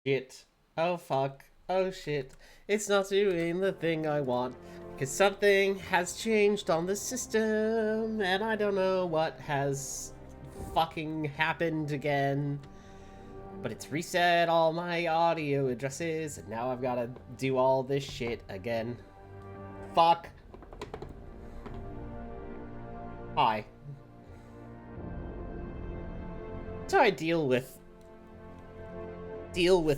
Shit. Oh fuck. Oh shit. It's not doing the thing I want. Because something has changed on the system, and I don't know what has fucking happened again. But it's reset all my audio addresses, and now I've gotta do all this shit again. Fuck. Hi. That's how I deal with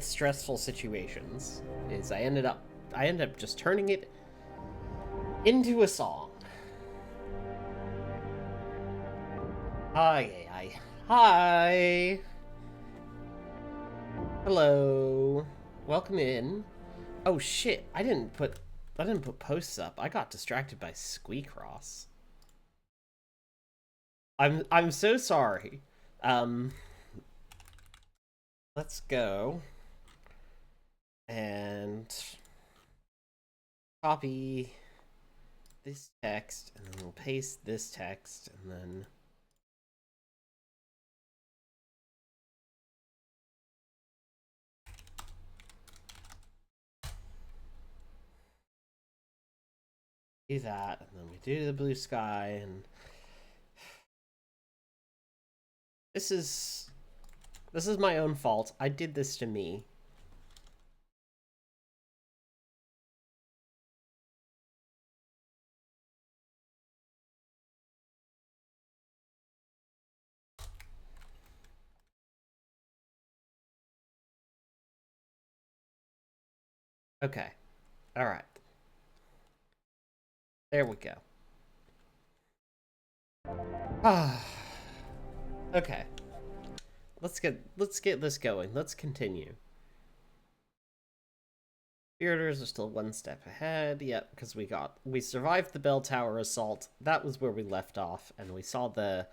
stressful situations. Is I end up just turning it into a song. Hi. Hi. Hello. Welcome in. Oh shit, I didn't put posts up. I got distracted by Squeakross. I'm so sorry. Let's go and copy this text, and then we'll paste this text, and then do that, and then we do the blue sky, and this is my own fault. I did this to me. Okay. All right. There we go. Ah. Okay. Let's get this going. Let's continue. Spiriters are still one step ahead. Yep, because we survived the bell tower assault. That was where we left off, and we saw the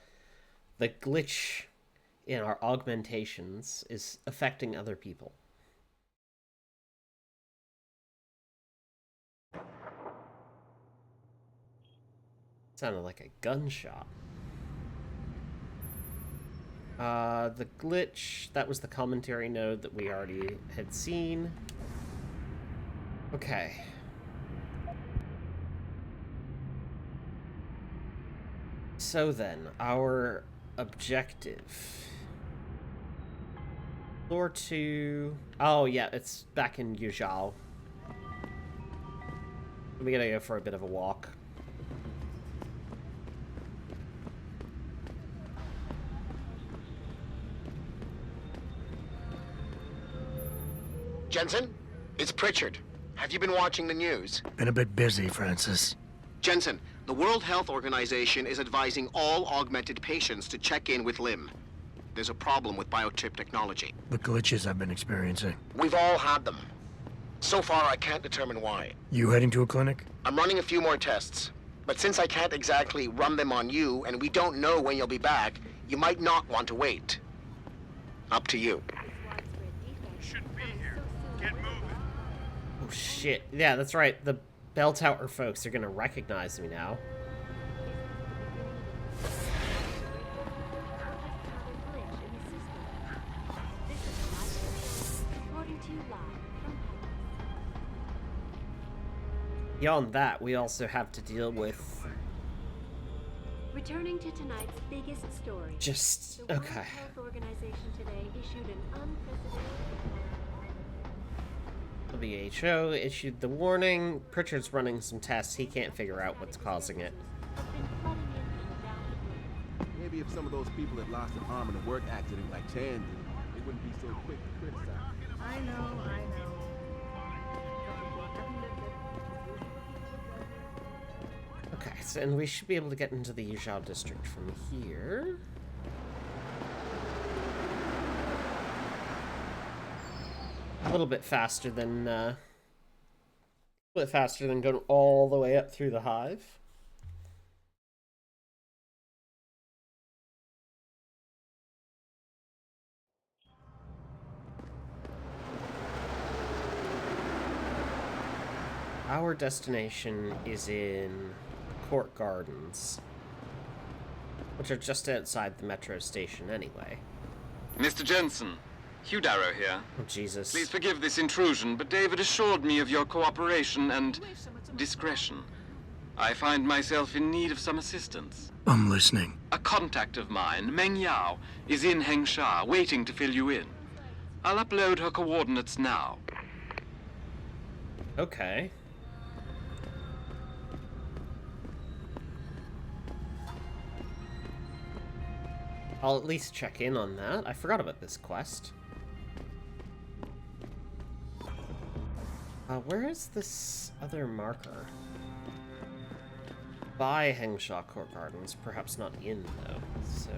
glitch in our augmentations is affecting other people. Sounded like a gunshot. The glitch, that was the commentary node that we already had seen. Okay. So then, our objective. Floor 2... Oh, yeah, it's back in Yuzhao. We gotta go for a bit of a walk. Jensen, it's Pritchard. Have you been watching the news? Been a bit busy, Francis. Jensen, the World Health Organization is advising all augmented patients to check in with Lim. There's a problem with biochip technology. The glitches I've been experiencing. We've all had them. So far, I can't determine why. You heading to a clinic? I'm running a few more tests. But since I can't exactly run them on you, and we don't know when you'll be back, you might not want to wait. Up to you. Should be here. Get moving. Oh shit. Yeah, that's right. The bell tower folks are gonna recognize me now. Beyond that, we also have to deal with... Returning to tonight's biggest story. Just... The okay. World Health Organization today issued an unprecedented... WHO issued the warning. Pritchard's running some tests. He can't figure out what's causing it. Maybe if some of those people had lost an arm in a work accident like Chan did, they wouldn't be so quick to criticize. I know. Okay, so, and we should be able to get into the Yuzhao district from here. A little bit faster than going all the way up through the hive. Our destination is in Court Gardens, which are just outside the metro station anyway. Mr. Jensen, Hugh Darrow here. Oh, Jesus. Please forgive this intrusion, but David assured me of your cooperation and discretion. I find myself in need of some assistance. I'm listening. A contact of mine, Meng Yao, is in Hengsha, waiting to fill you in. I'll upload her coordinates now. Okay. I'll at least check in on that. I forgot about this quest. Where is this other marker? By Hengsha Court Gardens. Perhaps not in, though. So...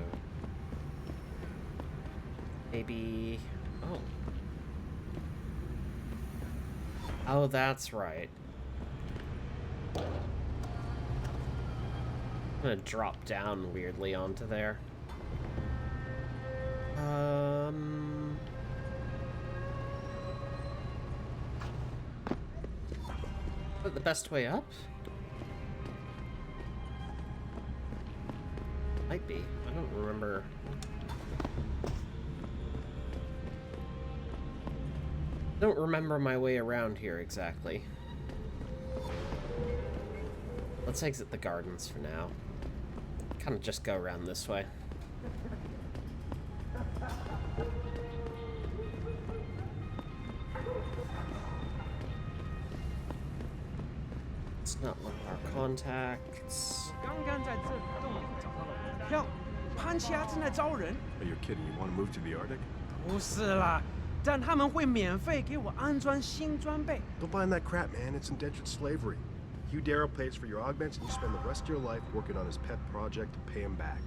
maybe... oh. Oh, that's right. I'm gonna drop down weirdly onto there. But the best way up? Might be. I don't remember. Don't remember my way around here exactly. Let's exit the gardens for now. Kind of just go around this way. Let's not look at our contacts. 刚刚在这里洞里找到了我的票，潘奇亚正在招人。 Are you kidding? You want to move to the Arctic? 不是啦，但他们会免费给我安装新装备。 Don't buy that crap, man. It's indentured slavery. Hugh Darrow pays for your augments, and you spend the rest of your life working on his pet project to pay him back.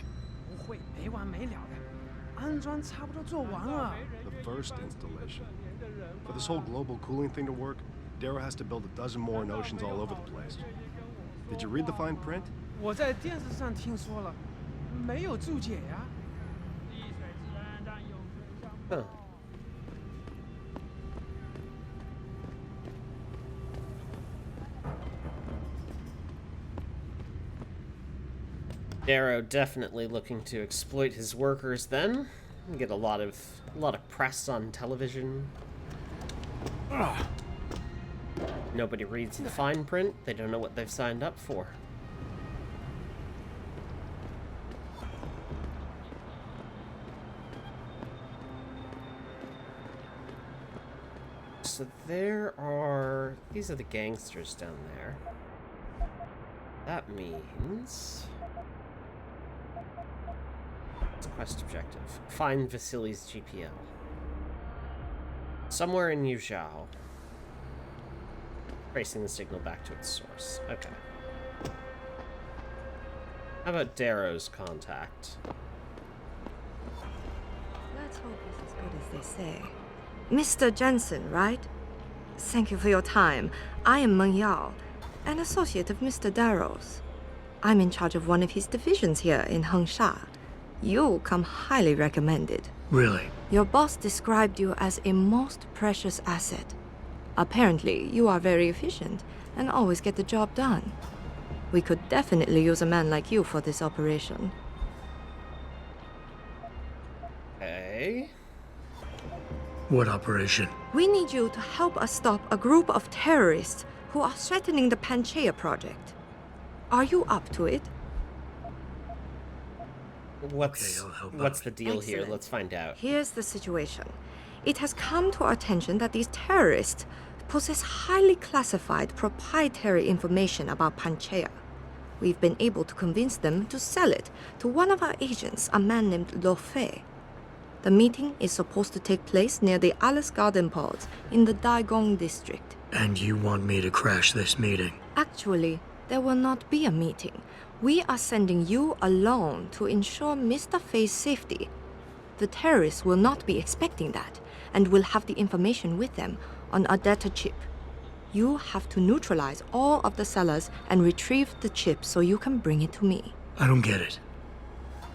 不会没完没了的，安装差不多做完了。 The first installation. For this whole global cooling thing to work, Darrow has to build a dozen more in oceans all over the place. Did you read the fine print? 我在电视上听说了，没有注解呀。 Huh. Darrow definitely looking to exploit his workers then. Get a lot of press on television. Nobody reads the fine print. They don't know what they've signed up for. So these are the gangsters down there. That means... it's a quest objective. Find Vasily's GPL. Somewhere in Yuzhou. Tracing the signal back to its source. Okay. How about Darrow's contact? Let's hope it's as good as they say. Mr. Jensen, right? Thank you for your time. I am Meng Yao, an associate of Mr. Darrow's. I'm in charge of one of his divisions here in Hengsha. You come highly recommended. Really? Your boss described you as a most precious asset. Apparently, you are very efficient and always get the job done. We could definitely use a man like you for this operation. Okay. What operation? We need you to help us stop a group of terrorists who are threatening the Panchaea project. Are you up to it? What's I'll help what's out. the deal here? Excellent. Let's find out. Here's the situation. It has come to our attention that these terrorists possess highly classified proprietary information about Panchaea. We've been able to convince them to sell it to one of our agents, a man named Lo Fei. The meeting is supposed to take place near the Alice Garden pods in the Daigong district. And you want me to crash this meeting? Actually, there will not be a meeting. We are sending you alone to ensure Mr. Fei's safety. The terrorists will not be expecting that, and will have the information with them on a data chip. You have to neutralize all of the sellers and retrieve the chip so you can bring it to me. I don't get it.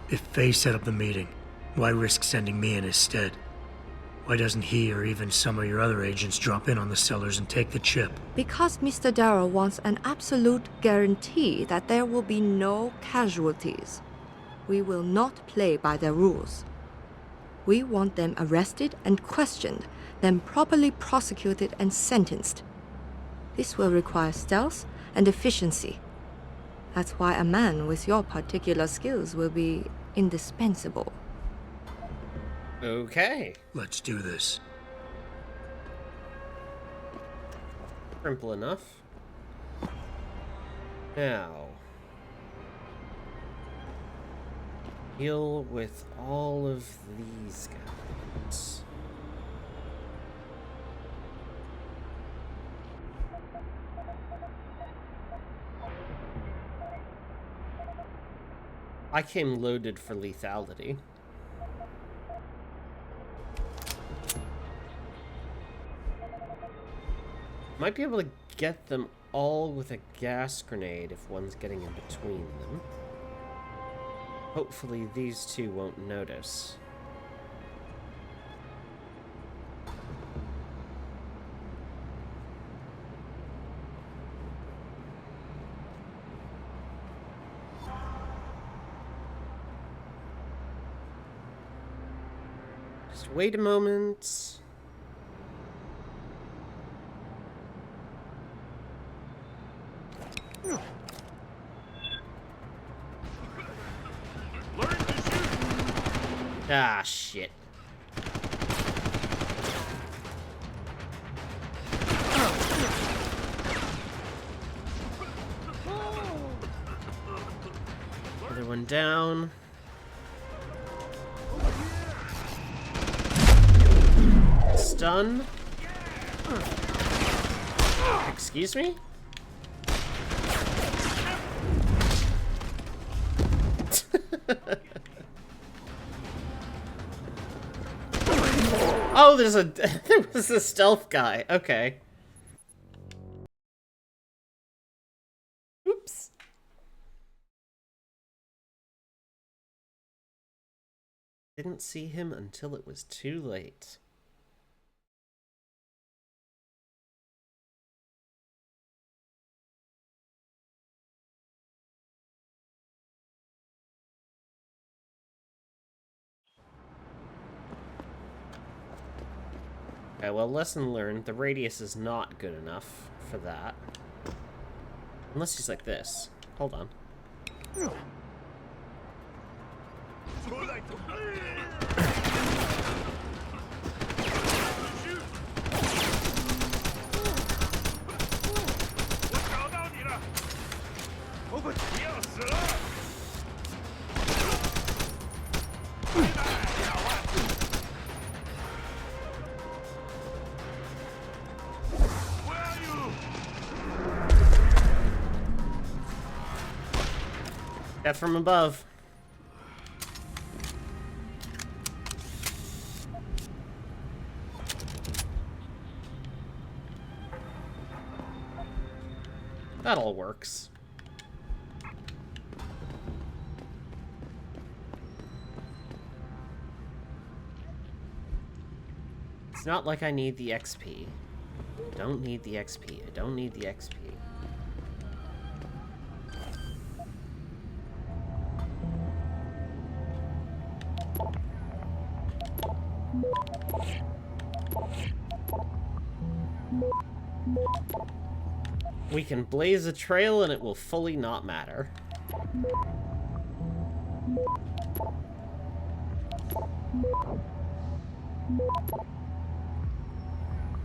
If Faye set up the meeting, why risk sending me in his stead? Why doesn't he or even some of your other agents drop in on the sellers and take the chip? Because Mr. Darrow wants an absolute guarantee that there will be no casualties. We will not play by their rules. We want them arrested and questioned, then properly prosecuted and sentenced. This will require stealth and efficiency. That's why a man with your particular skills will be indispensable. Okay. Let's do this. Simple enough. Now, deal with all of these guys. I came loaded for lethality. Might be able to get them all with a gas grenade if one's getting in between them. Hopefully these two won't notice. Just wait a moment. Ah, shit. Other one down. Stun. Excuse me? Oh, there was a stealth guy. Okay. Oops. Didn't see him until it was too late. Okay, well, lesson learned. The radius is not good enough for that. Unless he's like this. Hold on. Death from above. That all works. It's not like I need the XP. I don't need the XP. I don't need the XP. We can blaze a trail and it will fully not matter.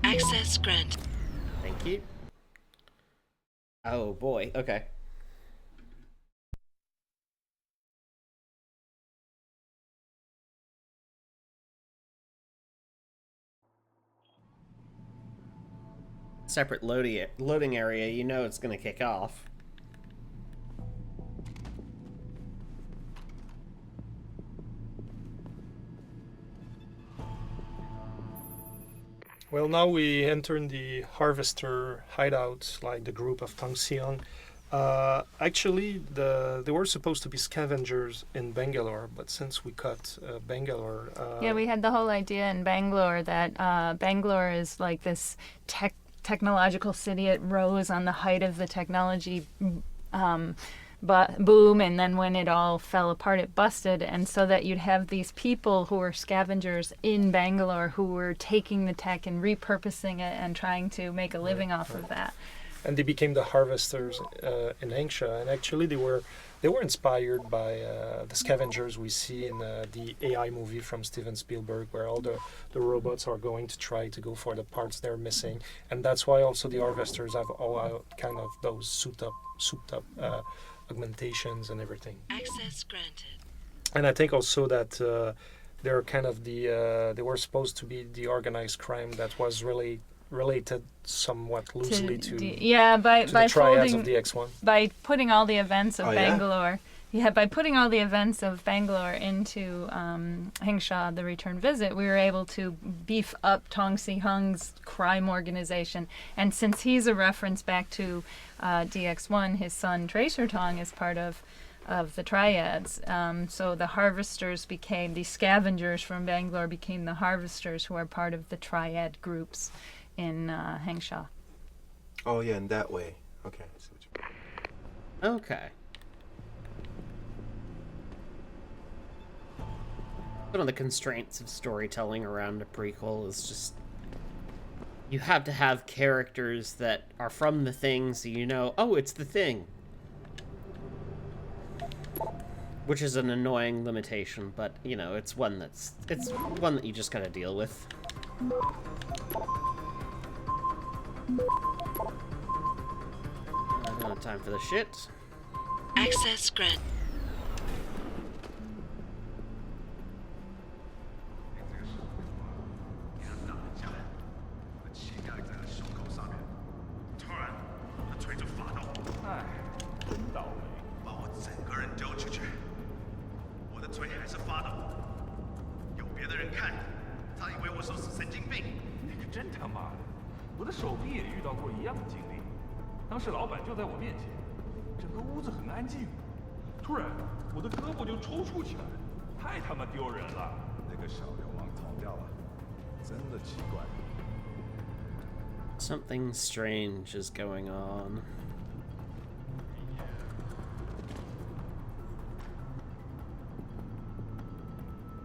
Access granted. Thank you. Oh boy, okay. Separate loading area, you know it's gonna kick off. Well, now we enter in the harvester hideout, like the group of Tang Xiang. Actually, they were supposed to be scavengers in Bangalore, but since we cut Bangalore... yeah, we had the whole idea in Bangalore that Bangalore is like this technological city. It rose on the height of the technology boom, and then when it all fell apart, it busted. And so that you'd have these people who were scavengers in Bangalore who were taking the tech and repurposing it and trying to make a living off of that. And they became the harvesters in Hengsha, and actually they were inspired by the scavengers we see in the AI movie from Steven Spielberg, where all the robots are going to try to go for the parts they're missing, and that's why also the harvesters have all kind of those souped up augmentations and everything. Access granted. And I think also that they're kind of they were supposed to be the organized crime that was really related somewhat loosely to the triads of the X1. By putting all the events of Bangalore, by putting all the events of Bangalore into Hengsha, the return visit, we were able to beef up Tong Si Hung's crime organization. And since he's a reference back to DX1, his son Tracer Tong is part of the triads. So the harvesters became, the scavengers from Bangalore became the harvesters, who are part of the triad groups in Hengsha. Oh yeah, in that way. Okay, I see what you mean. Okay. One of the constraints of storytelling around a prequel is just you have to have characters that are from the thing, so you know, oh, it's the thing. Which is an annoying limitation, but you know, it's one that you just gotta deal with. I don't have time for this shit. Access grant. Something strange is going on.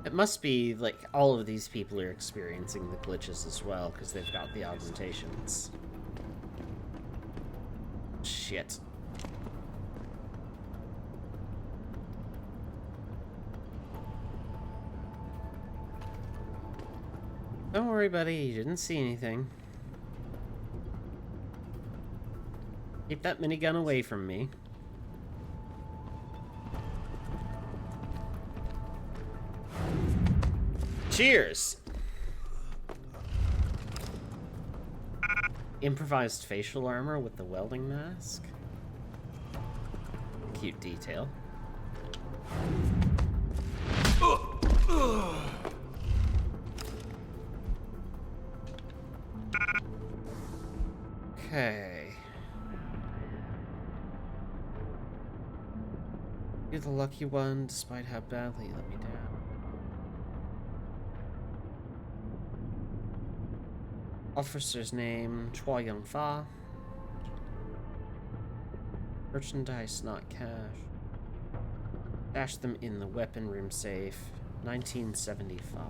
It must be like all of these people are experiencing the glitches as well, because they've got the augmentations. Shit. Don't worry, buddy. You didn't see anything. Keep that minigun away from me. Cheers! Improvised facial armor with the welding mask. Cute detail. Okay. You're the lucky one, despite how badly you let me down. Officer's name, Chua Young Fa. Merchandise, not cash. Stash them in the weapon room safe. 1975.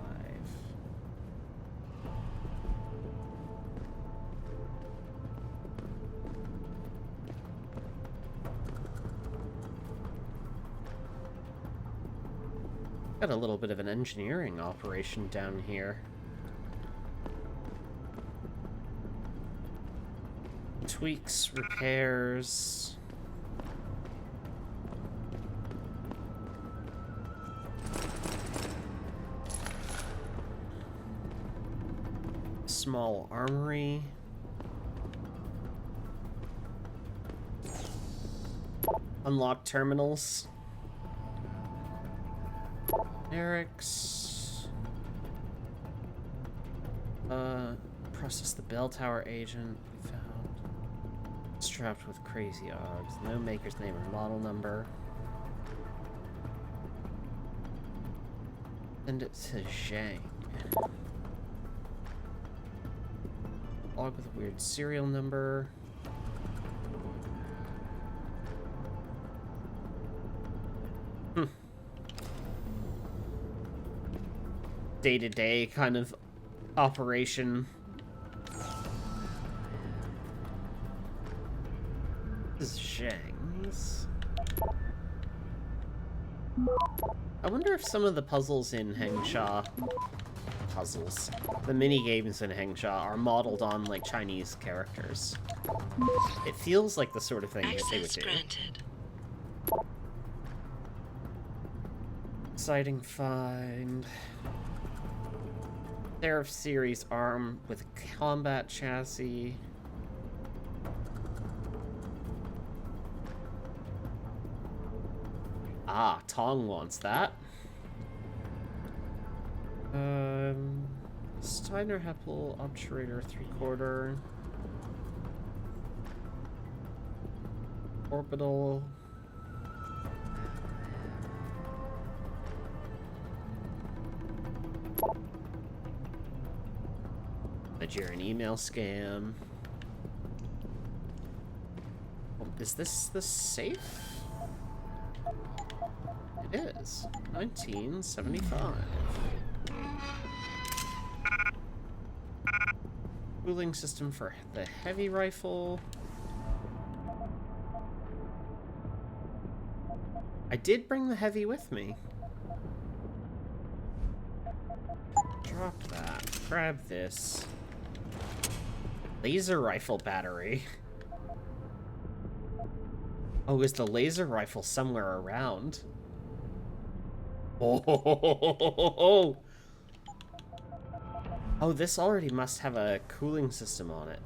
Got a little bit of an engineering operation down here. Tweaks, repairs. Small armory. Unlock terminals. Eric's. Process the bell tower agent. Found. Strapped with crazy odds. No maker's name or model number. Send it to Zhang. Log with a weird serial number. day-to-day kind of operation. This is Zhang's. I wonder if some of the puzzles in Hengsha... The mini-games in Hengsha are modeled on, like, Chinese characters. It feels like the sort of thing that they would do. Granted. Exciting find. Seraph series arm with a combat chassis. Ah, Tong wants that. Steiner Heppel Obturator 3/4. Orbital. Nigerian email scam. Is this the safe? It is. 1975. Cooling system for the heavy rifle. I did bring the heavy with me. Drop that. Grab this. Laser rifle battery. Oh, is the laser rifle somewhere around? Oh, oh, this already must have a cooling system on it.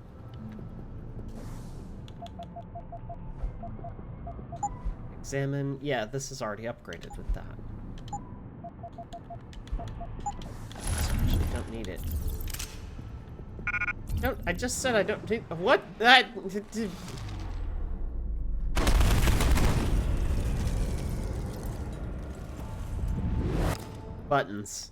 Examine. Yeah, this is already upgraded with that. Actually, don't need it. No, I just said I don't need. What? That. Buttons.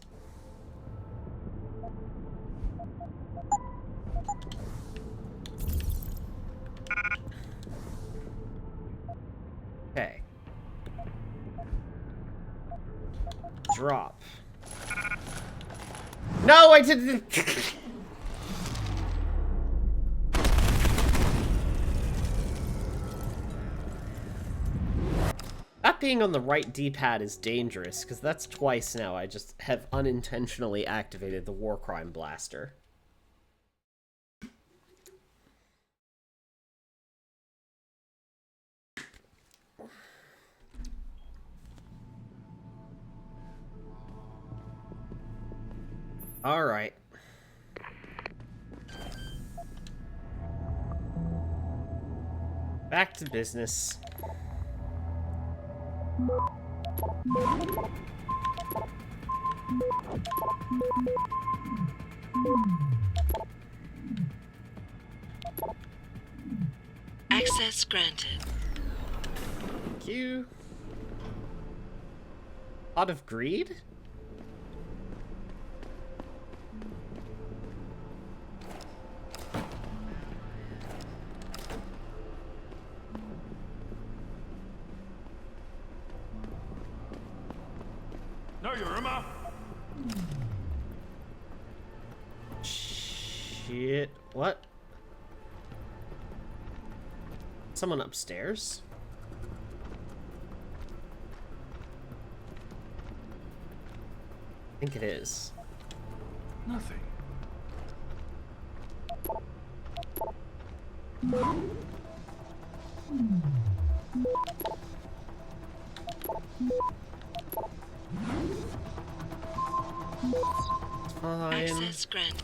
Okay. Drop. No, I didn't. That being on the right D-pad is dangerous, because that's twice now I just have unintentionally activated the War Crime Blaster. Alright. Back to business. Access granted. Thank you. Out of greed? Shit. What? Someone upstairs? I think it is. Nothing. Fine. Access granted.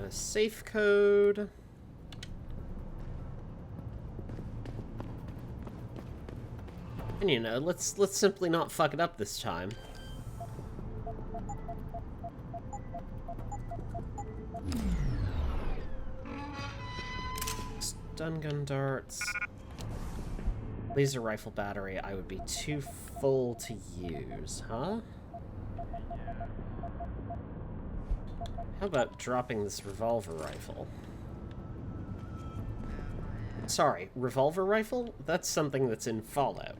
a safe code. And you know, let's simply not fuck it up this time. Stun gun darts. Laser rifle battery I would be too full to use, huh? How about dropping this revolver rifle? Sorry, revolver rifle? That's something that's in Fallout.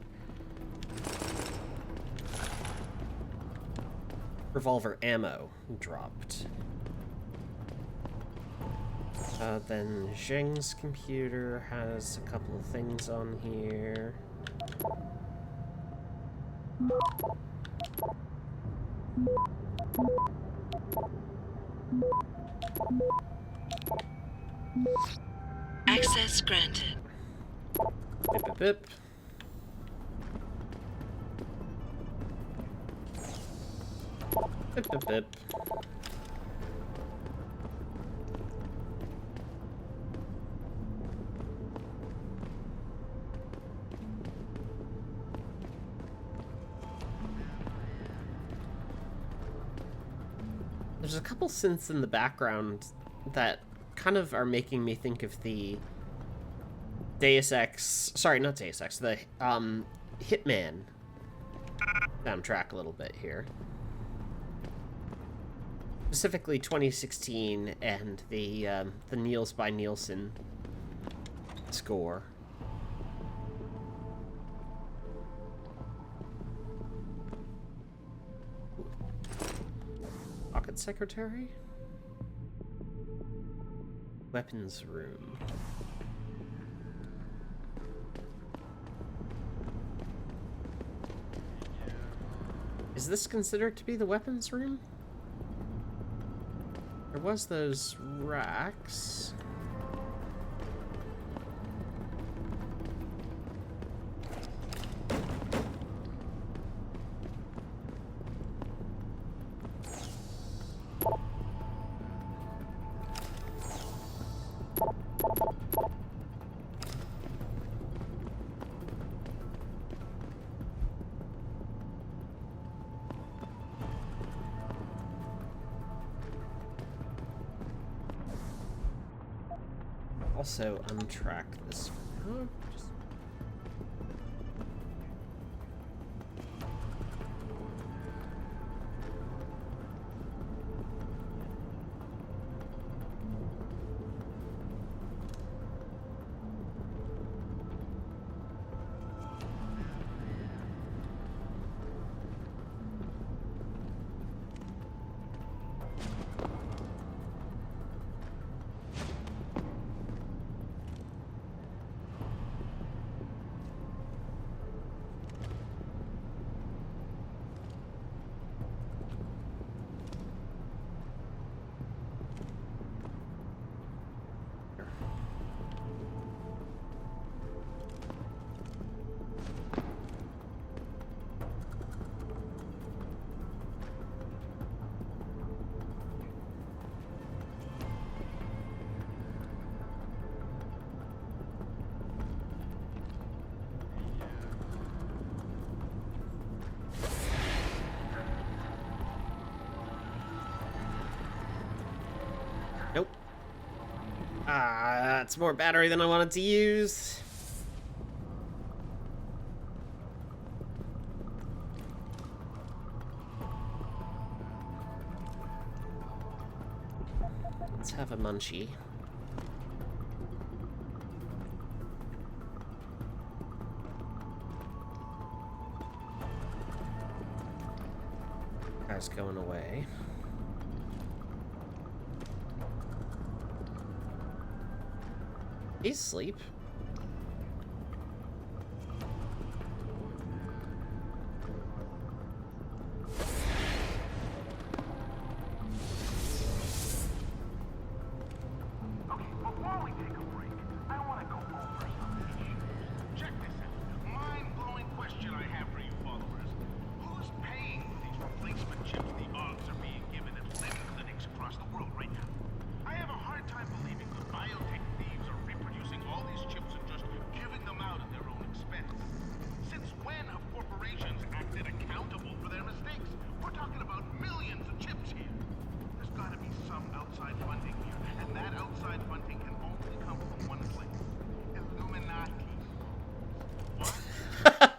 Revolver ammo dropped. Then Zheng's computer has a couple of things on here. Access granted. Bip, bip, bip. Bip, bip, bip. There's a couple synths in the background that kind of are making me think of the Deus Ex... Sorry, not Deus Ex. The Hitman soundtrack a little bit here. Specifically 2016 and the Niels by Nielsen score. Pocket secretary? Weapons room. Is this considered to be the weapons room? There was those racks. Also untrack this for now. Nope. Ah, that's more battery than I wanted to use. Let's have a munchie. Guy's going away. He's asleep. Okay, before we take a break, I want to go over something. Check this out. Mind-blowing question I have for you followers. Who's paying for these replacement chips the odds are being given at limb clinics across the world right now? I have a some outside funding here, and that outside funding can only come from one place. Illuminati. What? Start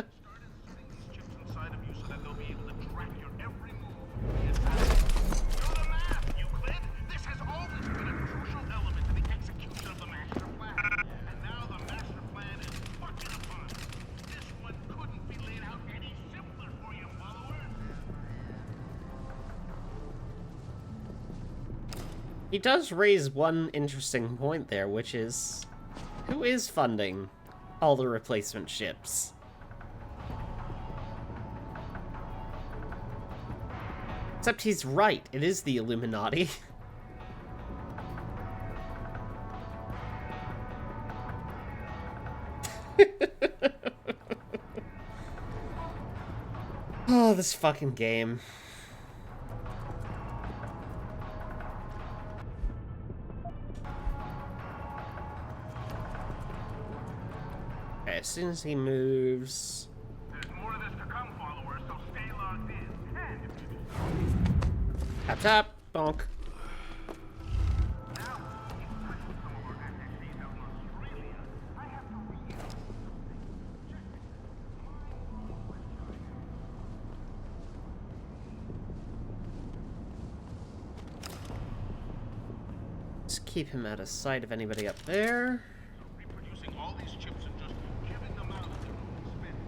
inserting these chips inside of you so that they'll be able to track your every move. Do the math, Euclid! This has always been a crucial element to the execution of the master plan. And now the master plan is fucking upon us. This one couldn't be laid out any simpler for you, followers. He does raise one interesting point there, which is, who is funding all the replacement ships? Except he's right, it is the Illuminati. Oh, this fucking game. Okay, as soon as he moves... There's more of this to come, followers, so stay logged in. And if you Tap tap, bonk. Just keep him out of sight of anybody up there. reproducing all these chips and just giving them out at their own expense.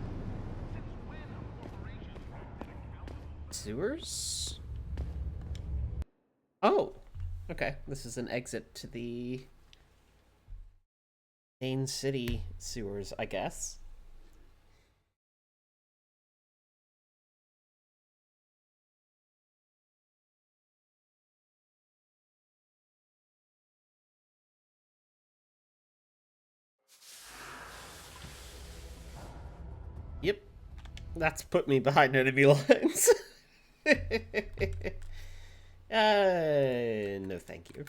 Since when are corporations accountable? Sewers? Oh! Okay, this is an exit to the main city sewers, I guess. Yep, that's put me behind enemy lines. No thank you.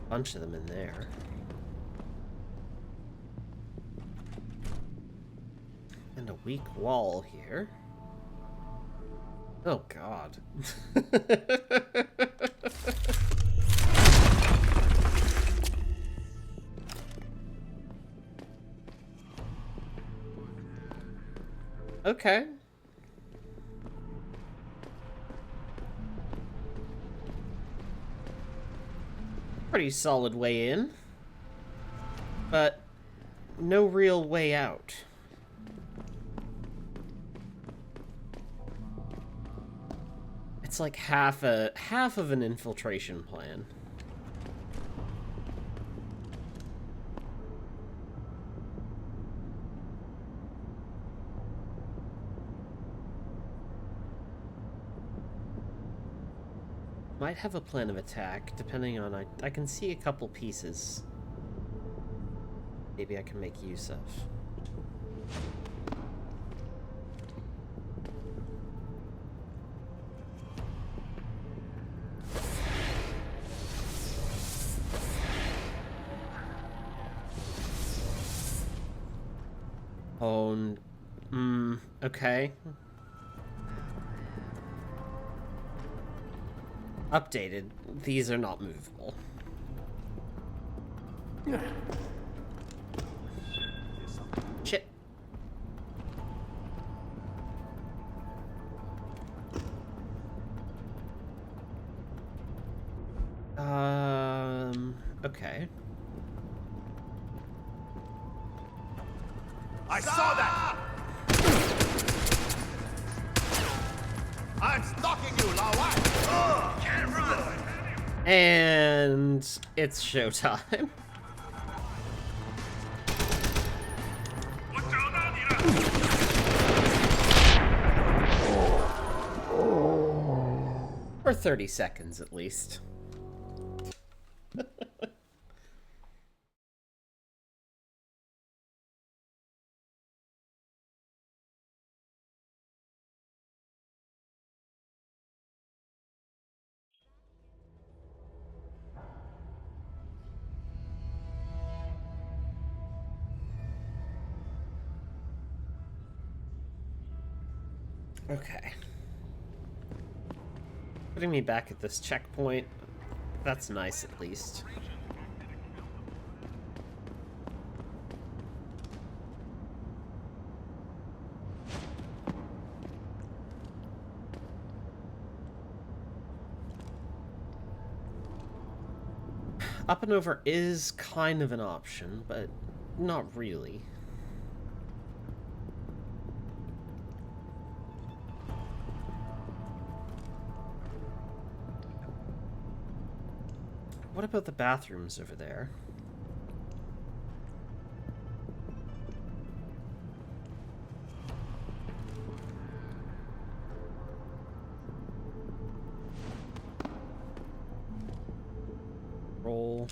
Bunch of them in there. And a weak wall here. Oh god. Okay. Pretty solid way in, but no real way out. It's like half of an infiltration plan. Might have a plan of attack, depending on... I can see a couple pieces. Maybe I can make use of. Oh... okay. Updated. These are not movable. Shit. Okay. I saw that! I'm stalking you, Lao Wai! Can't run! And it's showtime. For 30 seconds at least. Okay. Putting me back at this checkpoint. That's nice, at least. Up and over is kind of an option, but not really. What about the bathrooms over there? Roll.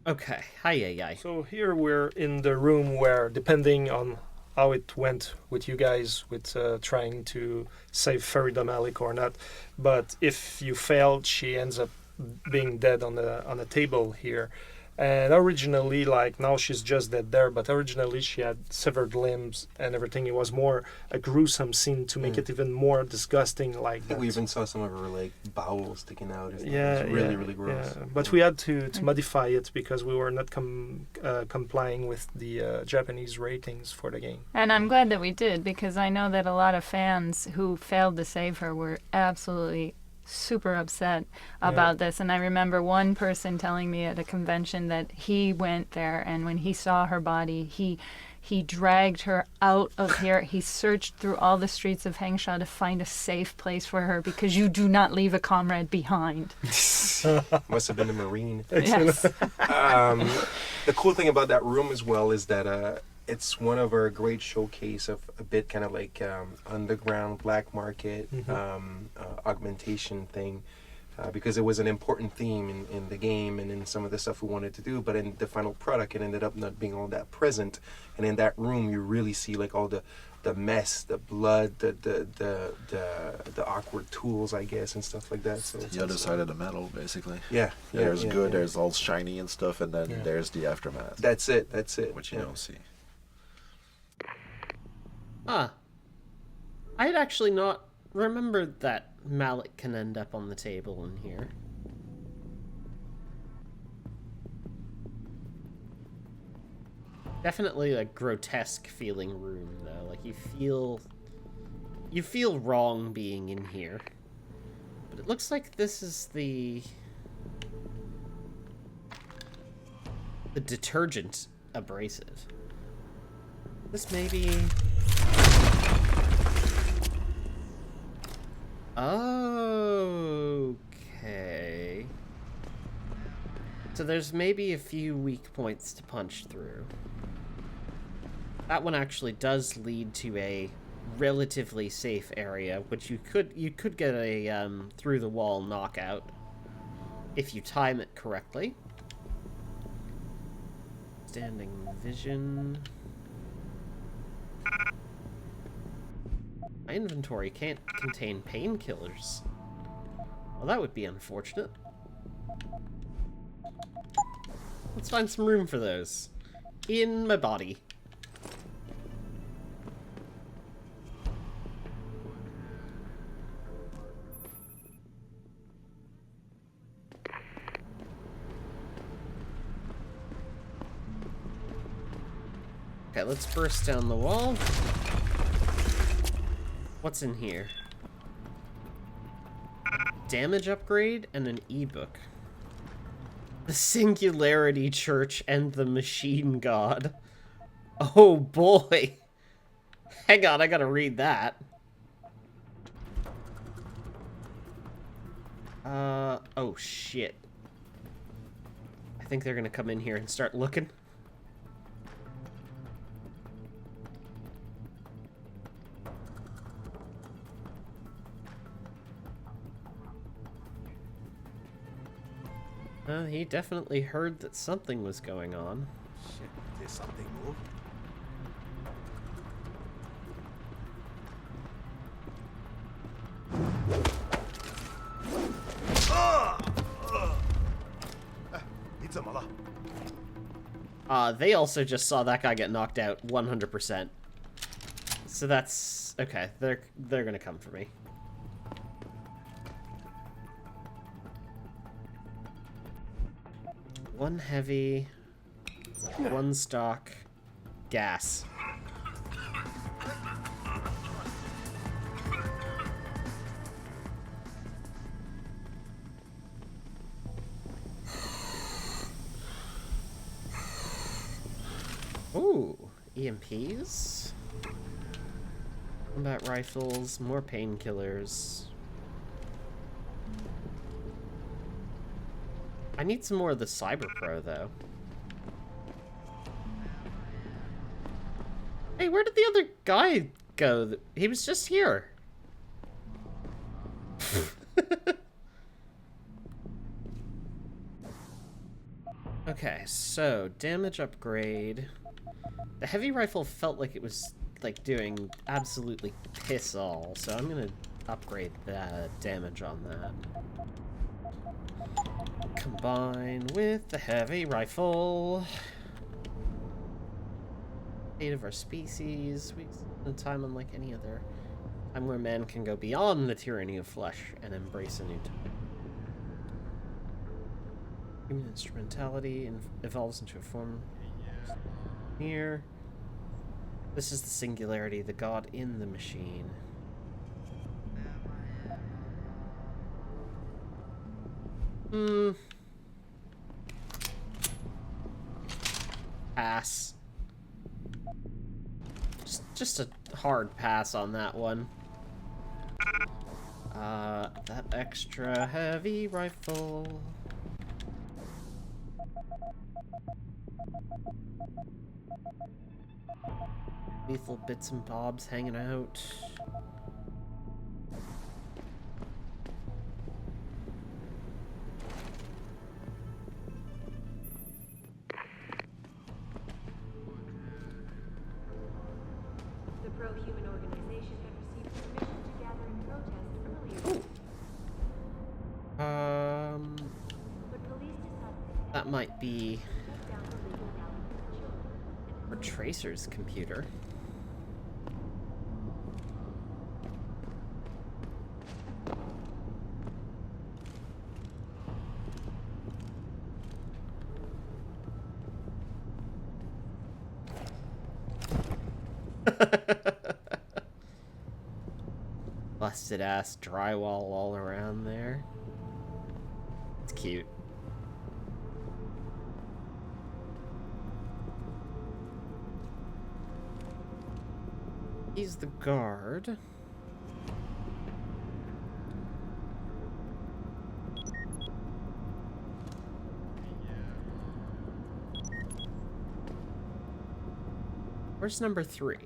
Okay, hi. So here we're in the room where, depending on how it went with you guys, with trying to save Farida Malik or not, but if you failed, she ends up being dead on the table here. And originally, like, now she's just dead there, but originally she had severed limbs and everything. It was more a gruesome scene to make it even more disgusting. Like, I think we even saw some of her, like, bowels sticking out. Yeah, it was really, really gross. Yeah. But we had to modify it because we were not complying with the Japanese ratings for the game. And I'm glad that we did, because I know that a lot of fans who failed to save her were absolutely super upset about this. And I remember one person telling me at a convention that he went there, and when he saw her body, he dragged her out of here. He searched through all the streets of Hengsha to find a safe place for her, because you do not leave a comrade behind. Must have been a Marine. Yes. The cool thing about that room as well is that it's one of our great showcase of a bit kind of like underground black market augmentation thing, because it was an important theme in the game and in some of the stuff we wanted to do, but in the final product it ended up not being all that present. And in that room you really see like all the mess, the blood, the awkward tools, I guess, and stuff like that. So it's the other side of the metal, basically. Yeah, there's good, there's all shiny and stuff, and then there's the aftermath. That's it. Which you don't see. Ah. I had actually not remembered that Malik can end up on the table in here. Definitely a grotesque feeling room, though. Like, you feel wrong being in here. But it looks like this is the detergent abrasive. This may be... Okay. So there's maybe a few weak points to punch through. That one actually does lead to a relatively safe area, which you could get a through the wall knockout if you time it correctly. Standing vision. My inventory can't contain painkillers. Well, that would be unfortunate. Let's find some room for those. In my body. Okay, let's burst down the wall. What's in here? Damage upgrade and an ebook. The Singularity Church and the Machine God. Oh boy. Hang on, I gotta read that. Oh shit. I think they're gonna come in here and start looking. He definitely heard that something was going on. Shit, did something move? They also just saw that guy get knocked out 100%. So that's okay. They're gonna come for me. One heavy, one stock, gas. Ooh, EMPs? Combat rifles, more painkillers. I need some more of the Cyber Pro, though. Hey, where did the other guy go? He was just here. Okay, so damage upgrade. The heavy rifle felt like it was like doing absolutely piss all, so I'm gonna upgrade the damage on that. Combine with the heavy rifle. Fate of our species. We spend time unlike any other time where man can go beyond the tyranny of flesh and embrace a new time. Human instrumentality evolves into a form here. This is the singularity, the god in the machine. Pass. Just a hard pass on that one. That extra heavy rifle. Lethal bits and bobs hanging out. The pro-human organization had received permission to gather and protest earlier. But police decided That might be to shut down the legal rally for children. our Tracer's computer. Busted ass drywall all around there. It's cute. He's the guard. Where's number 3?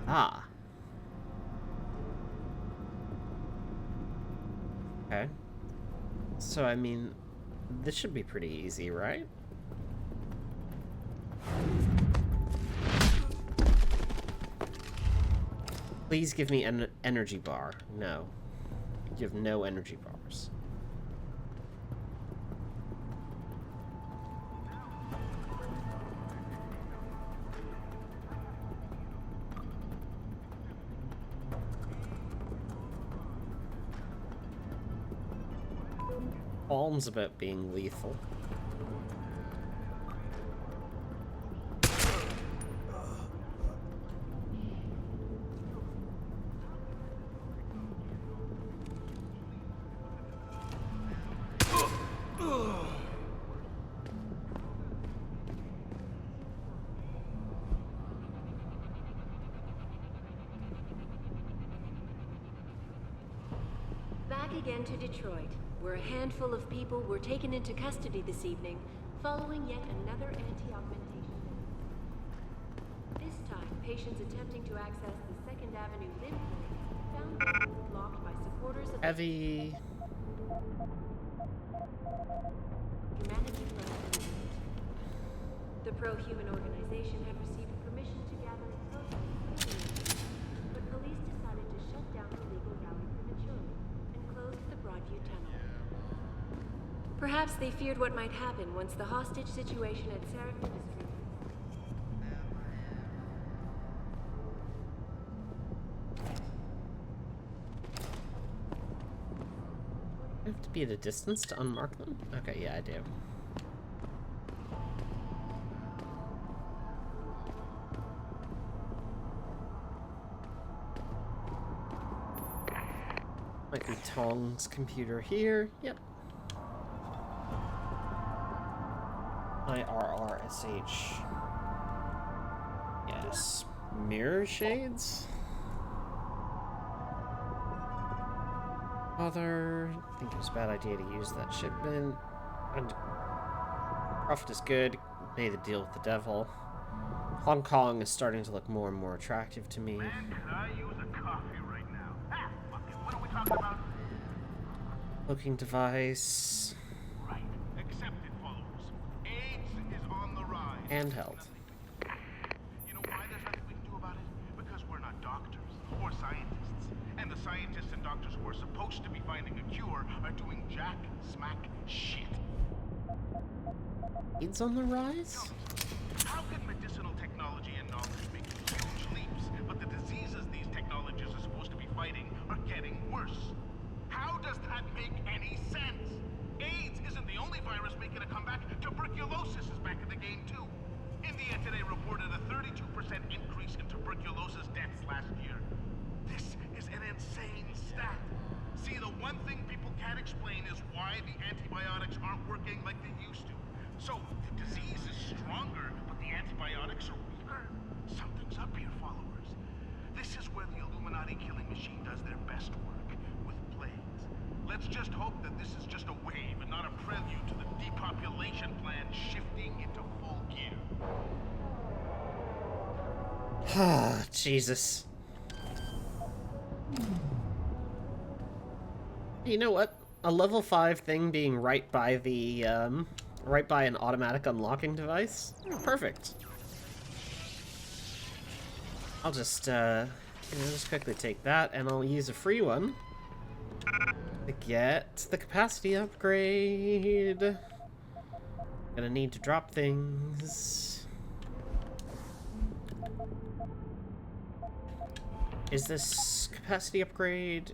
Ah. Okay. So, I mean, this should be pretty easy, right? Please give me an energy bar. No. You have no energy bars. Qualms about being lethal. Back again to Detroit, where a handful of people were taken into custody this evening, following yet another anti-augmentation. This time, patients attempting to access the 2nd Avenue lymph node found the road blocked by supporters of Heavy. Humanity runs. The pro-human organization had received permission to gather explosives, but police decided to shut down the legal rally prematurely and closed the Broadview Tunnel. Perhaps they feared what might happen once the hostage situation at Seraph Industries. I have to be at a distance to unmark them? Okay, yeah, I do. Might be Tong's computer here. Yep. IRRSH. Yes. Mirror shades? Other. I think it was a bad idea to use that shipment. And profit is good. Made the deal with the devil. Hong Kong is starting to look more and more attractive to me. Man, could I use a coffee right now? Ah, fuck it. What are we talking about? Looking device. Right. Accepted, followers. AIDS is on the rise. Handheld. You know why there's nothing we can do about it? Because we're not doctors or scientists. And the scientists and doctors who are supposed to be finding a cure are doing jack smack shit. AIDS on the rise? How can medicinal technology and knowledge make huge leaps, but the diseases these technologies are supposed to be fighting are getting worse? How does that make any sense? AIDS isn't the only virus making a comeback. Tuberculosis is back in the game too. India today reported a 32% increase in tuberculosis deaths last year. This is an insane stat. See, the one thing people can't explain is why the antibiotics aren't working like they used to. So, the disease is stronger, but the antibiotics are weaker? Something's up here, followers. This is where the Illuminati killing machine does their best work, with plagues. Let's just hope that this is just a wave and not a prelude to the depopulation plan shifting into full gear. Ah, Jesus. You know what? A level 5 thing being right by the, right by an automatic unlocking device? Perfect. I'll just, just quickly take that, and I'll use a free one to get the capacity upgrade. Gonna need to drop things. Is this capacity upgrade?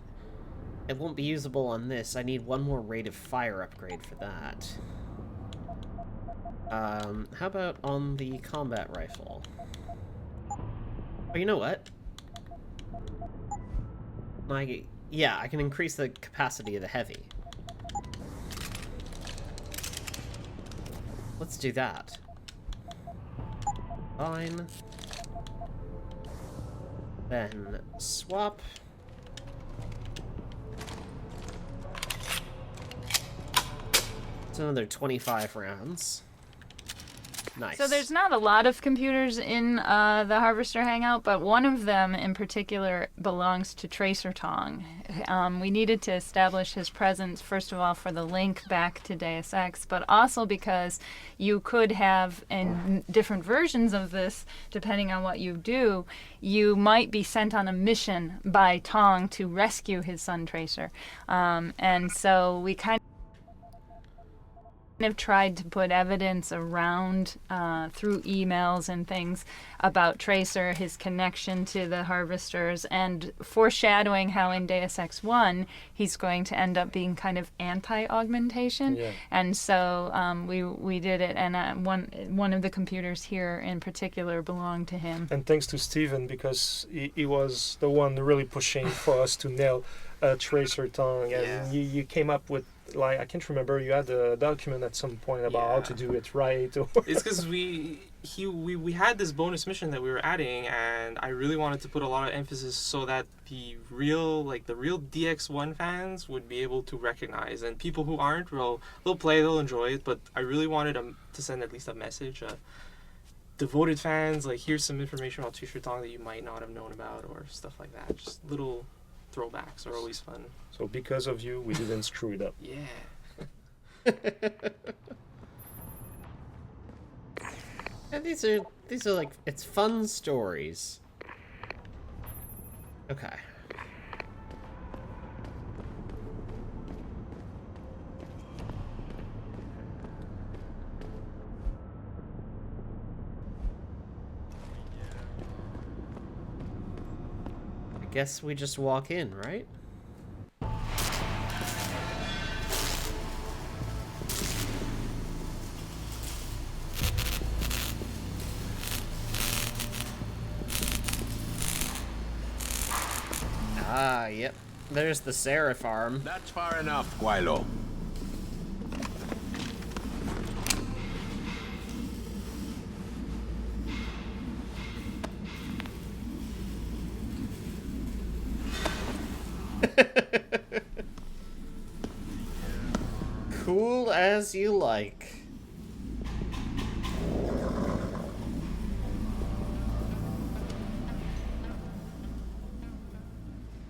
It won't be usable on this. I need one more rate of fire upgrade for that. How about on the combat rifle? Oh, you know what? Yeah, I can increase the capacity of the heavy. Let's do that. Fine. Then swap. It's another 25 rounds. Nice. So there's not a lot of computers in the Harvester Hangout, but one of them in particular belongs to Tracer Tong. We needed to establish his presence, first of all, for the link back to Deus Ex, but also because you could have, in different versions of this, depending on what you do, you might be sent on a mission by Tong to rescue his son Tracer. And so we kind of tried to put evidence around through emails and things about Tracer, his connection to the Harvesters, and foreshadowing how in Deus Ex 1 he's going to end up being kind of anti-augmentation. Yeah. And so we did it, and one of the computers here in particular belonged to him. And thanks to Steven, because he was the one really pushing for us to nail Tracer Tong, and you came up with, like, I can't remember, you had a document at some point about how to do it right. It's because we had this bonus mission that we were adding, and I really wanted to put a lot of emphasis so that the real DX1 fans would be able to recognize, and people who aren't, they'll play, they'll enjoy it, but I really wanted to send at least a message. Devoted fans, like, here's some information about Tracer Tong that you might not have known about, or stuff like that. Just little throwbacks are always fun. So because of you, we didn't screw it up. Yeah. And these are like, it's fun stories. Okay. I guess we just walk in, right? Ah, yep. There's the Seraph farm. That's far enough, Guilo. Cool as you like.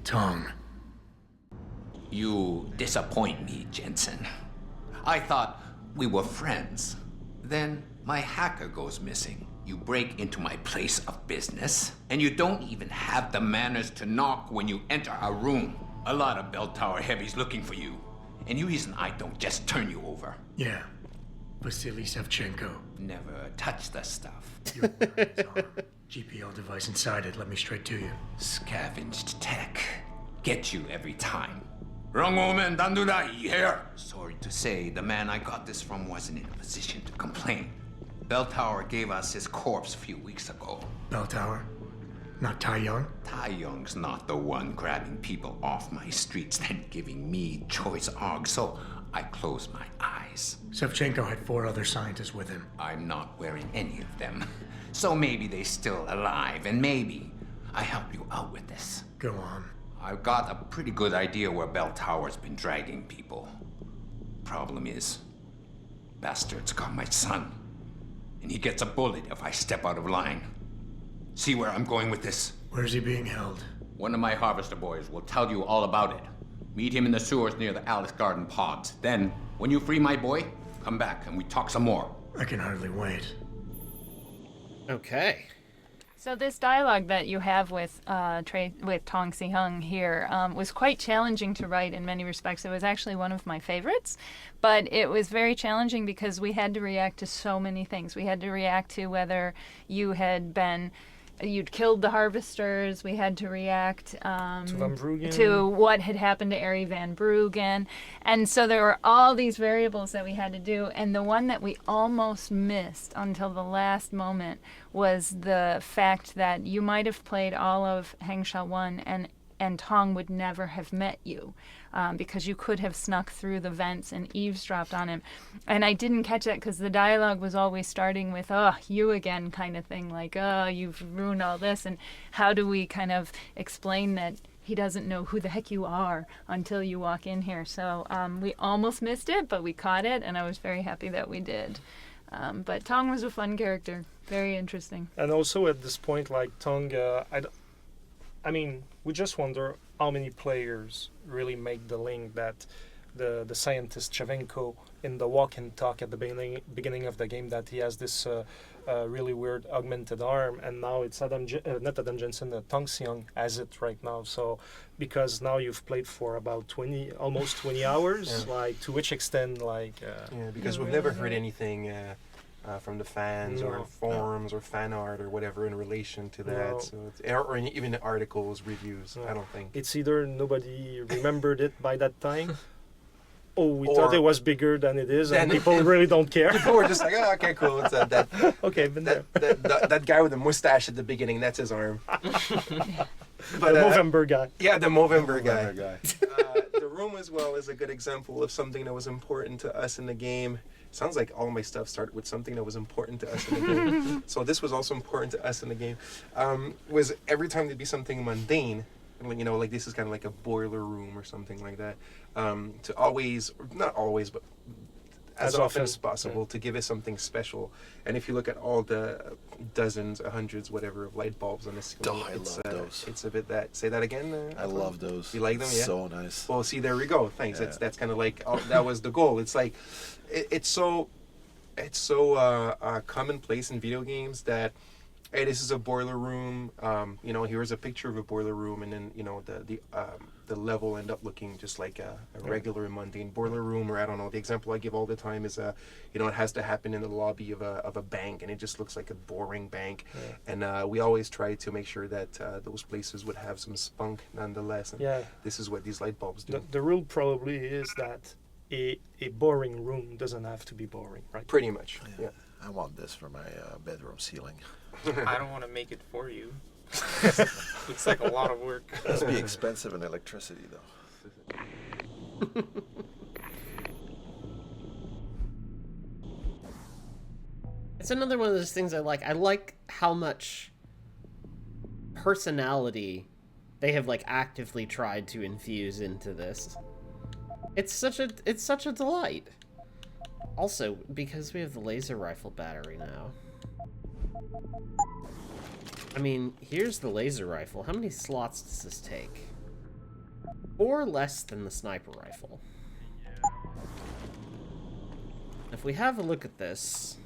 Tong. You disappoint me, Jensen. I thought we were friends. Then my hacker goes missing. You break into my place of business, and you don't even have the manners to knock when you enter our room. A lot of bell tower heavies looking for you. Any reason I don't just turn you over? Yeah. Vasily Sevchenko. Never touch the stuff. Your weapon's arm. GPL device inside it. Let me straight to you. Scavenged tech. Get you every time. Wrong woman, don't do that here. Sorry to say, the man I got this from wasn't in a position to complain. Bell Tower gave us his corpse a few weeks ago. Bell Tower? Not Tai Young? Tai Young's not the one grabbing people off my streets then giving me choice og, so I closed my eyes. Sevchenko had 4 other scientists with him. I'm not wearing any of them. So maybe they're still alive, and maybe I help you out with this. Go on. I've got a pretty good idea where Bell Tower's been dragging people. Problem is, bastard's got my son. And he gets a bullet if I step out of line. See where I'm going with this? Where's he being held? One of my harvester boys will tell you all about it. Meet him in the sewers near the Alice Garden pods. Then, when you free my boy, come back and we talk some more. I can hardly wait. Okay. So this dialogue that you have with Tong Si-hung here was quite challenging to write in many respects. It was actually one of my favorites, but it was very challenging because we had to react to so many things. We had to react to whether you'd killed the harvesters. We had to react to what had happened to Ari Van Bruggen. And so there were all these variables that we had to do. And the one that we almost missed until the last moment was the fact that you might have played all of Hengsha 1 and Tong would never have met you because you could have snuck through the vents and eavesdropped on him. And I didn't catch that because the dialogue was always starting with, oh, you again kind of thing, like, oh, you've ruined all this. And how do we kind of explain that he doesn't know who the heck you are until you walk in here? So we almost missed it, but we caught it, and I was very happy that we did. But Tong was a fun character, very interesting. And also at this point, like Tong, I mean, we just wonder how many players really make the link that the scientist Chevenko in the walk and talk at the beginning of the game that he has this really weird augmented arm, and now it's not Adam Jensen, Tong Si-hung has it right now. So because now you've played for about almost 20 hours, Yeah. like to which extent, like because we've never heard anything from the fans or forums or fan art or whatever in relation to that. No. So it's, or even the articles, reviews. I don't think it's either nobody remembered it by that time. We thought it was bigger than it is, and people really don't care. People were just like, oh, okay, cool. It's that okay, been there. That guy with the mustache at the beginning, that's his arm. But the Movember guy. Yeah, the Movember guy. The room as well is a good example of something that was important to us in the game. Sounds like all my stuff started with something that was important to us in the game. So this was also important to us in the game. Was every time there'd be something mundane, you know, like this is kind of like a boiler room or something like that. To always, not always, but as often as possible to give it something special. And if you look at all the dozens, hundreds, whatever, of light bulbs on the ceiling, I love those. It's a bit that. Say that again. I love those. You like them? Yeah. So nice. Well, see, there we go. Thanks. Yeah. That's kind of like that was the goal. It's like it's so commonplace in video games that. Hey, this is a boiler room. You know, here's a picture of a boiler room, and then you know the level end up looking just like a regular and mundane boiler room. Or I don't know. The example I give all the time is you know, it has to happen in the lobby of a bank, and it just looks like a boring bank. Yeah. And we always try to make sure that those places would have some spunk nonetheless. And this is what these light bulbs do. The rule probably is that a boring room doesn't have to be boring, right? Pretty much. Yeah. I want this for my bedroom ceiling. I don't want to make it for you. Looks like a lot of work. It must be expensive in electricity, though. It's another one of those things I like. I like how much personality they have like actively tried to infuse into this. It's such a delight. Also, because we have the laser rifle battery now. I mean, here's the laser rifle. How many slots does this take? 4 less than the sniper rifle. If we have a look at this,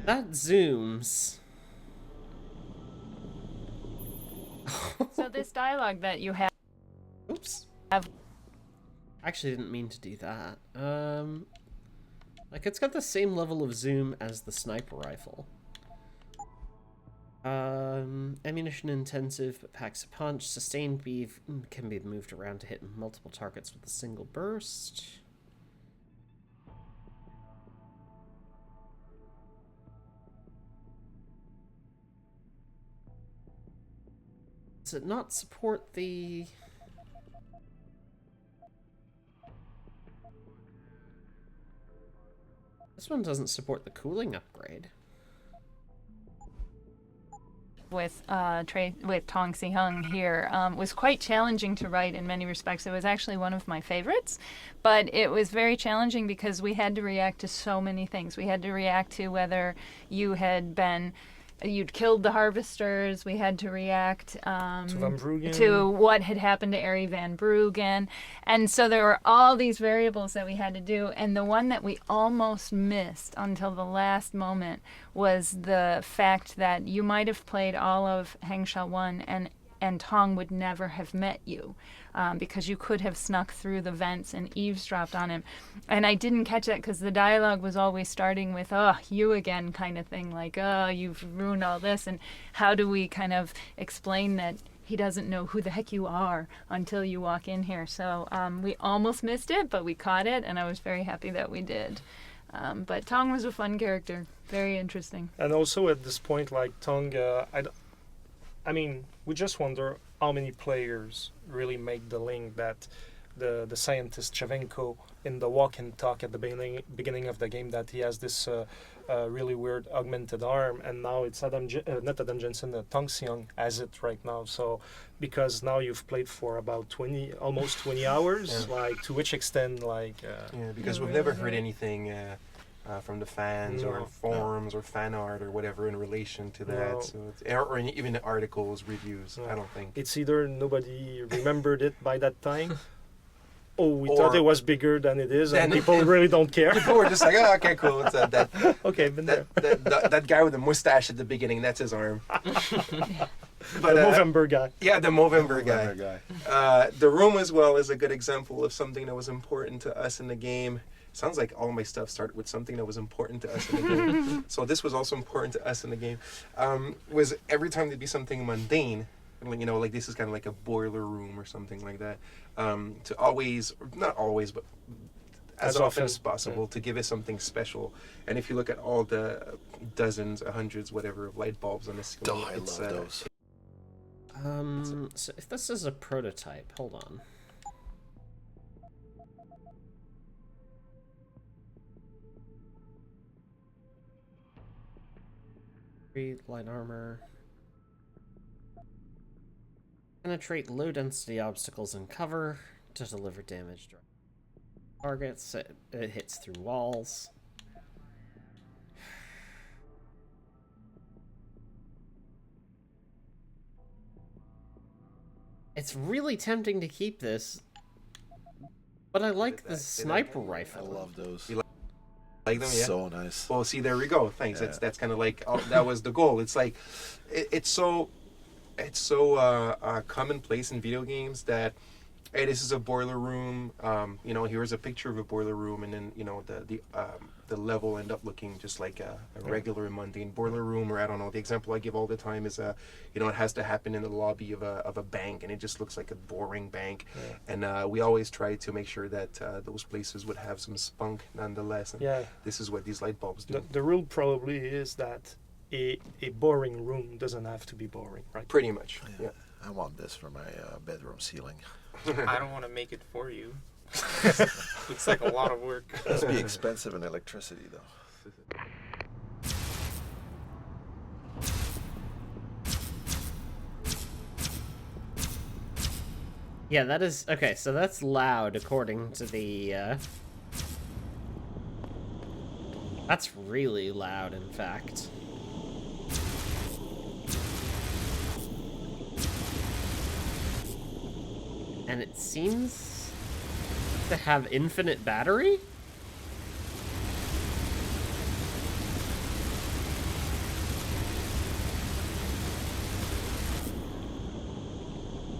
that zooms. So this dialogue that you have... Oops. Actually didn't mean to do that. Like, it's got the same level of zoom as the sniper rifle. Ammunition intensive, but packs a punch. Sustained beef can be moved around to hit multiple targets with a single burst. Does it not support the... This one doesn't support the cooling upgrade. With Tong Si Hung here was quite challenging to write in many respects. It was actually one of my favorites, but it was very challenging because we had to react to so many things. We had to react to whether you'd killed the harvesters. We had to react to what had happened to Arie Van Bruggen. And so there were all these variables that we had to do. And the one that we almost missed until the last moment was the fact that you might have played all of Hengsha 1 and Tong would never have met you because you could have snuck through the vents and eavesdropped on him. And I didn't catch that because the dialogue was always starting with, oh, you again kind of thing, like, oh, you've ruined all this. And how do we kind of explain that he doesn't know who the heck you are until you walk in here? So we almost missed it, but we caught it, and I was very happy that we did. But Tong was a fun character, very interesting. And also at this point, like, Tong, I mean, we just wonder how many players really make the link that the scientist Chevenko in the walk and talk at the beginning of the game that he has this really weird augmented arm, and now it's not Adam Jensen, Tong Seong has it right now. So because now you've played for about almost 20 hours, like to which extent, like because we've never heard anything. From the fans or forums or fan art or whatever in relation to that, so or even articles, reviews. I don't think it's either nobody remembered it by that time. We thought it was bigger than it is, and people really don't care. People were just like, "Oh, okay, cool." It's that okay, that guy with the mustache at the beginning. That's his arm. But the Movember guy. Yeah, the Movember guy. The room as well is a good example of something that was important to us in the game. Sounds like all my stuff started with something that was important to us in the game. So this was also important to us in the game. Was every time there'd be something mundane, you know, like this is kind of like a boiler room or something like that, to always, not always, but as often as possible to give it something special. And if you look at all the dozens, hundreds, whatever, of light bulbs on the ceiling, I love those. So if this is a prototype, hold on. Light armor. Penetrate low density obstacles and cover to deliver damage. targets. It hits through walls. It's really tempting to keep this, but I like the sniper rifle. I love those. You like them, yeah? So nice. Well, see, there we go. Thanks. Yeah. That's kind of like that was the goal. It's like it's so commonplace in video games that hey, this is a boiler room. You know, here's a picture of a boiler room, and then you know the level end up looking just like a regular and mundane boiler room. Or I don't know. The example I give all the time is you know, it has to happen in the lobby of a bank, and it just looks like a boring bank. Yeah. And we always try to make sure that those places would have some spunk nonetheless. And yeah. This is what these light bulbs do. The rule probably is that a boring room doesn't have to be boring, right? Pretty much. Yeah. I want this for my bedroom ceiling. I don't want to make it for you. Looks like a lot of work. It must be expensive in electricity, though. Yeah, that is... Okay, so that's loud, according to the, That's really loud, in fact. And it seems to have infinite battery?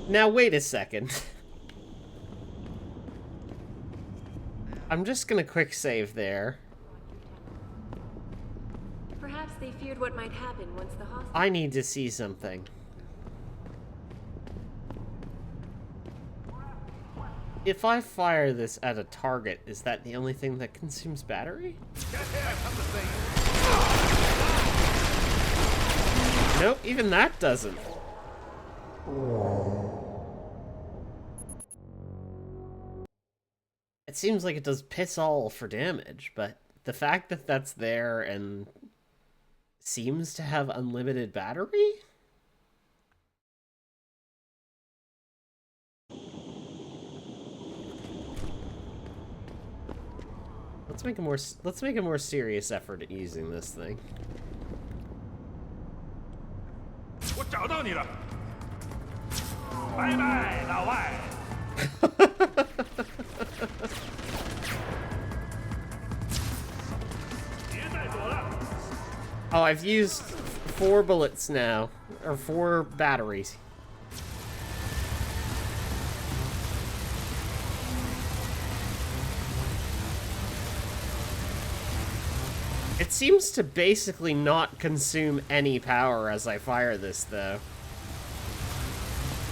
Now, wait a second. I'm just gonna quick save there. Perhaps they feared what might happen once the hostage... I need to see something. If I fire this at a target, is that the only thing that consumes battery? Nope, even that doesn't. It seems like it does piss all for damage, but the fact that that's there and seems to have unlimited battery? Let's make a more serious effort at using this thing. 我找到你了，拜拜，老外。别再躲了。 Oh, I've used 4 bullets now, or 4 batteries. It seems to basically not consume any power as I fire this, though.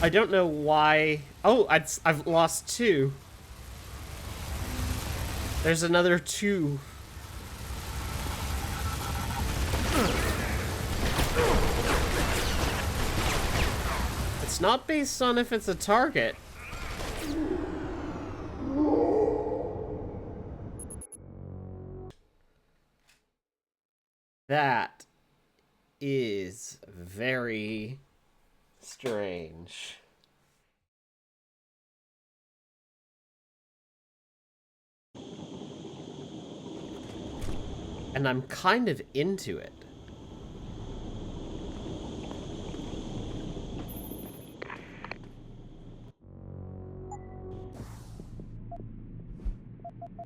I don't know why... Oh, I've lost 2. There's another 2. It's not based on if it's a target. That is very strange. And I'm kind of into it.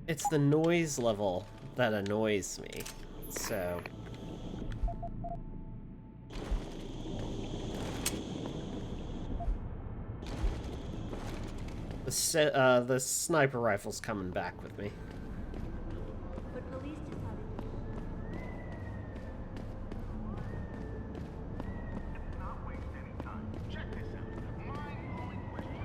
It's the noise level that annoys me, so... The sniper rifle's coming back with me. But police decided... Let's not waste any time. Check this out. Mind-blowing question.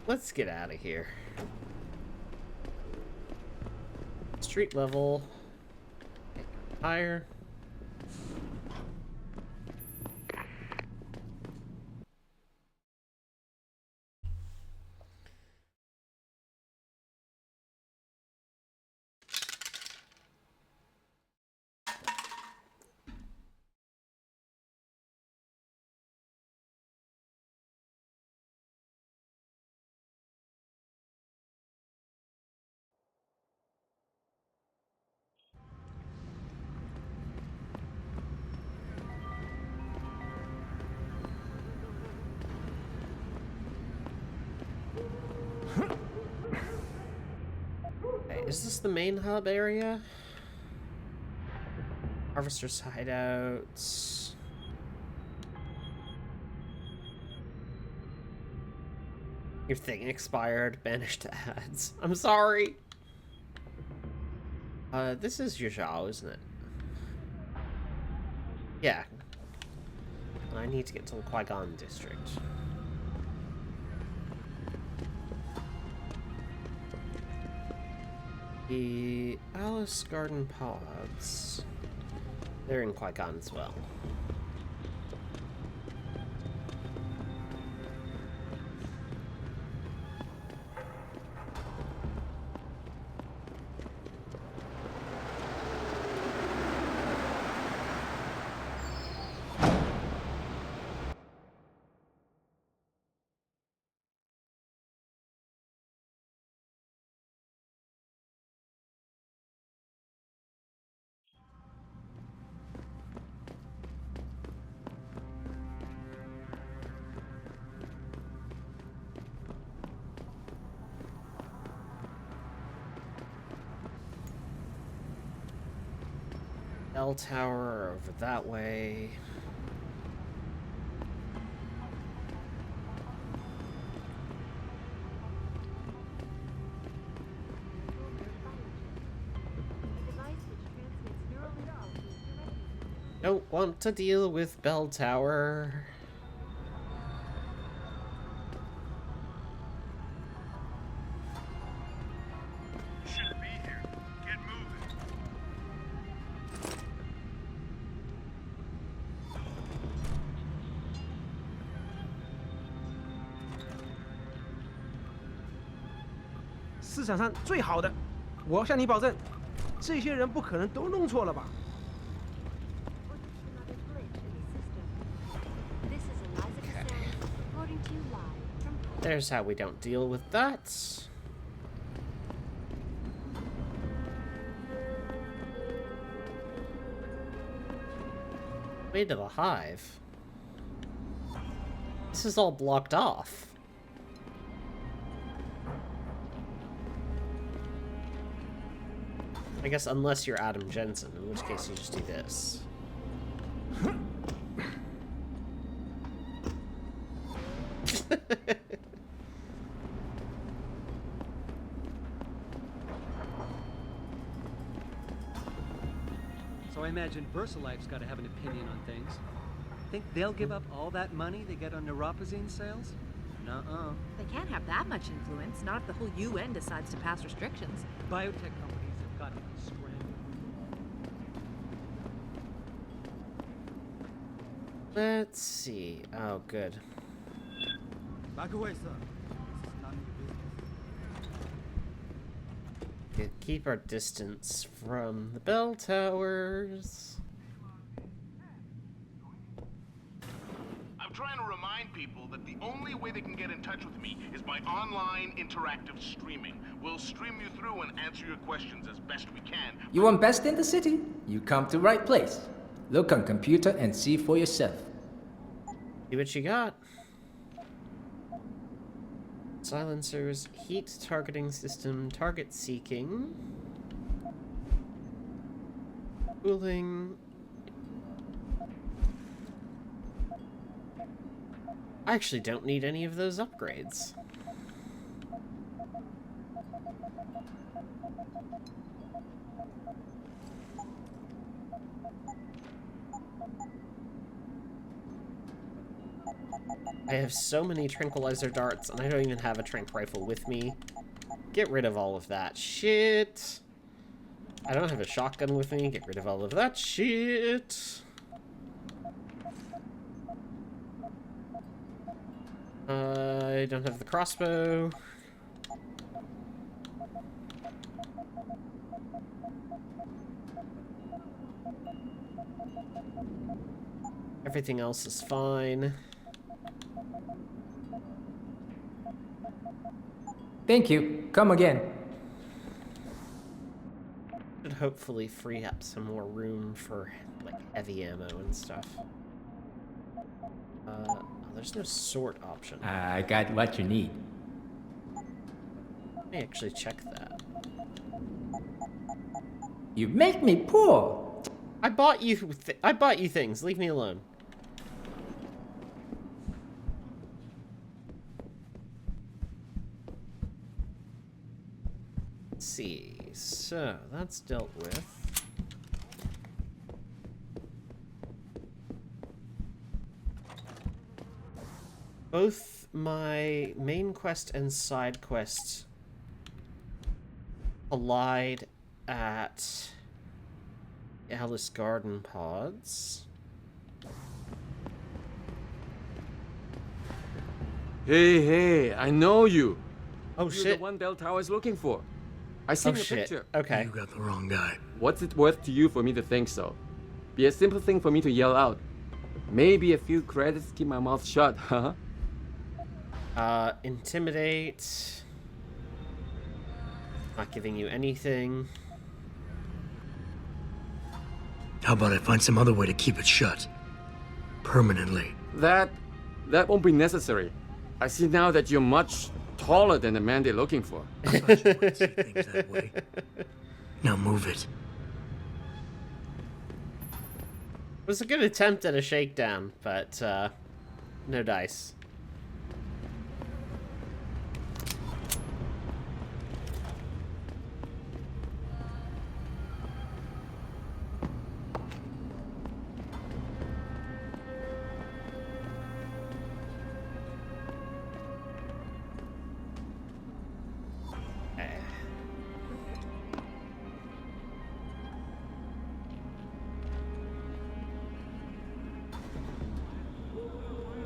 Let's get out of here. Street level. Higher. Okay, is this the main hub area? Harvester's hideouts. Your thing expired. Banished ads. I'm sorry. This is Yuzhao, isn't it? Yeah. I need to get to the Qui-Gon district. The Alice Garden Pods. They're in Qui-Gon as well. Bell tower over that way. Don't want to deal with bell tower. Should be here. Get moving.市场上最好的，我向你保证，这些人不可能都弄错了吧？ There's how we don't deal with that. Way to the hive. This is all blocked off. I guess unless you're Adam Jensen, in which case you just do this. So I imagine VersaLife's got to have an opinion on things. Think they'll give up all that money they get on neuropozyne sales? Nuh-uh. They can't have that much influence, not if the whole UN decides to pass restrictions. Biotech companies have got to be scrambled. Let's see. Oh, good. Back away, sir. This is none of your business. Keep our distance from the bell towers. I'm trying to remind people that the only way they can get in touch with me is by online interactive streaming. We'll stream you through and answer your questions as best we can. You want best in the city? You come to right place. Look on computer and see for yourself. See what you got. Silencers, heat targeting system, target seeking, cooling. I actually don't need any of those upgrades. I have so many tranquilizer darts, and I don't even have a tranq rifle with me. Get rid of all of that shit. I don't have a shotgun with me. Get rid of all of that shit. I don't have the crossbow. Everything else is fine. Thank you. Come again. Should hopefully free up some more room for like heavy ammo and stuff. Oh, there's no sort option. I got what you need. Let me actually check that. You make me poor. I bought you things. Leave me alone. Let's see. So that's dealt with. Both my main quest and side quest collide at Alice Garden Pods. Hey, I know you. Oh, You're shit. the one Bell Tower is looking for. I seen your shit. picture. Okay. You got the wrong guy. What's it worth to you for me to think so? Be a simple thing for me to yell out. Maybe a few credits keep my mouth shut, huh? Intimidate. Not giving you anything. How about I find some other way to keep it shut? Permanently. That won't be necessary. I see now that you're much taller than the man they're looking for. I thought you wouldn't see things that way. Now move it. It was a good attempt at a shakedown, but no dice.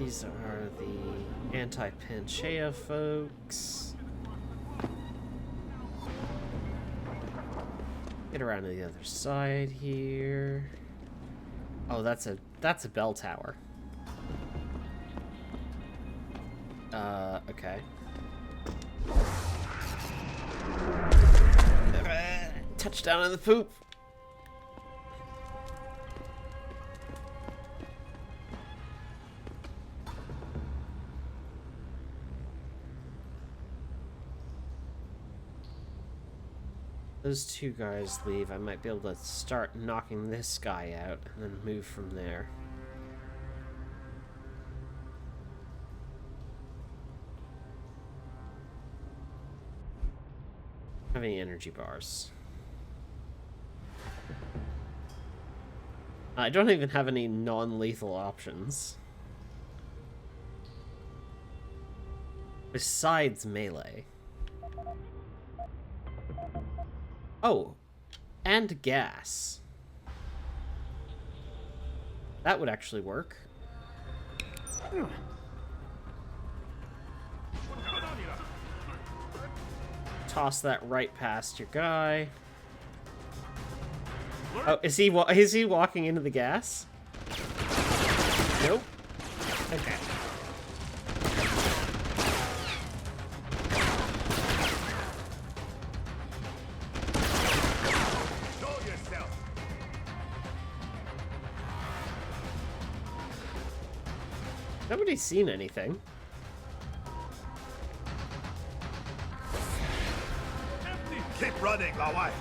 These are the anti-Panchaea folks. Get around to the other side here. Oh, that's a bell tower. Okay. Touchdown in the poop. Those two guys leave, I might be able to start knocking this guy out and then move from there. Have any energy bars? I don't even have any non-lethal options. Besides melee. Oh, and gas. That would actually work. Toss that right past your guy. Oh, is he walking into the gas? Nope. Okay. Nobody's seen anything. Keep running, my wife.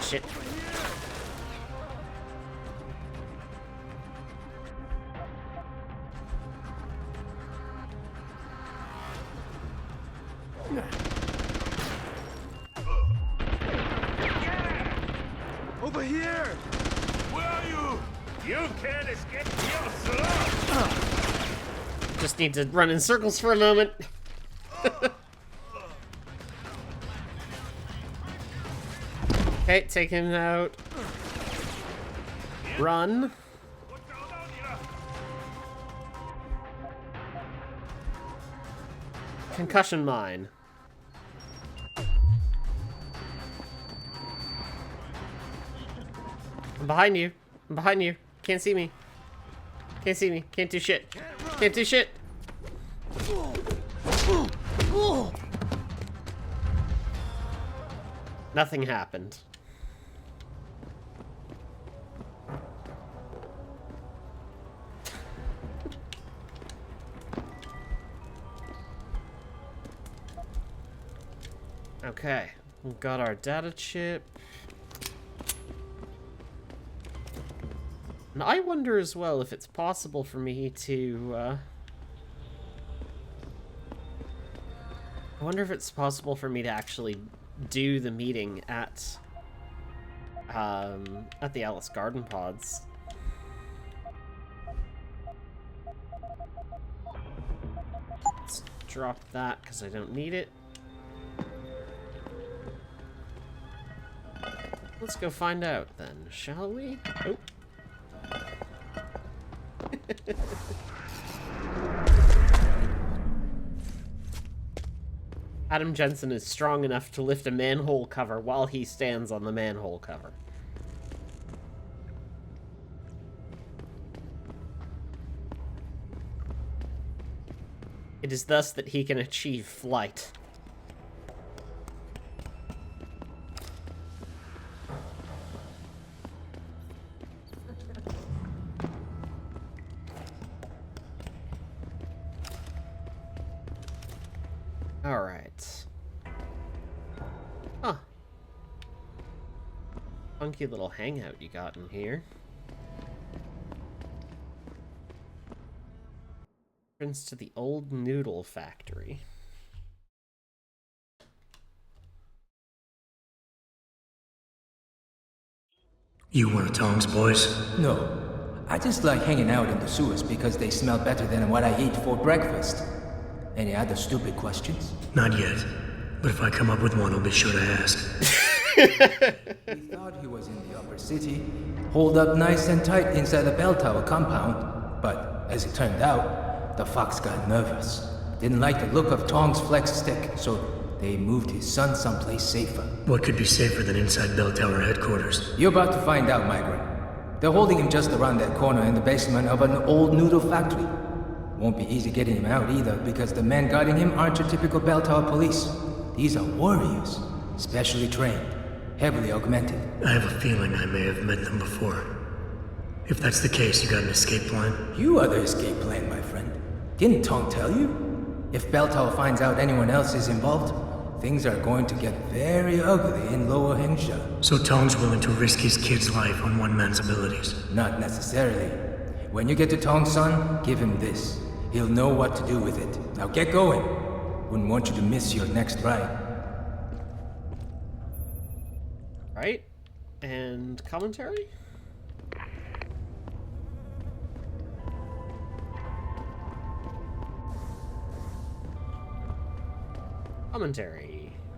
Shit. Over here! Where are you? You can't escape yourself! Just need to run in circles for a moment. Okay, take him out. Run. Concussion mine. I'm behind you. I'm behind you. Can't see me. Can't see me. Can't do shit. Can't do shit. Nothing happened. Okay, we've got our data chip. And I wonder as well if it's possible for me to, I wonder if it's possible for me to actually do the meeting at the Alice Garden Pods. Let's drop that because I don't need it. Let's go find out then, shall we? Oh. Adam Jensen is strong enough to lift a manhole cover while he stands on the manhole cover. It is thus that he can achieve flight. Alright. Huh. Funky little hangout you got in here. Entrance to the old noodle factory. You one of Tong's boys? No. I just like hanging out in the sewers because they smell better than what I eat for breakfast. Any other stupid questions? Not yet. But if I come up with one, I'll be sure to ask. We thought he was in the upper city, holed up nice and tight inside the bell tower compound. But as it turned out, the fox got nervous. Didn't like the look of Tong's flex stick, so they moved his son someplace safer. What could be safer than inside bell tower headquarters? You're about to find out, Migrant. They're holding him just around that corner in the basement of an old noodle factory. Won't be easy getting him out either, because the men guarding him aren't your typical bell tower police. These are warriors, specially trained, heavily augmented. I have a feeling I may have met them before. If that's the case, you got an escape plan? You are the escape plan, my friend. Didn't Tong tell you? If Bell Tower finds out anyone else is involved, things are going to get very ugly in Lower Hengsha. So Tong's willing to risk his kid's life on one man's abilities? Not necessarily. When you get to Tong's son, give him this. He'll know what to do with it. Now get going. Wouldn't want you to miss your next ride. Right? And commentary?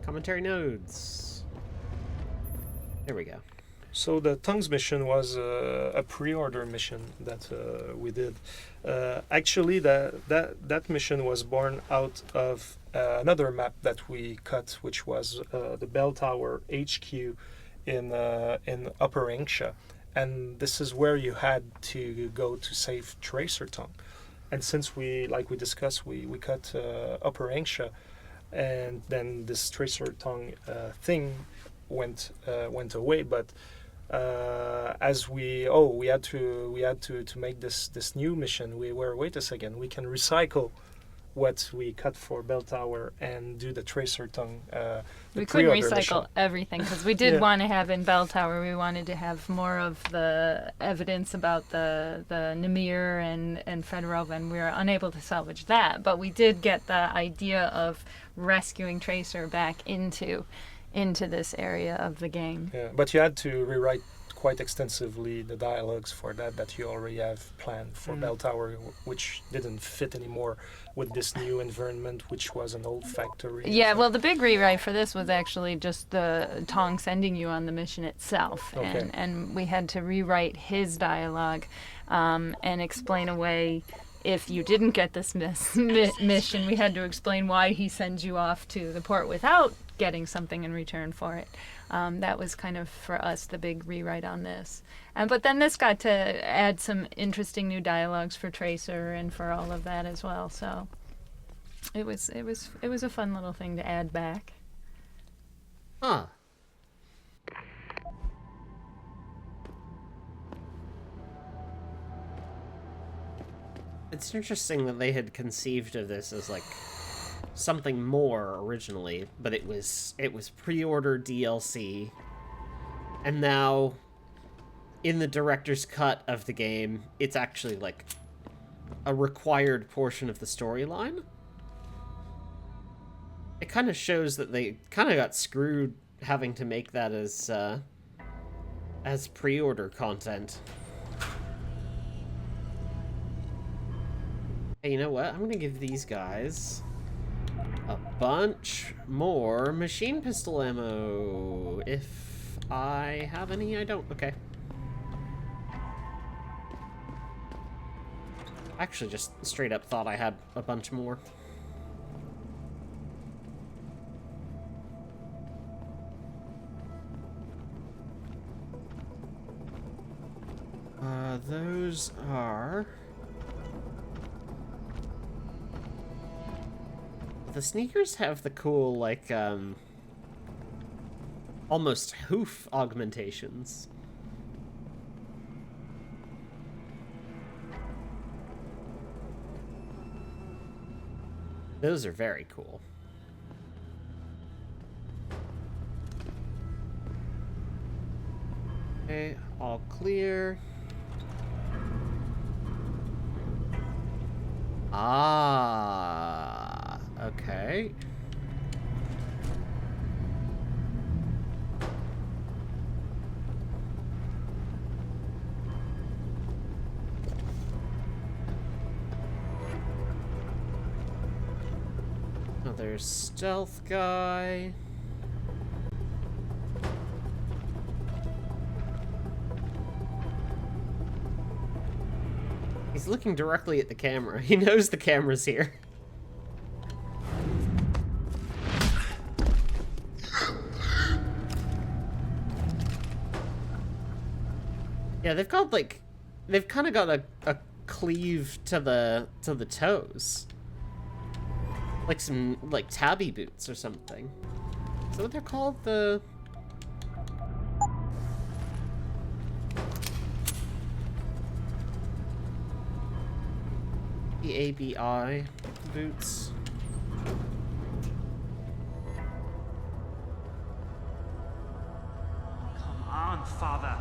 Commentary nodes. There we go. So the Tongues mission was a pre-order mission that we did. Actually, that mission was born out of another map that we cut, which was the Bell Tower HQ in Upper Hengsha, and this is where you had to go to save Tracer Tongue. And since we discussed, we cut Upper Hengsha, and then this Tracer Tongue thing went away, but. As we had to make this new mission, wait a second, we can recycle what we cut for Bell Tower and do the Tracer Tongue. We couldn't recycle mission. Everything because we did want to have in Bell Tower. We wanted to have more of the evidence about the Namir and Fedorov, and we were unable to salvage that. But we did get the idea of rescuing Tracer back into this area of the game. Yeah, but you had to rewrite quite extensively the dialogues for that you already have planned for Bell Tower, which didn't fit anymore with this new environment, which was an old factory. Yeah, well, the big rewrite for this was actually just the Tong sending you on the mission itself, Okay. and we had to rewrite his dialogue and explain away. If you didn't get this mission, we had to explain why he sends you off to the port without getting something in return for it. That was kind of, for us, the big rewrite on this. But then this got to add some interesting new dialogues for Tracer and for all of that as well. So it was a fun little thing to add back. Huh. It's interesting that they had conceived of this as like something more originally, but it was pre-order DLC, and now in the director's cut of the game, it's actually like a required portion of the storyline. It kind of shows that they kind of got screwed having to make that as pre-order content. Hey, you know what? I'm gonna give these guys a bunch more machine pistol ammo. If I have any, I don't. Okay. Actually, just straight up thought I had a bunch more. Those are... The sneakers have the cool, like, almost hoof augmentations. Those are very cool. Okay, all clear. Ah, okay. Another stealth guy. He's looking directly at the camera. He knows the camera's here. Yeah, they've got like, they've kind of got a cleave to the toes, like some like tabby boots or something. Is that what they're called? The ABI boots. Come on, Father.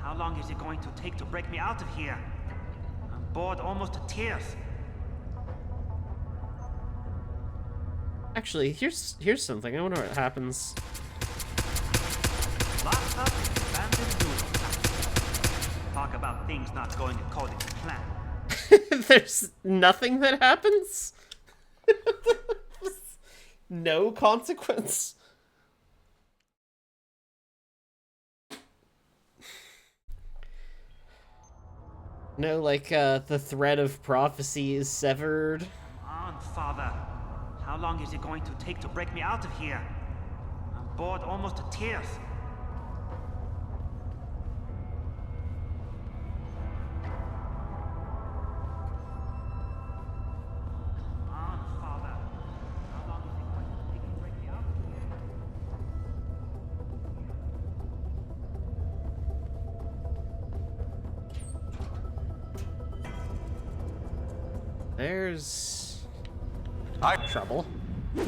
How long is it going to take to break me out of here? I'm bored almost to tears. Actually, here's something. I wonder what happens. Locked up in abandoned ruins. Talk about things not going according to plan. There's nothing that happens? No consequence? No, like, the thread of prophecy is severed. Come on, Father. How long is it going to take to break me out of here? I'm bored almost to tears. There's trouble. You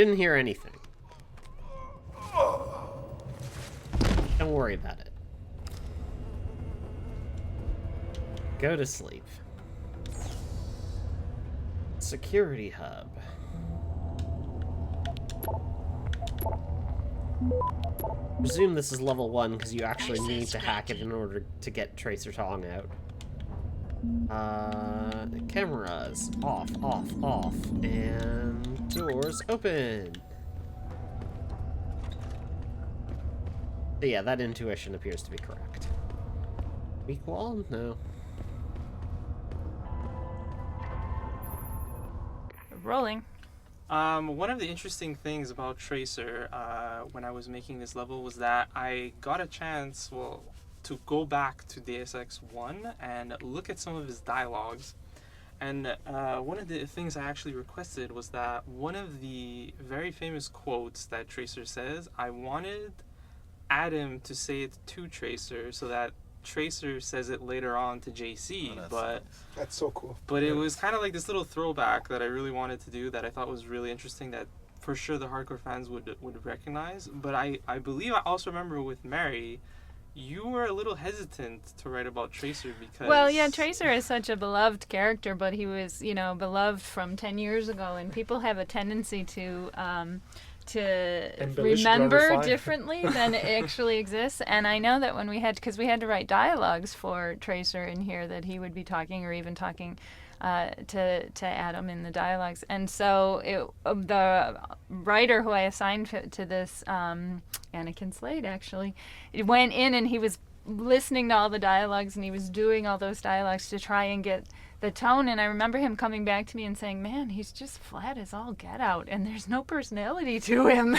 didn't hear anything. Don't worry about it. Go to sleep. Security hub. Presume this is level 1 because you actually need to hack it in order to get Tracer Tong out. Cameras off, and doors open. So yeah, that intuition appears to be correct. Weak wall? No. Rolling. One of the interesting things about Tracer when I was making this level was that I got a chance, well, to go back to Deus Ex 1 and look at some of his dialogues. And one of the things I actually requested was that one of the very famous quotes that Tracer says, I wanted Adam to say it to Tracer so that Tracer says it later on to JC, but that's so cool. But it was kind of like this little throwback that I really wanted to do that I thought was really interesting that for sure the hardcore fans would recognize. But I believe I also remember with Mary, you were a little hesitant to write about Tracer because... Well, yeah, Tracer is such a beloved character, but he was, beloved from 10 years ago, and people have a tendency to remember differently than it actually exists. And I know that when because we had to write dialogues for Tracer in here, that he would be talking or even talking to Adam in the dialogues. And so the writer who I assigned to this, Anakin Slade actually, went in and he was listening to all the dialogues and he was doing all those dialogues to try and get the tone. And I remember him coming back to me and saying, man, he's just flat as all get out and there's no personality to him.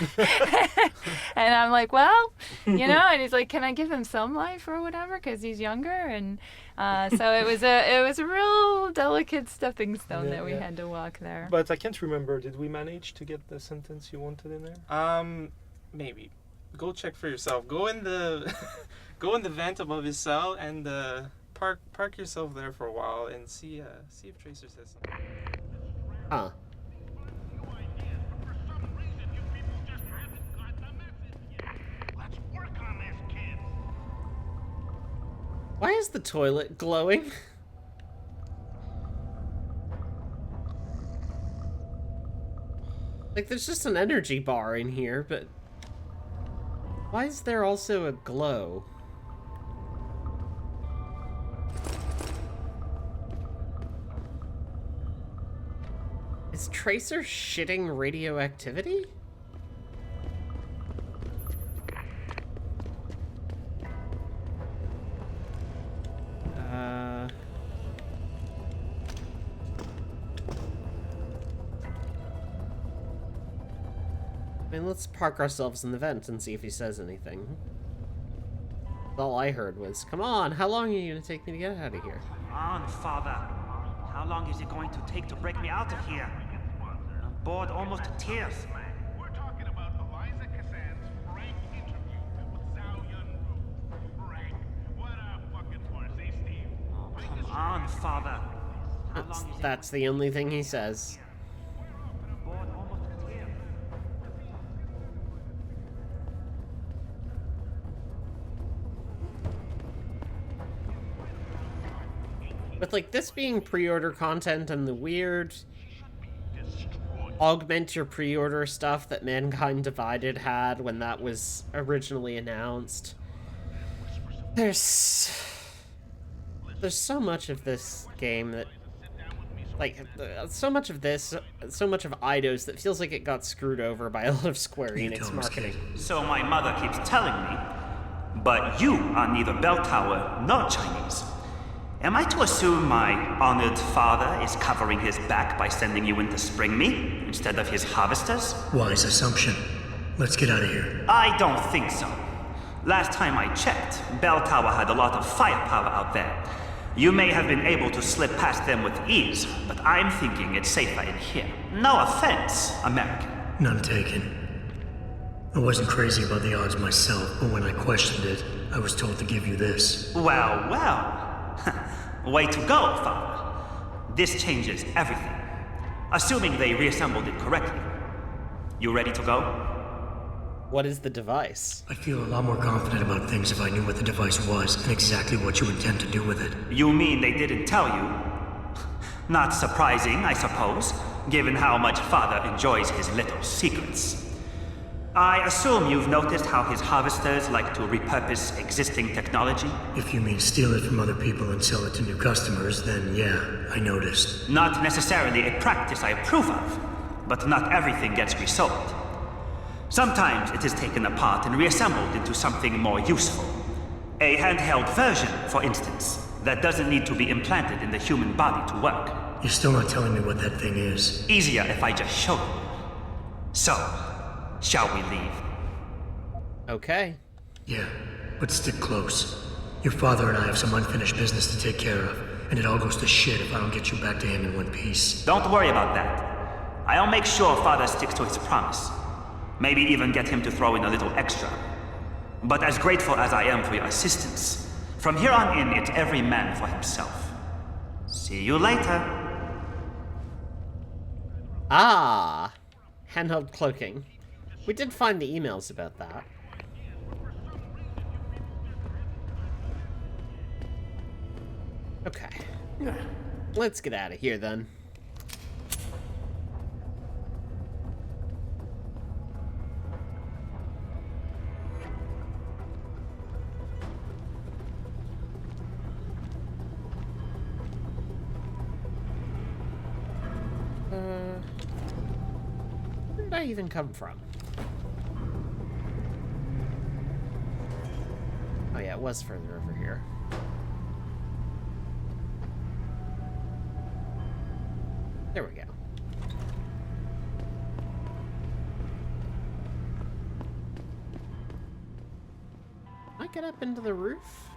And I'm like, well, and he's like, can I give him some life or whatever because he's younger? And so it was a real delicate stepping stone that we had to walk there. But I can't remember, did we manage to get the sentence you wanted in there? Maybe. Go check for yourself. Go in the vent above his cell and park yourself there for a while and see if Tracer says something. Huh. Why is the toilet glowing? Like, there's just an energy bar in here, but why is there also a glow? Is Tracer shitting radioactivity? Let's park ourselves in the vent and see if he says anything. All I heard was, come on, how long are you going to take me to get out of here? Come on, Father. How long is it going to take to break me out of here? I'm bored almost to tears. We're talking about Eliza Cassan's frank interview with Zhao Yunru. Frank, what a fucking farce, eh, Steve? Oh, come on, Father. That's the only thing he says. With, like, this being pre-order content and the weird augment your pre-order stuff that Mankind Divided had when that was originally announced, there's so much of this game that, like, so much of Eidos that feels like it got screwed over by a lot of Square Enix marketing. So my mother keeps telling me, but you are neither bell tower nor Chinese. Am I to assume my honored father is covering his back by sending you in to spring me instead of his harvesters? Wise assumption. Let's get out of here. I don't think so. Last time I checked, Bell Tower had a lot of firepower out there. You may have been able to slip past them with ease, but I'm thinking it's safer in here. No offense, American. None taken. I wasn't crazy about the odds myself, but when I questioned it, I was told to give you this. Well, well. Way to go, Father. This changes everything. Assuming they reassembled it correctly. You ready to go? What is the device? I'd feel a lot more confident about things if I knew what the device was and exactly what you intend to do with it. You mean they didn't tell you? Not surprising, I suppose, given how much Father enjoys his little secrets. I assume you've noticed how his harvesters like to repurpose existing technology? If you mean steal it from other people and sell it to new customers, then yeah, I noticed. Not necessarily a practice I approve of, but not everything gets resold. Sometimes it is taken apart and reassembled into something more useful. A handheld version, for instance, that doesn't need to be implanted in the human body to work. You're still not telling me what that thing is. Easier if I just show you. So, shall we leave? Okay. Yeah, but stick close. Your father and I have some unfinished business to take care of, and it all goes to shit if I don't get you back to him in one piece. Don't worry about that. I'll make sure Father sticks to his promise. Maybe even get him to throw in a little extra. But as grateful as I am for your assistance, From here on in, it's every man for himself. See you later. Ah! Handheld cloaking. We did find the emails about that. Okay. Let's get out of here then. Where did I even come from? Oh yeah, it was further over here. There we go. Can I get up into the roof?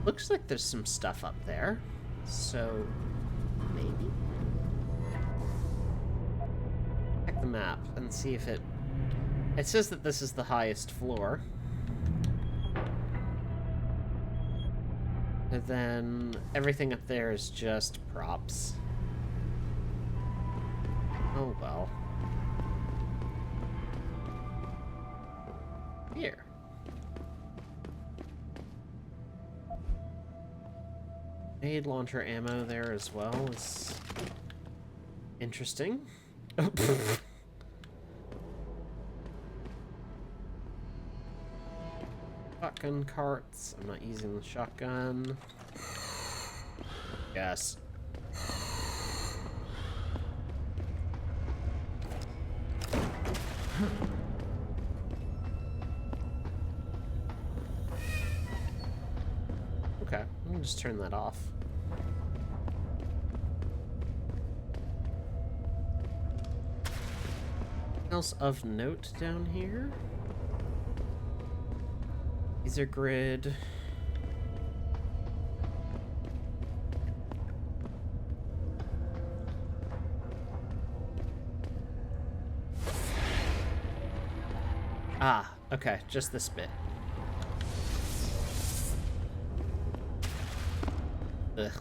Looks like there's some stuff up there, so maybe? Check the map and see if it... It says that this is the highest floor. And then everything up there is just props. Oh well. Here. Grenade launcher ammo there as well is interesting. Shotgun carts. I'm not using the shotgun. Yes. Okay, I'll just turn that off. Anything else of note down here? Laser grid. Ah, okay, just this bit. Ugh.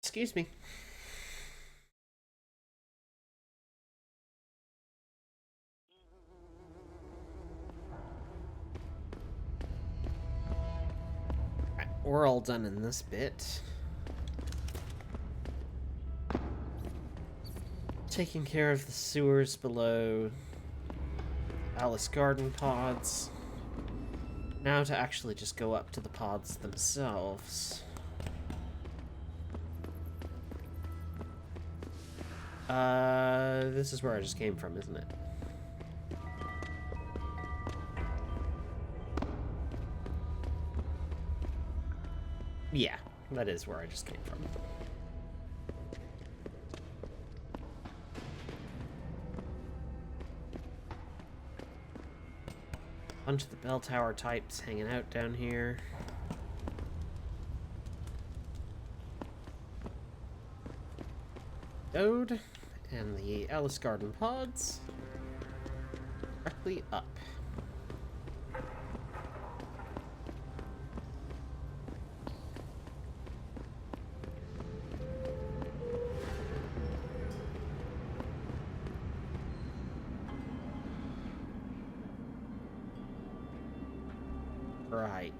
Excuse me. Right, we're all done in this bit. Taking care of the sewers below Alice Garden pods. Now to actually just go up to the pods themselves. This is where I just came from, isn't it? Yeah, that is where I just came from. Bunch of the bell tower types hanging out down here. Ode and the Alice Garden pods directly up. Right.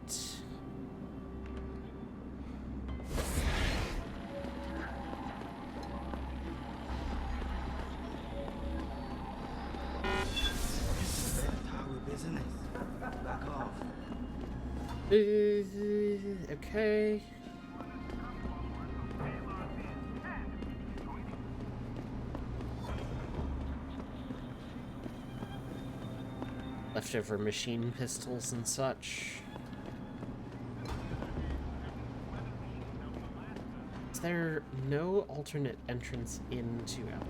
Okay. Leftover machine pistols and such. Is there no alternate entrance into Alpha?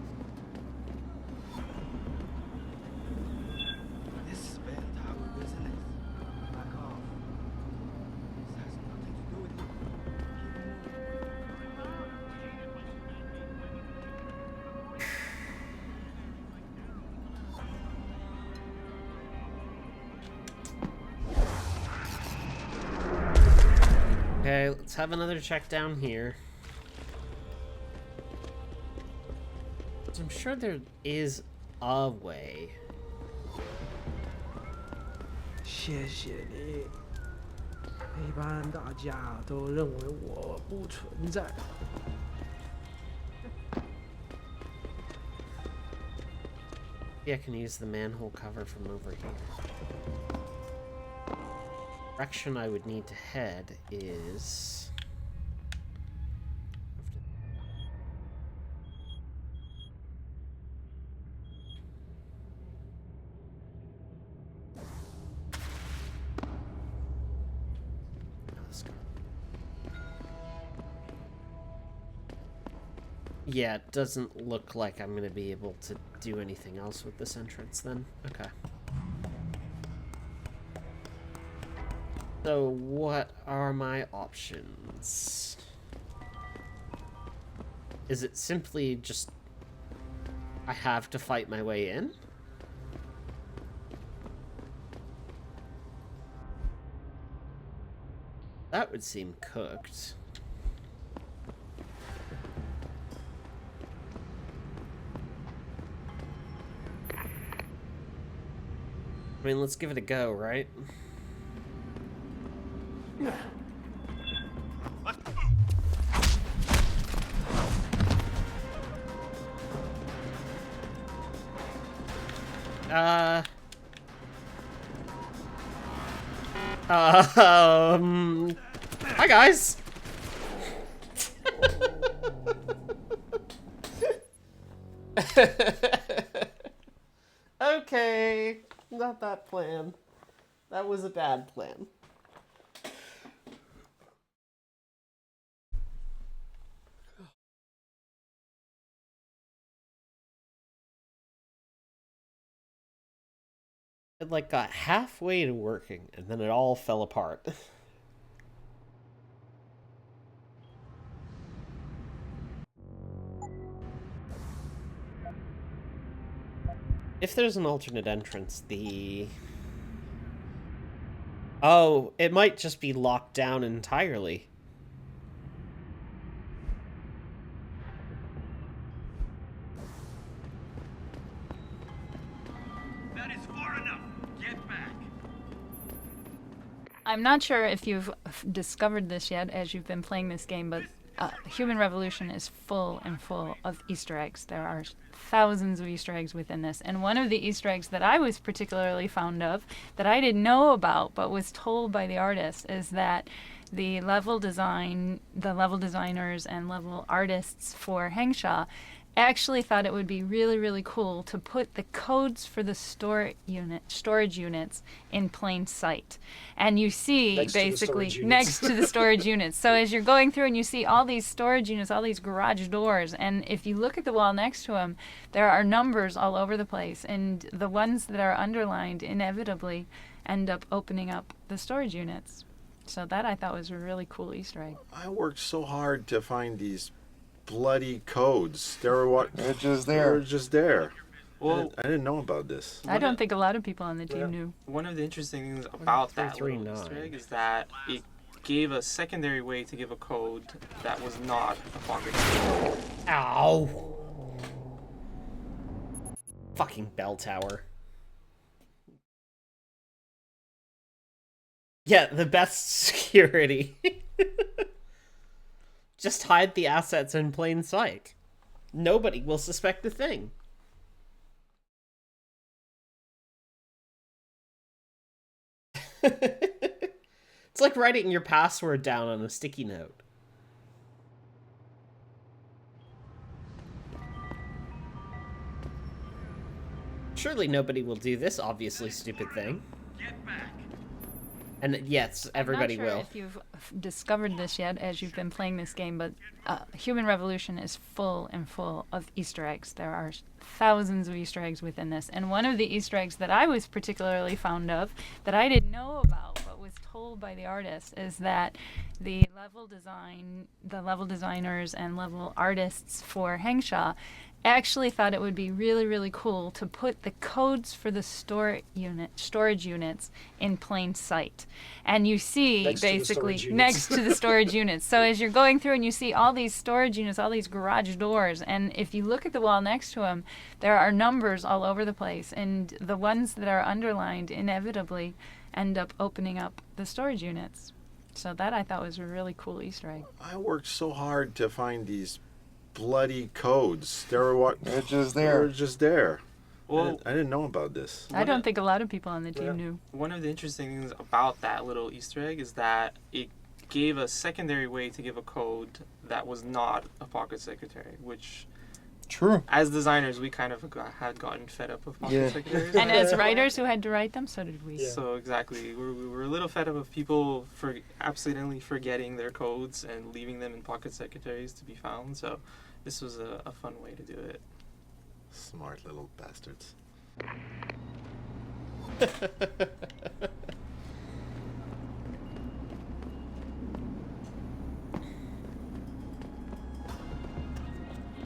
This is bell tower business. Back off. This has nothing to do with you. Okay, let's have another check down here. I'm sure there is a way. 谢谢你。一般大家都认为我不存在。Yeah, I can use the manhole cover from over here. Direction I would need to head is... Yeah, it doesn't look like I'm going to be able to do anything else with this entrance then. Okay. So what are my options? Is it simply just I have to fight my way in? That would seem cooked. I mean, let's give it a go, right? Hi guys! Okay, not that plan. That was a bad plan. It like got halfway to working and then it all fell apart. If there's an alternate entrance, Oh, it might just be locked down entirely. That is far enough. Get back. I'm not sure if you've discovered this yet as you've been playing this game, but Human Revolution is full and full of Easter eggs. There are thousands of Easter eggs within this. And one of the Easter eggs that I was particularly fond of, that I didn't know about but was told by the artist, is that the level designers and level artists for Hengsha actually thought it would be really, really cool to put the codes for the storage units in plain sight. And you see basically next to the storage units. So as you're going through and you see all these storage units, all these garage doors, and if you look at the wall next to them, there are numbers all over the place. And the ones that are underlined inevitably end up opening up the storage units. So that I thought was a really cool Easter egg. I worked so hard to find these bloody codes. They were They're just there. They were just there. Well, I didn't know about this. I don't think a lot of people on the team knew. One of the interesting things about that little Easter egg is that it gave a secondary way to give a code that was not a quadric. Ow! Fucking bell tower. Yeah, the best security. Just hide the assets in plain sight. Nobody will suspect a thing. It's like writing your password down on a sticky note. Surely nobody will do this obviously stupid thing. And yes, everybody I'm not sure will. if you've discovered this yet as you've been playing this game, but Human Revolution is full of Easter eggs. There are thousands of Easter eggs within this. And one of the Easter eggs that I was particularly fond of, that I didn't know about, but was told by the artist, is that the level designers and level artists for Hengsha actually thought it would be really, really cool to put the codes for the storage units in plain sight. And you see basically next to the storage units. So as you're going through and you see all these storage units, all these garage doors, and if you look at the wall next to them, there are numbers all over the place. And the ones that are underlined inevitably end up opening up the storage units. So that I thought was a really cool Easter egg. I worked so hard to find these bloody codes. They're just there. They were just there. Well, I didn't know about this. I don't think a lot of people on the team knew. One of the interesting things about that little Easter egg is that it gave a secondary way to give a code that was not a pocket secretary, which... True. As designers, we kind of had gotten fed up with pocket secretaries. And as writers who had to write them, so did we. Yeah. So exactly, we were a little fed up of people accidentally forgetting their codes and leaving them in pocket secretaries to be found. So this was a fun way to do it. Smart little bastards.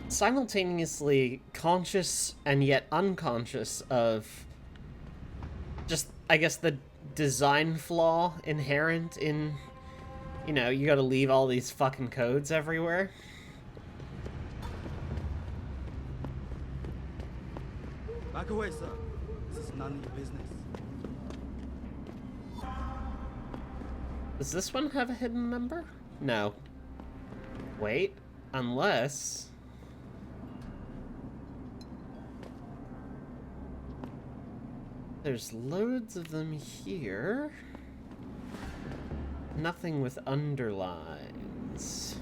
Simultaneously conscious and yet unconscious of just, I guess, the design flaw inherent in, you know, you gotta leave all these fucking codes everywhere. Back away, sir. This is none of your business. Does this one have a hidden number? No. Wait, unless... There's loads of them here. Nothing with underlines.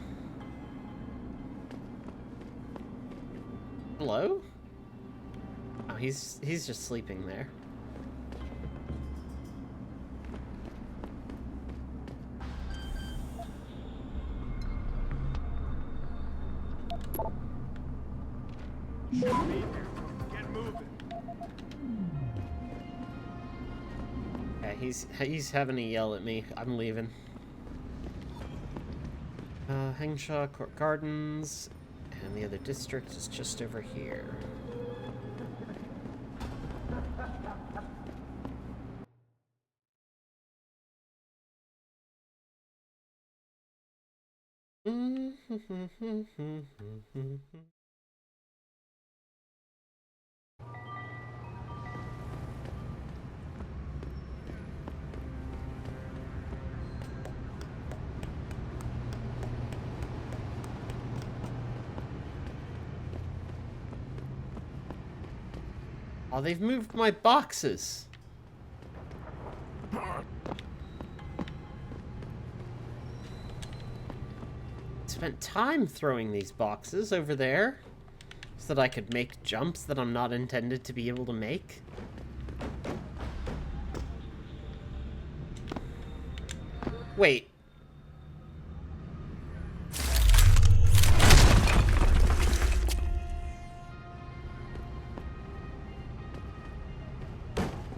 Hello? Oh, he's just sleeping there. Get moving. Yeah, he's having a yell at me. I'm leaving. Hengsha Court Gardens, and the other district is just over here. Oh, they've moved my boxes. Spent time throwing these boxes over there so that I could make jumps that I'm not intended to be able to make. Wait.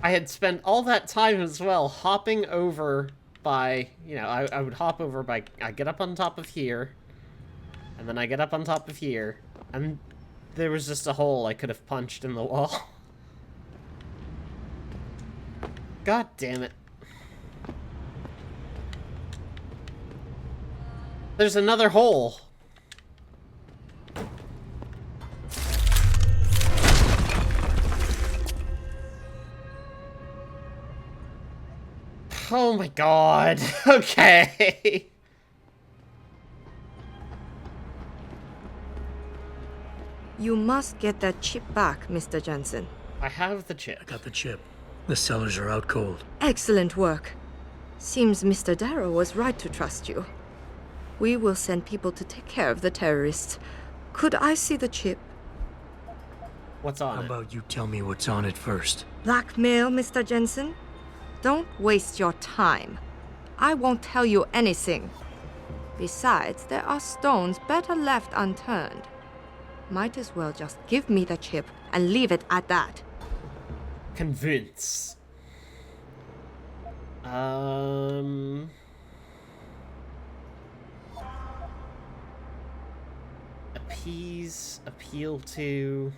I had spent all that time as well hopping over by, you know, I would hop over by, I get up on top of here, and then I get up on top of here, and there was just a hole I could have punched in the wall. God damn it. There's another hole. Oh my god. Okay. You must get that chip back, Mr. Jensen. I have the chip. I got the chip. The cellars are out cold. Excellent work. Seems Mr. Darrow was right to trust you. We will send people to take care of the terrorists. Could I see the chip? What's on How it? about you tell me what's on it first? Blackmail, Mr. Jensen? Don't waste your time. I won't tell you anything. Besides, there are stones better left unturned. Might as well just give me the chip and leave it at that. Convince. Appease, appeal to,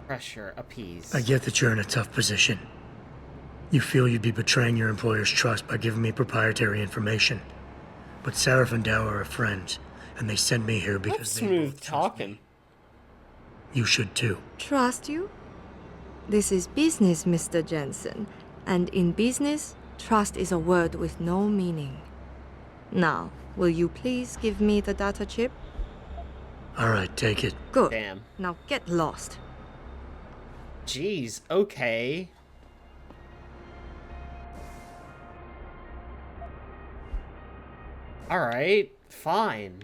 pressure, appease. I get that you're in a tough position. You feel you'd be betraying your employer's trust by giving me proprietary information. But Seraph and Dow are friends, and they sent me here because That's they smooth both trust talking. me. You should too. Trust you? This is business, Mr. Jensen. And in business, trust is a word with no meaning. Now, will you please give me the data chip? Alright, take it. Good. Damn. Now get lost. Jeez, okay. Alright, fine.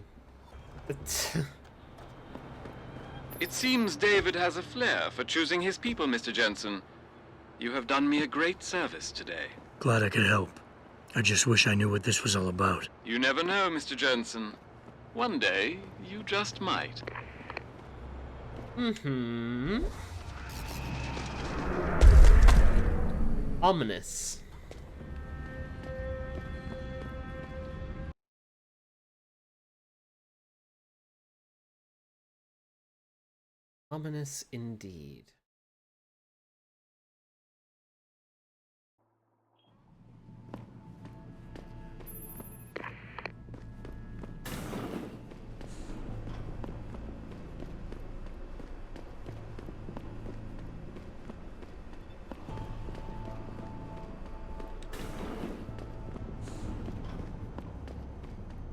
It seems David has a flair for choosing his people, Mr. Jensen. You have done me a great service today. Glad I could help. I just wish I knew what this was all about. You never know, Mr. Jensen. One day, you just might. Mm-hmm. Ominous. Ominous indeed.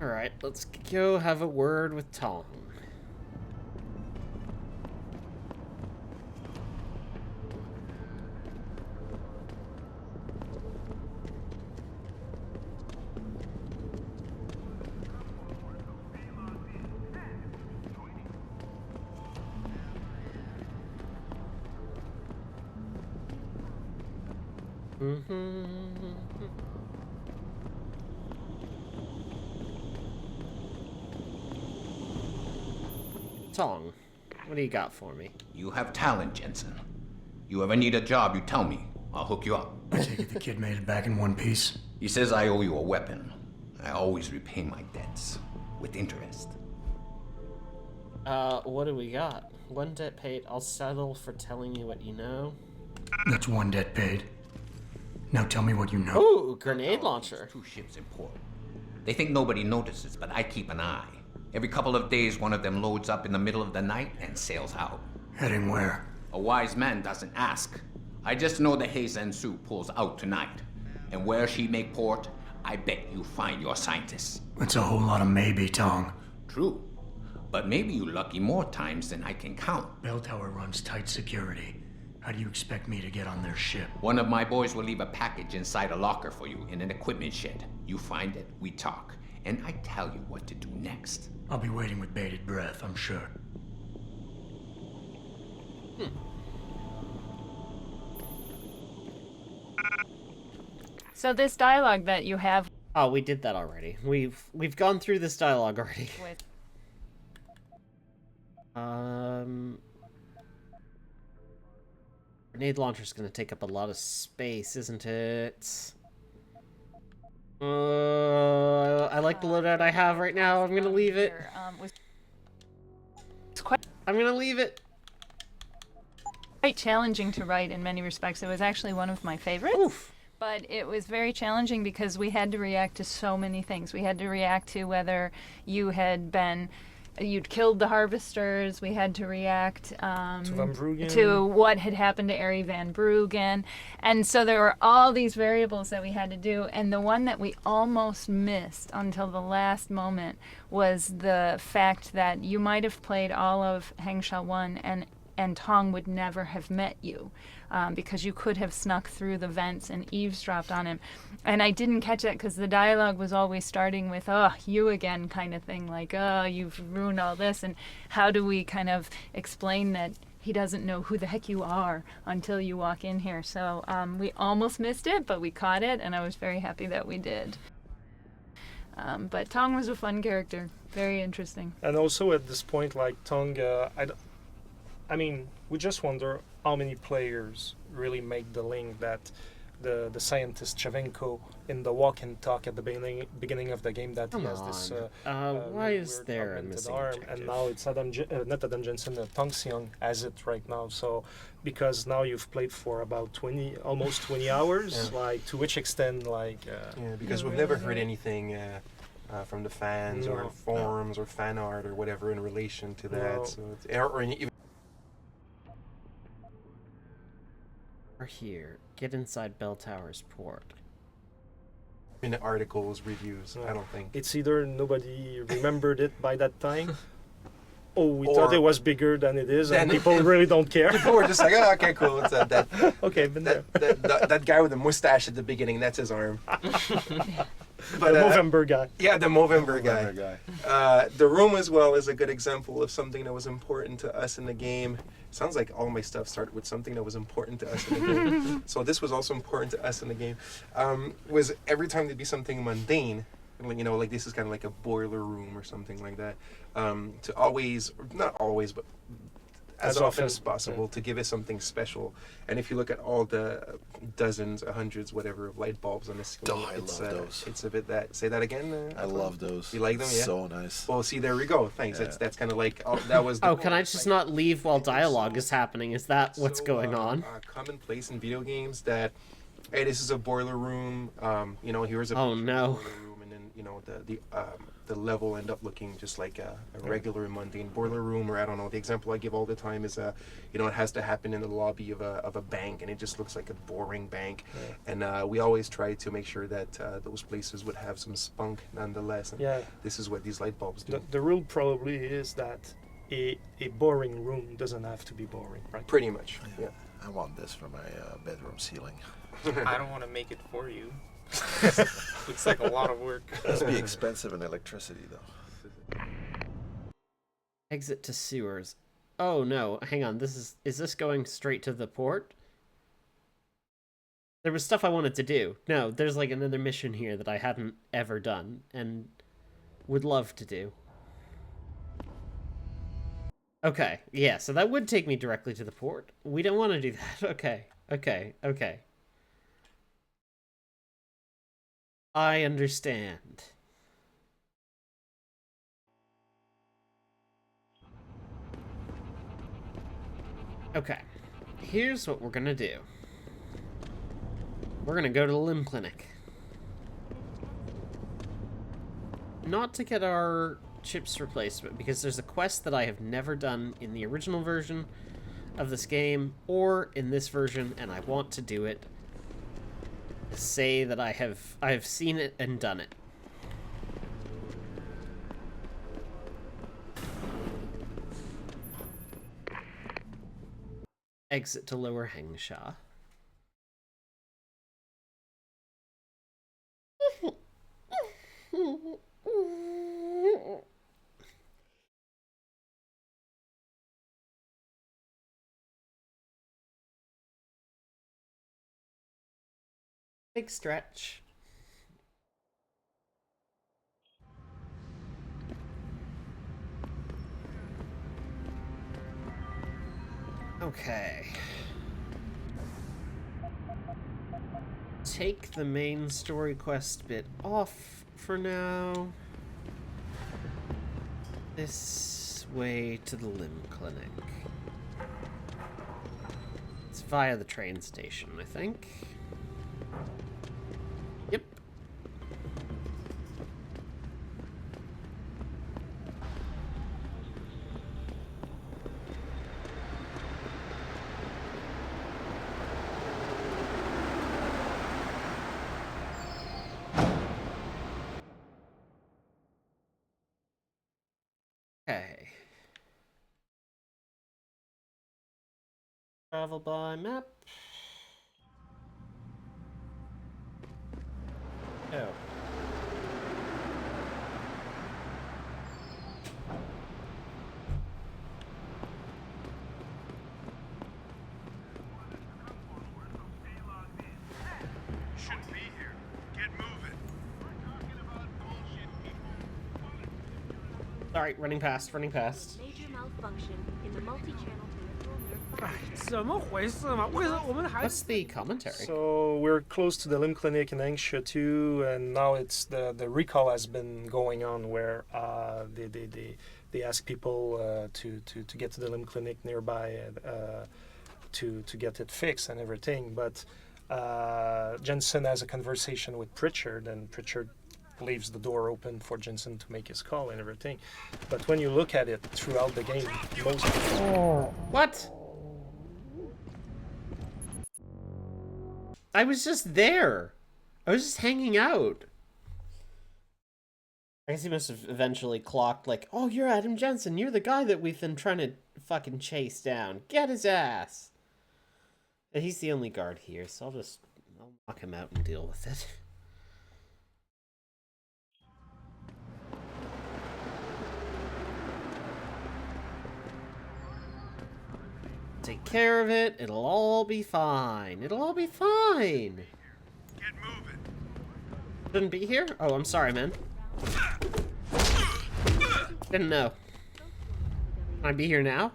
Alright, let's go have a word with Tom. Tong, what do you got for me? You have talent, Jensen. You ever need a job, you tell me. I'll hook you up. I take it the kid made it back in one piece. He says I owe you a weapon. I always repay my debts. With interest. What do we got? One debt paid, I'll settle for telling you what you know. That's one debt paid. Now tell me what you know. Ooh, grenade launcher. 2 ships in port. They think nobody notices, but I keep an eye. Every couple of days, one of them loads up in the middle of the night and sails out. Heading where? A wise man doesn't ask. I just know the Heizen Su pulls out tonight. And where she make port, I bet you find your scientists. That's a whole lot of maybe, Tong. True. But maybe you lucky more times than I can count. Bell Tower runs tight security. How do you expect me to get on their ship? One of my boys will leave a package inside a locker for you in an equipment shed. You find it, we talk, and I tell you what to do next. I'll be waiting with bated breath, I'm sure. So this dialogue that you have. Oh, we did that already. We've gone through this dialogue already. With Grenade launcher's gonna take up a lot of space, isn't it? I like the loadout I have right now. I'm gonna leave it. I'm gonna leave it. Quite challenging to write in many respects. It was actually one of my favorites. Oof. But it was very challenging because we had to react to so many things. We had to react to whether you'd killed the harvesters. We had to react to what had happened to Ari Van Bruggen. And so there were all these variables that we had to do. And the one that we almost missed until the last moment was the fact that you might have played all of Hengsha 1 and and Tong would never have met you, because you could have snuck through the vents and eavesdropped on him. And I didn't catch that because the dialogue was always starting with, "Oh, you again," kind of thing, like, "Oh, you've ruined all this," and how do we kind of explain that he doesn't know who the heck you are until you walk in here. So we almost missed it, but we caught it, and I was very happy that we did. But Tong was a fun character, very interesting. And also at this point, like Tong, I mean, we just wonder how many players really make the link that the scientist Chevenko in the walk and talk at the beginning of the game that he has this why is there a augmented missing arm, objective? and now it's not Adam Jensen, Tong Seong has it right now. So because now you've played for about almost 20 hours, like to which extent, like because we've never heard anything from the fans or forums or fan art or whatever in relation to that. No. So it's, or even here, get inside Bell Tower's port. in the articles, reviews, I don't think. It's either nobody remembered it by that time, or we Or- thought it was bigger than it is, and Then- people really don't care. People were just like, oh, okay, cool. It's that okay, been there. that guy with the mustache at the beginning, that's his arm. The Movember guy. Yeah, the Movember guy. The room as well is a good example of something that was important to us in the game. Sounds like all my stuff started with something that was important to us in the game. So this was also important to us in the game. Was every time there'd be something mundane, like this is kind of like a boiler room or something like that, to always, not always, but as often as possible, to give it something special. And if you look at all the dozens, hundreds, whatever, of light bulbs on the ceiling, I love those. It's a bit that. Say that again. I love those. You like them? Yeah. So nice. Well, see, there we go. Thanks. Yeah. That's kind of like that was. The Oh, can I just not leave while dialogue is happening? Is that what's going on? Commonplace in video games that, hey, this is a boiler room. Here's a Oh, no. boiler room, and then the level end up looking just like a regular mundane boiler room, or I don't know. The example I give all the time is it has to happen in the lobby of a bank, and it just looks like a boring bank. And we always try to make sure that those places would have some spunk nonetheless. And this is what these light bulbs do. The rule probably is that a boring room doesn't have to be boring, right? Pretty much. Yeah. I want this for my bedroom ceiling. I don't want to make it for you. Looks like a lot of work. It must be expensive in electricity, though. Exit to sewers. Oh no, hang on. Is this going straight to the port? There was stuff I wanted to do. No, there's like another mission here that I hadn't ever done and would love to do. Okay, yeah, so that would take me directly to the port. We don't want to do that. Okay. I understand. Okay, here's what we're gonna do. We're gonna go to the limb clinic. Not to get our chips replacement, because there's a quest that I have never done in the original version of this game, or in this version, and I want to do it. Say that I have seen it and done it. Exit to Lower Hengsha. Big stretch. Okay. Take the main story quest bit off for now. This way to the limb clinic. It's via the train station, I think. Yep. Okay. Travel by map. Oh. Shouldn't be here. Get moving. Alright, running past. Major malfunction in the multi-channel peripheral nerve 哎，怎么回事嘛？为什么我们还 What's the commentary? So we're close to the limb clinic in Angsha too, and now it's the recall has been going on where they ask people to get to the limb clinic nearby to get it fixed and everything. But Jensen has a conversation with Pritchard, and Pritchard leaves the door open for Jensen to make his call and everything. But when you look at it throughout the game, most What? I was just there. I was just hanging out. I guess he must have eventually clocked, like, oh, you're Adam Jensen. You're the guy that we've been trying to fucking chase down. Get his ass. And he's the only guard here, so I'll knock him out and deal with it. Take care of it. It'll all be fine. It'll all be fine. Get moving. Shouldn't be here? Oh, I'm sorry, man. Didn't know. Can I be here now?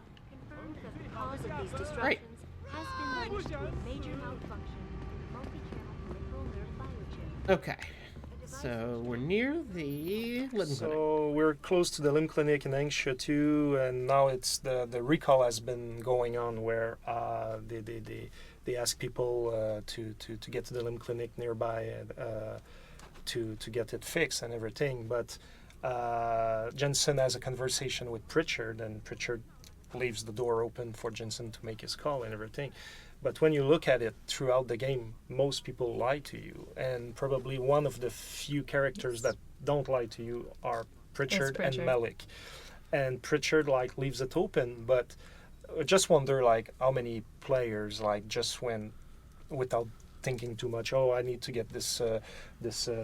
confirms that the cause of these disruptions Right. has been linked to a major malfunction in the multi-channel peripheral nerve biochip. Okay. So we're near the limb clinic. So we're close to the limb clinic in Angsha too, and now it's the recall has been going on where they ask people to get to the limb clinic nearby to get it fixed and everything. But Jensen has a conversation with Pritchard, and Pritchard leaves the door open for Jensen to make his call and everything. But when you look at it throughout the game, most people lie to you, and probably one of the few characters that don't lie to you are Pritchard and Malik. And Pritchard like leaves it open, but I just wonder like how many players like just went without thinking too much. Oh, I need to get this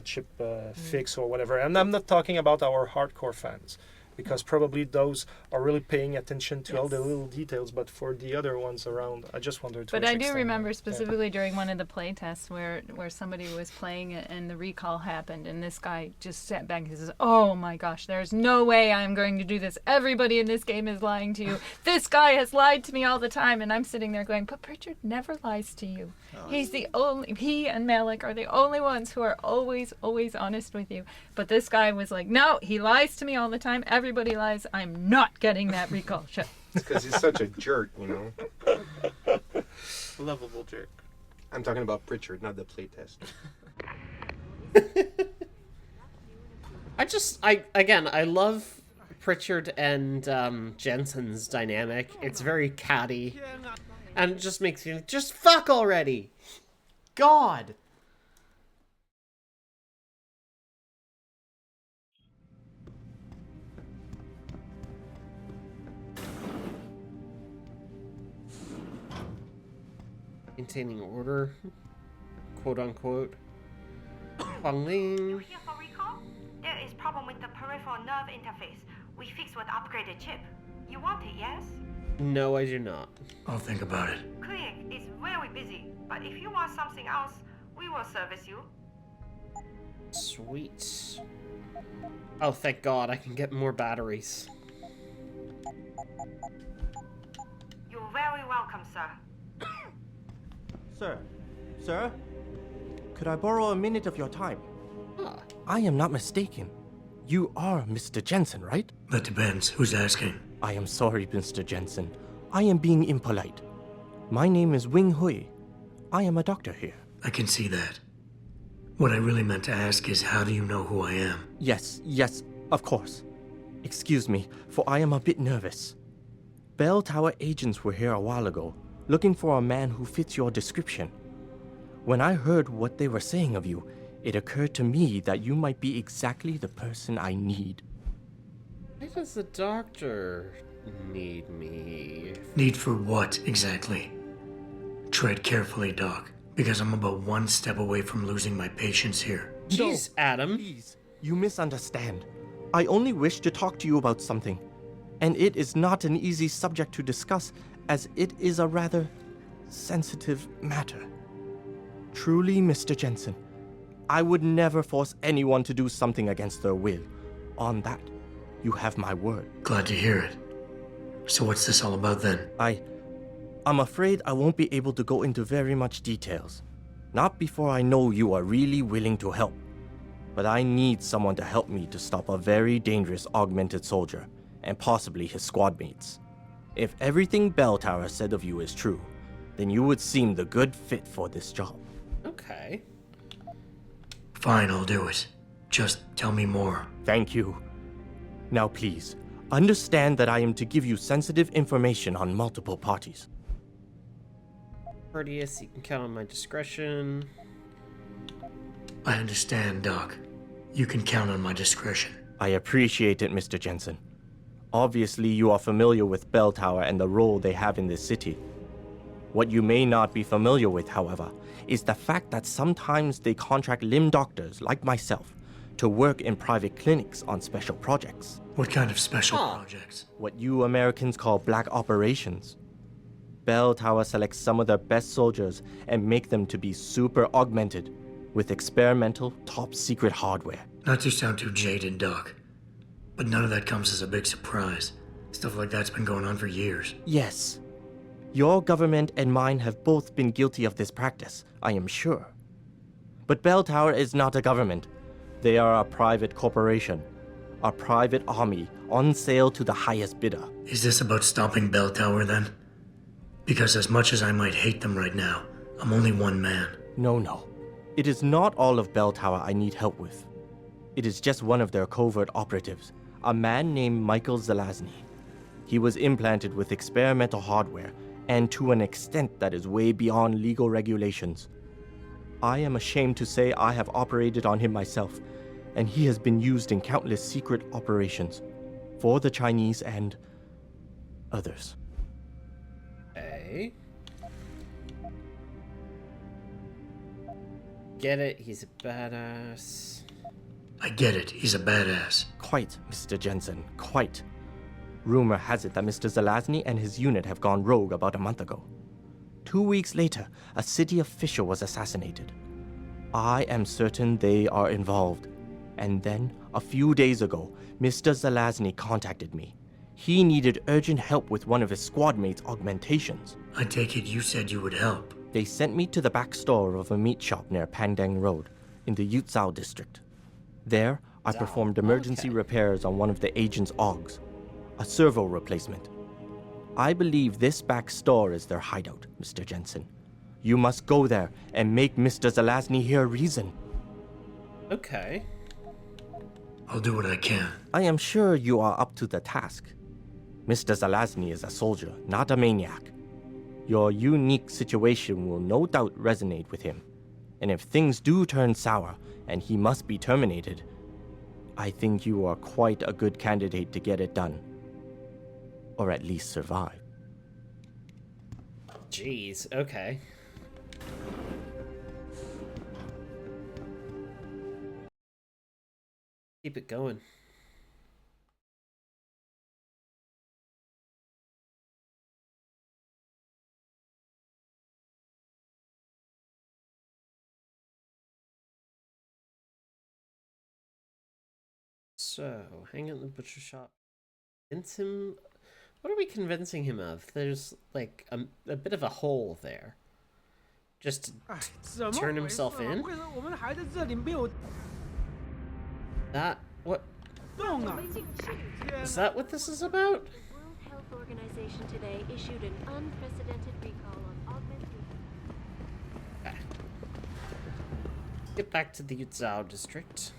chip fix or whatever. And I'm not talking about our hardcore fans, because probably those are really paying attention to all the little details. But for the other ones around, I just wondered. But I do remember specifically during one of the play tests where somebody was playing it and the recall happened, and this guy just sat back and says, "Oh my gosh, there's no way I'm going to do this. Everybody in this game is lying to you. This guy has lied to me all the time." And I'm sitting there going, "But Pritchard never lies to you. He and Malik are the only ones who are always honest with you." But this guy was like, "No, he lies to me all the time. Everybody lies. I'm not getting that recall ship." It's because he's such a jerk, you know. Lovable jerk. I'm talking about Pritchard, not the playtest. I love Pritchard and Jensen's dynamic. It's very catty, and it just makes you just fuck already. God. Maintaining order, quote unquote. Huang Ling. You here for recall? There is problem with the peripheral nerve interface. We fixed with upgraded chip. You want it, yes? No, I do not. I'll think about it. Clinic is very busy, but if you want something else, we will service you. Sweet. Oh, thank God, I can get more batteries. You're very welcome, sir. Sir, could I borrow a minute of your time? I am not mistaken. You are Mr. Jensen, right? That depends. Who's asking? I am sorry, Mr. Jensen. I am being impolite. My name is Wing Hui. I am a doctor here. I can see that. What I really meant to ask is, how do you know who I am? Yes, of course. Excuse me, for I am a bit nervous. Bell Tower agents were here a while ago, looking for a man who fits your description. When I heard what they were saying of you, it occurred to me that you might be exactly the person I need. Why does the doctor need me? Need for what, exactly? Tread carefully, Doc, because I'm about one step away from losing my patience here. Jeez, Adam. Please, you misunderstand. I only wish to talk to you about something. And it is not an easy subject to discuss, as it is a rather sensitive matter. Truly, Mr. Jensen, I would never force anyone to do something against their will. On that, you have my word. Glad to hear it. So what's this all about then? I'm afraid I won't be able to go into very much details. Not before I know you are really willing to help. But I need someone to help me to stop a very dangerous augmented soldier, and possibly his squad mates. If everything Bell Tower said of you is true, then you would seem the good fit for this job. Okay. Fine, I'll do it. Just tell me more. Thank you. Now please, understand that I am to give you sensitive information on multiple parties. Courteous, you can count on my discretion. I understand, Doc. You can count on my discretion. I appreciate it, Mr. Jensen. Obviously, you are familiar with Bell Tower and the role they have in this city. What you may not be familiar with, however, is the fact that sometimes they contract limb doctors like myself to work in private clinics on special projects. What kind of special projects? What you Americans call black operations. Bell Tower selects some of their best soldiers and make them to be super augmented with experimental, top-secret hardware. Not to sound too jaded, Doc, but none of that comes as a big surprise. Stuff like that's been going on for years. Yes. Your government and mine have both been guilty of this practice, I am sure. But Bell Tower is not a government. They are a private corporation. A private army on sale to the highest bidder. Is this about stopping Bell Tower, then? Because as much as I might hate them right now, I'm only one man. No. It is not all of Bell Tower I need help with. It is just one of their covert operatives, a man named Michael Zelazny. He was implanted with experimental hardware, and to an extent that is way beyond legal regulations. I am ashamed to say I have operated on him myself, and he has been used in countless secret operations for the Chinese and others. Okay. Get it, he's a badass. I get it, he's a badass. Quite, Mr. Jensen, quite. Rumor has it that Mr. Zelazny and his unit have gone rogue about a month ago. 2 weeks later, a city official was assassinated. I am certain they are involved. And then, a few days ago, Mr. Zelazny contacted me. He needed urgent help with one of his squad mates' augmentations. I take it you said you would help. They sent me to the back store of a meat shop near Pandang Road, in the Yutzao district. There, I performed emergency repairs on one of the agent's augs, a servo replacement. I believe this back store is their hideout, Mr. Jensen. You must go there and make Mr. Zelazny hear reason. Okay. I'll do what I can. I am sure you are up to the task. Mr. Zelazny is a soldier, not a maniac. Your unique situation will no doubt resonate with him. And if things do turn sour and he must be terminated, I think you are quite a good candidate to get it done. Or at least survive. Jeez, okay. Keep it going. So, hang out in the butcher shop. Convince him. What are we convincing him of? There's like a bit of a hole there. Just to turn himself in? That what? Is that what this is about? The World Health Organization today issued an unprecedented recall on augmented. Okay. Get back to the Yutzao district.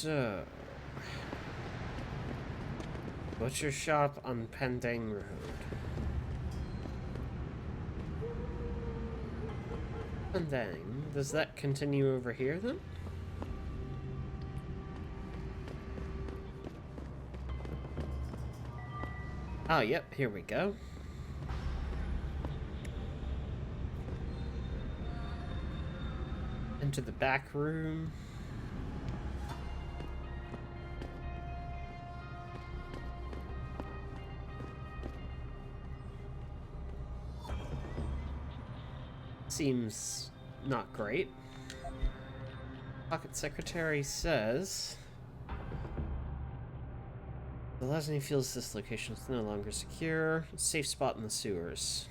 So, butcher shop on Pendang Road. Pendang, does that continue over here then? Oh, yep, here we go. Into the back room. Seems not great. Pocket Secretary says the Lesney feels this location is no longer secure. Safe spot in the sewers.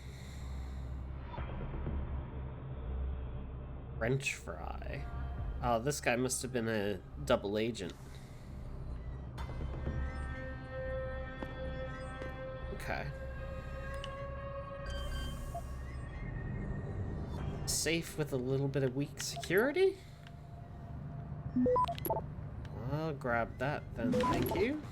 French fry. Oh, this guy must have been a double agent. Okay. Safe with a little bit of weak security? I'll grab that then, thank you.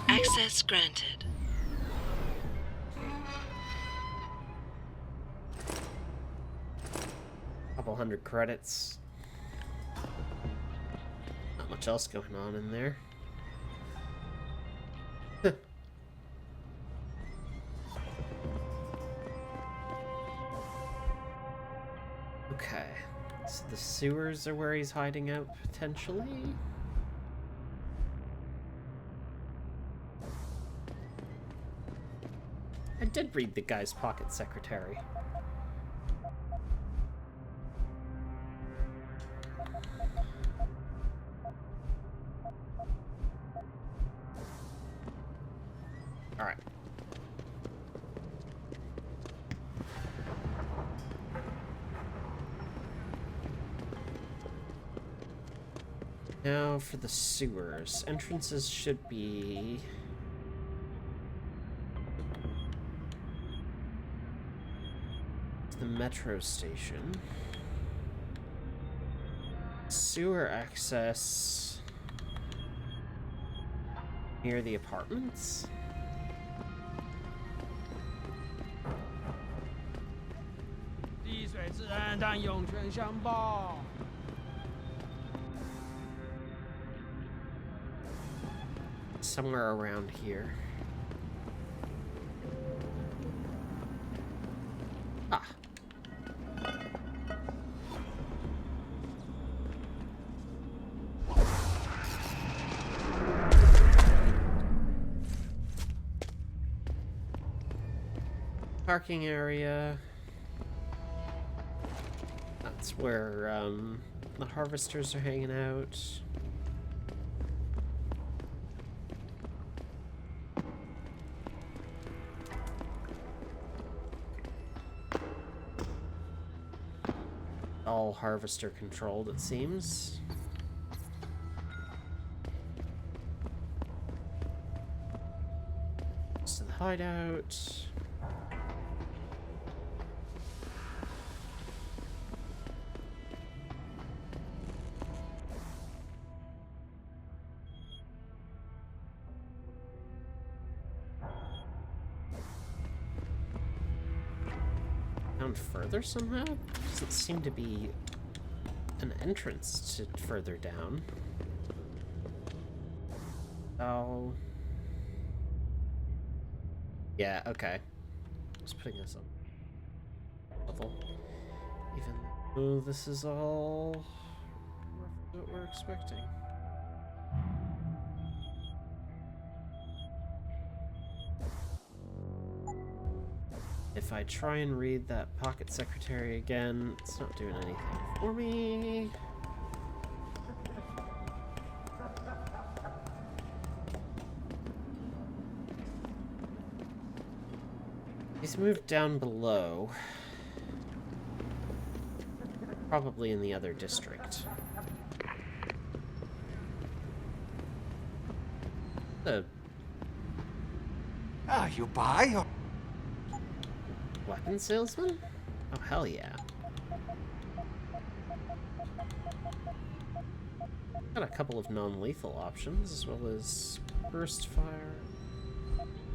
Access granted. Couple hundred credits. Not much else going on in there. Okay, so the sewers are where he's hiding out, potentially? I did read the guy's Pocket Secretary. Alright. Now for the sewers. Entrances should be... to the metro station. Sewer access... near the apartments? Somewhere around here. Ah. Parking area. That's where the harvesters are hanging out. All harvester controlled, it seems. To the hideout. Down further somehow? Doesn't seem to be an entrance to further down. Oh. Yeah, okay. Just putting this on level. Even though this is all what we're expecting. If I try and read that Pocket Secretary again, it's not doing anything for me. He's moved down below. Probably in the other district. You buy or... Weapon salesman? Oh, hell yeah. Got a couple of non-lethal options, as well as burst fire,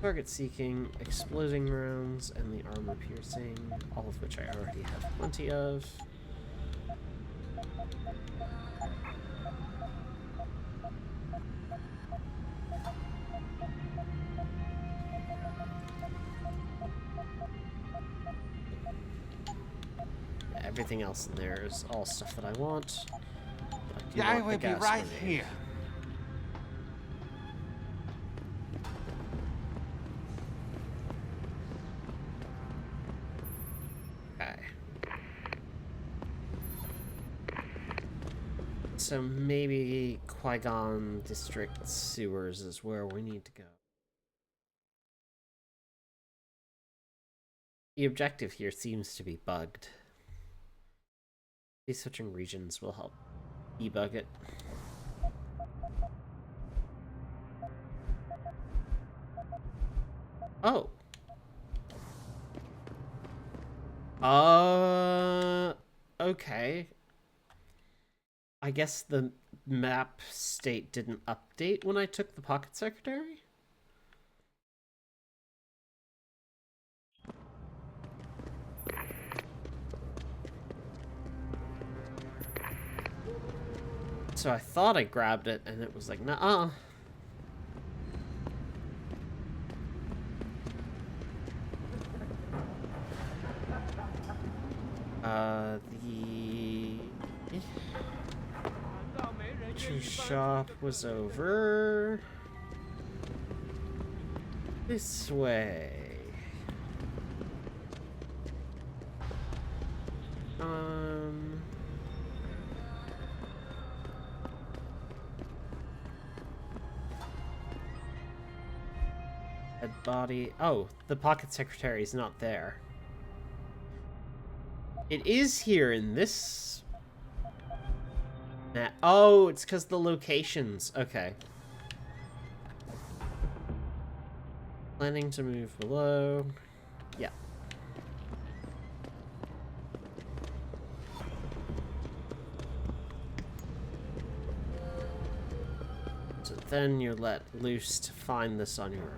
target seeking, exploding rounds, and the armor piercing, all of which I already have plenty of. Everything else in there is all stuff that I want. But I do I want will the be gas right grenade. here. Okay. So maybe Qui-Gon District Sewers is where we need to go. The objective here seems to be bugged. These switching regions will help debug it. Oh. Okay. I guess the map state didn't update when I took the Pocket Secretary? So I thought I grabbed it, and it was like, nuh-uh. The butcher shop was over this way. Dead body. Oh, the Pocket Secretary is not there. It is here in this map. Oh, it's because the locations. Okay. Planning to move below. Yeah. So then you're let loose to find this on your own.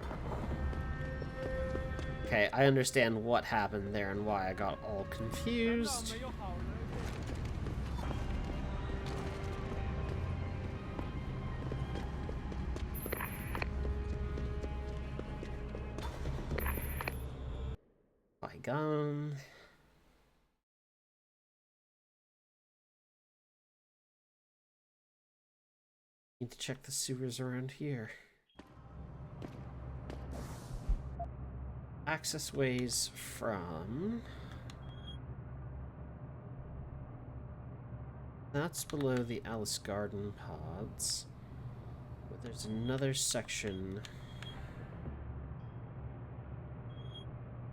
Okay, I understand what happened there and why I got all confused. Qui-Gon. Need to check the sewers around here. Access ways from... That's below the Alice Garden pods. But there's another section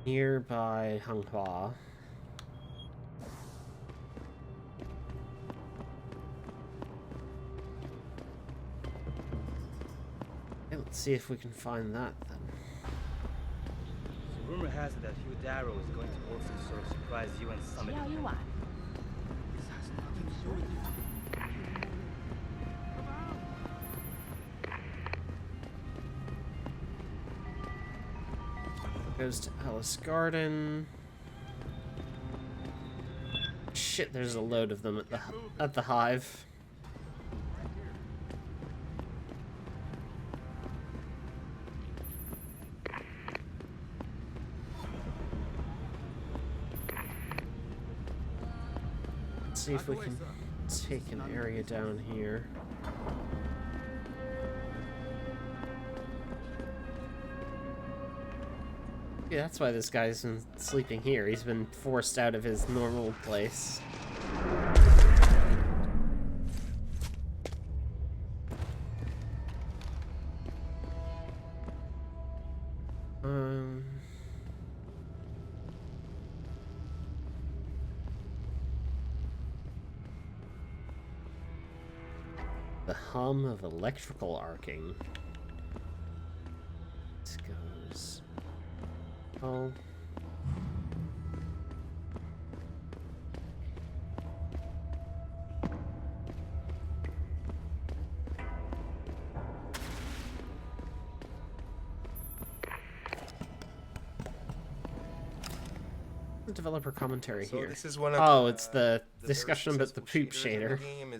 nearby Hanghua. Okay, let's see if we can find that then. So rumor has it that Hugh Darrow is going to hold some sort of surprise UN summit. This has nothing to do with you. Goes to Alice Garden. Shit, there's a load of them at the hive. Let's see if we can take an area down here. Yeah, that's why this guy's been sleeping here. He's been forced out of his normal place. The hum of electrical arcing. This goes... Oh. the developer commentary So here? this is one of oh, the, it's the the discussion very about the poop successful shaders in shader. the game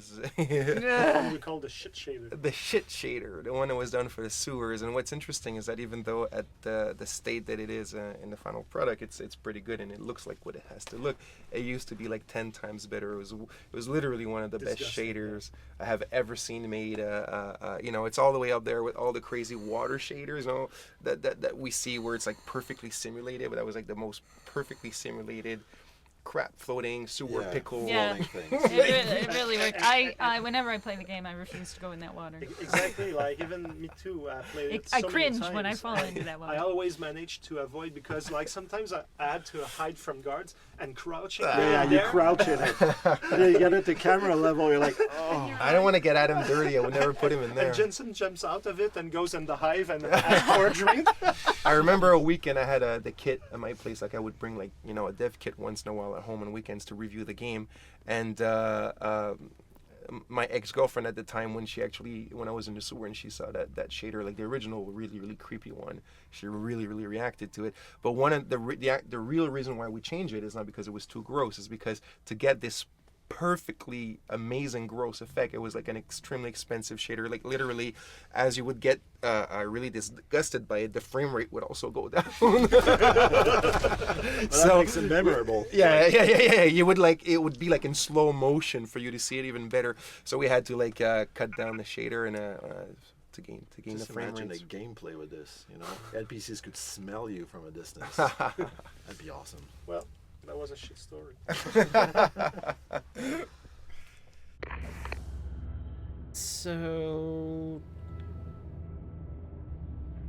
is we call the shit shader. the shit shader, the one that was done for the sewers. And what's interesting is that even though at the state that it is in the final product, it's pretty good and it looks like what it has to look. It used to be like 10 times better. It was literally one of the best shaders I have ever seen made. You know, it's all the way up there with all the crazy water shaders, you know, that we see where it's like perfectly simulated. But that was like the most perfectly simulated crap floating sewer pickle. Yeah, it really worked. I whenever I play the game, I refuse to go in that water. Exactly, like even me too. I played it I so cringe many times. when I fall into that water. I always manage to avoid because like sometimes I had to hide from guards and crouching. Yeah, you crouch in it. Yeah, you get at the camera level, you're like, oh. I don't want to get Adam dirty. I would never put him in there. And Jensen jumps out of it and goes in the hive and asks for a drink. I remember a weekend I had the kit at my place. Like I would bring like, you know, a dev kit once in a while at home on weekends to review the game. And my ex-girlfriend at the time, when I was in the sewer and she saw that shader, like the original really creepy one, she really reacted to it. But one of the real reason why we changed it is not because it was too gross, it's because to get this perfectly amazing gross effect, it was like an extremely expensive shader. Like literally, as you would get really disgusted by it, the frame rate would also go down. Well, that makes it memorable. Yeah. You would it would be like in slow motion for you to see it even better. So we had to like cut down the shader and to gain Just the frame imagine rates. the gameplay with this. You know, NPCs could smell you from a distance. That'd be awesome. Well, that was a shit story. So,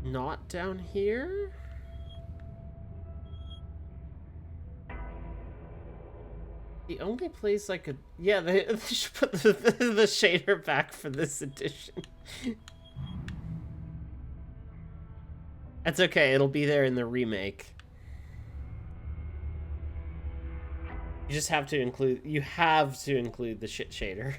not down here? The only place I could... Yeah, they should put the shader back for this edition. That's okay, it'll be there in the remake. You just have to include... You have to include the shit shader.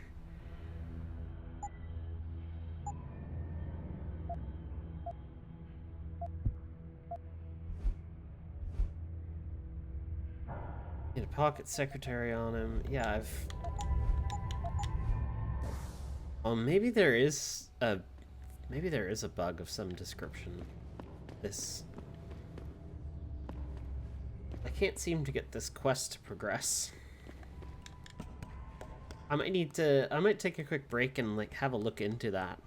Need a pocket secretary on him. Yeah, maybe there is a bug of some description. I can't seem to get this quest to progress. I might take a quick break and like have a look into that.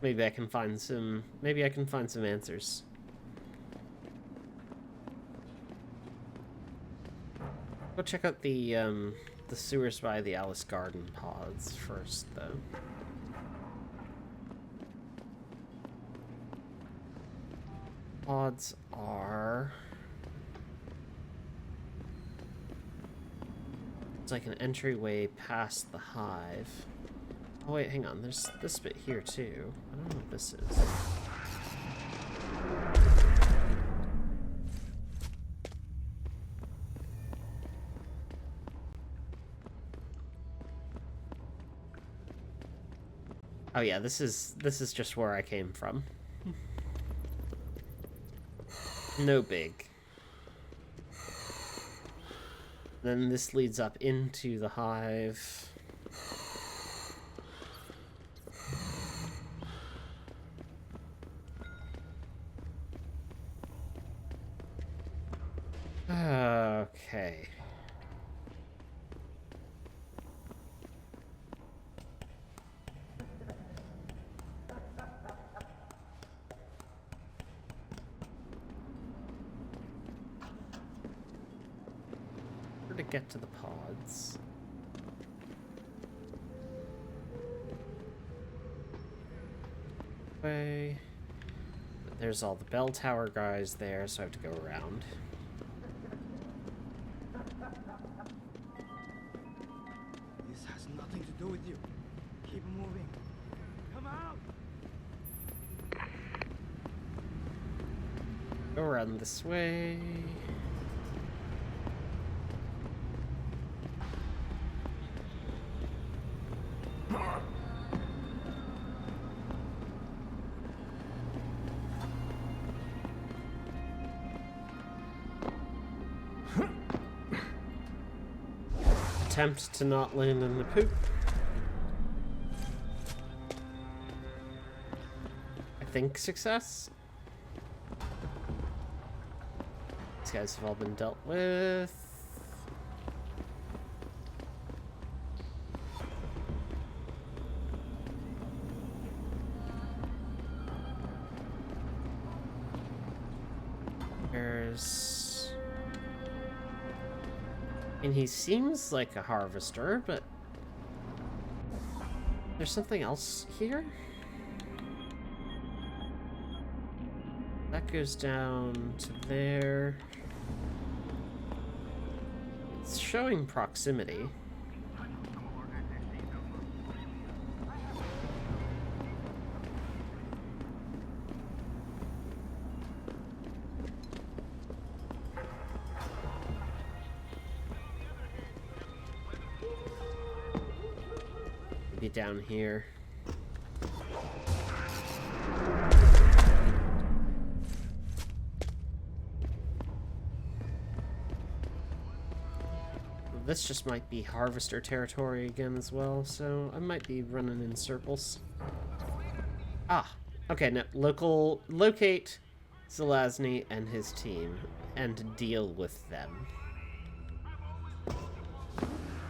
Maybe I can find some answers. Go check out the sewers by the Alice Garden pods first, though. Pods are... It's like an entryway past the hive. Oh wait, hang on, there's this bit here too. I don't know what this is. Oh yeah, this is just where I came from. No big. Then this leads up into the hive. Okay. To get to the pods. Way. There's all the bell tower guys there, so I have to go around. This has nothing to do with you. Keep moving. Come out! Go around this way. attempt to not land in the poop. I think success. These guys have all been dealt with. And he seems like a harvester, but there's something else here? That goes down to there. It's showing proximity. Maybe down here. This just might be harvester territory again as well, so I might be running in circles. Ah, okay, now locate Zelazny and his team and deal with them.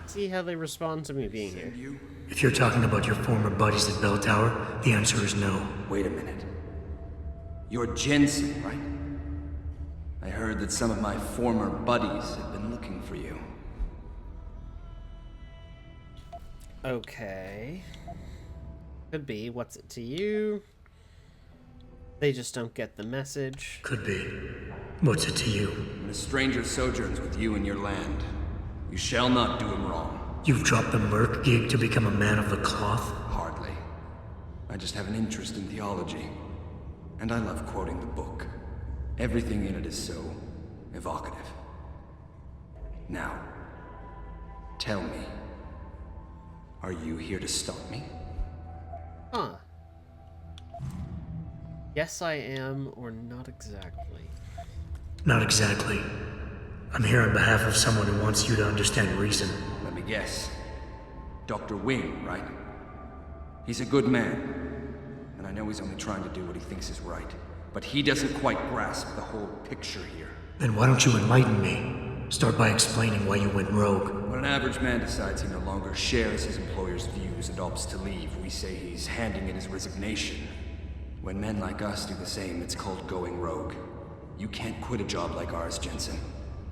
See how they respond to me being here. If you're talking about your former buddies at Bell Tower, the answer is no. Wait a minute. You're Jensen, right? I heard that some of my former buddies have been looking for you. Okay. Could be. What's it to you? They just don't get the message. Could be. What's it to you? When a stranger sojourns with you in your land, you shall not do him wrong. You've dropped the merc gig to become a man of the cloth? Hardly. I just have an interest in theology. And I love quoting the book. Everything in it is so evocative. Now, tell me, are you here to stop me? Huh. Yes, I am, or not exactly. Not exactly. I'm here on behalf of someone who wants you to understand reason. Let me guess. Dr. Wing, right? He's a good man. And I know he's only trying to do what he thinks is right. But he doesn't quite grasp the whole picture here. Then why don't you enlighten me? Start by explaining why you went rogue. When an average man decides he no longer shares his employer's views and opts to leave, we say he's handing in his resignation. When men like us do the same, it's called going rogue. You can't quit a job like ours, Jensen.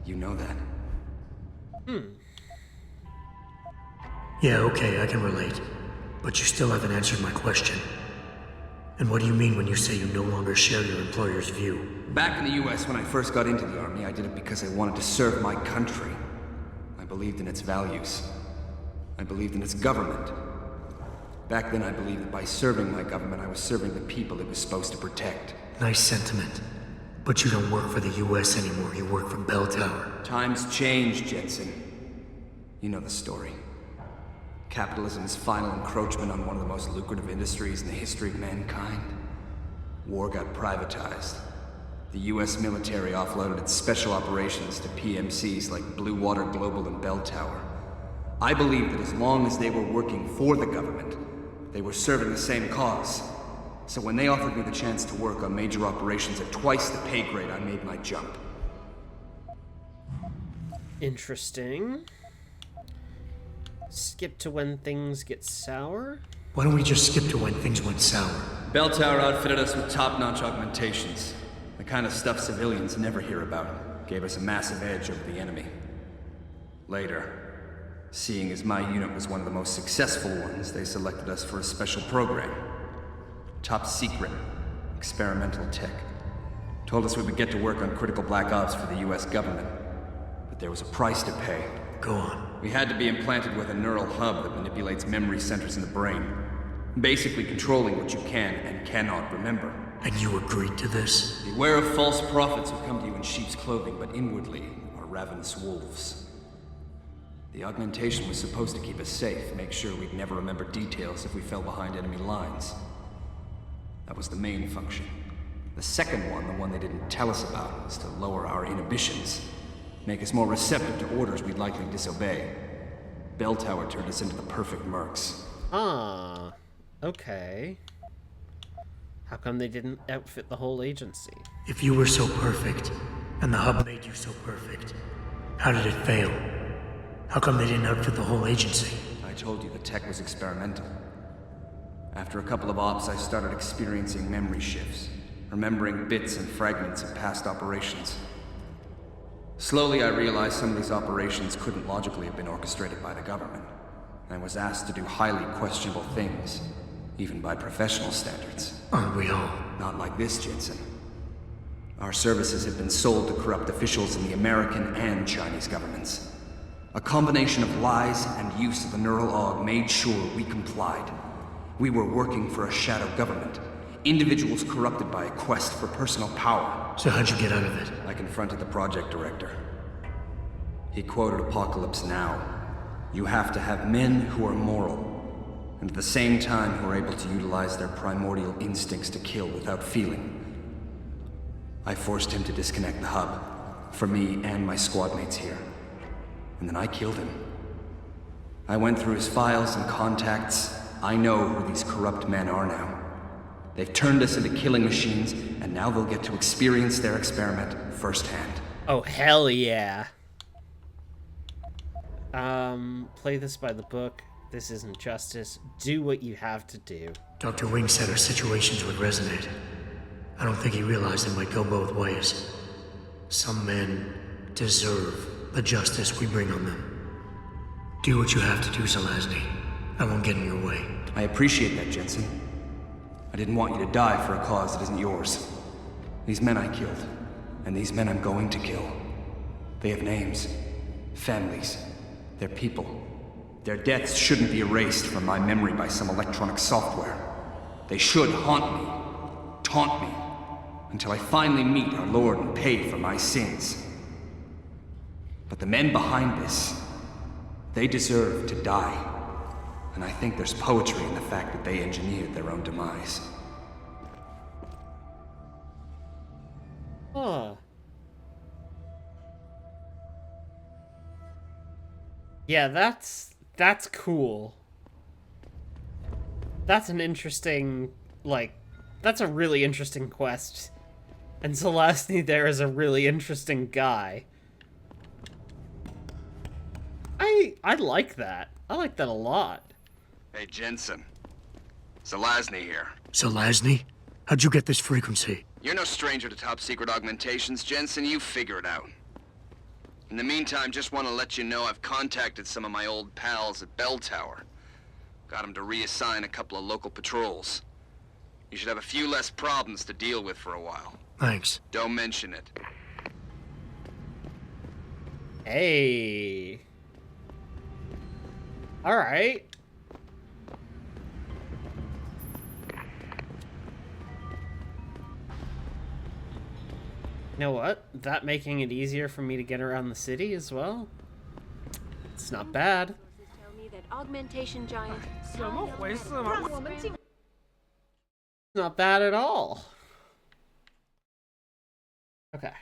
You know that. Yeah, okay, I can relate. But you still haven't answered my question. And what do you mean when you say you no longer share your employer's view? Back in the US, when I first got into the Army, I did it because I wanted to serve my country. I believed in its values. I believed in its government. Back then, I believed that by serving my government, I was serving the people it was supposed to protect. Nice sentiment. But you don't work for the US anymore, you work for Bell Tower. Times change, Jensen. You know the story. Capitalism's final encroachment on one of the most lucrative industries in the history of mankind. War got privatized. The US military offloaded its special operations to PMCs like Blue Water Global and Bell Tower. I believed that as long as they were working for the government, they were serving the same cause. So when they offered me the chance to work on major operations at twice the pay grade, I made my jump. Interesting. Skip to when things get sour? Why don't we just skip to when things went sour? Bell Tower outfitted us with top-notch augmentations. The kind of stuff civilians never hear about. Gave us a massive edge over the enemy. Later, seeing as my unit was one of the most successful ones, they selected us for a special program. Top secret, experimental tech. Told us we would get to work on critical black ops for the US government. But there was a price to pay. Go on. We had to be implanted with a neural hub that manipulates memory centers in the brain. Basically controlling what you can and cannot remember. And you agreed to this? Beware of false prophets who come to you in sheep's clothing, but inwardly are ravenous wolves. The augmentation was supposed to keep us safe, make sure we'd never remember details if we fell behind enemy lines. That was the main function. The second one, the one they didn't tell us about, was to lower our inhibitions. Make us more receptive to orders we'd likely disobey. Bell Tower turned us into the perfect mercs. Ah, okay. How come they didn't outfit the whole agency? If you were so perfect, and the hub made you so perfect, how did it fail? How come they didn't outfit the whole agency? I told you the tech was experimental. After a couple of ops, I started experiencing memory shifts, remembering bits and fragments of past operations. Slowly, I realized some of these operations couldn't logically have been orchestrated by the government. I was asked to do highly questionable things, even by professional standards. Aren't we all? Not like this, Jensen. Our services have been sold to corrupt officials in the American and Chinese governments. A combination of lies and use of the neural aug made sure we complied. We were working for a shadow government. Individuals corrupted by a quest for personal power. So how'd you get out of it? I confronted the project director. He quoted Apocalypse Now. You have to have men who are moral, and at the same time who are able to utilize their primordial instincts to kill without feeling. I forced him to disconnect the hub, for me and my squad mates here. And then I killed him. I went through his files and contacts. I know who these corrupt men are now. They've turned us into killing machines, and now they'll get to experience their experiment firsthand. Oh, hell yeah. Play this by the book. This isn't justice. Do what you have to do. Dr. Wing said our situations would resonate. I don't think he realized it might go both ways. Some men deserve the justice we bring on them. Do what you have to do, Zelazny. I won't get in your way. I appreciate that, Jensen. I didn't want you to die for a cause that isn't yours. These men I killed, and these men I'm going to kill. They have names, families, they're people. Their deaths shouldn't be erased from my memory by some electronic software. They should haunt me, taunt me, until I finally meet our Lord and pay for my sins. But the men behind this, they deserve to die. And I think there's poetry in the fact that they engineered their own demise. Huh. Yeah, that's cool. That's an interesting, that's a really interesting quest. And Zelazny there is a really interesting guy. I like that. I like that a lot. Hey, Jensen. Zelazny here. Zelazny? How'd you get this frequency? You're no stranger to top-secret augmentations, Jensen. You figure it out. In the meantime, just want to let you know I've contacted some of my old pals at Bell Tower. Got them to reassign a couple of local patrols. You should have a few less problems to deal with for a while. Thanks. Don't mention it. Hey. All right. You know what? That making it easier for me to get around the city as well? It's not bad. Tell me that augmentation giant. Not bad at all. Okay.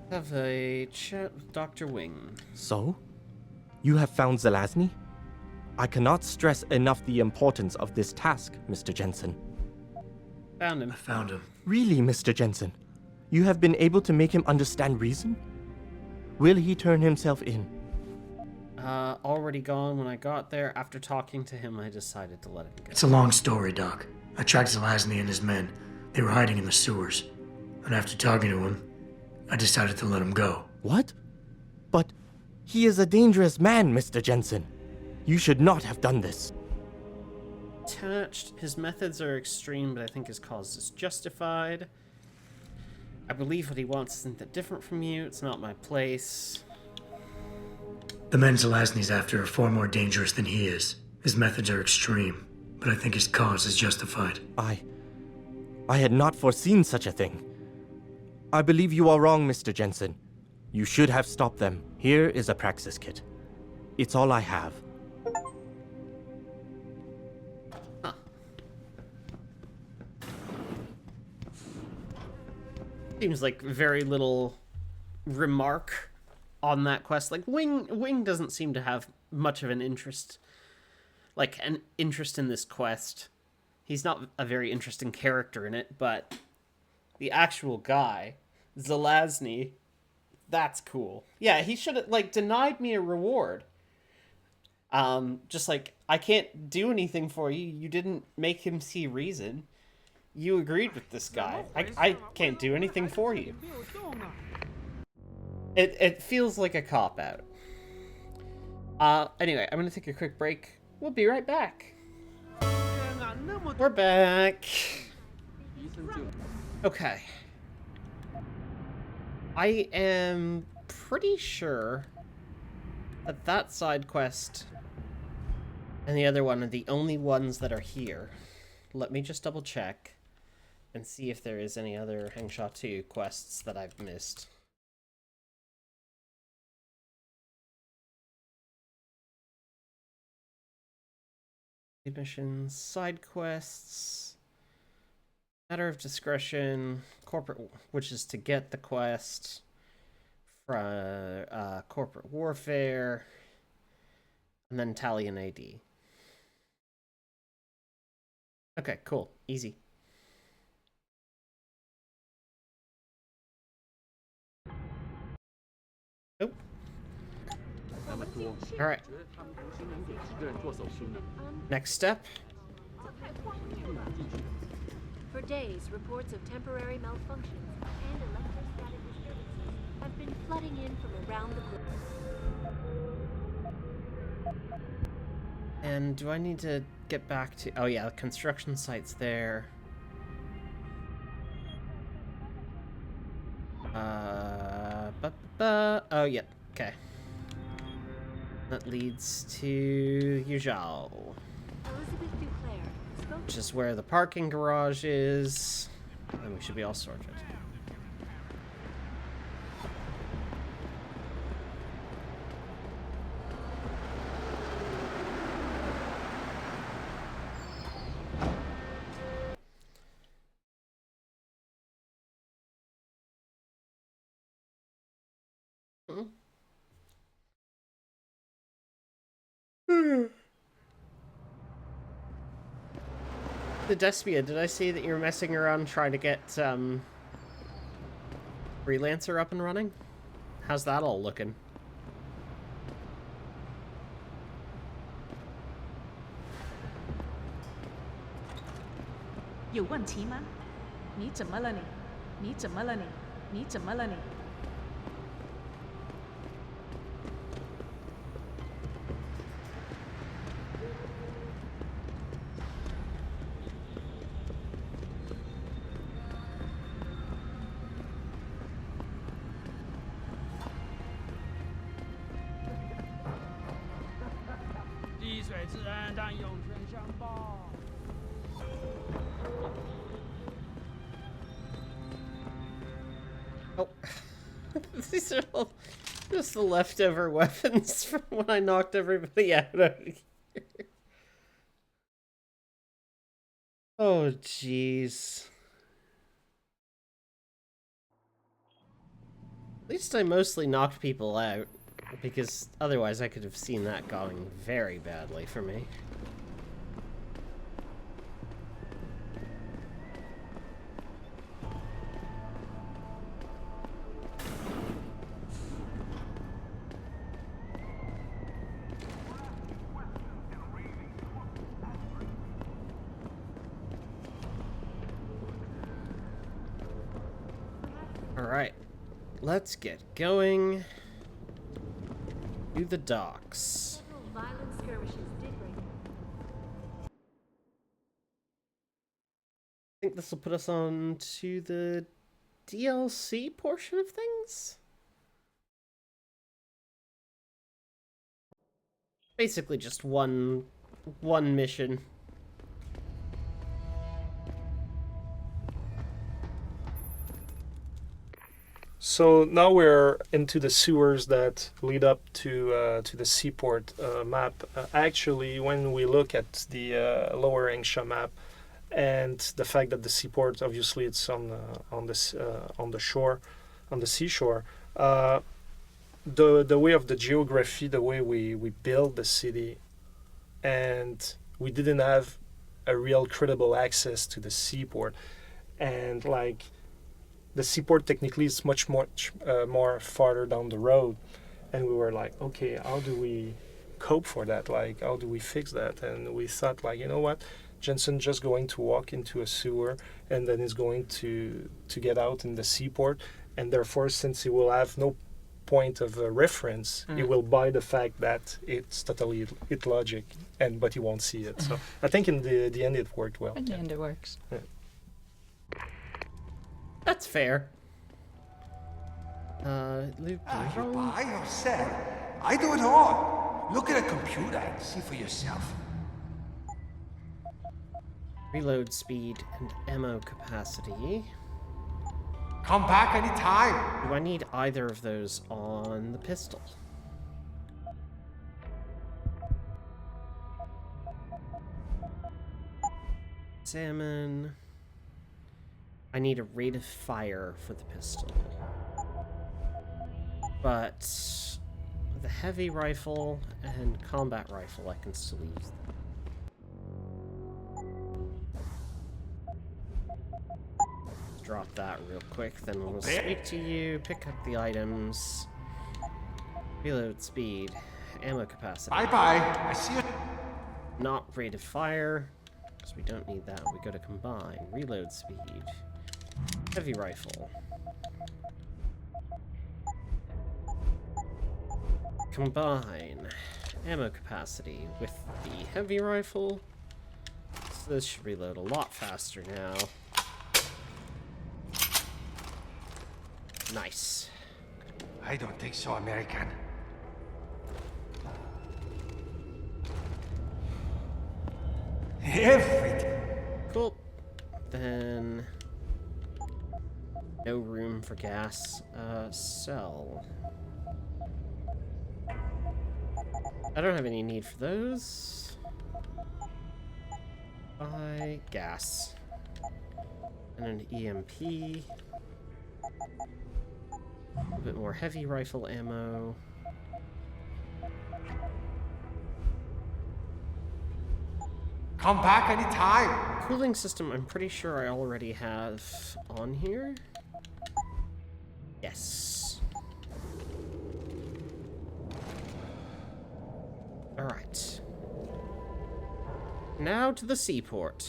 Have a chat with Dr. Wing. So? You have found Zelazny? I cannot stress enough the importance of this task, Mr. Jensen. Found him. I found him. Really, Mr. Jensen? You have been able to make him understand reason? Will he turn himself in? Already gone when I got there. After talking to him, I decided to let him go. It's a long story, Doc. I tracked Zelazny and his men. They were hiding in the sewers. And after talking to him, I decided to let him go. What? But he is a dangerous man, Mr. Jensen. You should not have done this. Attached. His methods are extreme, but I think his cause is justified. I believe what he wants isn't that different from you. It's not my place. The men Zelazny's after are far more dangerous than he is. His methods are extreme, but I think his cause is justified. I had not foreseen such a thing. I believe you are wrong, Mr. Jensen. You should have stopped them. Here is a praxis kit. It's all I have. Seems like very little remark on that quest. Like Wing doesn't seem to have much of an interest in this quest. He's not a very interesting character in it, but the actual guy, Zelazny, that's cool. Yeah, he should have denied me a reward. Just like, I can't do anything for you. You didn't make him see reason. You agreed with this guy. I can't do anything for you. It feels like a cop-out. Anyway, I'm gonna take a quick break. We'll be right back. We're back. Okay. I am pretty sure that side quest and the other one are the only ones that are here. Let me just double check and see if there is any other Hengsha 2 quests that I've missed. Missions, side quests, matter of discretion, corporate, which is to get the quest from corporate warfare, and then Italian AD. Okay, cool, easy. Nope. All right. Next step. For days, reports of temporary malfunctions and electrostatic disturbances have been flooding in from around the globe. And do I need to get back to... Oh yeah, the construction site's there. Oh yeah, okay. That leads to Yuzhao, which is where the parking garage is, and we should be all sorted. The Despia, did I see that you're messing around trying to get Freelancer up and running? How's that all looking? You want tea, man? 你怎么了你？你怎么了你？你怎么了你？滴水之恩，但涌泉相报。 Oh, these are all just the leftover weapons from when I knocked everybody out of here. Oh, jeez. At least I mostly knocked people out, because otherwise I could have seen that going very badly for me. Alright, let's get going to the docks. Violent skirmishes did break. I think this will put us on to the DLC portion of things? Basically just one mission. So now we're into the sewers that lead up to the seaport map. Actually, when we look at the lower Hengsha map, and the fact that the seaport, obviously, it's on the shore, on the seashore. The way of the geography, the way we build the city, and we didn't have a real credible access to the seaport, and like the seaport technically is much more farther down the road, and we were like, okay, how do we cope for that? Like, how do we fix that? And we thought, like, you know what, Jensen just going to walk into a sewer, and then is going to get out in the seaport, and therefore, since he will have no point of reference, he will buy the fact that it's totally illogic, but he won't see it. So I think in the end it worked well. In the end it works. Yeah. That's fair. Luke, You buy or sell? I do it all. Look at a computer and see for yourself. reload speed and ammo capacity. Come back anytime. Do I need either of those on the pistol? Examine. I need a rate of fire for the pistol. But the heavy rifle and combat rifle, I can still use them. Drop that real quick, then we'll speak to you, pick up the items. Reload speed, ammo capacity. Bye-bye. I see you. Not rate of fire, because we don't need that. We go to combine. Reload speed. Heavy rifle. Combine. Ammo capacity with the heavy rifle. So this should reload a lot faster now. Nice. I don't think so, American. Everything. Cool. Then no room for gas. Sell. I don't have any need for those. Buy gas. And an EMP. A little bit more heavy rifle ammo. Come back anytime. Cooling system, I'm pretty sure I already have on here. Yes. Alright. Now to the seaport.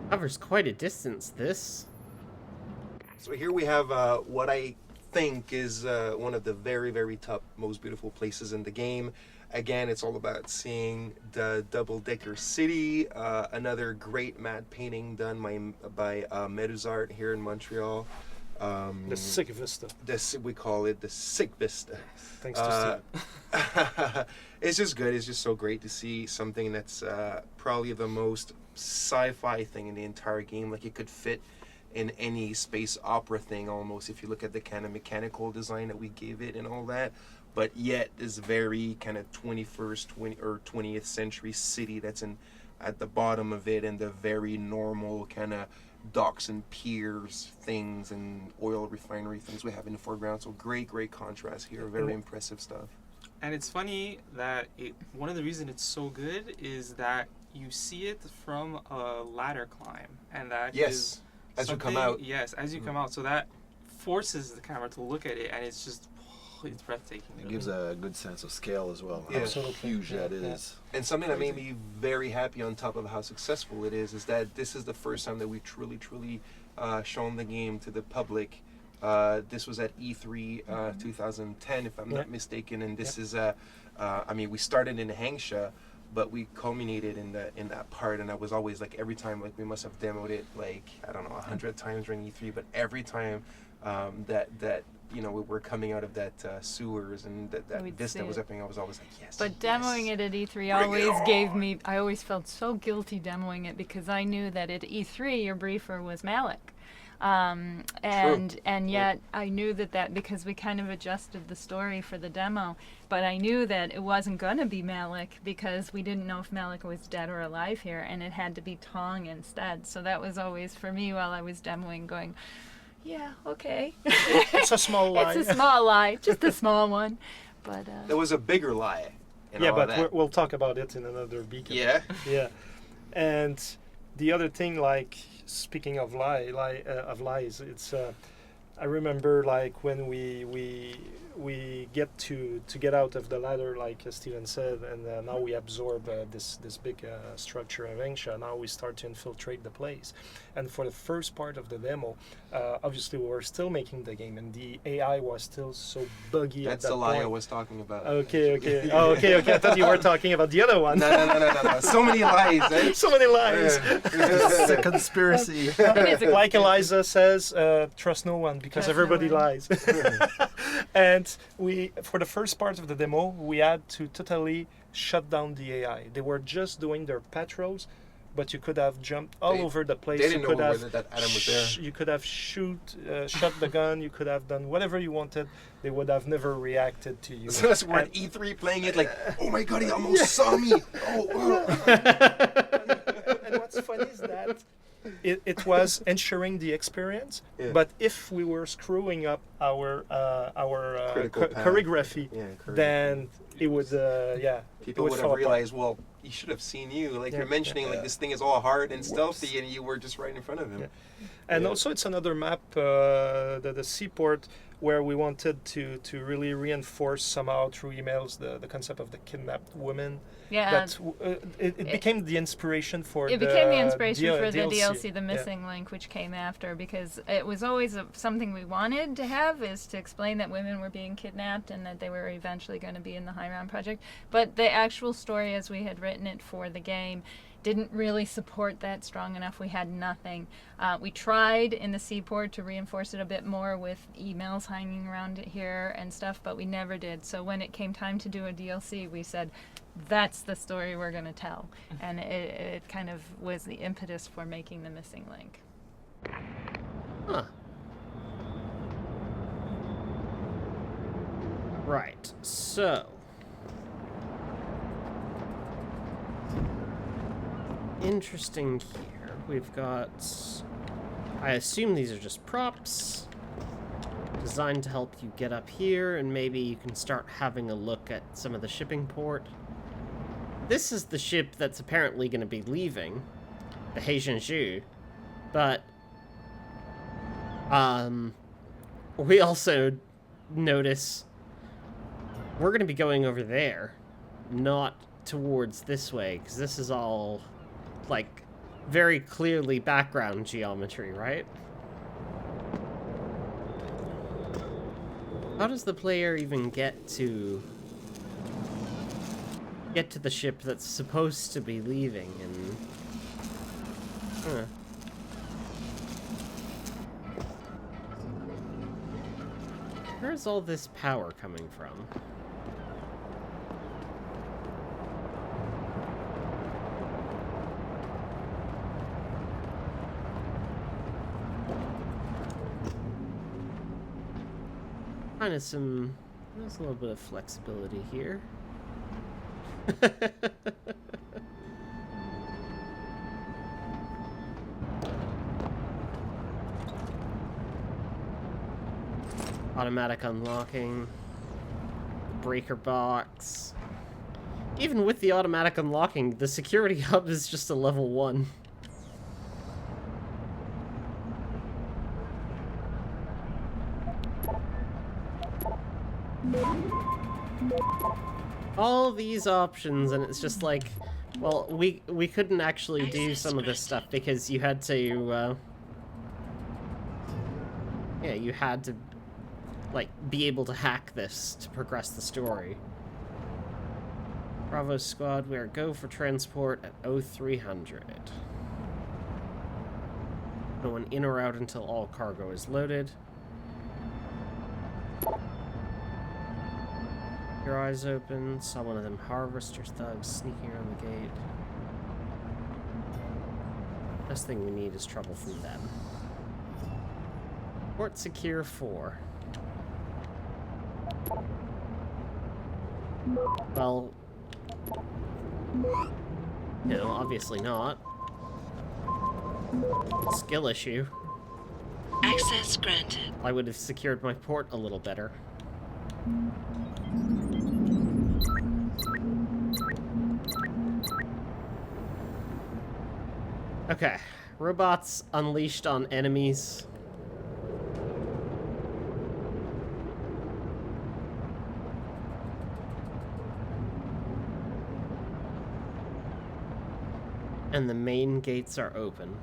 Covers quite a distance, this. So here we have what I think is one of the very, very top, most beautiful places in the game. Again, it's all about seeing the double-decker city. Another great matte painting done by Meduzart here in Montreal. The Sick Vista. We call it the Sick Vista. Thanks to Steve. It's just good. It's just so great to see something that's probably the most sci-fi thing in the entire game. Like, it could fit in any space opera thing almost, if you look at the kind of mechanical design that we gave it and all that. But yet this very kind of 20th century city that's at the bottom of it, and the very normal kind of docks and piers things and oil refinery things we have in the foreground. So great contrast here. Very impressive stuff. And it's funny that one of the reasons it's so good is that you see it from a ladder climb, and that is as you come out. Yes, as you come out. So that forces the camera to look at it, and it's just it's breathtaking. It gives a good sense of scale as well. Yeah. How huge that is. And something that made me very happy on top of how successful it is that this is the first time that we truly shown the game to the public This was at E3 2010, if I'm not mistaken, and this is I mean, we started in Hangsha, but we culminated in that part, and I was always like, every time, like, we must have demoed it like, I don't know, 100 times during E3, but every time that you know, we were coming out of that sewers and that vista was happening, I was always like, yes. But demoing it at E3 always gave me, I always felt so guilty demoing it, because I knew that at E3 your briefer was Malik. And yet I knew that because we kind of adjusted the story for the demo, but I knew that it wasn't going to be Malik, because we didn't know if Malik was dead or alive here, and it had to be Tong instead. So that was always, for me, while I was demoing, going, yeah, okay. It's a small lie. It's a small lie, just a small one. But there was a bigger lie. Yeah, but we'll talk about it in another beacon. Yeah. Yeah. And the other thing, like, speaking of lies, it's I remember, like, when we get to get out of the ladder, like Steven said, and now we absorb this big structure of Engsha. Now we start to infiltrate the place, and for the first part of the demo, obviously we were still making the game, and the AI was still so buggy. That's at that the lie point. I was talking about. Okay. Oh, okay. I thought you were talking about the other one. No. So many lies, eh? So many lies. It's a conspiracy. Like Eliza says, trust no one, because everybody lies. And we, for the first part of the demo, we had to totally shut down the AI. They were just doing their patrols, but you could have jumped all over the place. They didn't you could know have whether that Adam was there. You could have shot the gun. You could have done whatever you wanted. They would have never reacted to you. So we're at E3 playing it like, oh my god, he almost saw me. Oh. And what's funny is that it was ensuring the experience, but if we were screwing up our choreography, then it would people would have realized, well, he should have seen you. Like, you're mentioning, like, this thing is all hard and stealthy, and you were just right in front of him. Yeah. And also, it's another map, the seaport, where we wanted to really reinforce somehow through emails the concept of the kidnapped woman. Yeah. That it became the inspiration for the DLC, the missing link, which came after, because it was always something we wanted to have, is to explain that women were being kidnapped and that they were eventually going to be in the High Round Project. But the actual story, as we had written it for the game, didn't really support that strong enough. We had nothing. We tried in the seaport to reinforce it a bit more with emails hanging around it here and stuff, but we never did. So when it came time to do a DLC, we said, that's the story we're going to tell. And it kind of was the impetus for making the missing link. Huh. Right, so interesting here. We've got, I assume these are just props designed to help you get up here, and maybe you can start having a look at some of the shipping port. This is the ship that's apparently going to be leaving, the Heijinju, but we also notice we're going to be going over there, not towards this way, because this is all, like, very clearly background geometry, right? How does the player even get to the ship that's supposed to be leaving? And where's all this power coming from? Kind of there's a little bit of flexibility here. Automatic unlocking, breaker box. Even with the automatic unlocking, the security hub is just a level 1. All these options, and it's just like, well, we couldn't actually do some of this stuff because you had to Yeah, you had to, like, be able to hack this to progress the story. Bravo squad, we are go for transport at 0300. No one in or out until all cargo is loaded. Your eyes open, saw one of them harvester thugs sneaking around the gate. Best thing we need is trouble from them. Port secure 4. Well, no, obviously not. Skill issue. Access granted. I would have secured my port a little better. Okay, robots unleashed on enemies. And the main gates are open.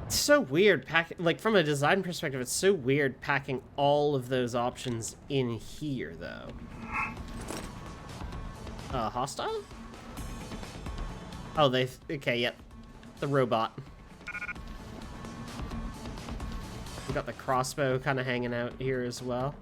It's so weird packing, like from a design perspective, it's so weird packing all of those options in here, though. Hostile? Oh, okay, yep. The robot. We got the crossbow kind of hanging out here as well.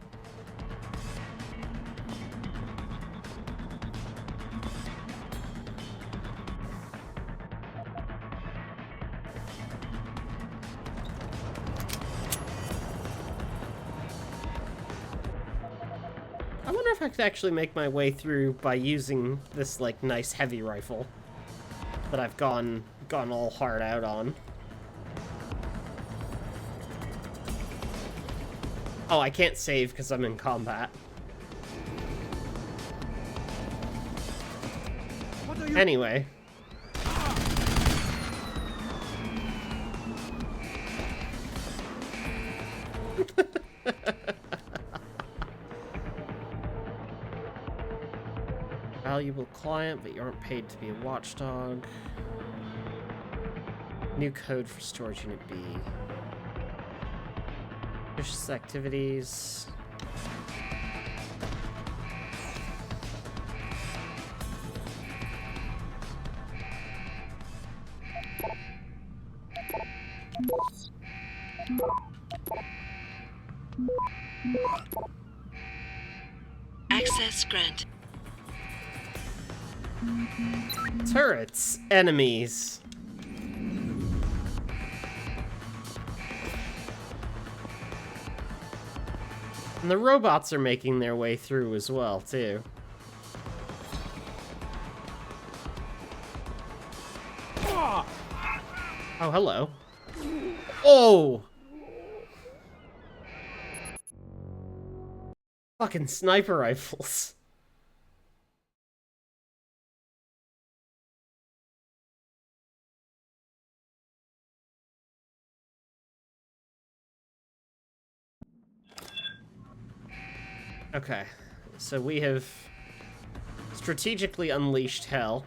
I wonder if I could actually make my way through by using this, like, nice heavy rifle that I've gone all hard out on. Oh, I can't save because I'm in combat. Anyway. Valuable client, but you aren't paid to be a watchdog. New code for storage unit B. Vicious activities. Access granted. Turrets, enemies. And the robots are making their way through as well, too. Oh, hello. Oh! Fucking sniper rifles. Okay, so we have strategically unleashed hell.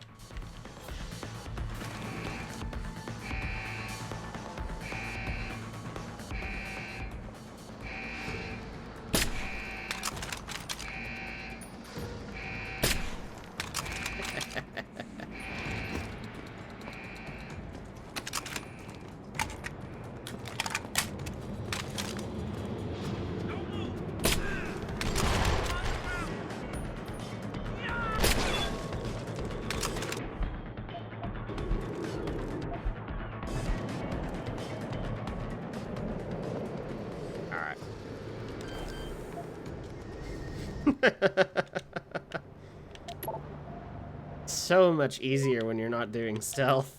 So much easier when you're not doing stealth.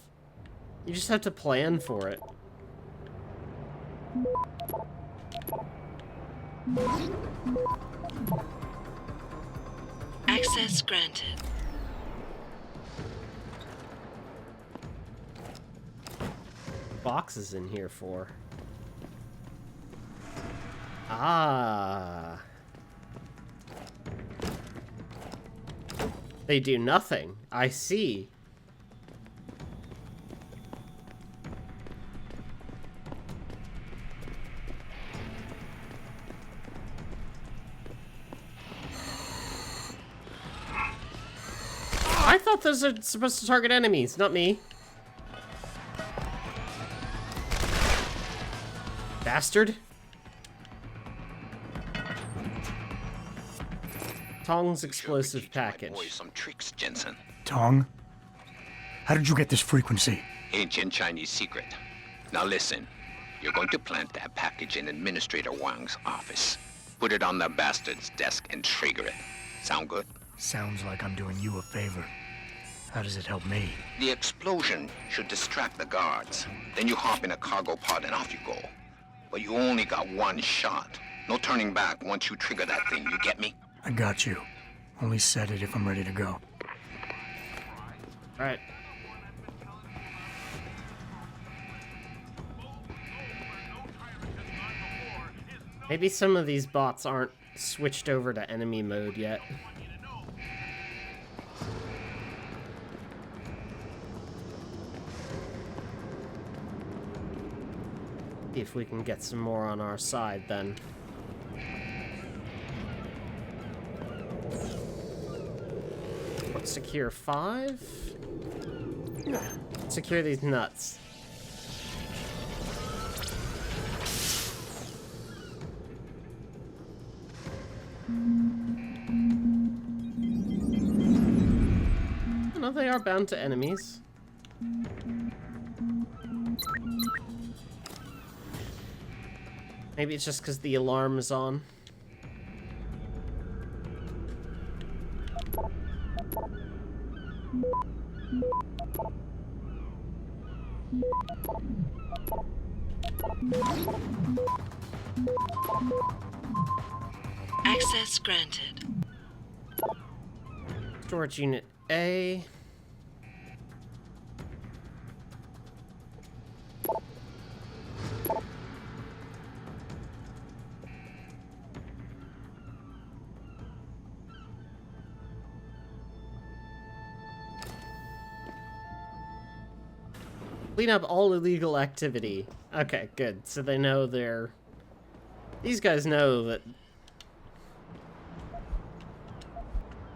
You just have to plan for it. Access granted. Boxes in here for. Ah. They do nothing. I see. I thought those are supposed to target enemies, not me. Bastard. Tong's explosive package. Some tricks, Jensen. Tong? How did you get this frequency? Ancient Chinese secret. Now listen. You're going to plant that package in Administrator Wang's office. Put it on the bastard's desk and trigger it. Sound good? Sounds like I'm doing you a favor. How does it help me? The explosion should distract the guards. Then you hop in a cargo pod and off you go. But you only got one shot. No turning back once you trigger that thing, you get me? I got you. Only set it if I'm ready to go. Alright. Maybe some of these bots aren't switched over to enemy mode yet. See if we can get some more on our side then. Secure 5? Secure these nuts. No, they are bound to enemies. Maybe it's just because the alarm is on. Access granted. Storage unit A. Clean up all illegal activity. Okay, good. So they know they're... These guys know that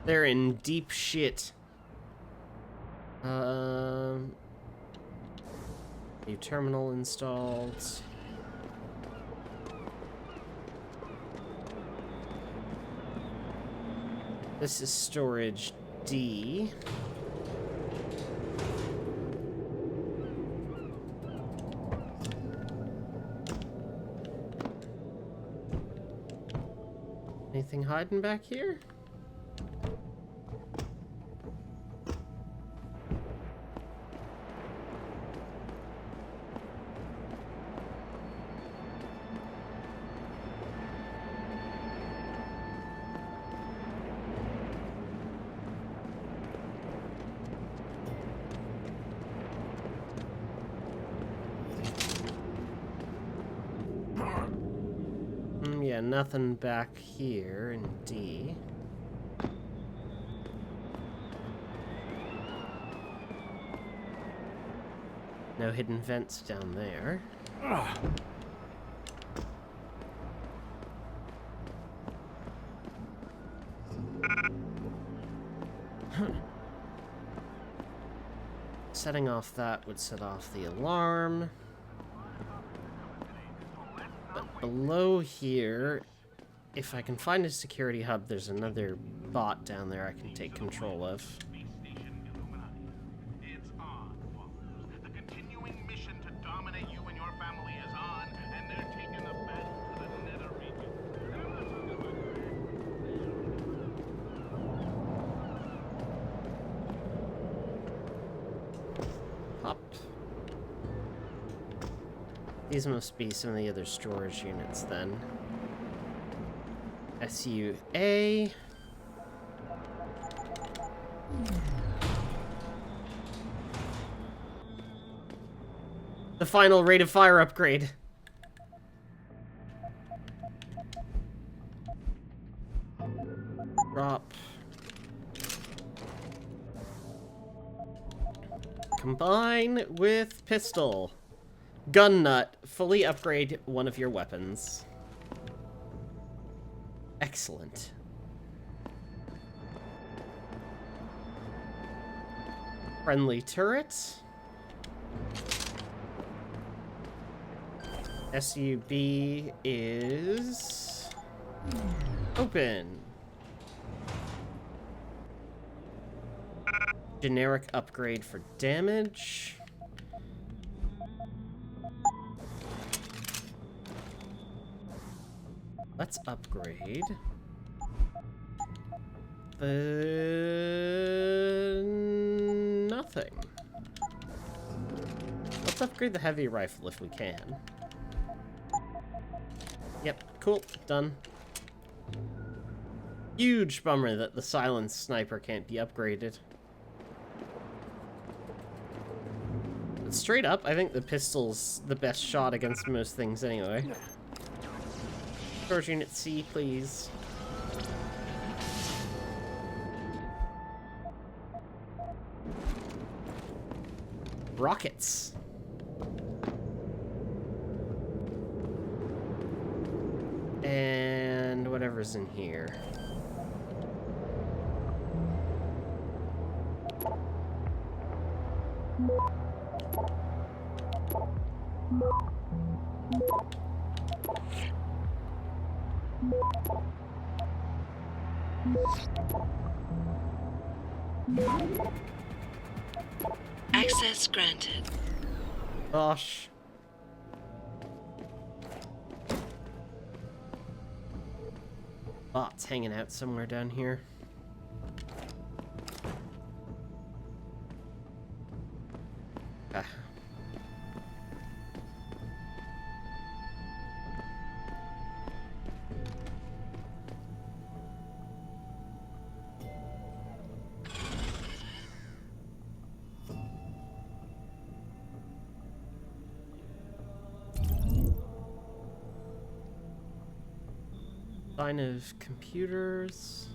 they're in deep shit. New terminal installed. This is storage D. Anything hiding back here? Yeah, nothing back here in D. No hidden vents down there. Setting off that would set off the alarm. But below here, if I can find a security hub, there's another bot down there I can take control of. These must be some of the other storage units then. SUA. The final rate of fire upgrade. Drop. Combine with pistol. Gun nut. Fully upgrade one of your weapons. Excellent. Friendly turret. SUB is open. Generic upgrade for damage. Let's upgrade the nothing. Let's upgrade the heavy rifle if we can. Yep, cool, done. Huge bummer that the silenced sniper can't be upgraded. But straight up, I think the pistol's the best shot against most things anyway. Storage unit C, please. Rockets. And whatever's in here. Access granted. Gosh. Bots hanging out somewhere down here. Ah. Sign of computers.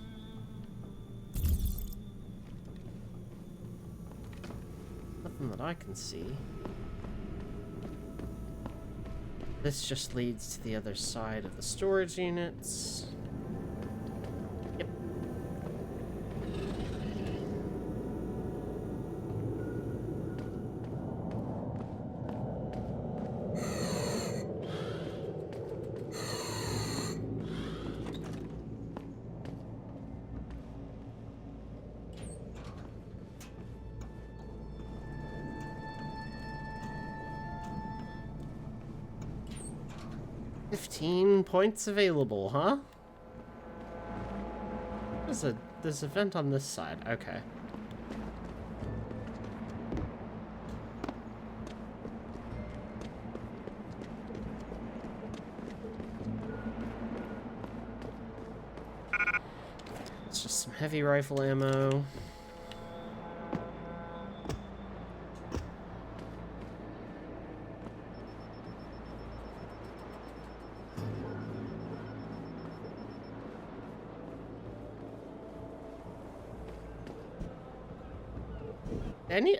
Nothing that I can see. This just leads to the other side of the storage units. Yep. Points available, huh? There's a vent on this side. Okay. It's just some heavy rifle ammo.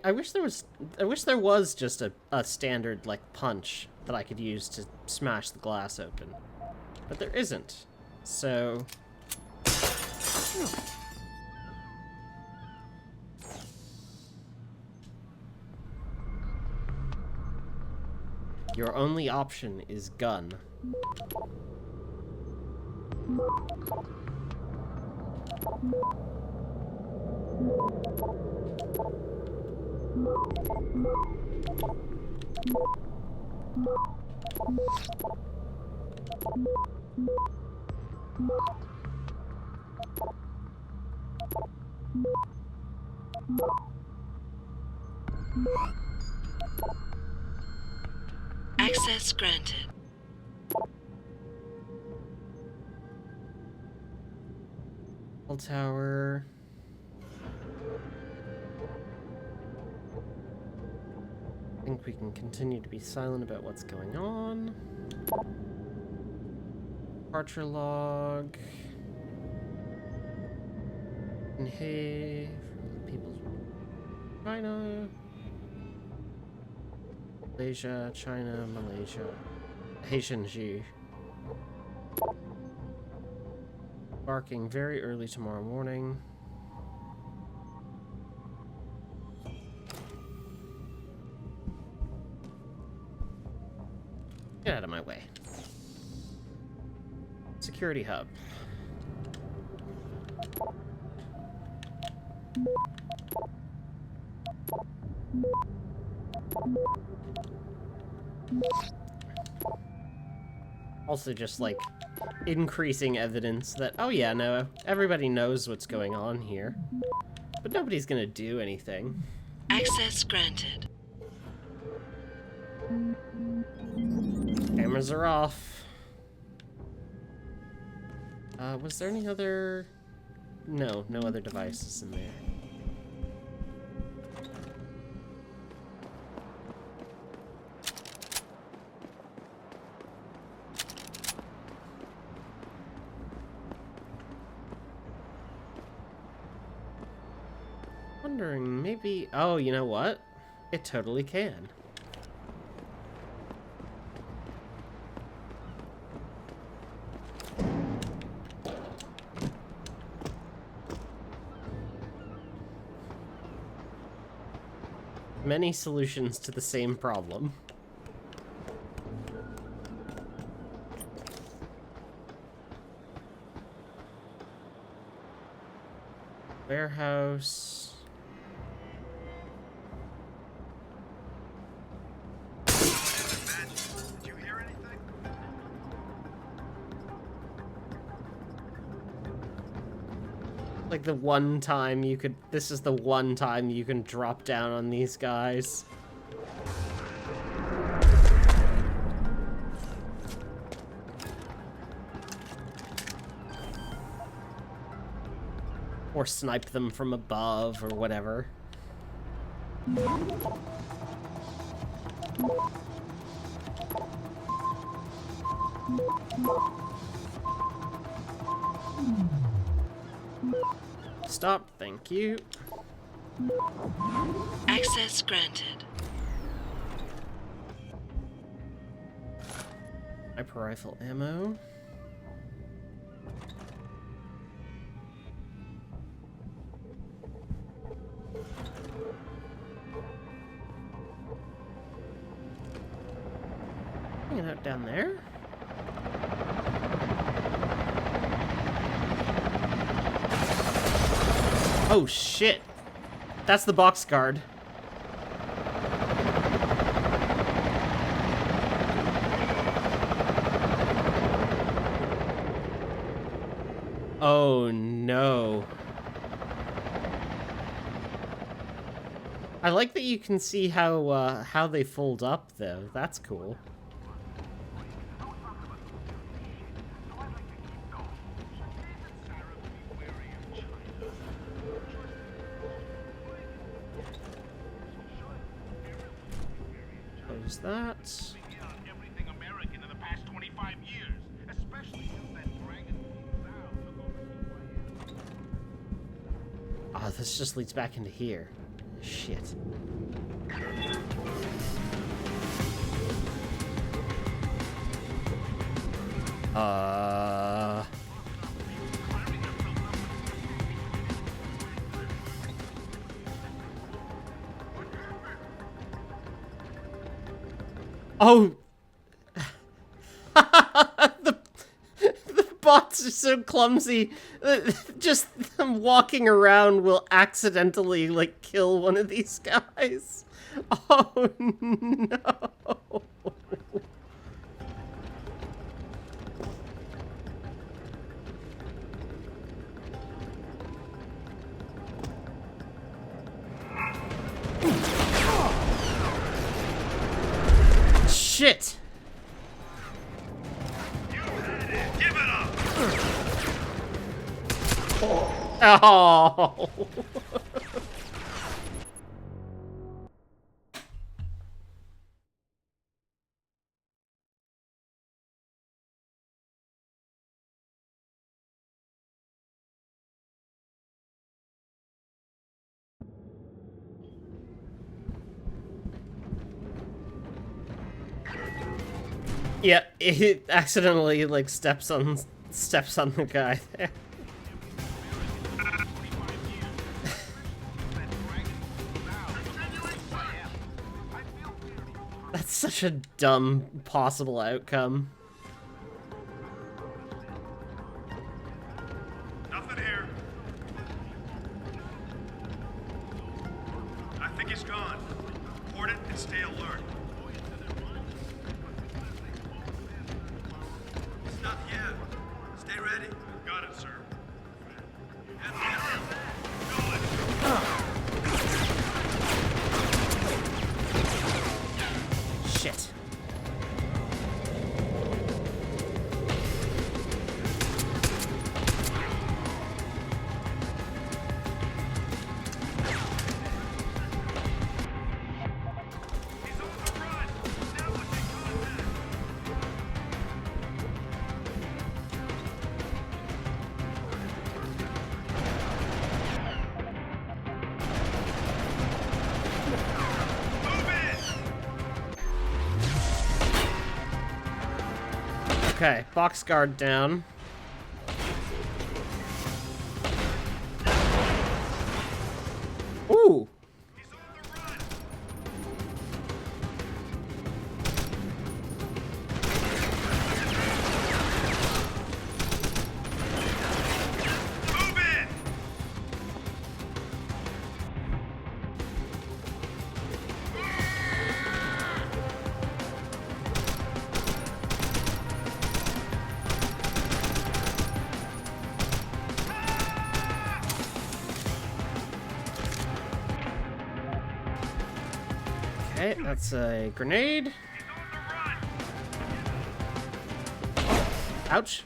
I wish there was just a standard like punch that I could use to smash the glass open. But there isn't. So your only option is gun. Access granted. Tower. I think we can continue to be silent about what's going on. Departure log. And hey, from the people's China. Malaysia, China, Malaysia. Haitian-Ji. Barking very early tomorrow morning. that way. Security hub. Also just, like, increasing evidence that, oh yeah, no, everybody knows what's going on here. But nobody's gonna do anything. Access granted. Cameras are off. Was there any other... No, no other devices in there. Wondering, maybe... Oh, you know what? It totally can. Many solutions to the same problem. Warehouse. Did you hear anything? Like the one time you could... This is the one time you can drop down on these guys. Or snipe them from above, or whatever. Stop, thank you. Access granted. Sniper rifle ammo. Hanging out down there. Oh shit! That's the box guard. Oh no. I like that you can see how they fold up though. That's cool. Close that. Everything American in the past 25 years, especially since that dragon took over. Oh, this just leads back into here. Shit. Oh! the bots are so clumsy. Just them walking around will accidentally, like, kill one of these guys. Oh, no. Shit! Give it up! Oh! Yeah, it accidentally like steps on the guy there. That's such a dumb possible outcome. Nothing here. I think it's gone. Report it and stay alert. It's not here. Stay ready. Got it, sir. Shit. Okay, box guard down. Ooh. Okay, that's a grenade. Ouch.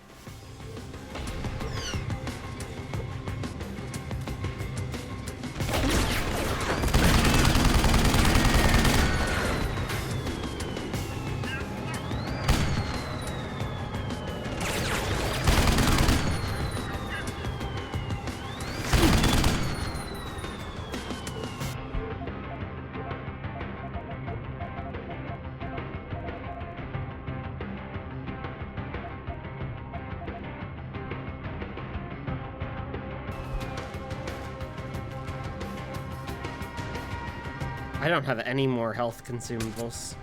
I don't have any more health consumables.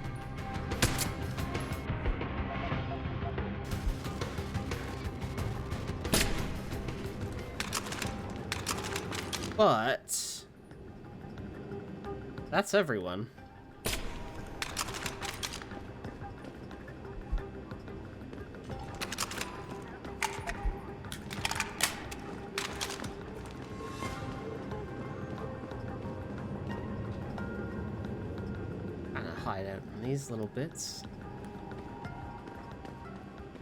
But that's everyone. Hide out in these little bits.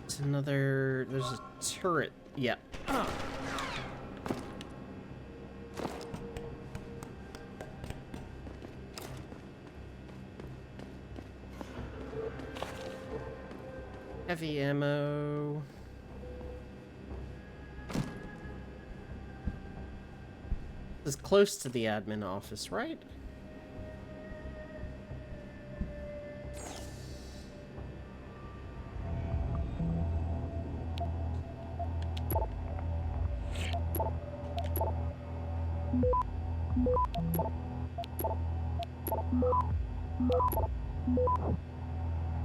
It's another... There's a turret. Yep. Yeah. Heavy ammo. This is close to the admin office, right?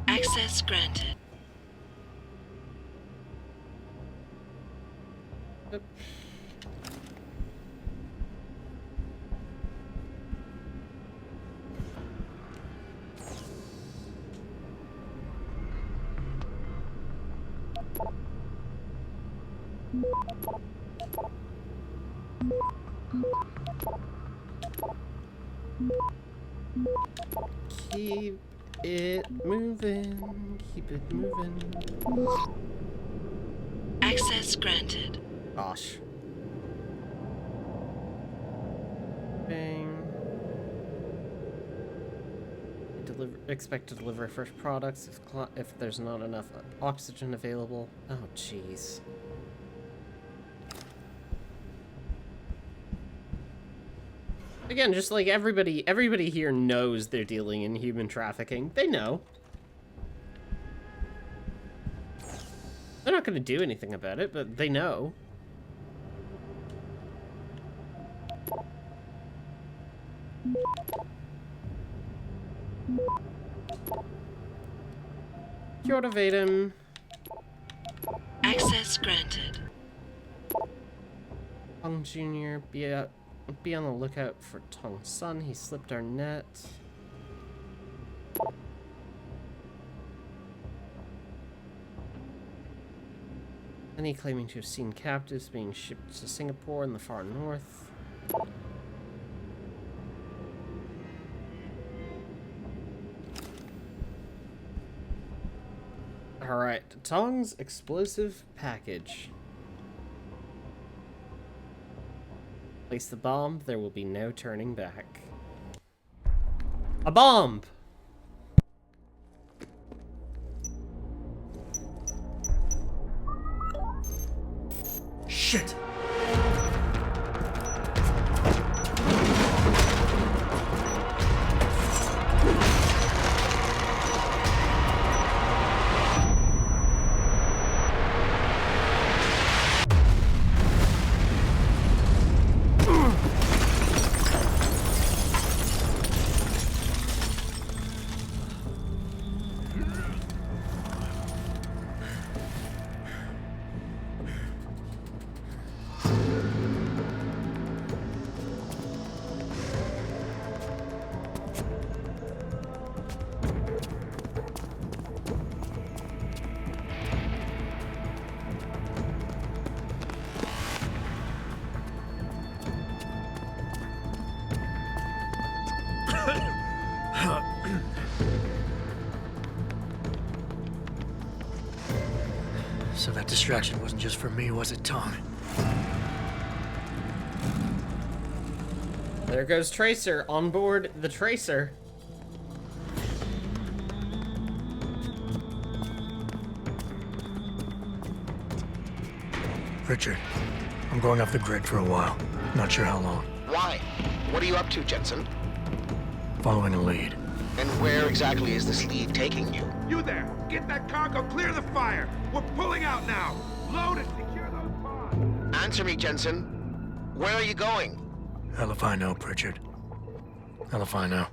Access granted. Yep. Keep it moving. Keep it moving. Access granted. Gosh. Bang. Expect to deliver fresh products if there's not enough oxygen available. Oh, jeez. Again, just like everybody here knows they're dealing in human trafficking. They know. They're not going to do anything about it, but they know. Kia Vadim. Access granted. Tong Jr., be on the lookout for Tong Sun. He slipped our net. Any claiming to have seen captives being shipped to Singapore in the far north. Alright, Tong's explosive package. Place the bomb, there will be no turning back. A bomb! Shit! So that distraction wasn't just for me, was it, Tom? There goes Tracer on board the Tracer. Richard, I'm going off the grid for a while. Not sure how long. Why? What are you up to, Jensen? Following a lead. And where exactly is this lead taking you? You there! Get that cargo, clear the fire! We're pulling out now! Load and secure those pods! Answer me, Jensen. Where are you going? Hell if I know, Pritchard. Hell if I know.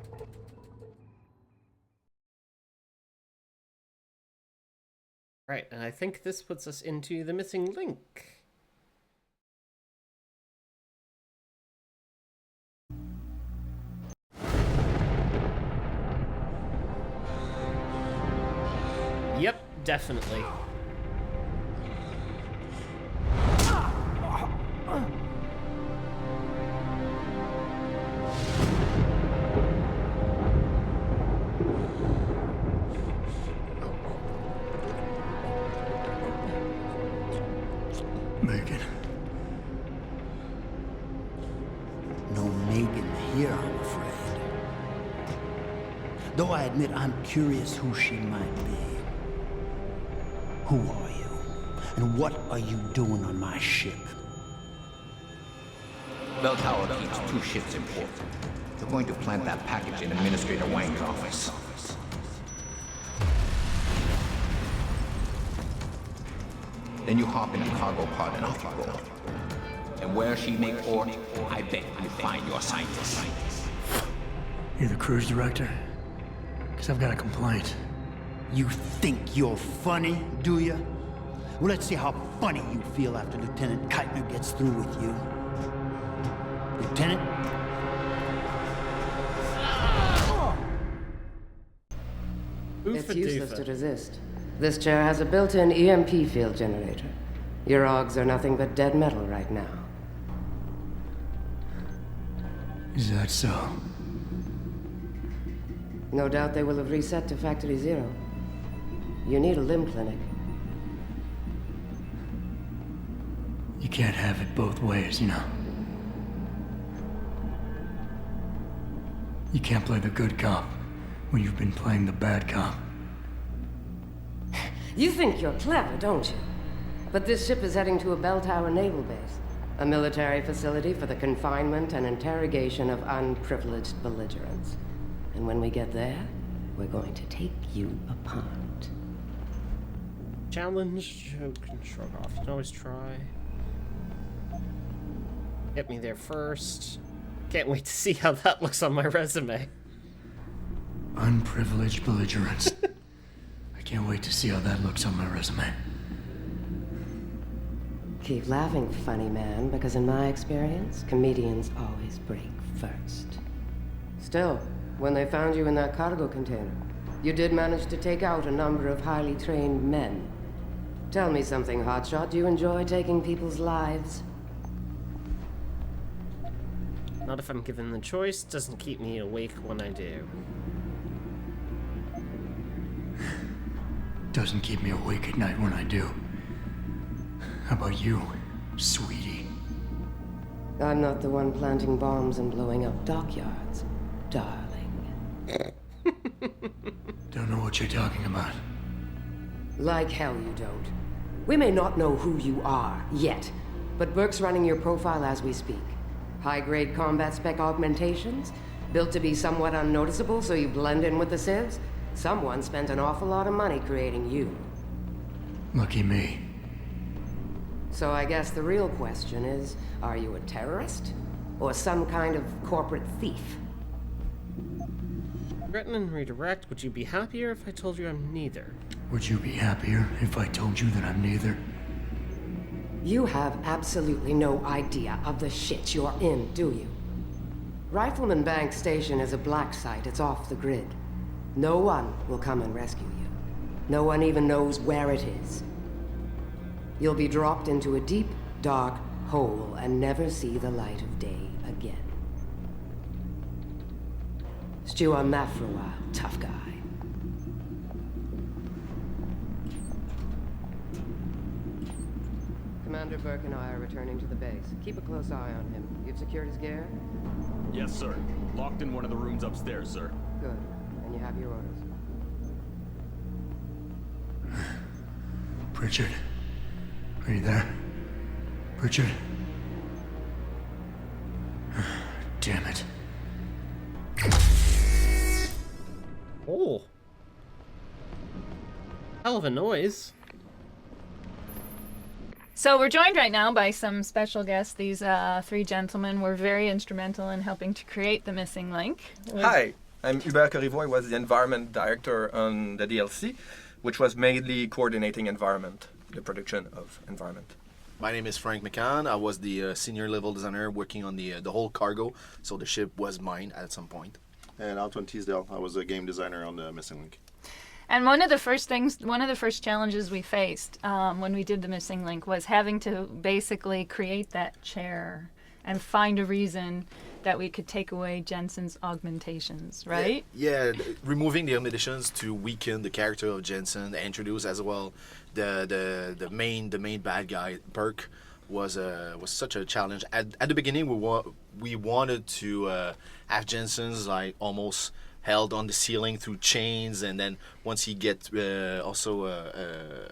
Right, and I think this puts us into the missing link. Yep, definitely. Megan. No Megan here, I'm afraid. Though I admit I'm curious who she might be. Who are you? And what are you doing on my ship? Bell Tower keeps 2 ships in port. They're going to plant that package in Administrator Wang's office. Then you hop in a cargo pod and off you go. And where she make port, I bet you find your scientists. You the cruise director? Because I've got a complaint. You think you're funny, do you? Well, let's see how funny you feel after Lieutenant Keitner gets through with you. Lieutenant? It's useless to resist. This chair has a built-in EMP field generator. Your augs are nothing but dead metal right now. Is that so? No doubt they will have reset to Factory Zero. You need a limb clinic. You can't have it both ways, you know. You can't play the good cop when you've been playing the bad cop. You think you're clever, don't you? But this ship is heading to a bell tower naval base, a military facility for the confinement and interrogation of unprivileged belligerents. And when we get there, we're going to take you apart. Challenge, joke, and shrug off. You can always try. Get me there first. Can't wait to see how that looks on my resume. Unprivileged belligerents. I can't wait to see how that looks on my resume. Keep laughing, funny man, because in my experience, comedians always break first. Still, when they found you in that cargo container, you did manage to take out a number of highly trained men. Tell me something, Hotshot. Do you enjoy taking people's lives? Not if I'm given the choice. Doesn't keep me awake when I do. Doesn't keep me awake at night when I do. How about you, sweetie? I'm not the one planting bombs and blowing up dockyards, darling. Don't know what you're talking about. Like hell you don't. We may not know who you are, yet, but Burke's running your profile as we speak. High-grade combat spec augmentations, built to be somewhat unnoticeable so you blend in with the civs. Someone spent an awful lot of money creating you. Lucky me. So I guess the real question is, are you a terrorist? Or some kind of corporate thief? Threaten and redirect, would you be happier if I told you I'm neither? Would you be happier if I told you that I'm neither? You have absolutely no idea of the shit you're in, do you? Rifleman Bank Station is a black site. It's off the grid. No one will come and rescue you. No one even knows where it is. You'll be dropped into a deep, dark hole and never see the light of day again. Stew on that for a while, tough guy. Commander Burke and I are returning to the base. Keep a close eye on him. You've secured his gear? Yes, sir. Locked in one of the rooms upstairs, sir. Good. And you have your orders. Pritchard. Are you there? Pritchard? Damn it. Oh. Hell of a noise. So we're joined right now by some special guests. These three gentlemen were very instrumental in helping to create the missing link. Hi, I'm Hubert Corriveau. I was the environment director on the DLC, which was mainly coordinating environment, the production of environment. My name is Frank McCann. I was the senior level designer working on the whole cargo, so the ship was mine at some point. And Antoine Teasdale. I was a game designer on the Missing Link. And one of the first challenges we faced when we did the missing link was having to basically create that chair and find a reason that we could take away Jensen's augmentations, right? Yeah, removing the augmentations to weaken the character of Jensen, introduce as well the main bad guy, Burke, was such a challenge. At the beginning, we wanted to have Jensen's like almost held on the ceiling through chains, and then once he gets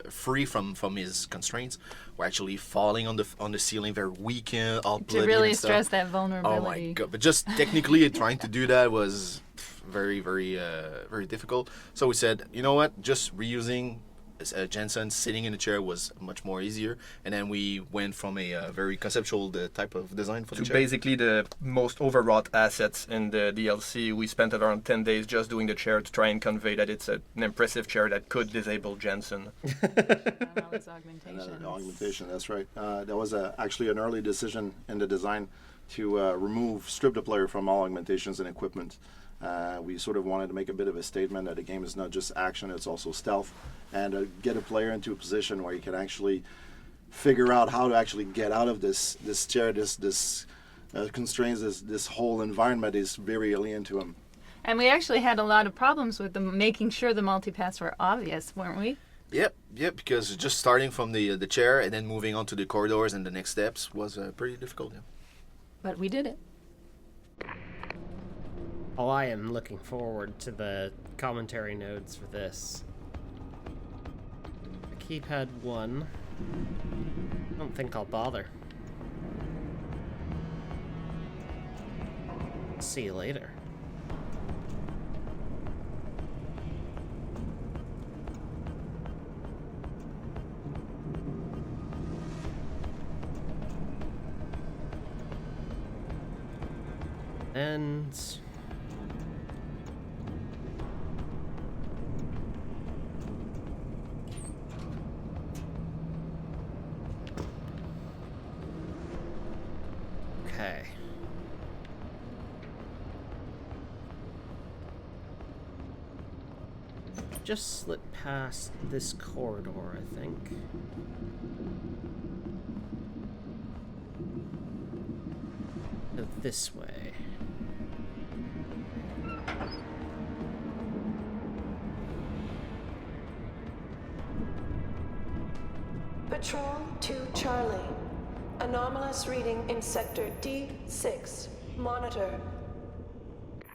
free from his constraints, we're actually falling on the ceiling, very weakened, all bloody to really and stuff. stress that vulnerability. Oh my god! But just technically trying to do that was very difficult. So we said, you know what? Just reusing Jensen sitting in a chair was much more easier, and then we went from a very conceptual type of design for the chair. Basically the most overwrought assets in the DLC. We spent around 10 days just doing the chair to try and convey that it's an impressive chair that could disable Jensen. Augmentation, that's right. That was actually an early decision in the design to strip the player from all augmentations and equipment. We sort of wanted to make a bit of a statement that the game is not just action, it's also stealth, and get a player into a position where you can actually figure out how to actually get out of this chair, this constraints, this whole environment is very alien to him. And we actually had a lot of problems with making sure the multipaths were obvious, weren't we? Yep, because just starting from the chair and then moving on to the corridors and the next steps was pretty difficult. Yeah. But we did it. Oh, I am looking forward to the commentary nodes for this. Keypad 1. I don't think I'll bother. See you later. And Okay. Just slip past this corridor, I think. Go this way. Patrol to Charlie. Anomalous reading in sector D6. Monitor.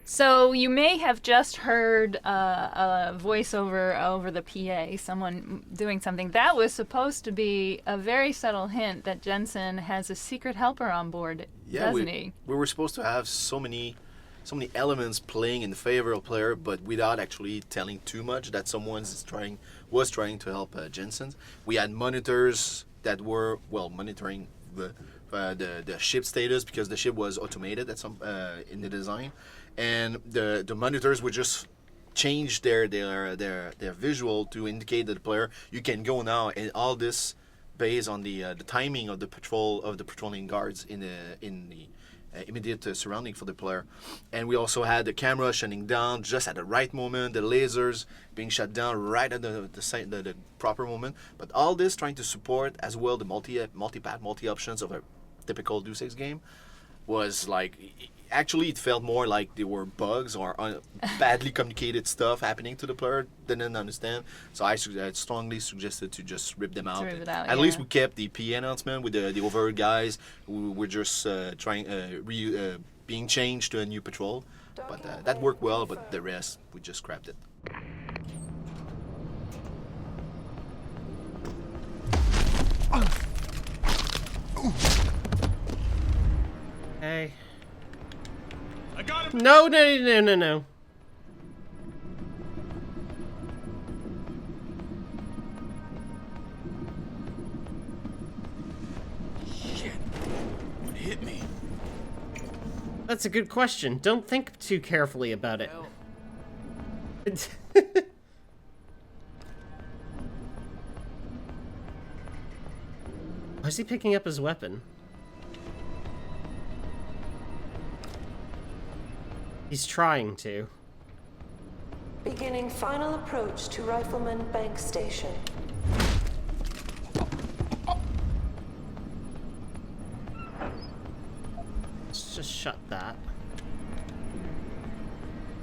So you may have just heard a voiceover over the PA, someone doing something. That was supposed to be a very subtle hint that Jensen has a secret helper on board, doesn't he? We were supposed to have so many elements playing in favor of player, but without actually telling too much that someone was trying to help Jensen. We had monitors that were monitoring the ship status because the ship was automated at some in the design. And the monitors would just change their visual to indicate that the player, you can go now, and all this based on the timing of the patrolling guards in the immediate surrounding for the player. And we also had the camera shutting down just at the right moment, the lasers being shut down right at the proper moment. But all this trying to support as well the multi-path, multi-options of a typical Deus Ex game was like. Actually, it felt more like there were bugs or badly communicated stuff happening to the player. Didn't understand. So I strongly suggested to just rip them out. At least we kept the PA announcement with the over guys who were just being changed to a new patrol. But that worked well, but the rest, we just scrapped it. Hey. I got him. No. Shit. What hit me? That's a good question. Don't think too carefully about it. Why is he picking up his weapon? He's trying to. Beginning final approach to Rifleman Bank Station. Let's just shut that.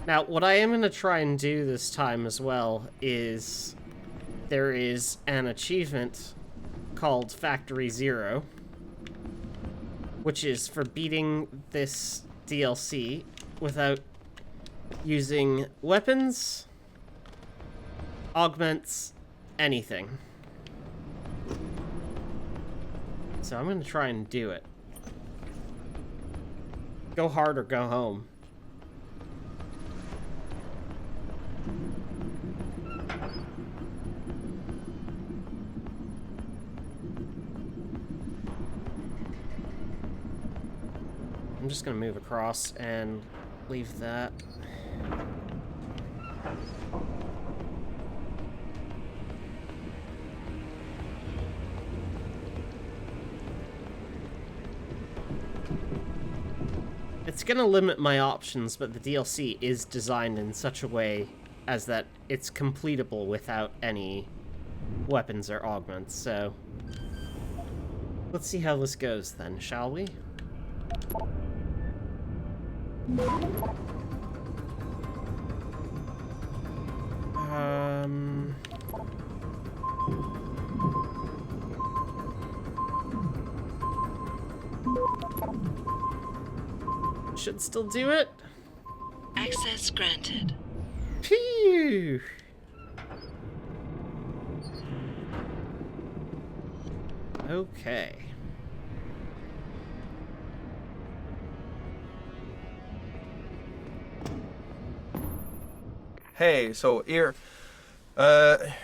Now, what I am going to try and do this time as well is there is an achievement called Factory Zero, which is for beating this DLC without using weapons, augments, anything. So I'm going to try and do it. Go hard or go home. I'm just going to move across and leave that. It's going to limit my options, but the DLC is designed in such a way as that it's completable without any weapons or augments, so let's see how this goes then, shall we? Should still do it. Access granted. Phew. Okay. Hey, so here,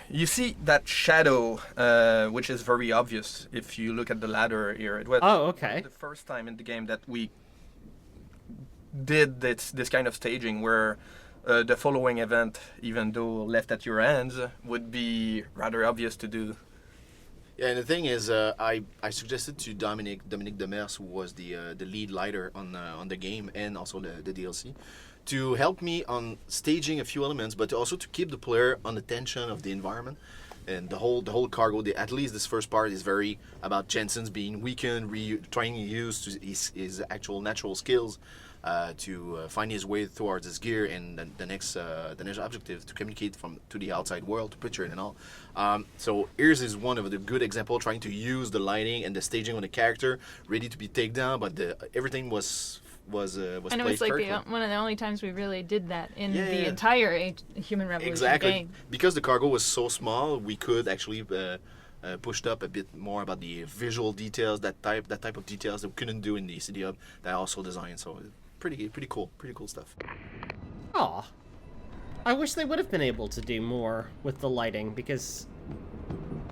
you see that shadow, which is very obvious if you look at the ladder here. It was the first time in the game that we did this kind of staging where the following event, even though left at your hands, would be rather obvious to do. Yeah, and the thing is, I suggested to Dominic Demers, who was the lead lighter on the game and also the DLC, to help me on staging a few elements, but also to keep the player on the tension of the environment. And the whole cargo, at least this first part, is very about Jensen's being weakened, trying to use his actual natural skills to find his way towards his gear, and the next objective to communicate to the outside world, to picture it and all. So here's is one of the good example, trying to use the lighting and the staging on the character, ready to be taken down, but everything was and it was like one of the only times we really did that in the entire Human Revolution exactly. game. Because the cargo was so small, we could actually pushed up a bit more about the visual details, that type of details that we couldn't do in the City Hub that I also designed. So pretty cool stuff. Aw. I wish they would have been able to do more with the lighting, because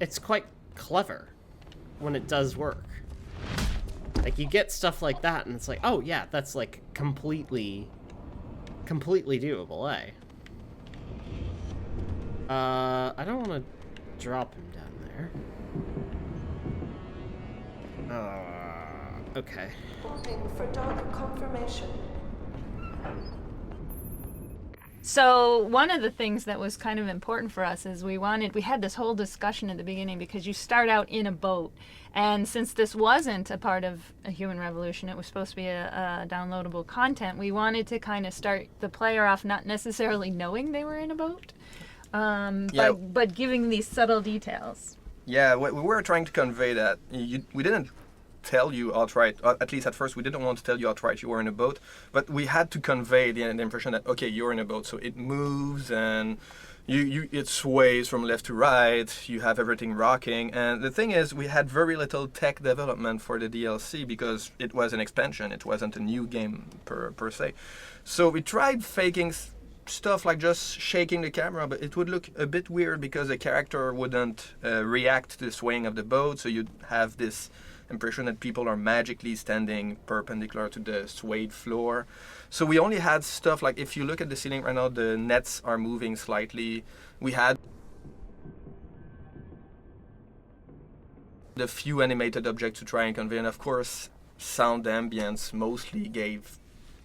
it's quite clever when it does work. Like, you get stuff like that, and it's like, oh yeah, that's like completely doable, eh? I don't want to drop him down there. Okay. Holding for dog confirmation. So one of the things that was kind of important for us is we had this whole discussion at the beginning, because you start out in a boat, and since this wasn't a part of a Human Revolution, it was supposed to be a downloadable content, we wanted to kind of start the player off not necessarily knowing they were in a boat, but giving these subtle details. Yeah, we were trying to convey that. We didn't tell you outright, at least at first we didn't want to tell you outright you were in a boat, but we had to convey the impression that, okay, you're in a boat, so it moves and it sways from left to right, you have everything rocking. And the thing is, we had very little tech development for the DLC because it was an expansion, it wasn't a new game per se. So we tried faking stuff like just shaking the camera, but it would look a bit weird because the character wouldn't react to the swaying of the boat, so you'd have this impression that people are magically standing perpendicular to the swayed floor. So we only had stuff like, if you look at the ceiling right now, the nets are moving slightly. We had the few animated objects to try and convey, and of course sound ambience mostly gave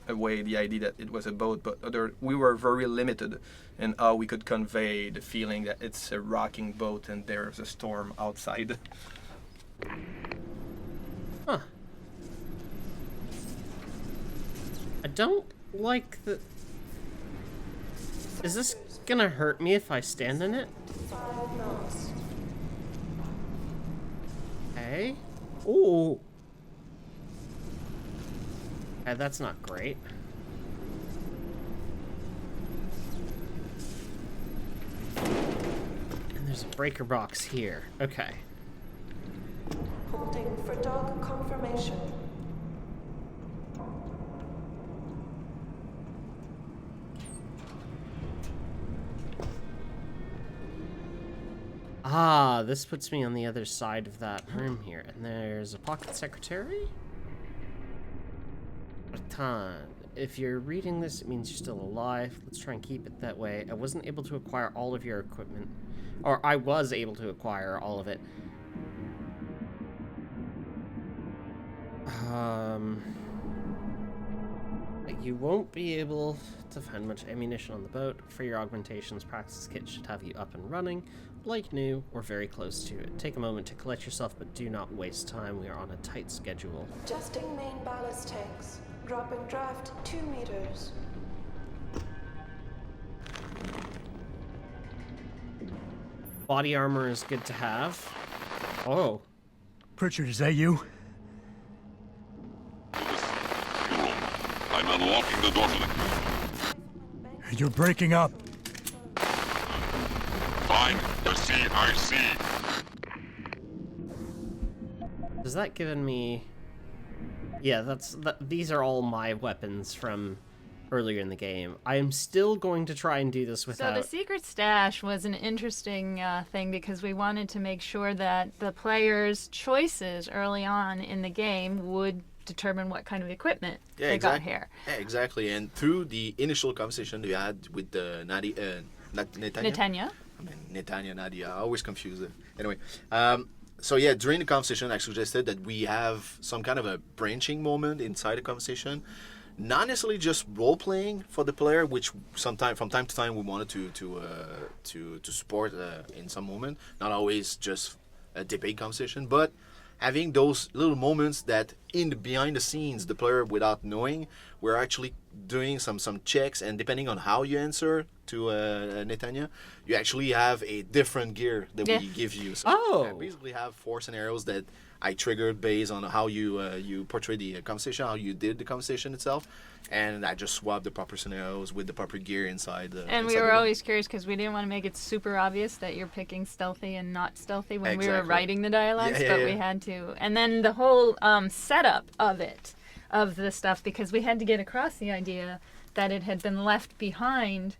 away the idea that it was a boat, but we were very limited in how we could convey the feeling that it's a rocking boat and there's a storm outside. Huh. I don't like the... Is this gonna hurt me if I stand in it? 5 knots. Okay. Ooh. Okay, that's not great. And there's a breaker box here. Okay. Holding for dog confirmation. Ah, this puts me on the other side of that room here. And there's a pocket secretary? If you're reading this, it means you're still alive. Let's try and keep it that way. I wasn't able to acquire all of your equipment. Or I was able to acquire all of it. You won't be able to find much ammunition on the boat. For your augmentations, practice kit should have you up and running, like new, or very close to it. Take a moment to collect yourself, but do not waste time. We are on a tight schedule. Adjusting main ballast tanks. Dropping draft 2 meters. Body armor is good to have. Oh. Pritchard, is that you? I'm unlocking the door to the... You're breaking up. Find the CIC. Does that give me... Yeah, these are all my weapons from earlier in the game. I am still going to try and do this without... So the secret stash was an interesting thing, because we wanted to make sure that the players' choices early on in the game would determine what kind of equipment they got here. Yeah, exactly. And through the initial conversation we had with Netanya. Netanya. I mean, Netanya, Nadia. I always confuse it. Anyway, So yeah, during the conversation, I suggested that we have some kind of a branching moment inside the conversation, not necessarily just role playing for the player, which from time to time we wanted to support in some moment, not always just a debate conversation, but having those little moments that behind the scenes, the player, without knowing, we're actually doing some checks, and depending on how you answer to Netanya, you actually have a different gear that we give you. So I basically have 4 scenarios that I triggered based on how you portray the conversation, how you did the conversation itself, and I just swapped the proper scenarios with the proper gear inside. And we were always curious because we didn't want to make it super obvious that you're picking stealthy and not stealthy when we were writing the dialogues, but we had to. And then the whole setup of the stuff, because we had to get across the idea that it had been left behind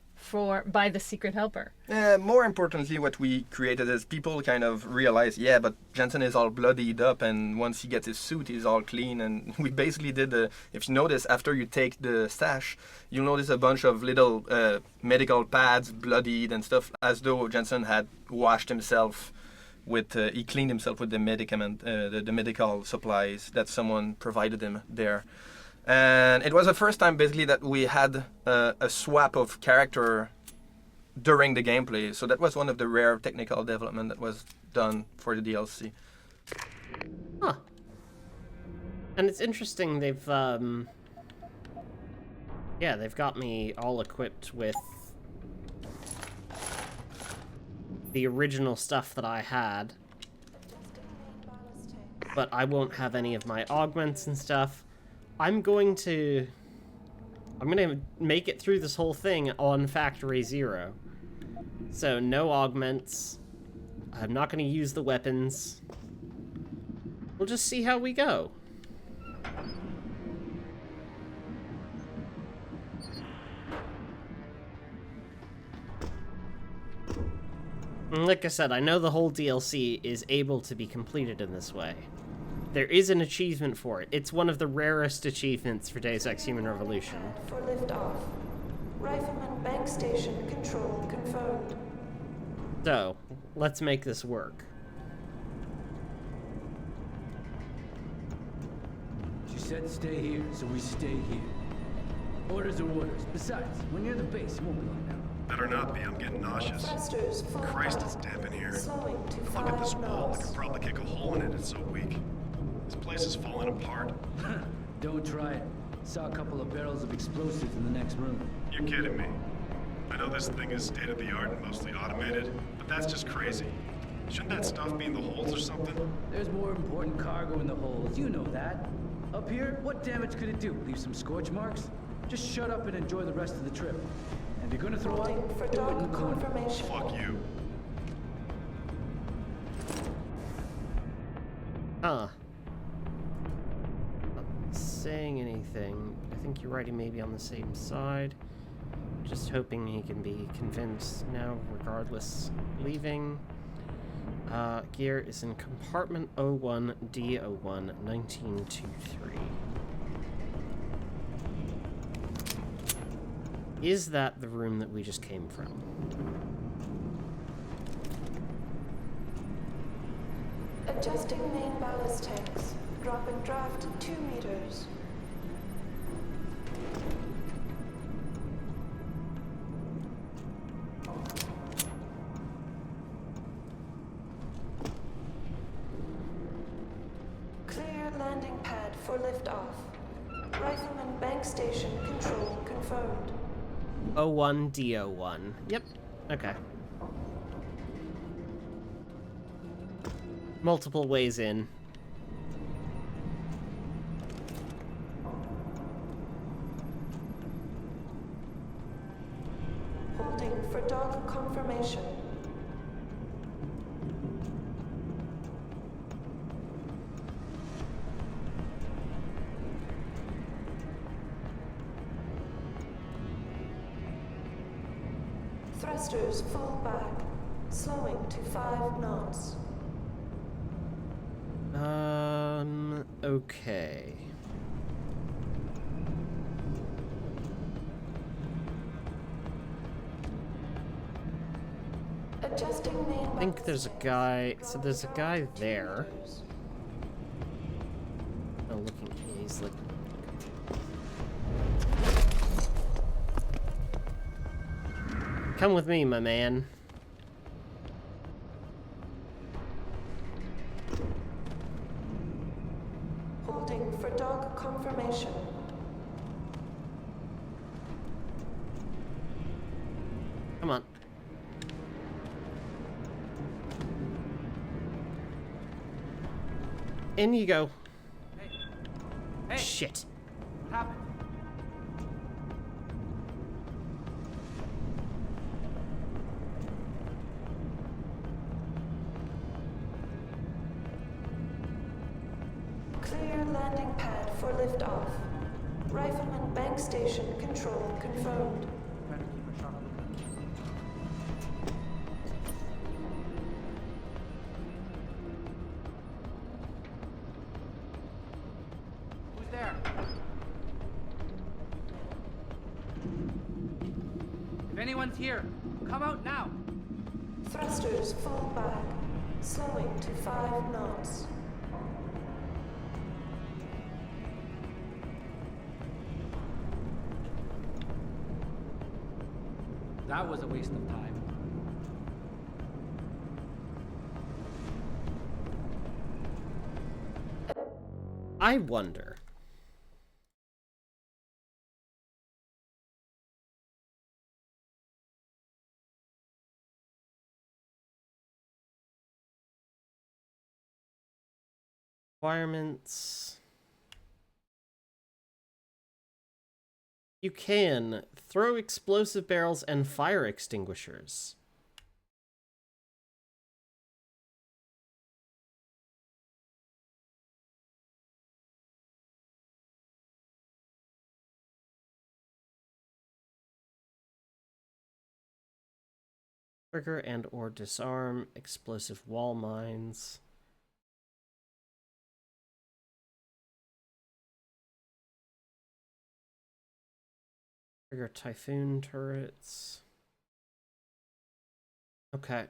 by the secret helper. More importantly, what we created is people kind of realize, but Jensen is all bloodied up, and once he gets his suit, he's all clean. And we basically did if you notice, after you take the stash, you'll notice a bunch of little medical pads, bloodied and stuff, as though Jensen had washed himself with, he cleaned himself with the medicament, the medical supplies that someone provided him there. And it was the first time basically that we had a swap of character during the gameplay. So that was one of the rare technical development that was done for the DLC. Huh. And it's interesting, they've got me all equipped with the original stuff that I had. But I won't have any of my augments and stuff. I'm going to make it through this whole thing on Factory 0. So no augments. I'm not going to use the weapons. We'll just see how we go. And like I said, I know the whole DLC is able to be completed in this way. There is an achievement for it. It's one of the rarest achievements for Deus Ex Human Revolution. For liftoff. Rifleman bank station control confirmed. So, let's make this work. She said stay here, so we stay here. Orders are orders. Besides, we're near the base. It won't be long now. Better not be. I'm getting nauseous. Christ, it's damp in here. Look at this wall. I could probably kick a hole in it. It's so weak. This place is falling apart. Don't try it. Saw a couple of barrels of explosives in the next room. You're kidding me. I know this thing is state-of-the-art and mostly automated, but that's just crazy. Shouldn't that stuff be in the holes or something? There's more important cargo in the holes. You know that. Up here, what damage could it do? Leave some scorch marks? Just shut up and enjoy the rest of the trip. And if you're gonna throw up, do it in the corner. Fuck you. Huh. Not saying anything. I think you're right, he may be on the same side. Just hoping he can be convinced now, regardless. Leaving. Gear is in compartment 01, D01, 1923. Is that the room that we just came from? Adjusting main ballast tanks. Dropping draft 2 meters. Clear landing pad for liftoff. Rifleman bank station control confirmed. 01 D01. Yep. Okay. Multiple ways in. Holding for dog confirmation. Thrusters full back, slowing to 5 knots. Okay. Adjusting main I think there's a guy. So there's a guy there. Oh, looking. He's like. Come with me, my man. Holding for dog confirmation. Come on. In you go. Hey. Shit. What happened? Clear landing pad for liftoff. Rifleman bank station control confirmed. Better keep a sharp lookout. Who's there? If anyone's here, come out now. Thrusters fall back. Slowing to 5 knots. That was a waste of time. I wonder. Requirements. You can throw explosive barrels and fire extinguishers. Trigger and or disarm explosive wall mines. Trigger typhoon turrets. Okay.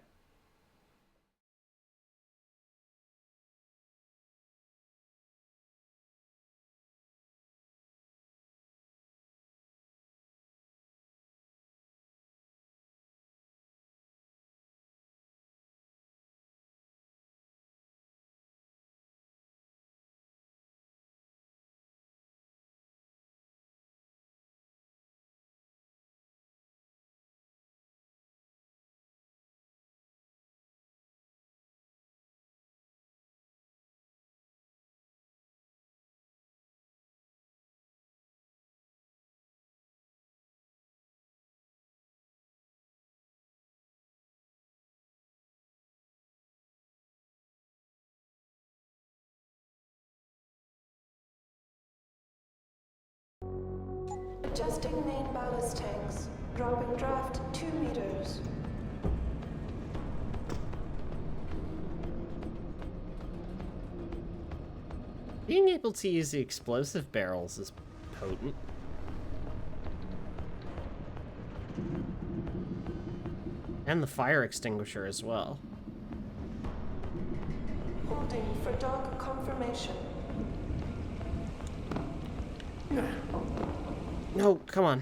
Adjusting main ballast tanks. Dropping draft 2 meters. Being able to use the explosive barrels is potent. And the fire extinguisher as well. Holding for dog confirmation. No, come on.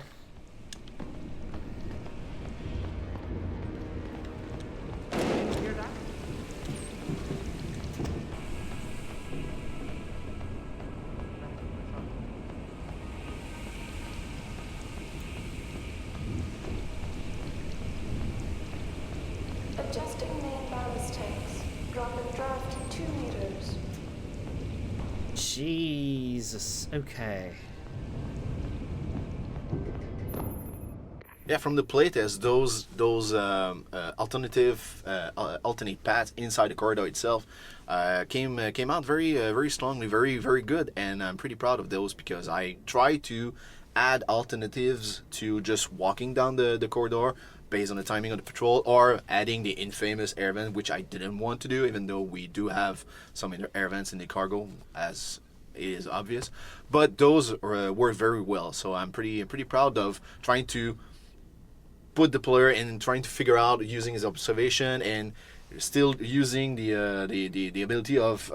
Hear that? Adjusting main ballast tanks. Dropping draft 2 meters. Jesus. Okay. Yeah, from the playtest, those alternate paths inside the corridor itself came out very strongly, very good, and I'm pretty proud of those because I try to add alternatives to just walking down the corridor based on the timing of the patrol, or adding the infamous air vent, which I didn't want to do, even though we do have some air vents in the cargo, as it is obvious. But those work very well, so I'm pretty proud of trying to put the player in trying to figure out using his observation and still using the ability of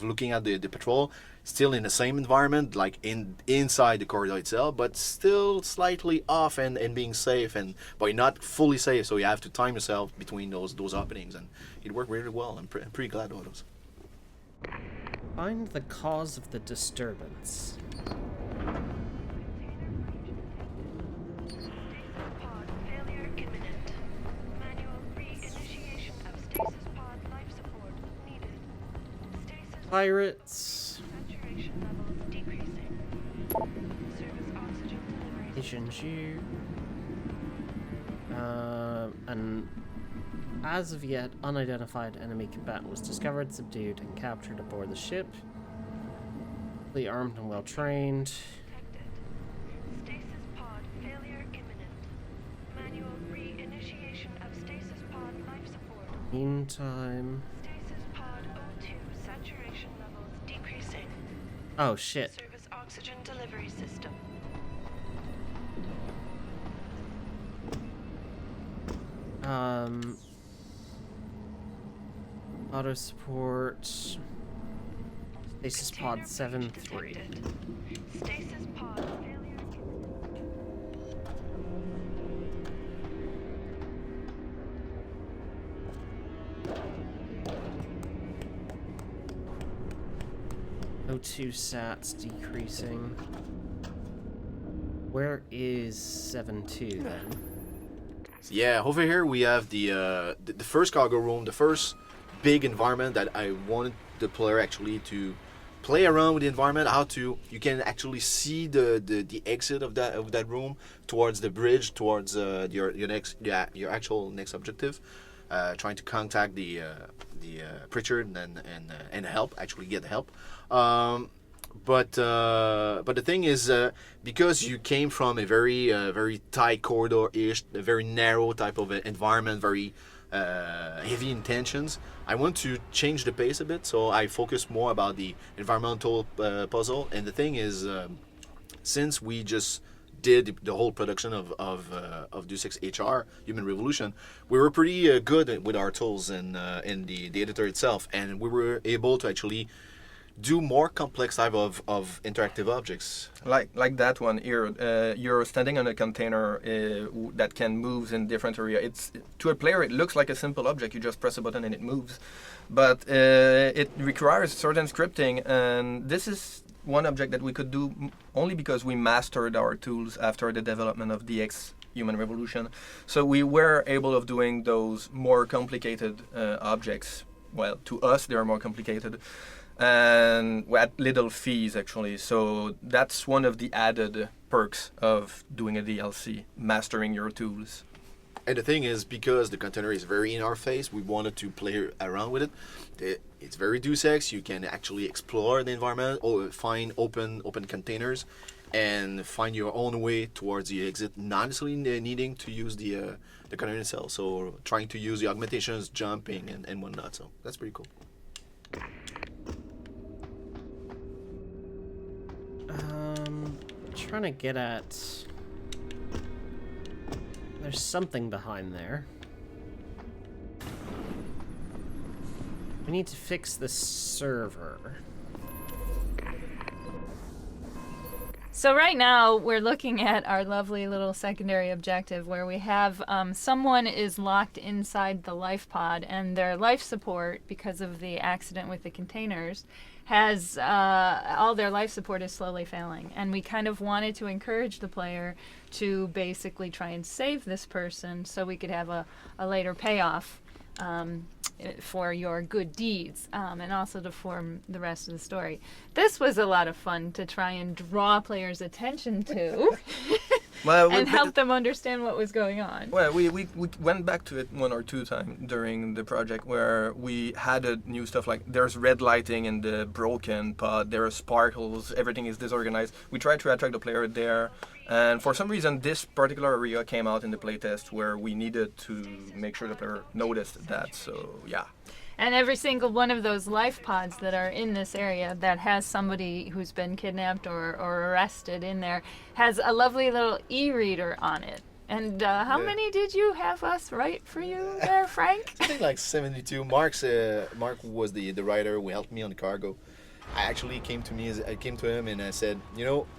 looking at the patrol, still in the same environment, like inside the corridor itself, but still slightly off and being safe, and but not fully safe. So you have to time yourself between those openings, and it worked really well. I'm pretty glad about those. Find the cause of the disturbance. Pirates. Ishinju. An as of yet unidentified enemy combatant was discovered, subdued, and captured aboard the ship. Fully armed and well trained. Stasis pod failure imminent. Manual re-initiation of stasis pod life support. Meantime. Stasis pod O2 saturation levels decreasing. Oh shit. Service oxygen delivery system. Auto support. Stasis pod 7-3. Stasis pod failure. O2 sats decreasing. Where is 7-2 then? Yeah, over here we have the first cargo room, the first big environment that I wanted the player actually to play around with the environment. You can actually see the exit of that room towards the bridge, towards your actual next objective, trying to contact the preacher and help, actually get help. But the thing is, because you came from a very tight corridor-ish, a very narrow type of environment, very heavy intentions, I want to change the pace a bit. So I focus more about the environmental puzzle. And the thing is, since we just did the whole production of Deus Ex HR, Human Revolution, we were pretty good with our tools and the editor itself, and we were able to actually do more complex type of interactive objects. Like that one here. You're standing on a container that can move in different areas. To a player, it looks like a simple object. You just press a button and it moves. But it requires certain scripting, and this is one object that we could do only because we mastered our tools after the development of DX Human Revolution. So we were able of doing those more complicated objects. Well, to us, they are more complicated. And at little fees actually, so that's one of the added perks of doing a DLC, mastering your tools. And the thing is, because the container is very in our face, we wanted to play around with it. It's very Deus Ex. You can actually explore the environment or find open containers and find your own way towards the exit, not necessarily needing to use the container itself. So trying to use the augmentations, jumping and whatnot. So that's pretty cool. Trying to get at... There's something behind there. We need to fix the server. So right now we're looking at our lovely little secondary objective where we have someone is locked inside the life pod, and their life support, because of the accident with the containers, has all their life support is slowly failing, and we kind of wanted to encourage the player to basically try and save this person so we could have a later payoff for your good deeds, and also to form the rest of the story. This was a lot of fun to try and draw players' attention to. And help them understand what was going on. Well, we went back to it one or two times during the project where we added new stuff like there's red lighting in the broken pod, there are sparkles, everything is disorganized. We tried to attract the player there, and for some reason this particular area came out in the playtest where we needed to make sure the player noticed that, so yeah. And every single one of those life pods that are in this area that has somebody who's been kidnapped or arrested in there has a lovely little e-reader on it. And how many did you have us write for you there, Frank? I think like 72. Mark was the writer who helped me on the cargo. I actually came to him and I said,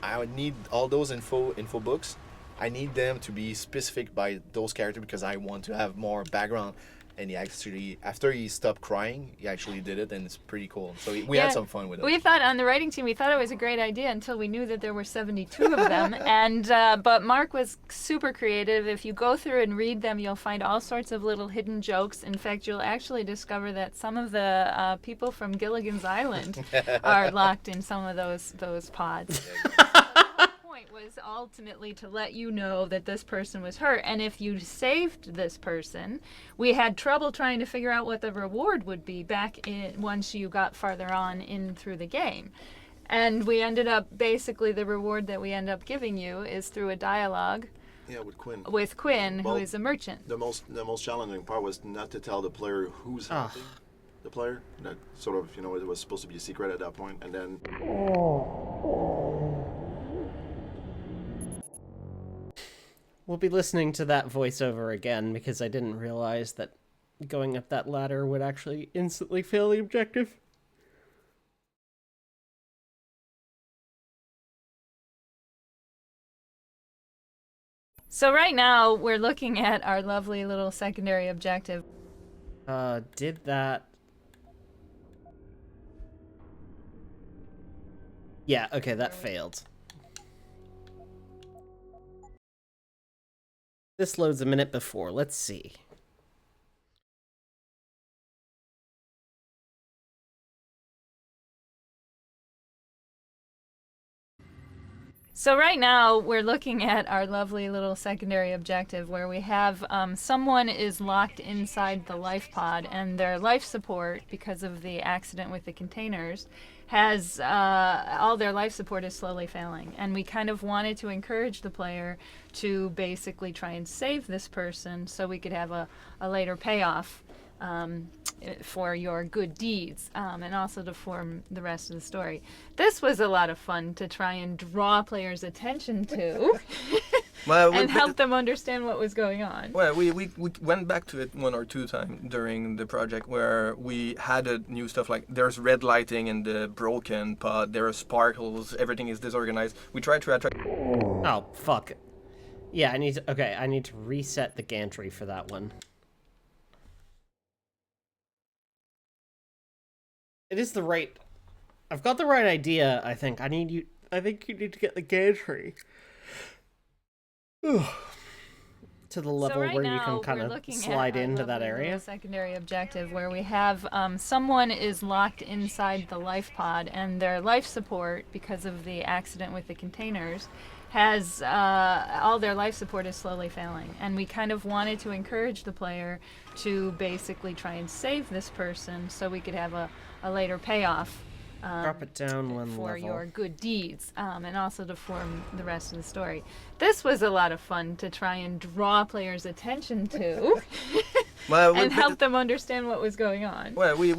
I would need all those info books. I need them to be specific by those characters because I want to have more background. And he actually, after he stopped crying, he actually did it, and it's pretty cool. So we had some fun with it. We thought on the writing team, we thought it was a great idea until we knew that there were 72 of them. And but Mark was super creative. If you go through and read them, you'll find all sorts of little hidden jokes. In fact, you'll actually discover that some of the people from Gilligan's Island are locked in some of those pods. Was ultimately to let you know that this person was hurt, and if you saved this person, we had trouble trying to figure out what the reward would be back in once you got farther on in through the game. And we ended up, basically the reward that we end up giving you is through a dialogue. Yeah, with Quinn. With Quinn, who is a merchant. The most challenging part was not to tell the player who's helping the player. That sort of, it was supposed to be a secret at that point, and then. We'll be listening to that voiceover again because I didn't realize that going up that ladder would actually instantly fail the objective. So right now we're looking at our lovely little secondary objective. Did that... Yeah, okay, that failed. This loads a minute before. Let's see. So right now we're looking at our lovely little secondary objective where we have someone is locked inside the life pod and their life support, because of the accident with the containers, has all their life support is slowly failing, and we kind of wanted to encourage the player to basically try and save this person so we could have a later payoff for your good deeds, and also to form the rest of the story. This was a lot of fun to try and draw players' attention to. And help them understand what was going on. Well, we went back to it one or two times during the project where we added new stuff like there's red lighting in the broken pod, there are sparkles, everything is disorganized. We tried to attract... Oh, fuck. Yeah, I need to reset the gantry for that one. It is the right... I've got the right idea, I think. I think you need to get the gantry to the level where you can kind of slide into that area. Secondary objective where we have someone is locked inside the life pod and their life support, because of the accident with the containers, has all their life support is slowly failing, and we kind of wanted to encourage the player to basically try and save this person so we could have a later payoff. Drop it down one for level. your good deeds, and also to form the rest of the story. This was a lot of fun to try and draw players' attention to, and help them understand what was going on. Well, we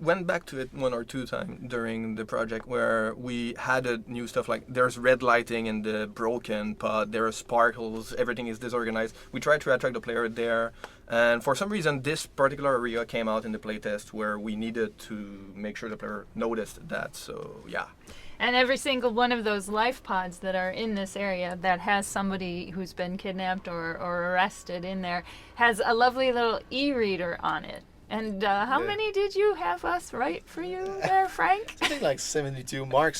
went back to it one or two times during the project where we added new stuff like there's red lighting in the broken pod, there are sparkles, everything is disorganized. We tried to attract the player there. And for some reason, this particular area came out in the playtest where we needed to make sure the player noticed that, so yeah. And every single one of those life pods that are in this area that has somebody who's been kidnapped or arrested in there has a lovely little e-reader on it. And how many did you have us write for you there, Frank? I think like 72. Mark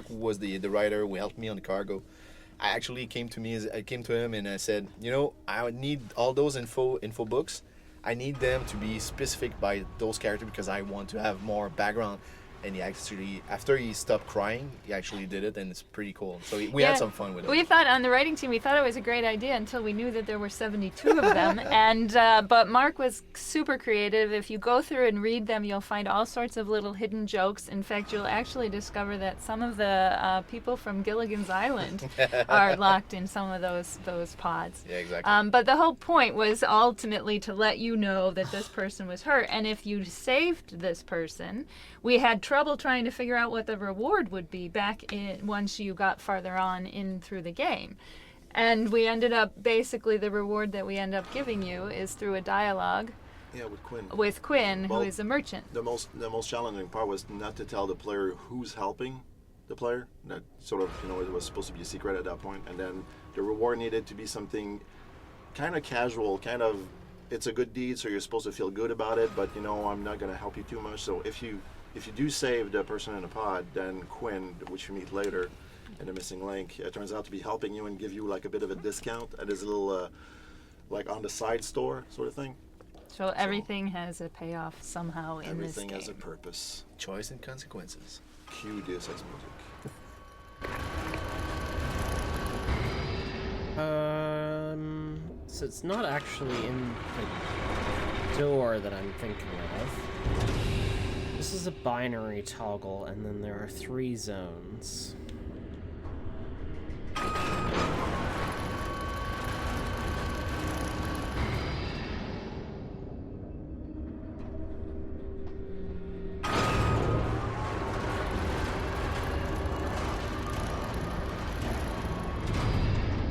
was the writer who helped me on the cargo. I actually came to him and I said, I would need all those info books. I need them to be specific by those characters because I want to have more background. And he actually, after he stopped crying, he actually did it, and it's pretty cool. So we had some fun with it. We thought on the writing team, we thought it was a great idea until we knew that there were 72 of them. And but Mark was super creative. If you go through and read them, you'll find all sorts of little hidden jokes. In fact, you'll actually discover that some of the people from Gilligan's Island are locked in some of those pods. Yeah, exactly. But the whole point was ultimately to let you know that this person was hurt. And if you saved this person, we had trouble trying to figure out what the reward would be back in once you got farther on in through the game. And we ended up, basically, the reward that we end up giving you is through a dialogue. Yeah, with Quinn. With Quinn, Well, who is a merchant. The most challenging part was not to tell the player who's helping the player. That sort of, it was supposed to be a secret at that point. And then the reward needed to be something kind of casual, kind of, it's a good deed, so you're supposed to feel good about it, but I'm not going to help you too much. So if you do save the person in the pod, then Quinn, which you meet later in the missing link, it turns out to be helping you and give you like a bit of a discount at his little like on the side store sort of thing. So everything has a payoff somehow in this game. Everything has a purpose. Choice and consequences. Cue Deus Ex music. So it's not actually in the door that I'm thinking of. This is a binary toggle, and then there are 3 zones.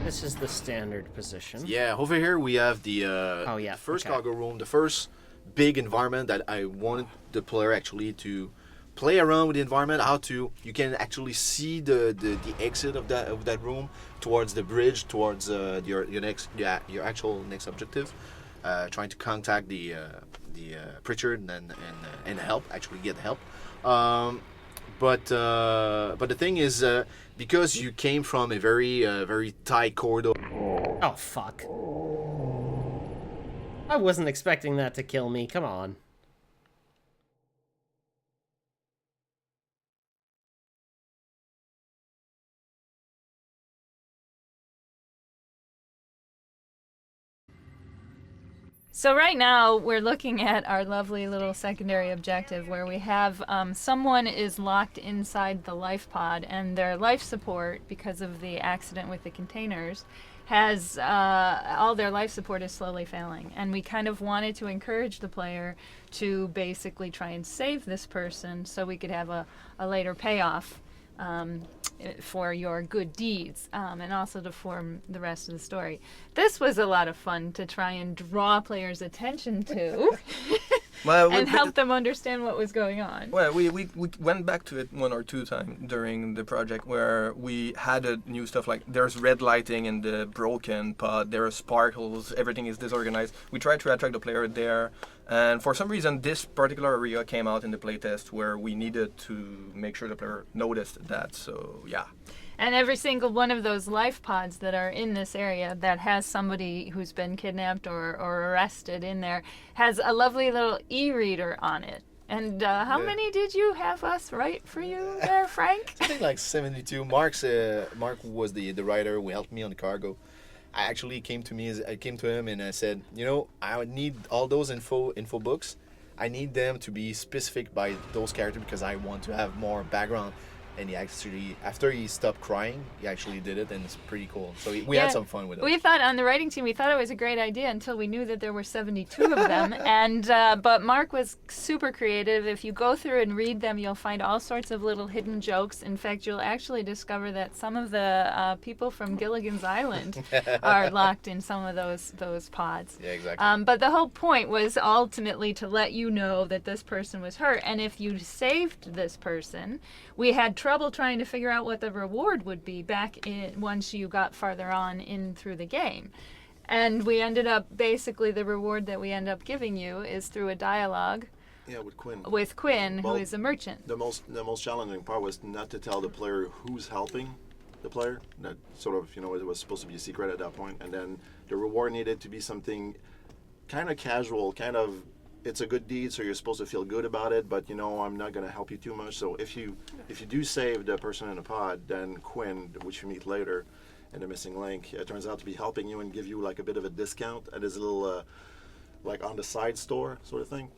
This is the standard position. Yeah, over here we have the first cargo room, the first big environment that I wanted the player actually to play around with the environment. You can actually see the exit of that room towards the bridge, towards your actual next objective, trying to contact the preacher and help, actually get help. But the thing is, because you came from a very tight corridor. Oh fuck! I wasn't expecting that to kill me. Come on. So right now we're looking at our lovely little secondary objective where we have someone is locked inside the life pod and their life support, because of the accident with the containers, has all their life support is slowly failing, and we kind of wanted to encourage the player to basically try and save this person so we could have a later payoff for your good deeds, and also to form the rest of the story. This was a lot of fun to try and draw players' attention to. And help them understand what was going on. Well, we went back to it 1 or 2 times during the project where we added new stuff like there's red lighting in the broken pod, there are sparkles, everything is disorganized. We tried to attract the player there, and for some reason this particular area came out in the playtest where we needed to make sure the player noticed that, so yeah. And every single one of those life pods that are in this area that has somebody who's been kidnapped or arrested in there has a lovely little e-reader on it. And how many did you have us write for you there, Frank? I think like 72. Mark was the writer who helped me on the cargo. I actually came to him and I said, I would need all those info books. I need them to be specific by those characters because I want to have more background. And he actually, after he stopped crying, he actually did it, and it's pretty cool. So we had some fun with it. We thought on the writing team, we thought it was a great idea until we knew that there were 72 of them. And but Mark was super creative. If you go through and read them, you'll find all sorts of little hidden jokes. In fact, you'll actually discover that some of the people from Gilligan's Island are locked in some of those pods. Yeah, exactly. But the whole point was ultimately to let you know that this person was hurt, and if you saved this person, we had trouble trying to figure out what the reward would be back in once you got farther on in through the game. And we ended up, basically the reward that we end up giving you is through a dialogue. Yeah, with Quinn. With Quinn, Well, who is a merchant. The most challenging part was not to tell the player who's helping the player. That sort of, it was supposed to be a secret at that point. And then the reward needed to be something kind of casual, kind of, it's a good deed, so you're supposed to feel good about it, but I'm not going to help you too much. So if you do save the person in the pod, then Quinn, which you meet later in the missing link, it turns out to be helping you and give you like a bit of a discount at his little like on the side store sort of thing.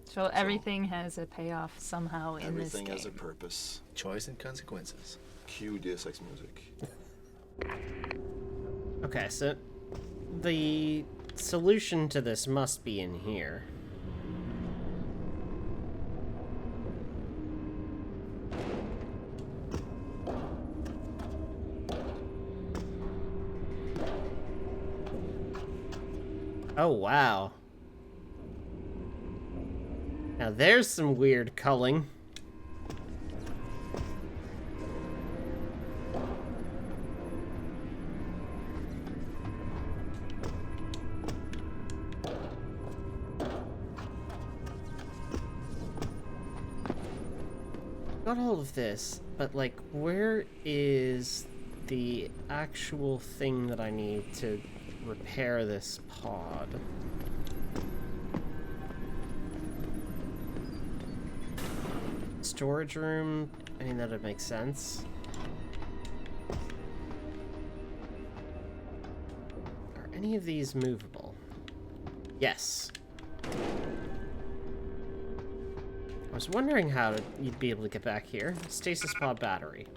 So everything has a payoff somehow in this game. Everything has a purpose. Choice and consequences. Cue Deus Ex music. Okay, so the solution to this must be in here. Oh, wow. Now there's some weird culling. Got all of this, but like, where is the actual thing that I need to repair this pod? Storage room? I mean, that would make sense. Are any of these movable? Yes. I was wondering how you'd be able to get back here. Stasis pod battery.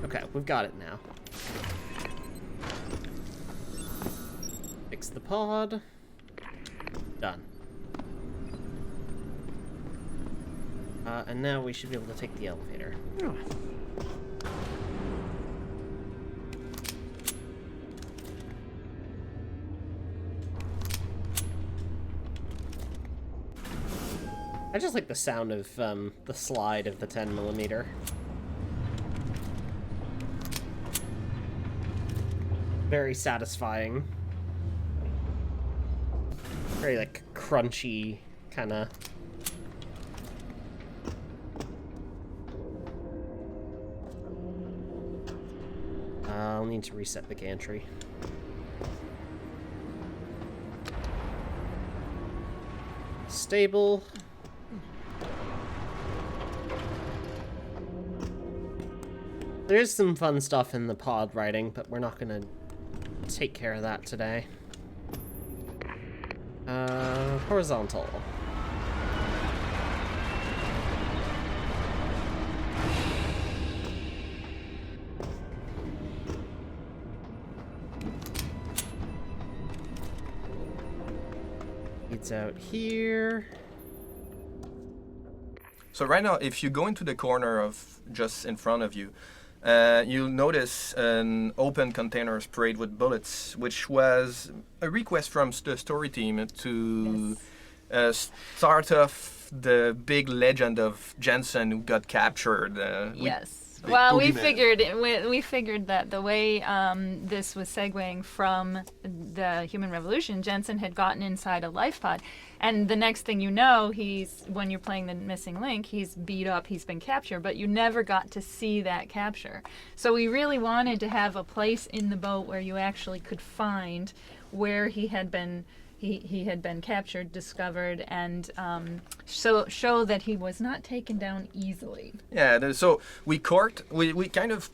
Okay, we've got it now. Fix the pod. Done. And now we should be able to take the elevator. Oh. I just like the sound of the slide of the 10mm. Very satisfying. Very like crunchy kind of. I'll need to reset the gantry. Stable. There is some fun stuff in the pod riding, but we're not gonna take care of that today. Horizontal. It's out here. So right now, if you go into the corner of just in front of you, you'll notice an open container sprayed with bullets, which was a request from the story team to start off the big legend of Jensen who got captured. Yes. Well, we figured that the way this was segueing from the Human Revolution, Jensen had gotten inside a life pod, and the next thing you know, when you're playing the missing link, he's beat up, he's been captured, but you never got to see that capture. So we really wanted to have a place in the boat where you actually could find where he had been. He had been captured, discovered, and show that he was not taken down easily. Yeah, so we kind of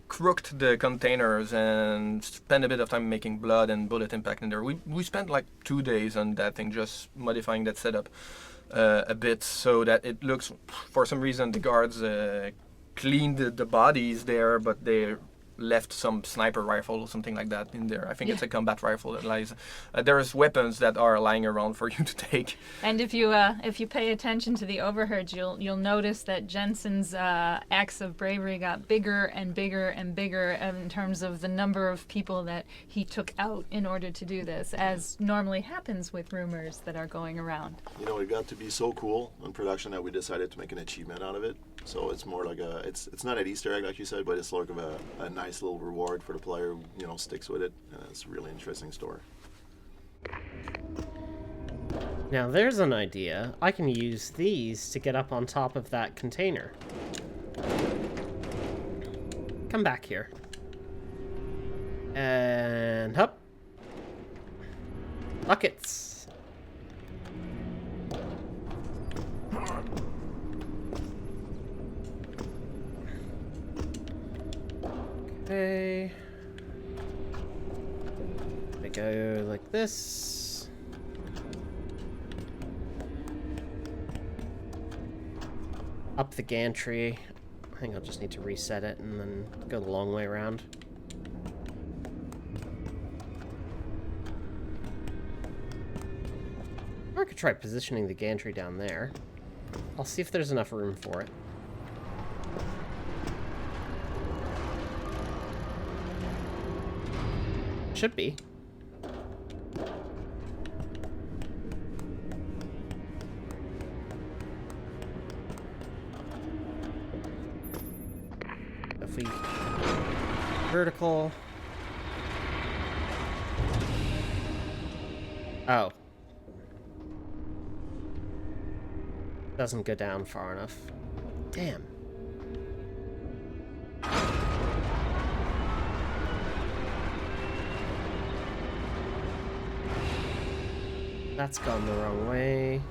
crooked the containers and spent a bit of time making blood and bullet impact in there. We spent like 2 days on that thing, just modifying that setup a bit so that it looks, for some reason, the guards cleaned the bodies there, but they left some sniper rifle or something like that in there. I think it's a combat rifle that lies. There's weapons that are lying around for you to take. And if you pay attention to the overheads, you'll notice that Jensen's acts of bravery got bigger and bigger and bigger in terms of the number of people that he took out in order to do this, as normally happens with rumors that are going around. You know, it got to be so cool in production that we decided to make an achievement out of it. So it's more like it's not an Easter egg like you said, but it's sort of a nice little reward for the player who, you know, sticks with it, and it's a really interesting story. Now there's an idea. I can use these to get up on top of that container. Come back here. And up. Buckets. Okay. I go like this. Up the gantry. I think I'll just need to reset it and then go the long way around. Or I could try positioning the gantry down there. I'll see if there's enough room for it. should be. If we vertical. Oh. Doesn't go down far enough. Damn. That's gone the wrong way.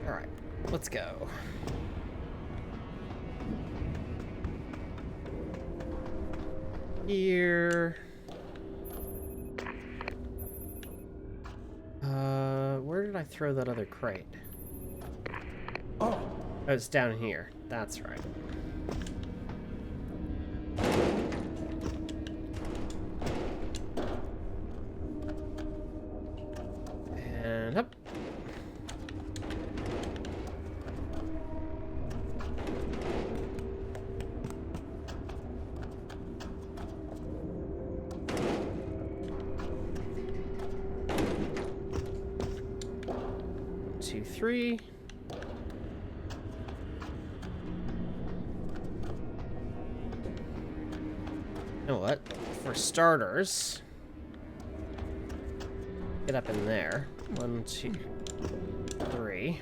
Alright, let's go. Here. Where did I throw that other crate? Oh, it's down here. That's right. And up. Two, three. You know what? For starters, get up in there. 1, 2, 3.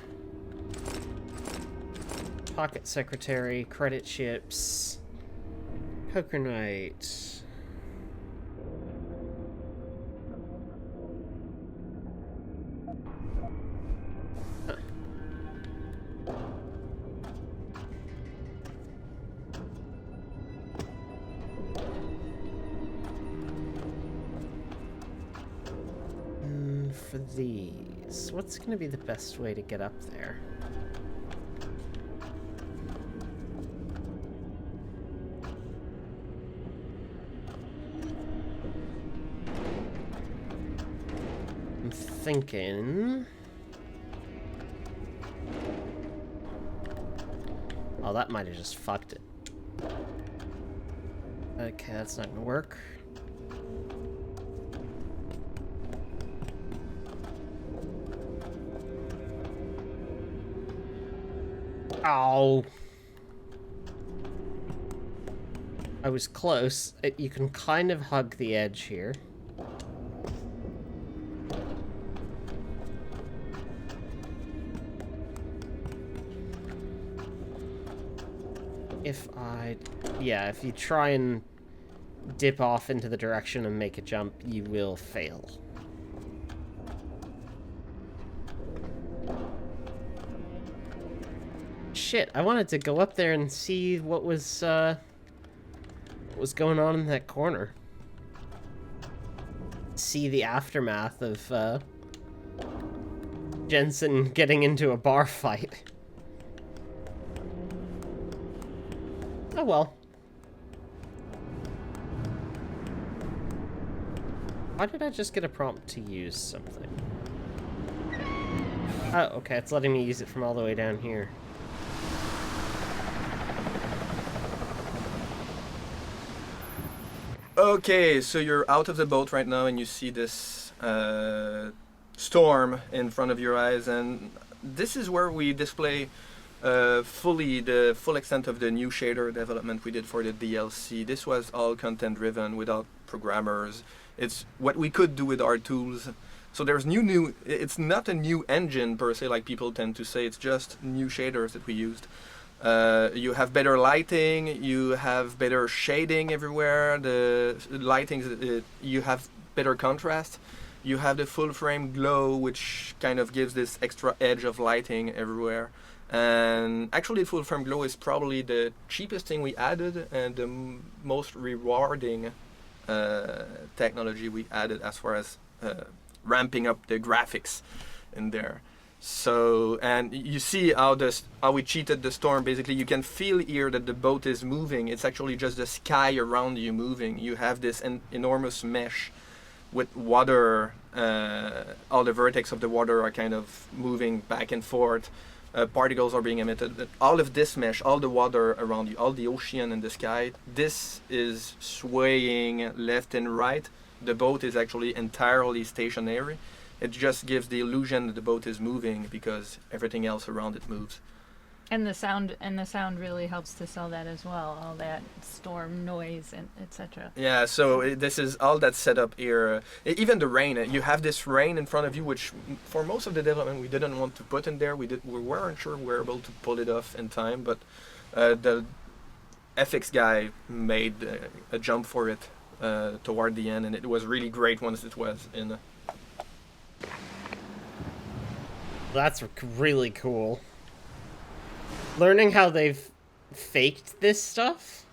Pocket secretary, credit chips, poker night. For these, what's going to be the best way to get up there? I'm thinking... Oh, that might have just fucked it. Okay, that's not going to work. Ow. I was close. You can kind of hug the edge here. If you try and dip off into the direction and make a jump, you will fail. Shit, I wanted to go up there and see what was going on in that corner. See the aftermath of Jensen getting into a bar fight. Oh well. Why did I just get a prompt to use something? Oh, okay, it's letting me use it from all the way down here. Okay, so you're out of the boat right now and you see this storm in front of your eyes, and this is where we display fully the full extent of the new shader development we did for the DLC. This was all content driven without programmers. It's what we could do with our tools. So there's it's not a new engine per se like people tend to say, it's just new shaders that we used. You have better lighting, you have better shading everywhere, the lighting, you have better contrast, you have the full frame glow, which kind of gives this extra edge of lighting everywhere. And actually full frame glow is probably the cheapest thing we added and the most rewarding technology we added as far as ramping up the graphics in there. So, and you see how we cheated the storm. Basically, you can feel here that the boat is moving. It's actually just the sky around you moving. You have this enormous mesh with water. All the vertex of the water are kind of moving back and forth. Particles are being emitted. All of this mesh, all the water around you, all the ocean and the sky, this is swaying left and right. The boat is actually entirely stationary. It just gives the illusion that the boat is moving because everything else around it moves. And the sound really helps to sell that as well. All that storm noise and etc. Yeah, so this is all that's set up here. Even the rain. You have this rain in front of you, which for most of the development we didn't want to put in there. We weren't sure we were able to pull it off in time, but the FX guy made a jump for it toward the end, and it was really great once it was in. That's really cool. Learning how they've faked this stuff.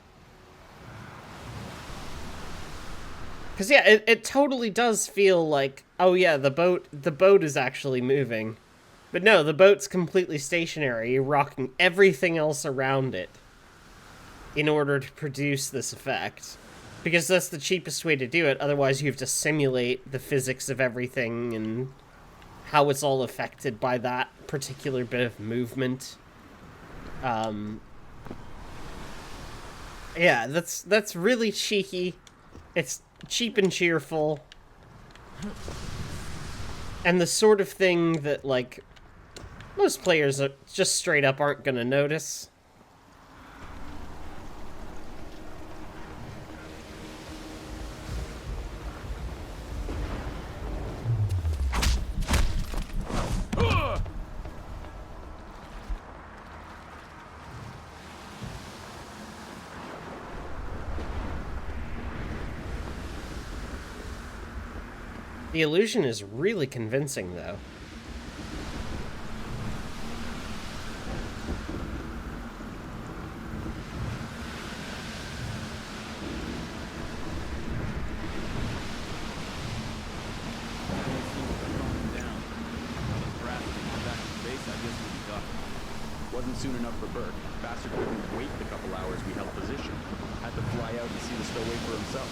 Because yeah, it totally does feel like, oh yeah, the boat is actually moving. But no, the boat's completely stationary, rocking everything else around it in order to produce this effect. Because that's the cheapest way to do it, otherwise you have to simulate the physics of everything and how it's all affected by that particular bit of movement. Yeah, that's really cheeky. It's cheap and cheerful. And the sort of thing that, like, most players are just straight up aren't gonna notice. The illusion is really convincing, though. Wasn't soon enough for Burke. Bastard couldn't wait the couple hours we held position. Had to fly out and see the stowaway for himself.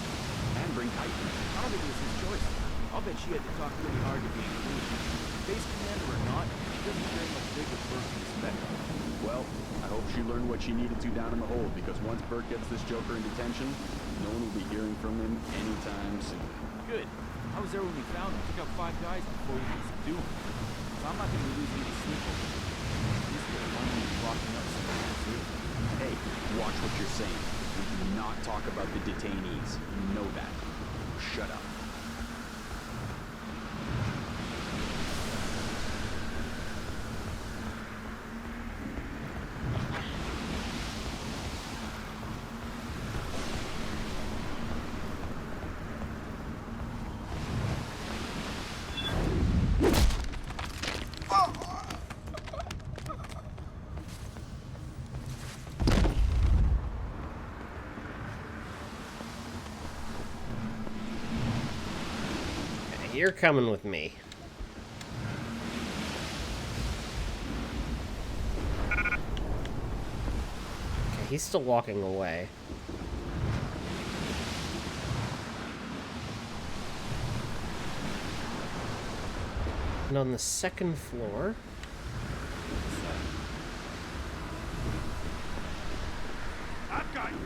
And bring Titan. I don't think it was his choice. I'll bet she had to talk really hard to be included. Base commander or not, she doesn't very much dig with Burke and respect. Well, I hope she learned what she needed to down in the hold, because once Burke gets this joker in detention, no one will be hearing from him anytime soon. Good. I was there when we found him. Took out 5 guys before we could subdue him. So I'm not going to lose any sleep over it. Hey, watch what you're saying. We do not talk about the detainees. You know that. Shut up. You're coming with me. Okay, he's still walking away. And on the second floor... I've got you.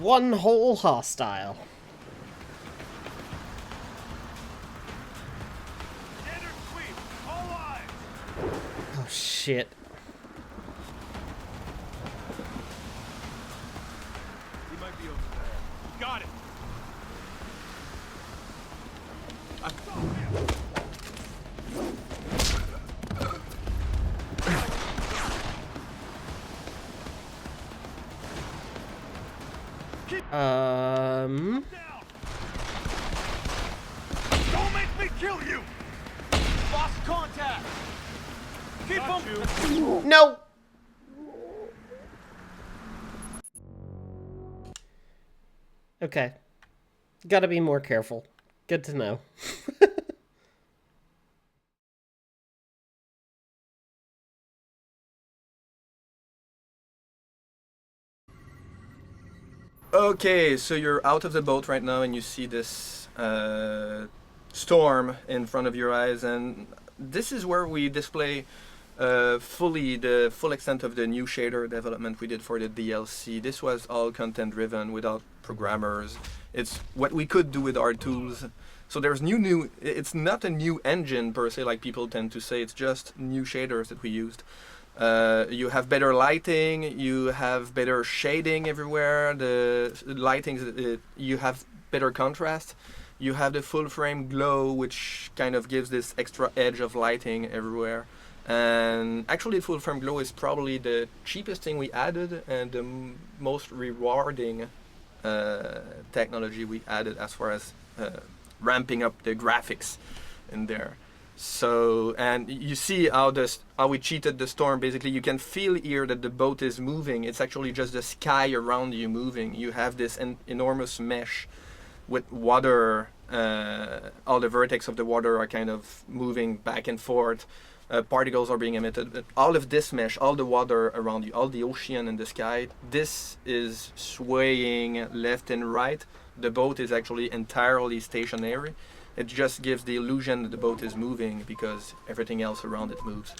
One whole hostile. Oh shit. He might be over there. Got it. Don't make me kill you. Lost contact. Keep him. No. Okay. Gotta be more careful. Good to know. Okay, so you're out of the boat right now and you see this storm in front of your eyes, and this is where we display fully the full extent of the new shader development we did for the DLC. This was all content driven without programmers. It's what we could do with our tools. So there's new, it's not a new engine per se like people tend to say, it's just new shaders that we used. You have better lighting, you have better shading everywhere, the lighting, you have better contrast, you have the full frame glow, which kind of gives this extra edge of lighting everywhere. And actually full frame glow is probably the cheapest thing we added and the most rewarding technology we added as far as ramping up the graphics in there. So, and you see how we cheated the storm. Basically, you can feel here that the boat is moving. It's actually just the sky around you moving. You have this enormous mesh with water. All the vertex of the water are kind of moving back and forth. Particles are being emitted. But all of this mesh, all the water around you, all the ocean and the sky, this is swaying left and right. The boat is actually entirely stationary. It just gives the illusion that the boat is moving because everything else around it moves.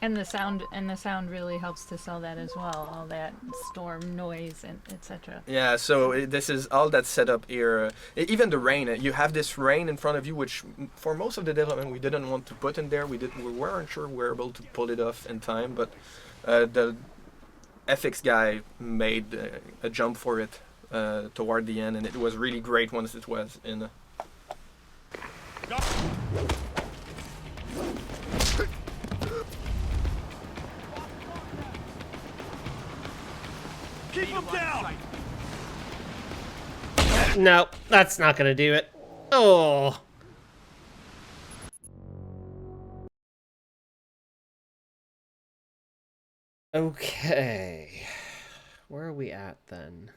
And the sound really helps to sell that as well. All that storm noise and etc. Yeah, so this is all that's set up here. Even the rain. You have this rain in front of you, which for most of the development we didn't want to put in there. We weren't sure we were able to pull it off in time, but the FX guy made a jump for it toward the end, and it was really great once it was in. Keep him down! No, that's not gonna do it. Oh. Okay. Where are we at then?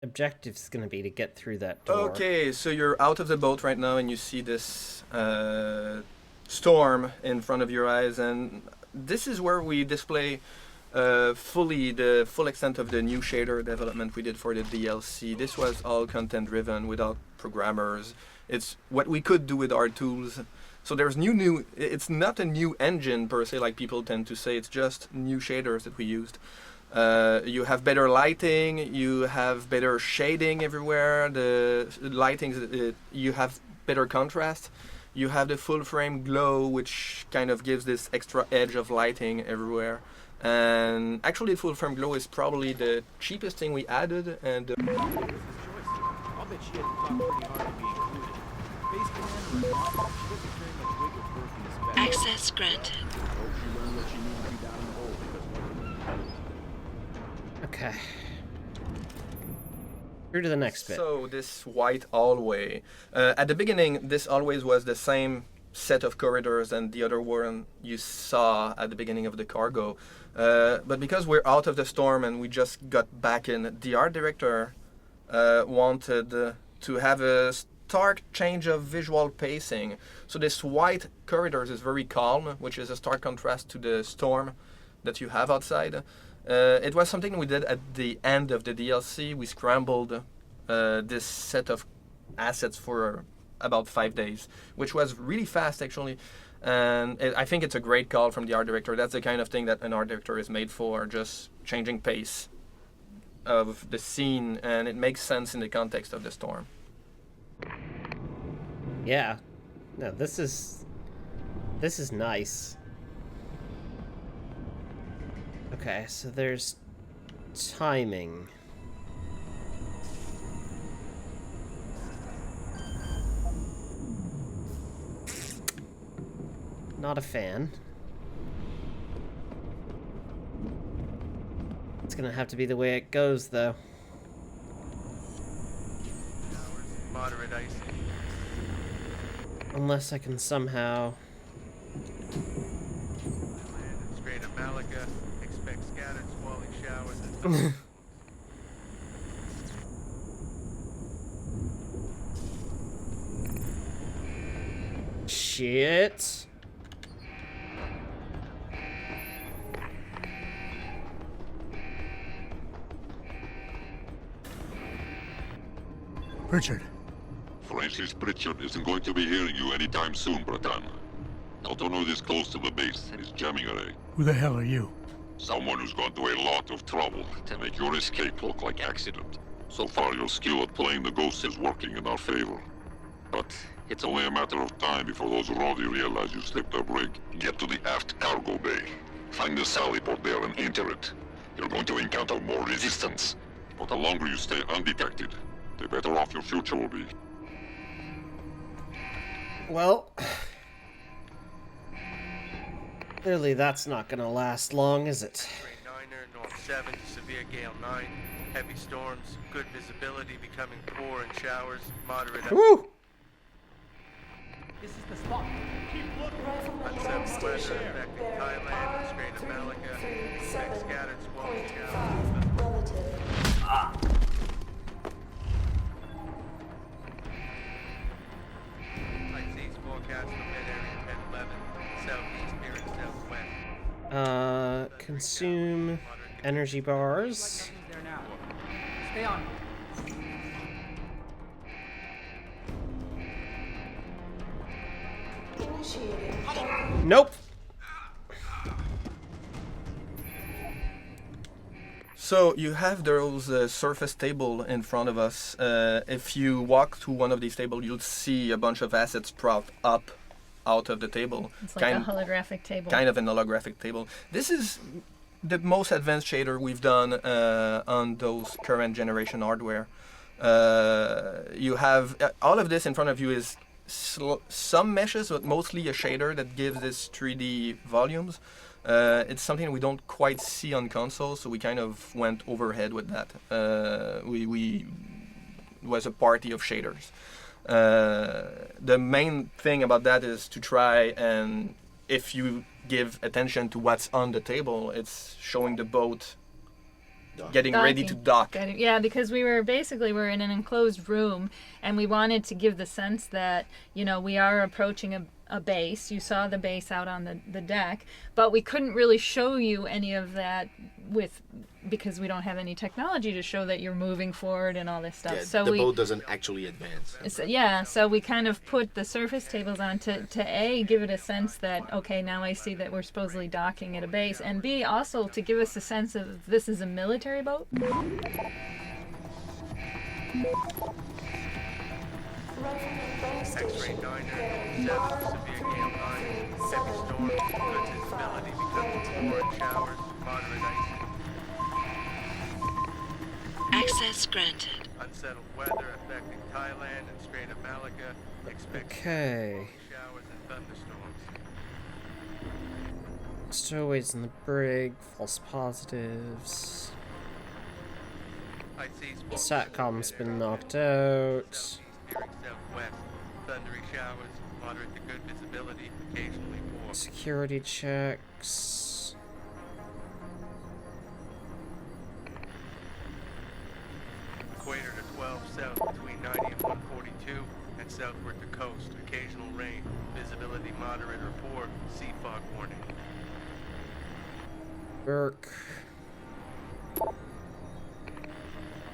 Objective's gonna be to get through that door. Okay, so you're out of the boat right now and you see this storm in front of your eyes, and this is where we display fully the full extent of the new shader development we did for the DLC. This was all content driven without programmers. It's what we could do with our tools. So there's new, it's not a new engine per se like people tend to say, it's just new shaders that we used. You have better lighting, you have better shading everywhere, the lighting, you have better contrast, you have the full frame glow, which kind of gives this extra edge of lighting everywhere. And actually full frame glow is probably the cheapest thing we added, and I'll bet she had to talk pretty hard to be included. Base commander or not, she doesn't very much wiggle work in the spec. Access granted. I hope she learned what she needed to down in the hole, because Okay. Through to the next bit. So this white hallway. At the beginning, this always was the same set of corridors and the other one you saw at the beginning of the cargo. But because we're out of the storm and we just got back in, the art director wanted to have a stark change of visual pacing. So this white corridors is very calm, which is a stark contrast to the storm that you have outside. It was something we did at the end of the DLC. We scrambled this set of assets for about 5 days, which was really fast actually. And I think it's a great call from the art director. That's the kind of thing that an art director is made for, just changing pace of the scene, and it makes sense in the context of the storm. Yeah. No, this is nice. Okay, so there's timing. Not a fan. It's gonna have to be the way it goes, though. Moderate ice. Unless I can somehow... Straight to Malaga. Shit. Richard. Francis Pritchard isn't going to be hearing you anytime soon, Bratan. Not only this close to the base, he's jamming array. Who the hell are you? Someone who's gone to a lot of trouble to make your escape look like accident. So far, your skill at playing the ghost is working in our favor. But it's only a matter of time before those Rowdy realize you slipped a break. Get to the aft cargo bay. Find the sally port there and enter it. You're going to encounter more resistance. But the longer you stay undetected, the better off your future will be. Well, clearly that's not gonna last long, is it? Niner, North 7 to severe gale 9. Heavy storms, good visibility, becoming poor in showers, moderate. Woo! This is the spot. Keep looking. Unsettled weather affecting Thailand and Strait of Malacca. Expect scattered squally showers. High seas forecast for mid-area 10-11. Southeast near and southwest. Consume energy bars. There now. Stay on. Nope. So you have those surface table in front of us. If you walk to one of these tables, you'll see a bunch of assets sprout up out of the table. It's like a holographic table. Kind of an holographic table. This is the most advanced shader we've done on those current generation hardware. You have all of this in front of you is some meshes, but mostly a shader that gives this 3D volumes. It's something we don't quite see on console, so we kind of went overhead with that. We was a party of shaders. The main thing about that is to try and, if you give attention to what's on the table, it's showing the boat getting ready to dock. Yeah, because we're in an enclosed room, and we wanted to give the sense that, you know, we are approaching a base. You saw the base out on the deck, but we couldn't really show you any of that because we don't have any technology to show that you're moving forward and all this stuff. Yeah, so the boat doesn't actually advance. So we kind of put the surface tables on to A, give it a sense that, okay, now I see that we're supposedly docking at a base, and B, also to give us a sense of this is a military boat. X-ray 9 and 7 severe gale 9. Heavy storm, good visibility, becoming poor in showers, moderate ice. Access granted. Unsettled weather affecting Thailand and Strait of Malacca. Expect Okay. showers and thunderstorms. Stowaways in the brig, false positives. High seas Satcom's been knocked out. steering southwest. Thundery showers, moderate to good visibility, occasionally poor. Security checks. Equator to 12 south between 90 and 142, and southward to coast. Occasional rain. Visibility moderate or poor. Sea fog warning. Burke.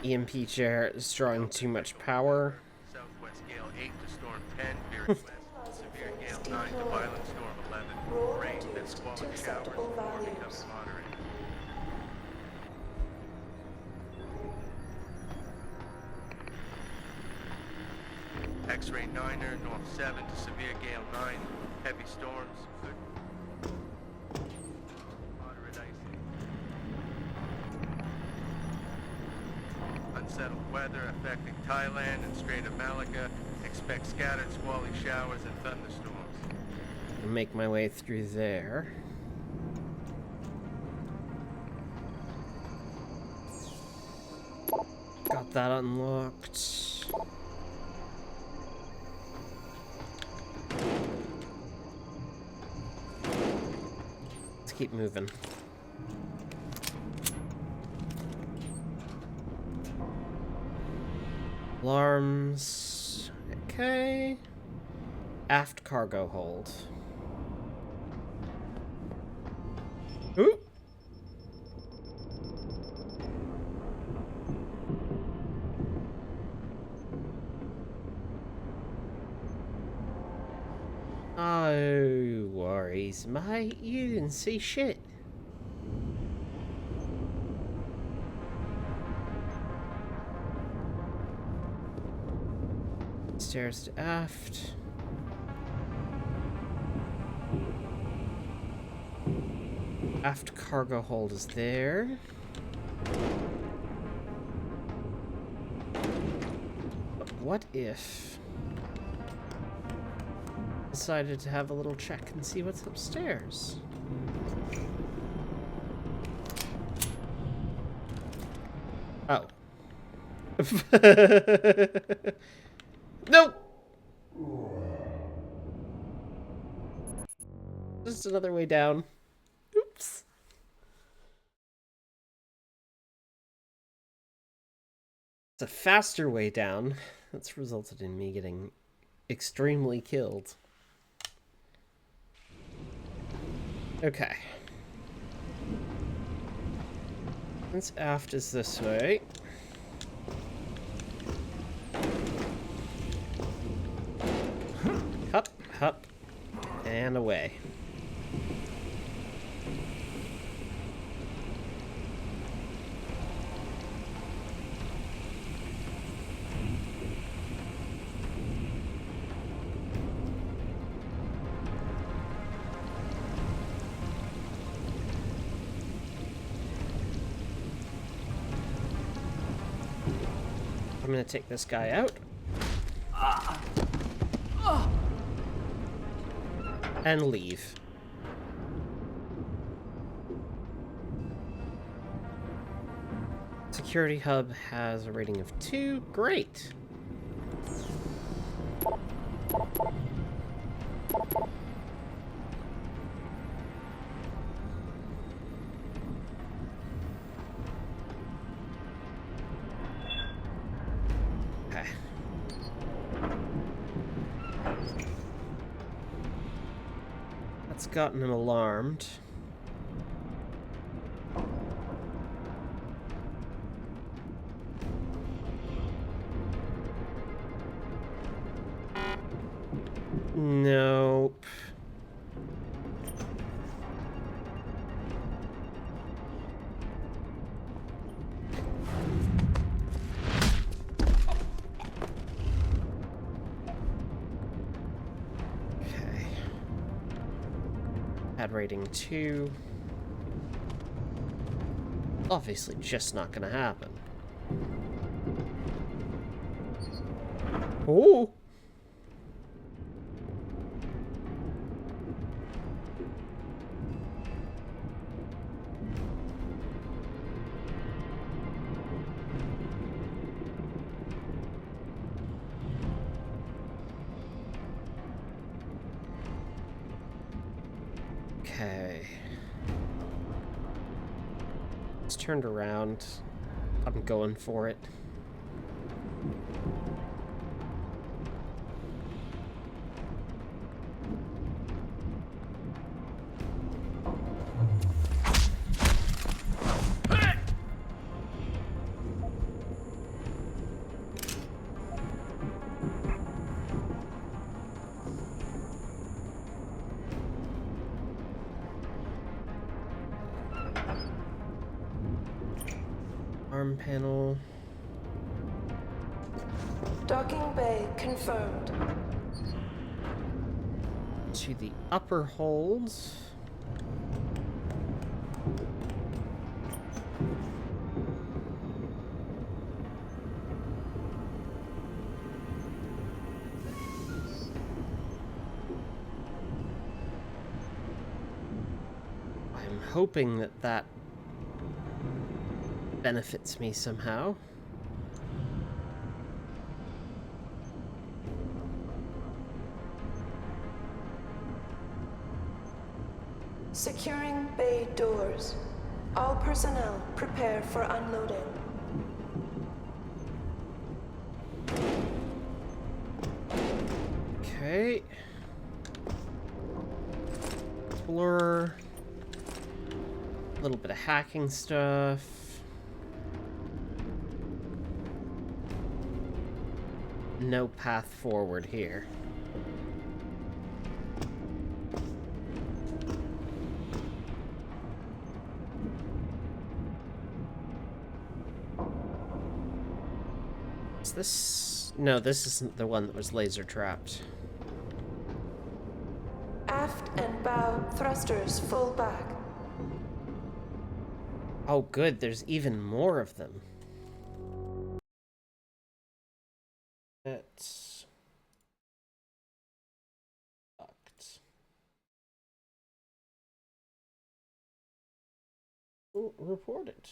EMP chair is drawing too much power. Southwest gale 8 to storm 10, veering west. Severe gale 9 to violent storm 11. Rain, then squally showers, before becoming moderate. X-ray 9er, north 7 to severe gale 9. Heavy storms, good. Moderate icy. Unsettled weather affecting Thailand and Strait of Malacca. Expect scattered squally showers and thunderstorms. I'll make my way through there. Got that unlocked. Let's keep moving. Alarms. Okay. Aft cargo hold. Ooh. No worries, mate. You didn't see shit. Stairs to aft. Aft cargo hold is there. But what if I decided to have a little check and see what's upstairs? Oh. Nope. Just another way down. Oops. It's a faster way down. That's resulted in me getting extremely killed. Okay. Since aft is this way. Hup, hup, and away. I'm gonna take this guy out. And leave. Security hub has a rating of 2. Great. Okay. That's gotten him alarmed. Nope. Okay. Had rating 2. Obviously just not gonna happen. Oh! Okay. It's turned around. I'm going for it. Arm panel. Docking bay confirmed. To the upper holds. I'm hoping that that benefits me somehow. Securing bay doors. All personnel prepare for unloading. explore. A little bit of hacking stuff. No path forward here. Is this... No, this isn't the one that was laser trapped. Aft and bow thrusters full back. Oh good, there's even more of them. That's... fucked. Ooh, report it.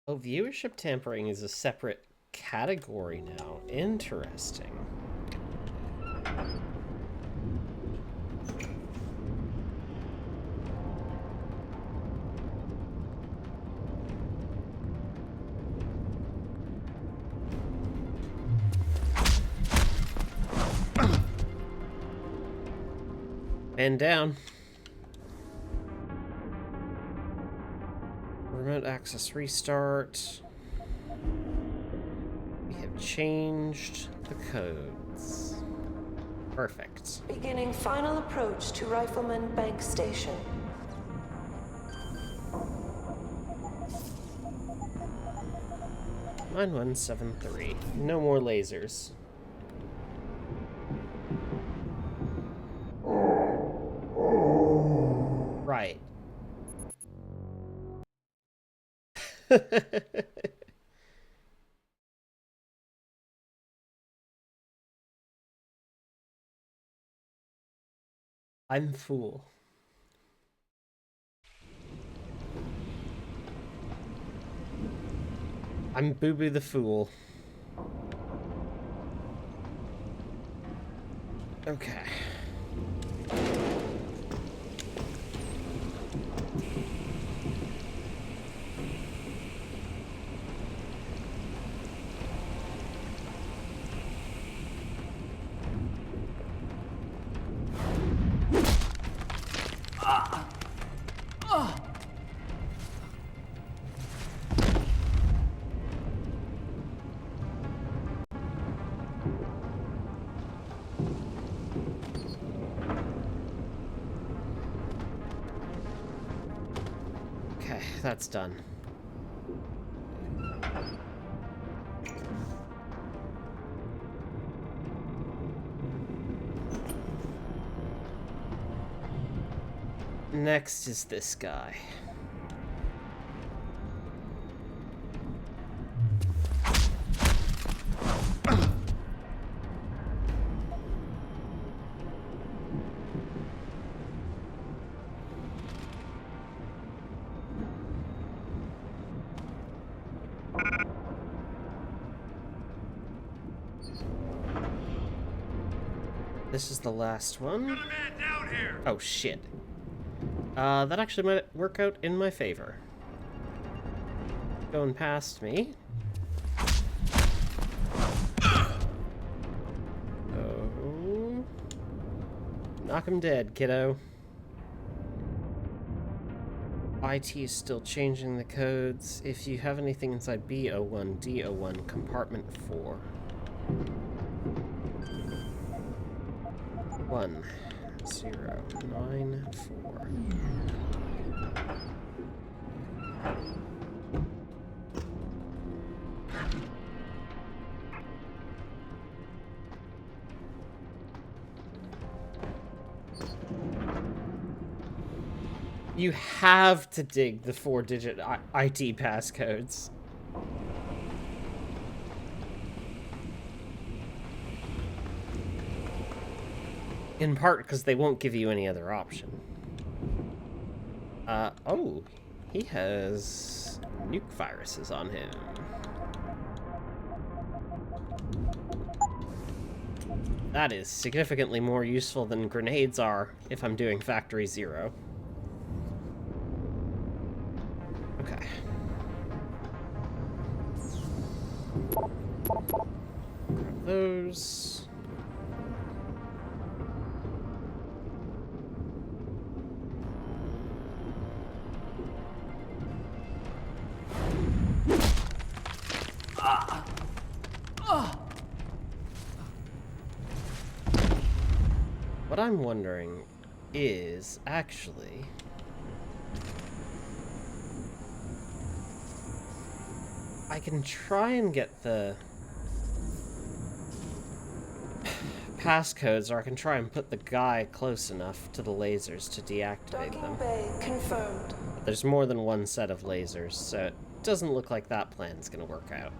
Oh, viewership tampering is a separate category now. Interesting. And down. Remote access restart. We have changed the codes. Perfect. Beginning final approach to Rifleman Bank Station. Line 173. No more lasers. Right. I'm the fool. I'm Boo Boo the Fool. Okay. Okay, that's done. Next is this guy. This is the last one. Oh shit. That actually might work out in my favor. Going past me. Oh. Knock him dead, kiddo. IT is still changing the codes. If you have anything inside B01, D01, compartment 4. 1, 0, 9, 4. You have to dig the 4-digit IT passcodes. In part because they won't give you any other option. Oh, he has nuke viruses on him. That is significantly more useful than grenades are if I'm doing Factory 0. Okay. those. What I'm wondering is actually I can try and get the passcodes, or I can try and put the guy close enough to the lasers to deactivate them. Bay confirmed. But there's more than one set of lasers, so it doesn't look like that plan's gonna work out.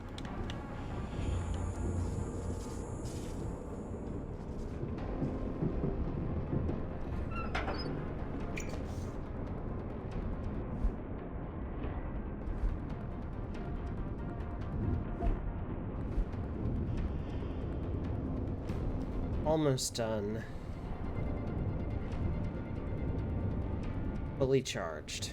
Almost done. Fully charged.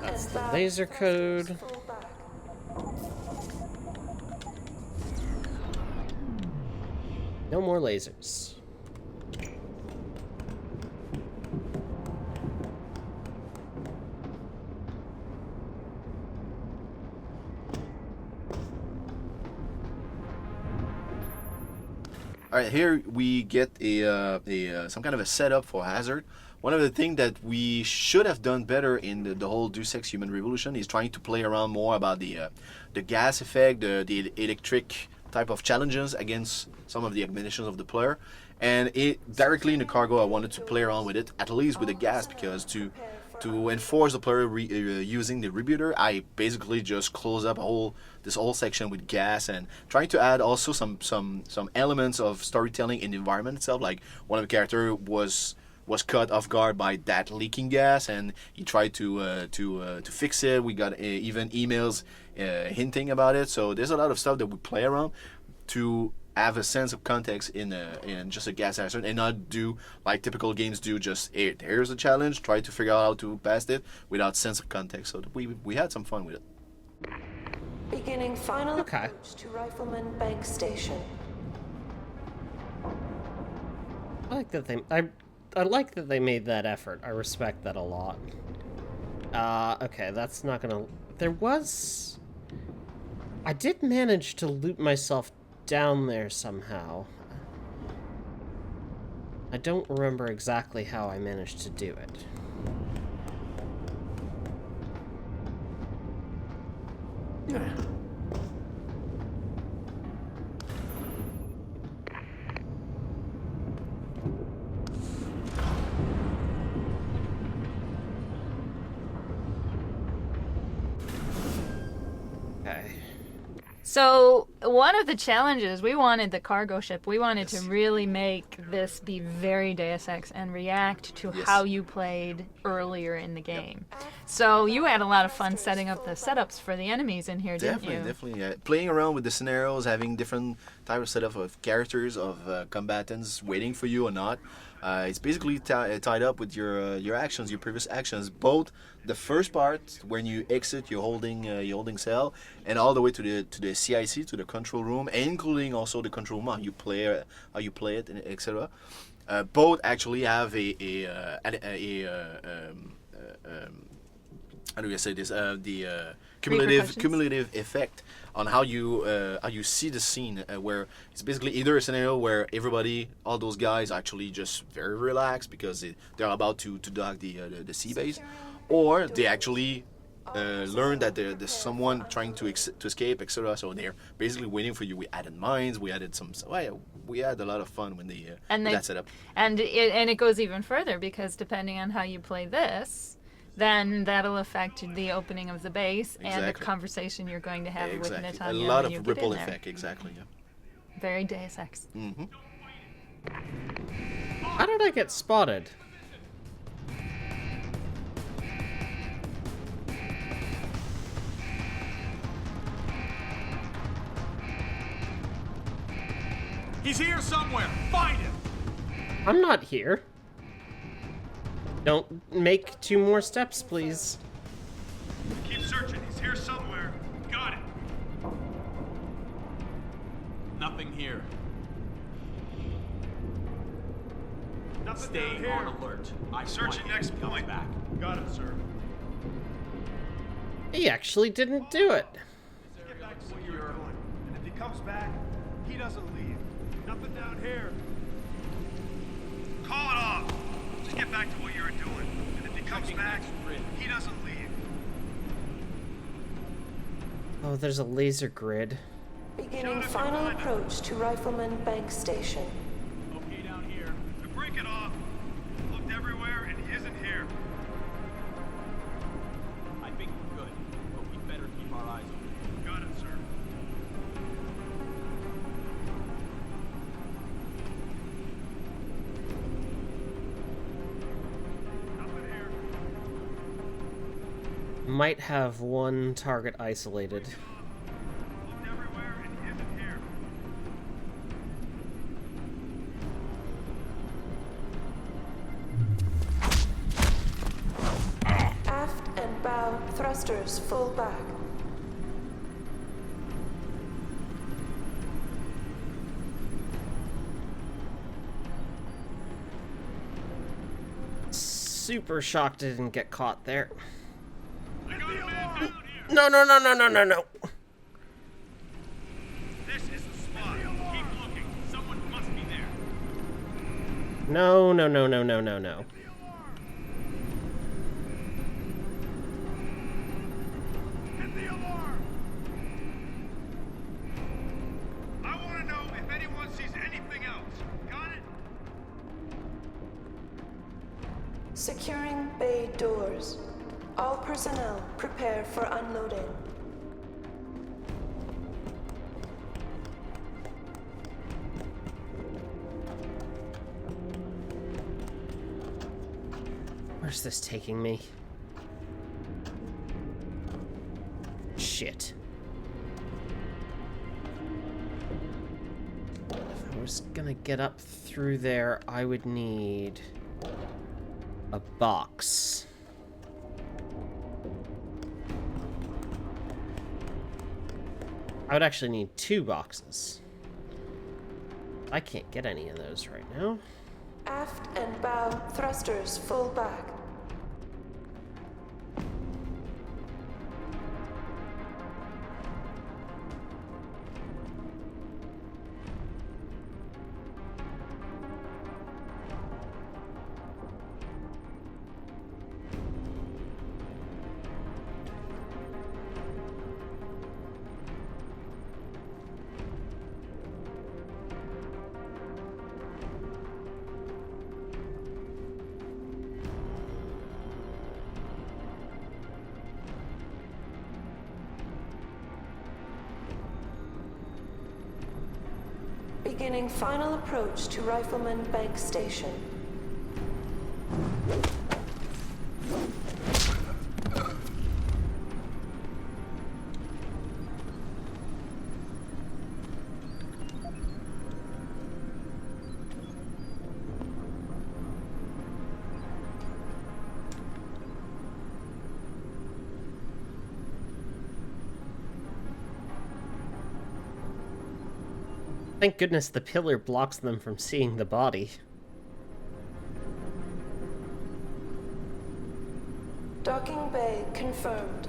That's the laser code. No more lasers. All right, here we get some kind of a setup for Hazard. One of the things that we should have done better in the whole Deus Ex Human Revolution is trying to play around more about the gas effect, the electric type of challenges against some of the combinations of the player. And it directly in the cargo, I wanted to play around with it, at least with the gas, because to enforce the player using the rebooter, I basically just close up this whole section with gas, and trying to add also some elements of storytelling in the environment itself. Like one of the characters was caught off guard by that leaking gas, and he tried to fix it. We got even emails hinting about it. So there's a lot of stuff that we play around to have a sense of context in just a gas hazard, and not do like typical games do, just hey, here's a challenge, try to figure out how to pass it without sense of context. So we had some fun with it. Beginning final approach to Rifleman Bank Station. I like that I like that they made that effort. I respect that a lot. Okay, that's not gonna... I did manage to loot myself down there somehow. I don't remember exactly how I managed to do it. So, one of the challenges, we wanted the cargo ship. We wanted to really make this be very Deus Ex and react to how you played earlier in the game. So, you had a lot of fun setting up the setups for the enemies in here, didn't you? Definitely. Yeah. Playing around with the scenarios, having different type of setup of characters, of combatants waiting for you or not. It's basically tied up with your actions, your previous actions. Both the first part when you exit your holding cell, and all the way to the CIC, to the control room, including also the control room, how you play it, etc. Both actually have how do I say this? The cumulative effect on how you see the scene, where it's basically either a scenario where everybody, all those guys, actually just very relaxed because they're about to dock the sea base, or they actually learn that there's someone trying to escape, etc. So they're basically waiting for you. We added mines, we added we had a lot of fun when with that setup. And it goes even further, because depending on how you play this, then that'll affect the opening of the base and the conversation you're going to have with Netanya. A lot of ripple effect, exactly, yeah. Very Deus Ex. Mm-hmm. How did I get spotted? He's here somewhere. Find him. I'm not here. Don't make 2 more steps, please. Keep searching. He's here somewhere. Got it. Nothing here. Nothing Stay down here. on alert. I Searching next point. back. Got it, sir. He actually didn't do it. Get back to what you're doing. And if he comes back, he doesn't leave. Nothing down here. Call it off. Just get back to what you were doing. And if he comes back, he doesn't leave. Oh, there's a laser grid. Beginning final approach to Rifleman Bank Station. Okay, down here. To break it off. Looked everywhere and he isn't here. I think we're good, but we better keep our eyes open. Got it, sir. Nothing here. Might have one target isolated. Looked everywhere and he isn't here. Aft and bow thrusters full back. Super shocked I didn't get caught there. I got a man down here. No, no, no, no, no, no, no. This is the spot. Keep looking. Someone must be there. No, no, no, no, no, no, no. Hit the alarm. I want to know if anyone sees anything else. Got it? Securing bay doors. All personnel prepare for unloading. Where's this taking me? Shit. If I was gonna get up through there, I would need a box. I would actually need 2 boxes. I can't get any of those right now. Aft and bow thrusters full back. Beginning final approach to Rifleman Bank Station. Thank goodness the pillar blocks them from seeing the body. Docking bay confirmed.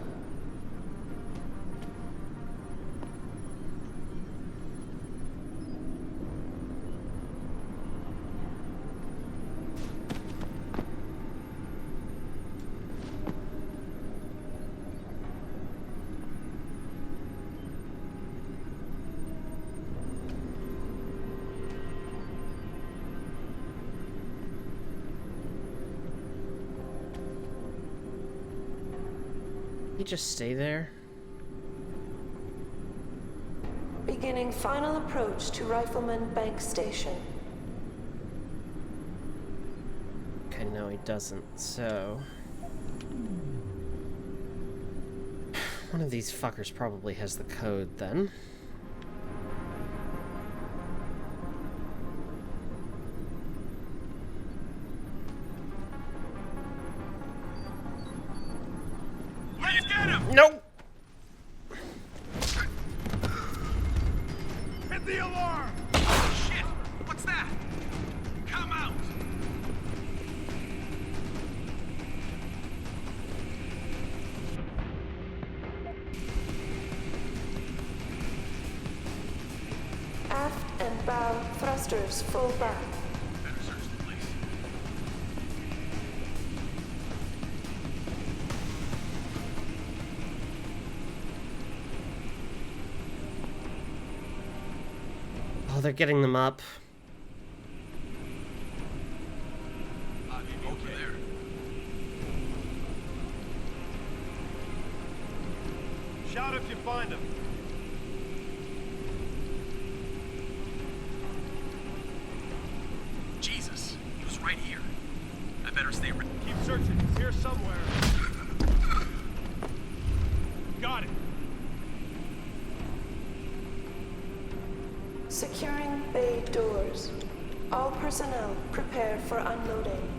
You just stay there. Beginning final approach to Rifleman Bank Station. Okay, no, he doesn't, so... One of these fuckers probably has the code, then. Nope. Hit the alarm! Oh, shit! What's that? Come out! Aft and bow thrusters full back. Better search the place. Oh, they're getting them up. Maybe over there. Shout if you find him. Jesus, he was right here. I better stay ready. Keep searching. He's here somewhere. Got it. Securing bay doors. All personnel prepare for unloading.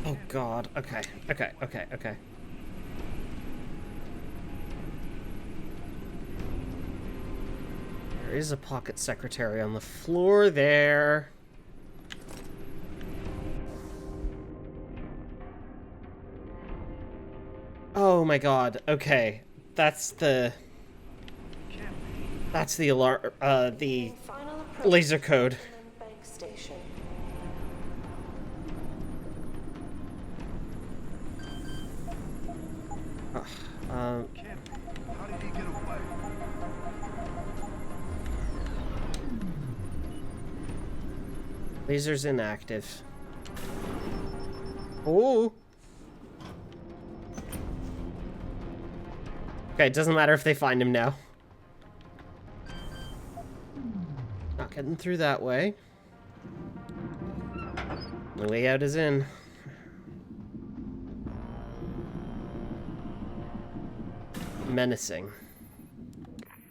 Oh god. Okay. Okay. Okay. Okay. There is a pocket secretary on the floor there. Oh my god. Okay. That's the alarm, the laser code. Bank station. How did he get away? Laser's inactive. Oh. Okay, it doesn't matter if they find him now. Not getting through that way. The way out is in. Menacing.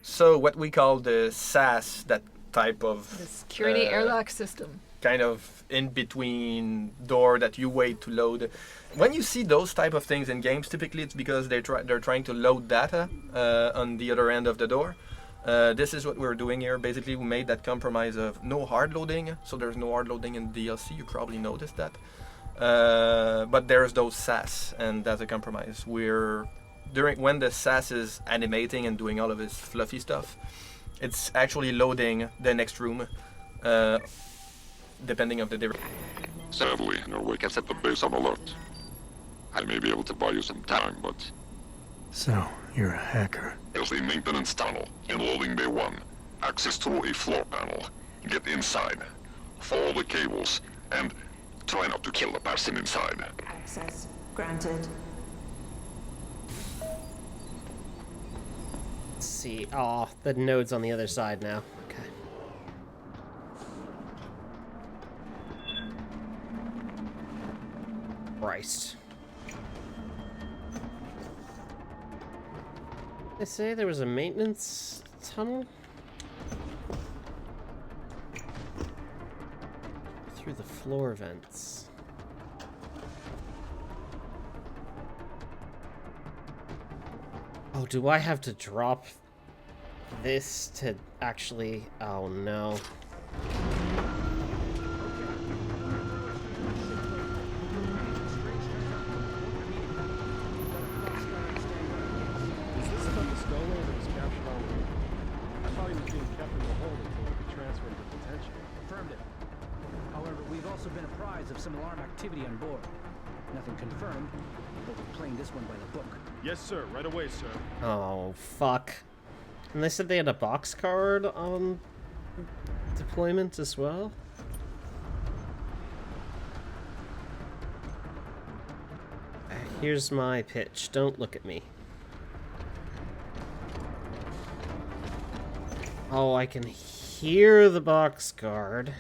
So what we call the SAS, that type of The security airlock system. kind of in between door that you wait to load. When you see those type of things in games, typically it's because they're trying to load data on the other end of the door. This is what we're doing here. Basically, we made that compromise of no hard loading, so there's no hard loading in DLC. You probably noticed that. But there's those SAS, and that's a compromise. When the SAS is animating and doing all of its fluffy stuff, it's actually loading the next room, depending of the different. Sadly, Norway can set the base on alert. I may be able to buy you some time, but... So, you're a hacker. There's the maintenance tunnel in loading bay 1. Access through a floor panel. Get inside. Follow the cables, and try not to kill the person inside. Access granted. Let's see. Oh, the node's on the other side now. Okay. Christ. They say there was a maintenance tunnel? Through the floor vents. Oh, do I have to drop this to actually... Oh, no. Is this about the stowaway that was captured on route? I thought he was being kept in the hold until he could transfer to detention. Confirmed it. However, we've also been apprised of some alarm activity on board. Nothing confirmed, but we're playing this one by the book. Yes, sir. Right away, sir. Oh, fuck. And they said they had a box card on deployment as well? Here's my pitch. Don't look at me. Oh, I can hear the box guard.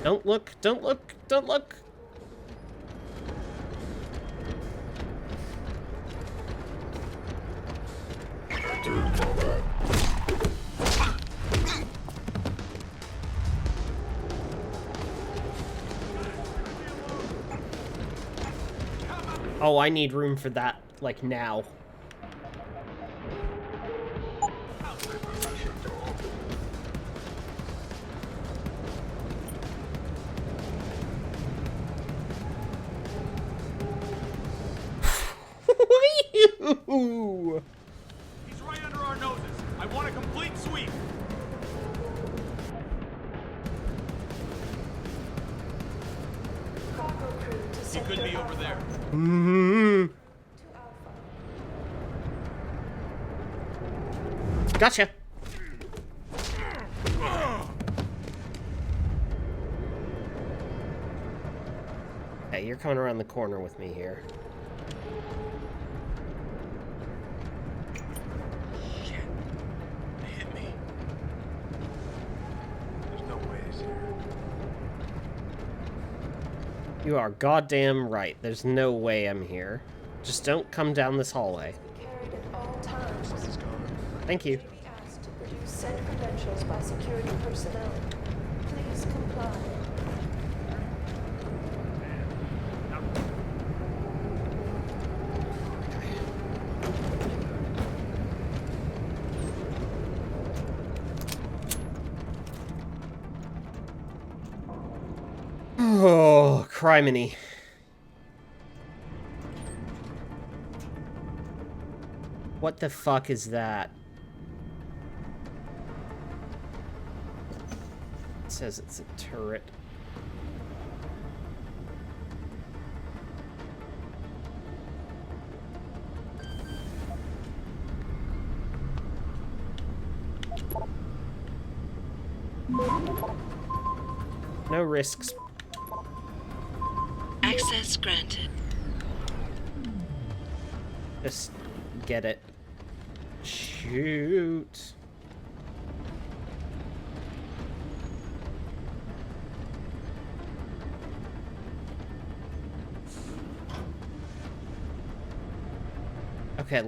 Don't look, don't look, don't look! Oh, I need room for that, like, now. He's right under our noses. I want a complete sweep. He could be over there. Gotcha. Hey, you're coming around the corner with me here. Shit. It hit me. There's no way he's here. You are goddamn right. There's no way I'm here. Just don't come down this hallway. Thank you. Asked to produce said credentials by security personnel. Please comply. Oh, criminy. What the fuck is that? It says it's a turret. No risks. Access granted. Just get it. Shoot. Okay,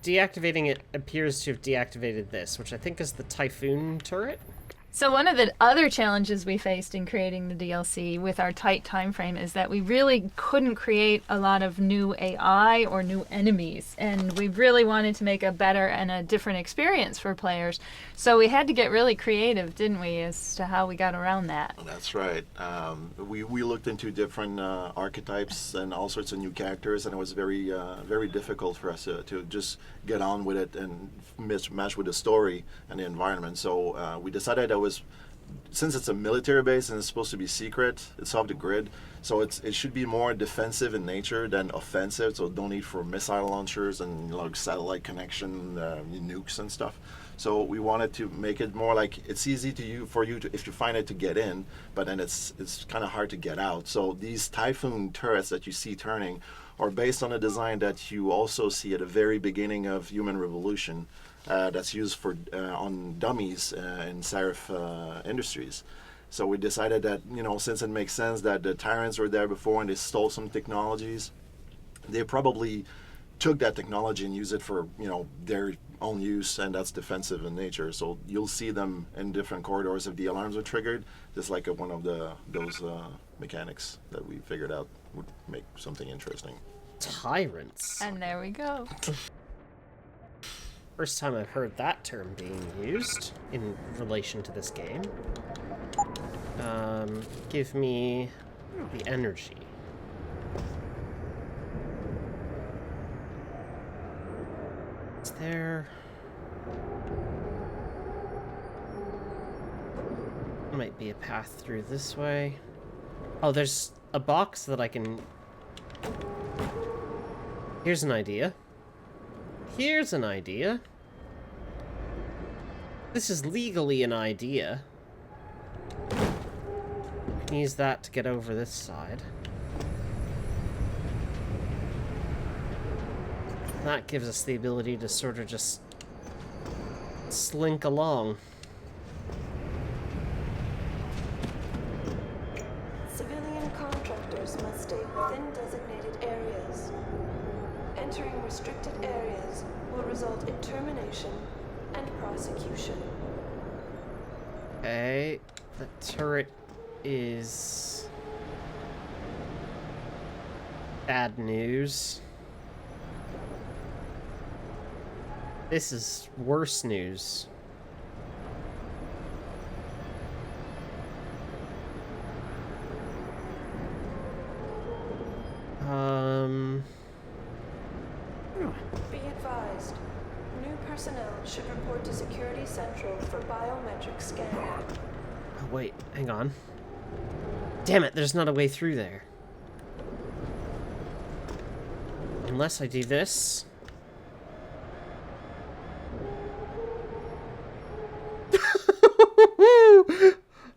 deactivating it appears to have deactivated this, which I think is the Typhoon turret. So one of the other challenges we faced in creating the DLC with our tight time frame is that we really couldn't create a lot of new AI or new enemies, and we really wanted to make a better and a different experience for players. So we had to get really creative, didn't we, as to how we got around that? That's right. We looked into different archetypes and all sorts of new characters, and it was very very difficult for us to just get on with it and match with the story and the environment. So we decided that since it's a military base and it's supposed to be secret, it's off the grid, so it should be more defensive in nature than offensive. So no need for missile launchers and like satellite connection, nukes and stuff. So we wanted to make it more like it's easy for you to, if you find it, to get in, but then it's kind of hard to get out. So these Typhoon turrets that you see turning are based on a design that you also see at the very beginning of Human Revolution. That's used for on dummies in Serif Industries. So we decided that, since it makes sense that the Tyrants were there before and they stole some technologies, they probably took that technology and used it for, their own use, and that's defensive in nature. So you'll see them in different corridors if the alarms are triggered, just like one of those mechanics that we figured out would make something interesting. Tyrants. And there we go. First time I've heard that term being used in relation to this game. Give me the energy. Is there... Might be a path through this way. Oh, there's a box that I can... Here's an idea. Here's an idea. This is legally an idea. I can use that to get over this side. That gives us the ability to sort of just slink along. Civilian contractors must stay within designated areas. Entering restricted areas will result in termination and prosecution. Okay, the turret is... Bad news. This is worse news. Be advised. New personnel should report to Security Central for biometric scan. Oh, wait, hang on. Damn it, there's not a way through there. Unless I do this.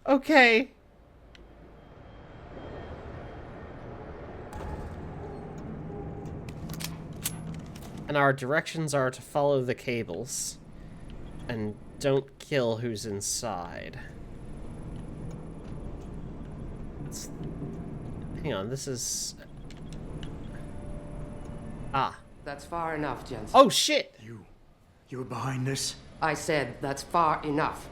Okay. And our directions are to follow the cables. And don't kill who's inside. Hang on, this is... Ah. That's far enough, Jensen. Oh, shit! You were behind this? I said that's far enough.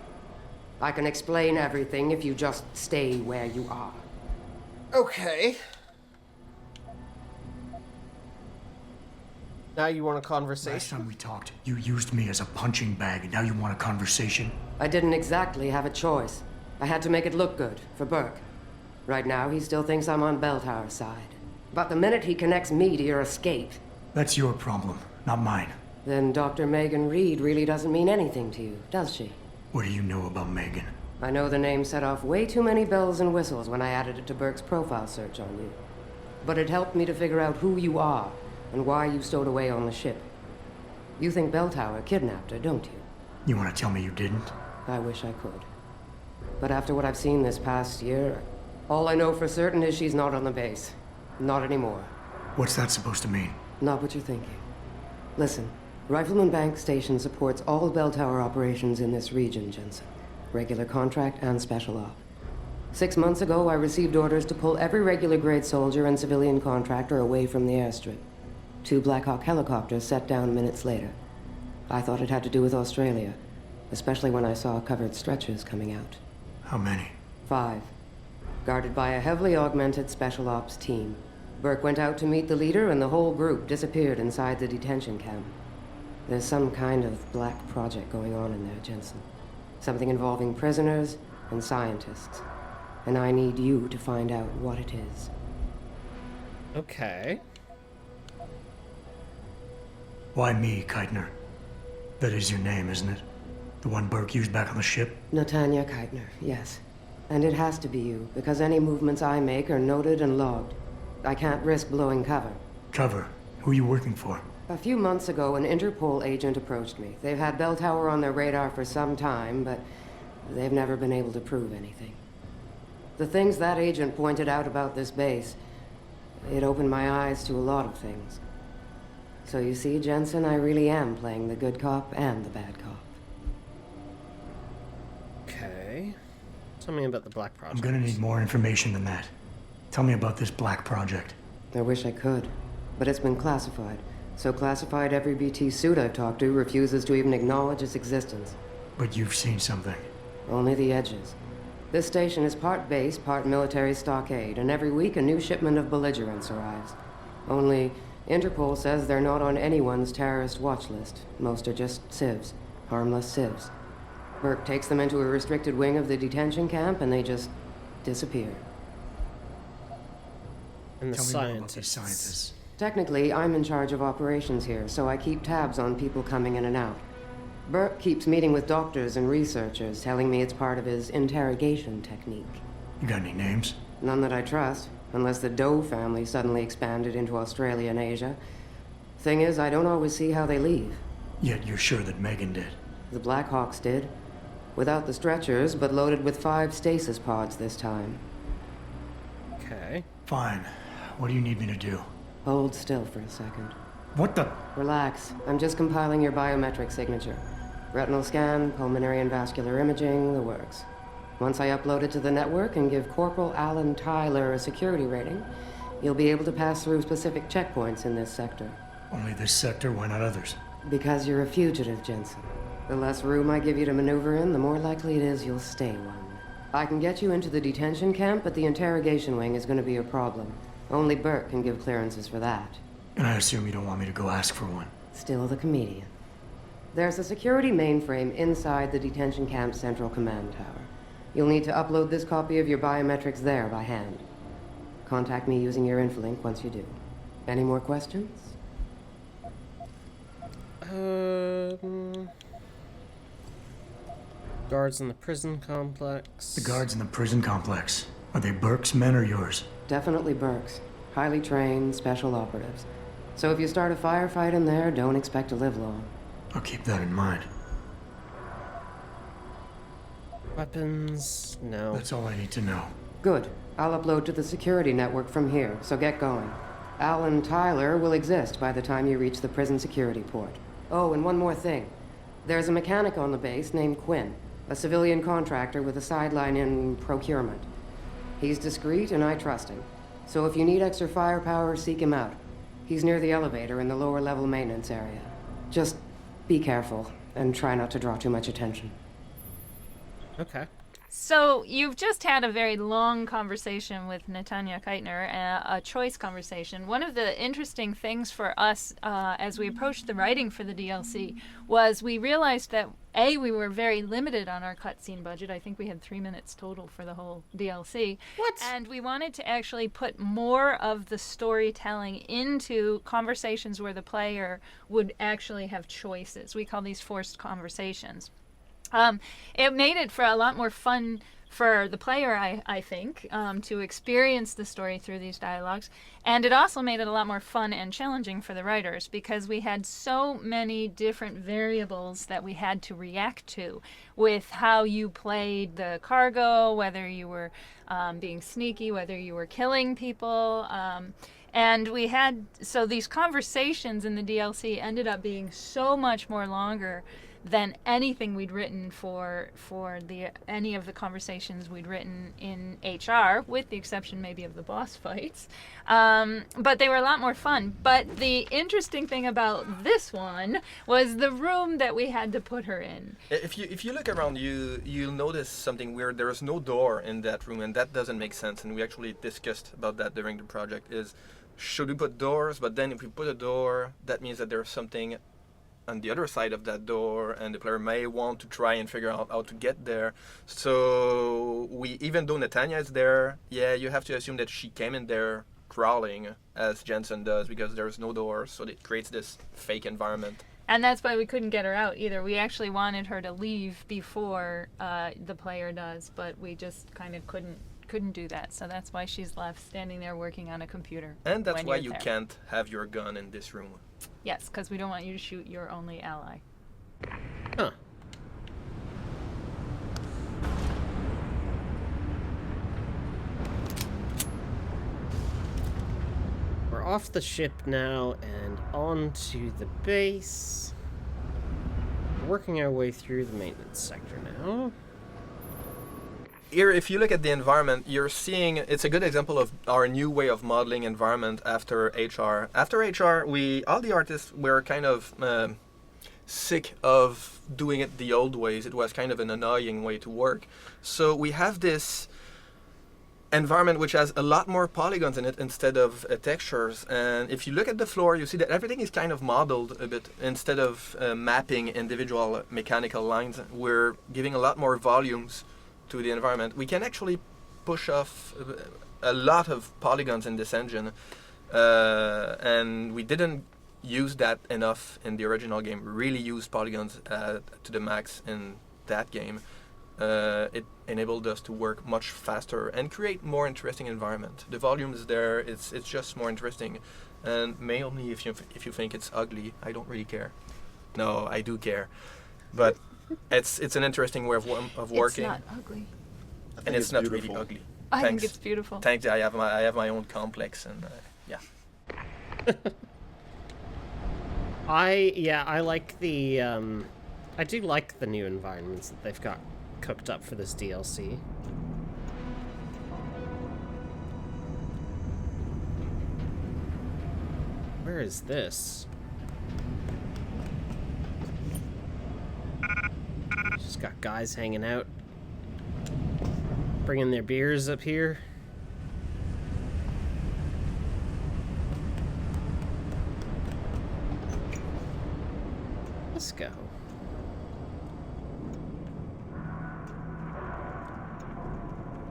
I can explain everything if you just stay where you are. Okay. Now you want a conversation? Last time we talked, you used me as a punching bag, and now you want a conversation? I didn't exactly have a choice. I had to make it look good for Burke. Right now, he still thinks I'm on Bell Tower's side. But the minute he connects me to your escape... That's your problem, not mine. Then Dr. Megan Reed really doesn't mean anything to you, does she? What do you know about Megan? I know the name set off way too many bells and whistles when I added it to Burke's profile search on you. But it helped me to figure out who you are and why you stowed away on the ship. You think Bell Tower kidnapped her, don't you? You want to tell me you didn't? I wish I could. But after what I've seen this past year, all I know for certain is she's not on the base. Not anymore. What's that supposed to mean? Not what you're thinking. Listen, Rifleman Bank Station supports all Bell Tower operations in this region, Jensen. Regular contract and special op. 6 months ago, I received orders to pull every regular grade soldier and civilian contractor away from the airstrip. 2 Black Hawk helicopters set down minutes later. I thought it had to do with Australia, especially when I saw covered stretchers coming out. How many? 5. Guarded by a heavily augmented special ops team. Burke went out to meet the leader and the whole group disappeared inside the detention camp. There's some kind of black project going on in there, Jensen. Something involving prisoners and scientists. And I need you to find out what it is. Okay. Why me, Keitner? That is your name, isn't it? The one Burke used back on the ship? Natanya Keitner, yes. And it has to be you, because any movements I make are noted and logged. I can't risk blowing cover. Cover? Who are you working for? A few months ago, an Interpol agent approached me. They've had Bell Tower on their radar for some time, but they've never been able to prove anything. The things that agent pointed out about this base, it opened my eyes to a lot of things. So you see, Jensen, I really am playing the good cop and the bad cop. Okay. Tell me about the Black Project. I'm gonna need more information than that. Tell me about this Black Project. I wish I could, but it's been classified. So classified every BT suit I've talked to refuses to even acknowledge its existence. But you've seen something. Only the edges. This station is part base, part military stockade, and every week a new shipment of belligerents arrives. Only, Interpol says they're not on anyone's terrorist watch list. Most are just civs, harmless civs. Burke takes them into a restricted wing of the detention camp, and they just disappear. And the Tell me more about these scientists. Technically, I'm in charge of operations here, so I keep tabs on people coming in and out. Burke keeps meeting with doctors and researchers, telling me it's part of his interrogation technique. You got any names? None that I trust, unless the Doe family suddenly expanded into Australia and Asia. Thing is, I don't always see how they leave. Yet you're sure that Megan did. The Black Hawks did. Without the stretchers, but loaded with 5 stasis pods this time. Okay. Fine. What do you need me to do? Hold still for a second. What the? Relax. I'm just compiling your biometric signature. Retinal scan, pulmonary and vascular imaging, the works. Once I upload it to the network and give Corporal Alan Tyler a security rating, you'll be able to pass through specific checkpoints in this sector. Only this sector, why not others? Because you're a fugitive, Jensen. The less room I give you to maneuver in, the more likely it is you'll stay one. I can get you into the detention camp, but the interrogation wing is going to be a problem. Only Burke can give clearances for that. And I assume you don't want me to go ask for one. Still the comedian. There's a security mainframe inside the detention camp's central command tower. You'll need to upload this copy of your biometrics there by hand. Contact me using your infolink once you do. Any more questions? Guards in the prison complex. The guards in the prison complex. Are they Burke's men or yours? Definitely Burke's. Highly trained, special operatives. So if you start a firefight in there, don't expect to live long. I'll keep that in mind. Weapons? No. That's all I need to know. Good. I'll upload to the security network from here, so get going. Al and Tyler will exist by the time you reach the prison security port. Oh, and one more thing. There's a mechanic on the base named Quinn, a civilian contractor with a sideline in procurement. He's discreet and I trust him. So if you need extra firepower, seek him out. He's near the elevator in the lower level maintenance area. Just be careful and try not to draw too much attention. Okay. So you've just had a very long conversation with Netanya Keitner, a choice conversation. One of the interesting things for us as we approached the writing for the DLC was we realized that we were very limited on our cutscene budget. I think we had 3 minutes total for the whole DLC. What? And we wanted to actually put more of the storytelling into conversations where the player would actually have choices. We call these forced conversations. It made it for a lot more fun for the player, I think, to experience the story through these dialogues. And it also made it a lot more fun and challenging for the writers because we had so many different variables that we had to react to with how you played the cargo, whether you were being sneaky, whether you were killing people. And we had, so these conversations in the DLC ended up being so much more longer than anything we'd written for any of the conversations we'd written in HR, with the exception maybe of the boss fights. But they were a lot more fun. But the interesting thing about this one was the room that we had to put her in. If you look around, you'll notice something weird. There is no door in that room, and that doesn't make sense. And we actually discussed about that during the project. Is should we put doors? But then if we put a door, that means that there's something on the other side of that door, and the player may want to try and figure out how to get there. So even though Netanya is there, you have to assume that she came in there crawling, as Jensen does, because there's no door, so it creates this fake environment. And that's why we couldn't get her out either. We actually wanted her to leave before the player does, but we just kind of couldn't do that. So that's why she's left standing there working on a computer. And that's why you can't have your gun in this room. Yes, because we don't want you to shoot your only ally. Huh. We're off the ship now and on to the base. We're working our way through the maintenance sector now. Here, if you look at the environment, you're seeing it's a good example of our new way of modeling environment after HR. After HR, all the artists were kind of sick of doing it the old ways. It was kind of an annoying way to work. So we have this environment which has a lot more polygons in it instead of textures. And if you look at the floor, you see that everything is kind of modeled a bit. Instead of mapping individual mechanical lines, we're giving a lot more volumes to the environment. We can actually push off a lot of polygons in this engine, and we didn't use that enough in the original game. We really used polygons to the max in that game. It enabled us to work much faster and create more interesting environment. The volume is there. It's just more interesting, and mainly if you think it's ugly, I don't really care. No, I do care, but it's an interesting way of working. It's not ugly. And it's not really ugly. I think it's beautiful. Thanks. I have my own complex, and I like the I do like the new environments that they've got cooked up for this DLC. Where is this? Just got guys hanging out, bringing their beers up here. Let's go.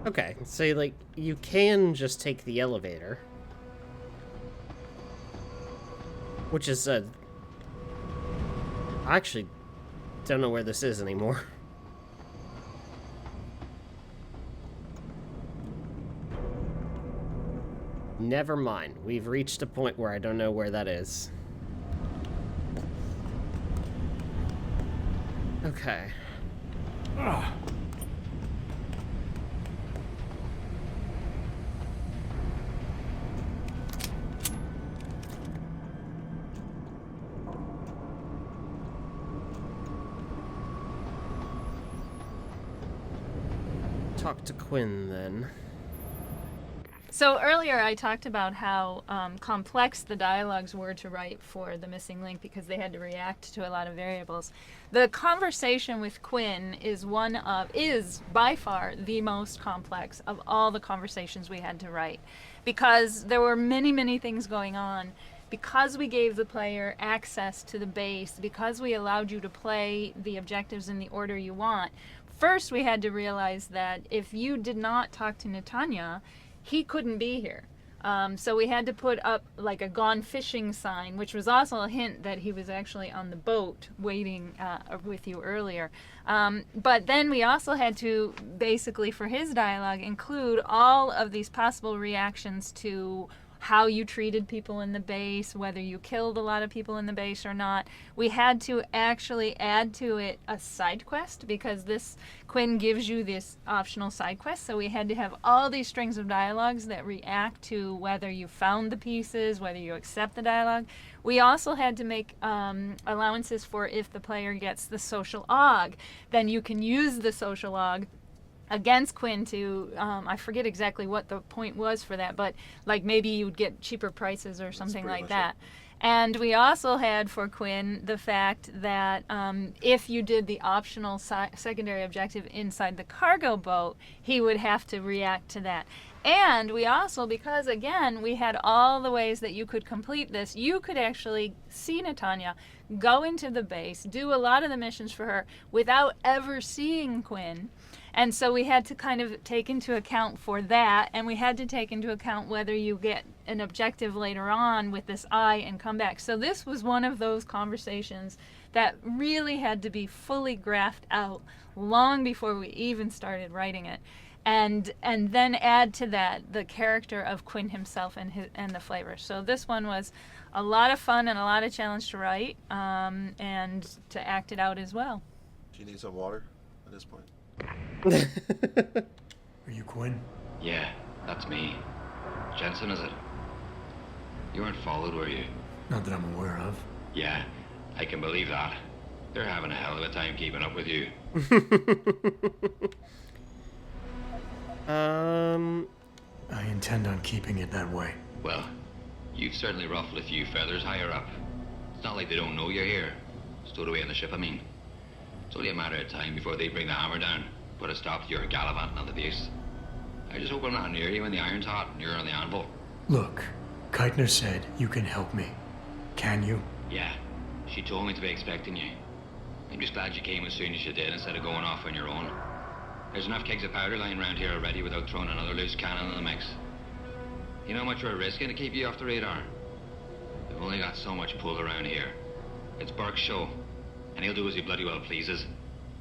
Okay, so like you can just take the elevator, which is I actually don't know where this is anymore. Never mind. We've reached a point where I don't know where that is. Okay. Ugh. Talk to Quinn, then. So earlier I talked about how complex the dialogues were to write for the missing link because they had to react to a lot of variables. The conversation with Quinn is by far the most complex of all the conversations we had to write because there were many things going on. Because we gave the player access to the base, because we allowed you to play the objectives in the order you want, first we had to realize that if you did not talk to Netanya, he couldn't be here. So we had to put up like a gone fishing sign, which was also a hint that he was actually on the boat waiting with you earlier. But then we also had to, basically for his dialogue, include all of these possible reactions to how you treated people in the base, whether you killed a lot of people in the base or not. We had to actually add to it a side quest because this Quinn gives you this optional side quest. So we had to have all these strings of dialogues that react to whether you found the pieces, whether you accept the dialogue. We also had to make allowances for if the player gets the social aug, then you can use the social aug against Quinn to, I forget exactly what the point was for that, but like maybe you would get cheaper prices or something like that. And we also had for Quinn the fact that if you did the optional secondary objective inside the cargo boat, he would have to react to that. And we also, because again, we had all the ways that you could complete this, you could actually see Netanya, go into the base, do a lot of the missions for her without ever seeing Quinn. And so we had to kind of take into account for that, and we had to take into account whether you get an objective later on with this eye and come back. So this was one of those conversations that really had to be fully graphed out long before we even started writing it. And then add to that the character of Quinn himself and the flavor. So this one was a lot of fun and a lot of challenge to write and to act it out as well. Do you need some water at this point? Are you Quinn? Yeah, that's me. Jensen, is it? You weren't followed, were you? Not that I'm aware of. Yeah, I can believe that. They're having a hell of a time keeping up with you. I intend on keeping it that way. Well, you've certainly ruffled a few feathers higher up. It's not like they don't know you're here. Stowed away on the ship, I mean. It's only a matter of time before they bring the hammer down, put a stop to your gallivanting on the base. I just hope I'm not near you when the iron's hot and you're on the anvil. Look, Keitner said you can help me. Can you? Yeah, she told me to be expecting you. I'm just glad you came as soon as you did instead of going off on your own. There's enough kegs of powder lying around here already without throwing another loose cannon in the mix. You know how much we're risking to keep you off the radar? We've only got so much pull around here. It's Burke's show, and he'll do as he bloody well pleases,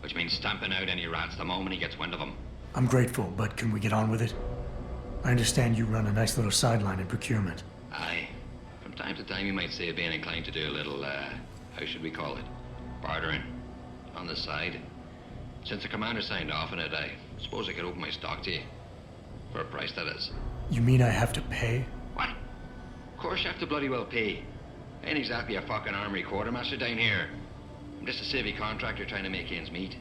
which means stamping out any rats the moment he gets wind of them. I'm grateful, but can we get on with it? I understand you run a nice little sideline in procurement. Aye. From time to time you might say being inclined to do a little, how should we call it? Bartering. On the side. Since the commander signed off on it, I suppose I could open my stock to you. For a price, that is. You mean I have to pay? What? Of course you have to bloody well pay. I ain't exactly a fucking armory quartermaster down here. I'm just a civvy contractor trying to make ends meet.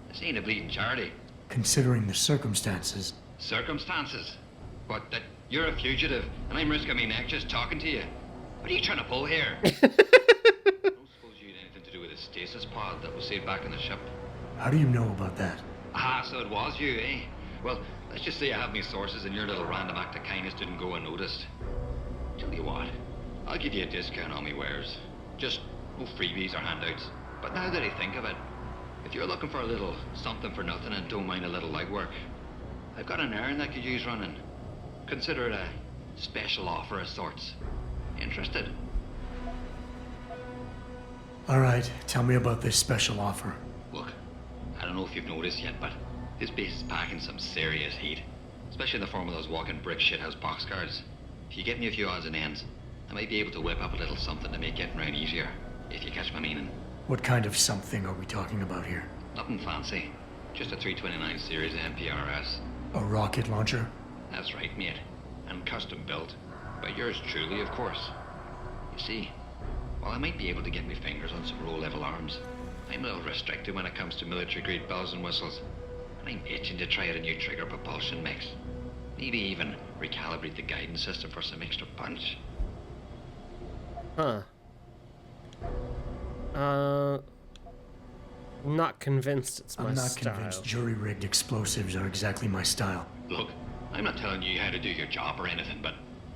This ain't a bleeding charity. Considering the circumstances. Circumstances? What, that you're a fugitive and I'm risking my neck just talking to you? What are you trying to pull here? I don't suppose you had anything to do with the stasis pod that was saved back in the ship. How do you know about that? Ah, so it was you, eh? Well, let's just say I have me sources and your little random act of kindness didn't go unnoticed. Tell you what, I'll give you a discount on me wares. Just no freebies or handouts. But now that I think of it, if you're looking for a little something for nothing and don't mind a little legwork, I've got an errand that could use running. Consider it a special offer of sorts. Interested? Alright, tell me about this special offer. Look, I don't know if you've noticed yet, but this base is packing some serious heat. Especially in the form of those walking brick shithouse boxcars. If you get me a few odds and ends, I might be able to whip up a little something to make getting around easier, if you catch my meaning. What kind of something are we talking about here? Nothing fancy. Just a 329 series MPRS. A rocket launcher? That's right, mate. And custom built. By yours truly, of course. You see, while I might be able to get my fingers on some row-level arms, I'm a little restricted when it comes to military-grade bells and whistles. And I'm itching to try out a new trigger propulsion mix. Maybe even recalibrate the guidance system for some extra punch. Huh. Not convinced it's my I'm not style. convinced jury-rigged explosives are exactly my style. Look, I'm not telling you how to do your job or anything, but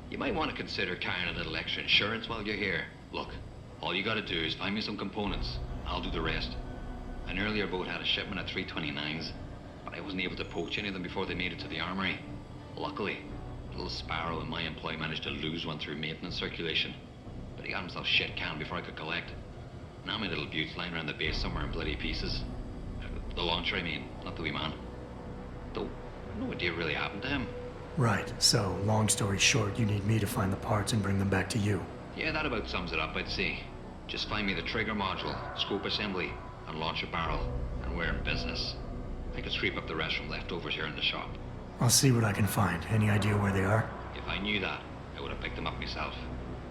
you might want to consider carrying a little extra insurance while you're here. Look, all you gotta do is find me some components. I'll do the rest. An earlier boat had a shipment of 329s, but I wasn't able to poach any of them before they made it to the armory. Luckily, little Sparrow in my employ managed to lose one through maintenance circulation, but he got himself shit canned before I could collect. Now my little bute's lying around the base somewhere in bloody pieces. The launcher, I mean, not the wee man. Though, no idea really happened to him. Right, so, long story short, you need me to find the parts and bring them back to you. Yeah, that about sums it up, I'd say. Just find me the trigger module, scope assembly, and launcher barrel, and we're in business. I could scrape up the rest from leftovers here in the shop. I'll see what I can find. Any idea where they are? If I knew that, I would have picked them up myself.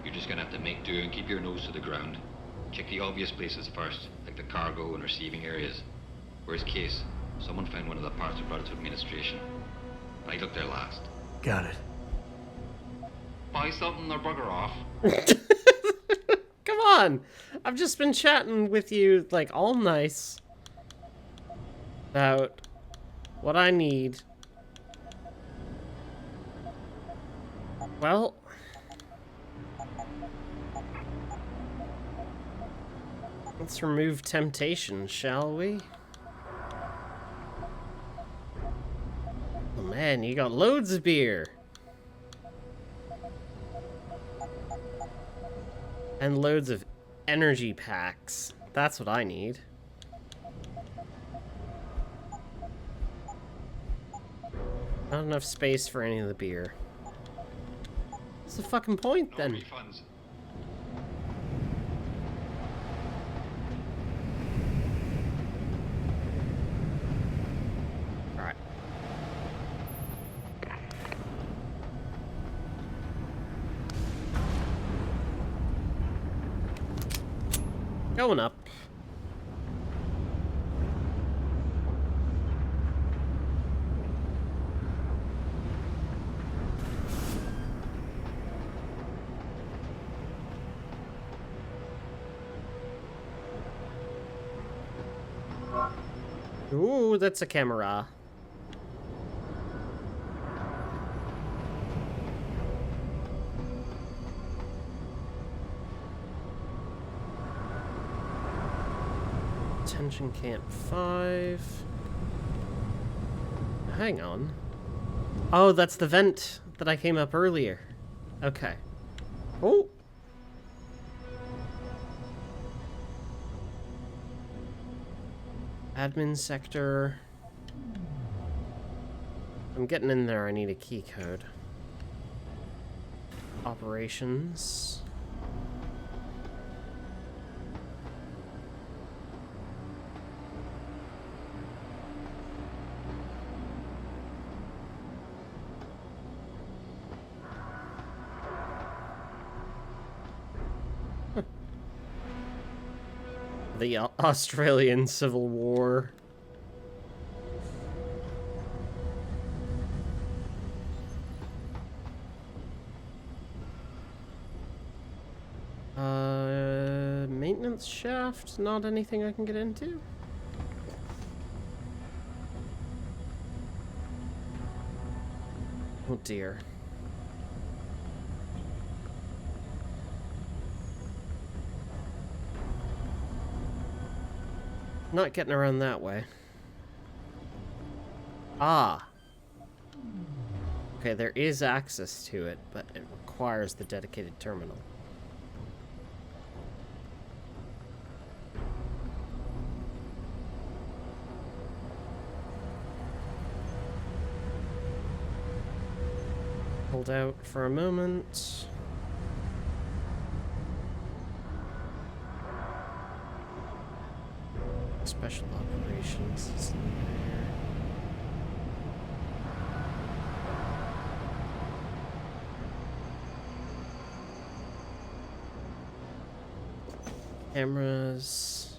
You're just gonna have to make do and keep your nose to the ground. Check the obvious places first, like the cargo and receiving areas. Worst case, someone found one of the parts and brought it to administration. But I looked there last. Got it. Buy something or bugger off. Come on! I've just been chatting with you, like, all nice about what I need. Well, let's remove temptation, shall we? Oh man, you got loads of beer. And loads of energy packs. That's what I need. Not enough space for any of the beer. What's the fucking point then? Refunds. Alright. Going up. Ooh, that's a camera. Detention Camp 5. Hang on. Oh, that's the vent that I came up earlier. Okay. Oh! Admin sector. I'm getting in there. I need a key code. Operations. The Australian Civil War. Maintenance shaft, not anything I can get into. Oh dear. not getting around that way. Ah. Okay, there is access to it, but it requires the dedicated terminal. Hold out for a moment. Special operations is in there. Cameras.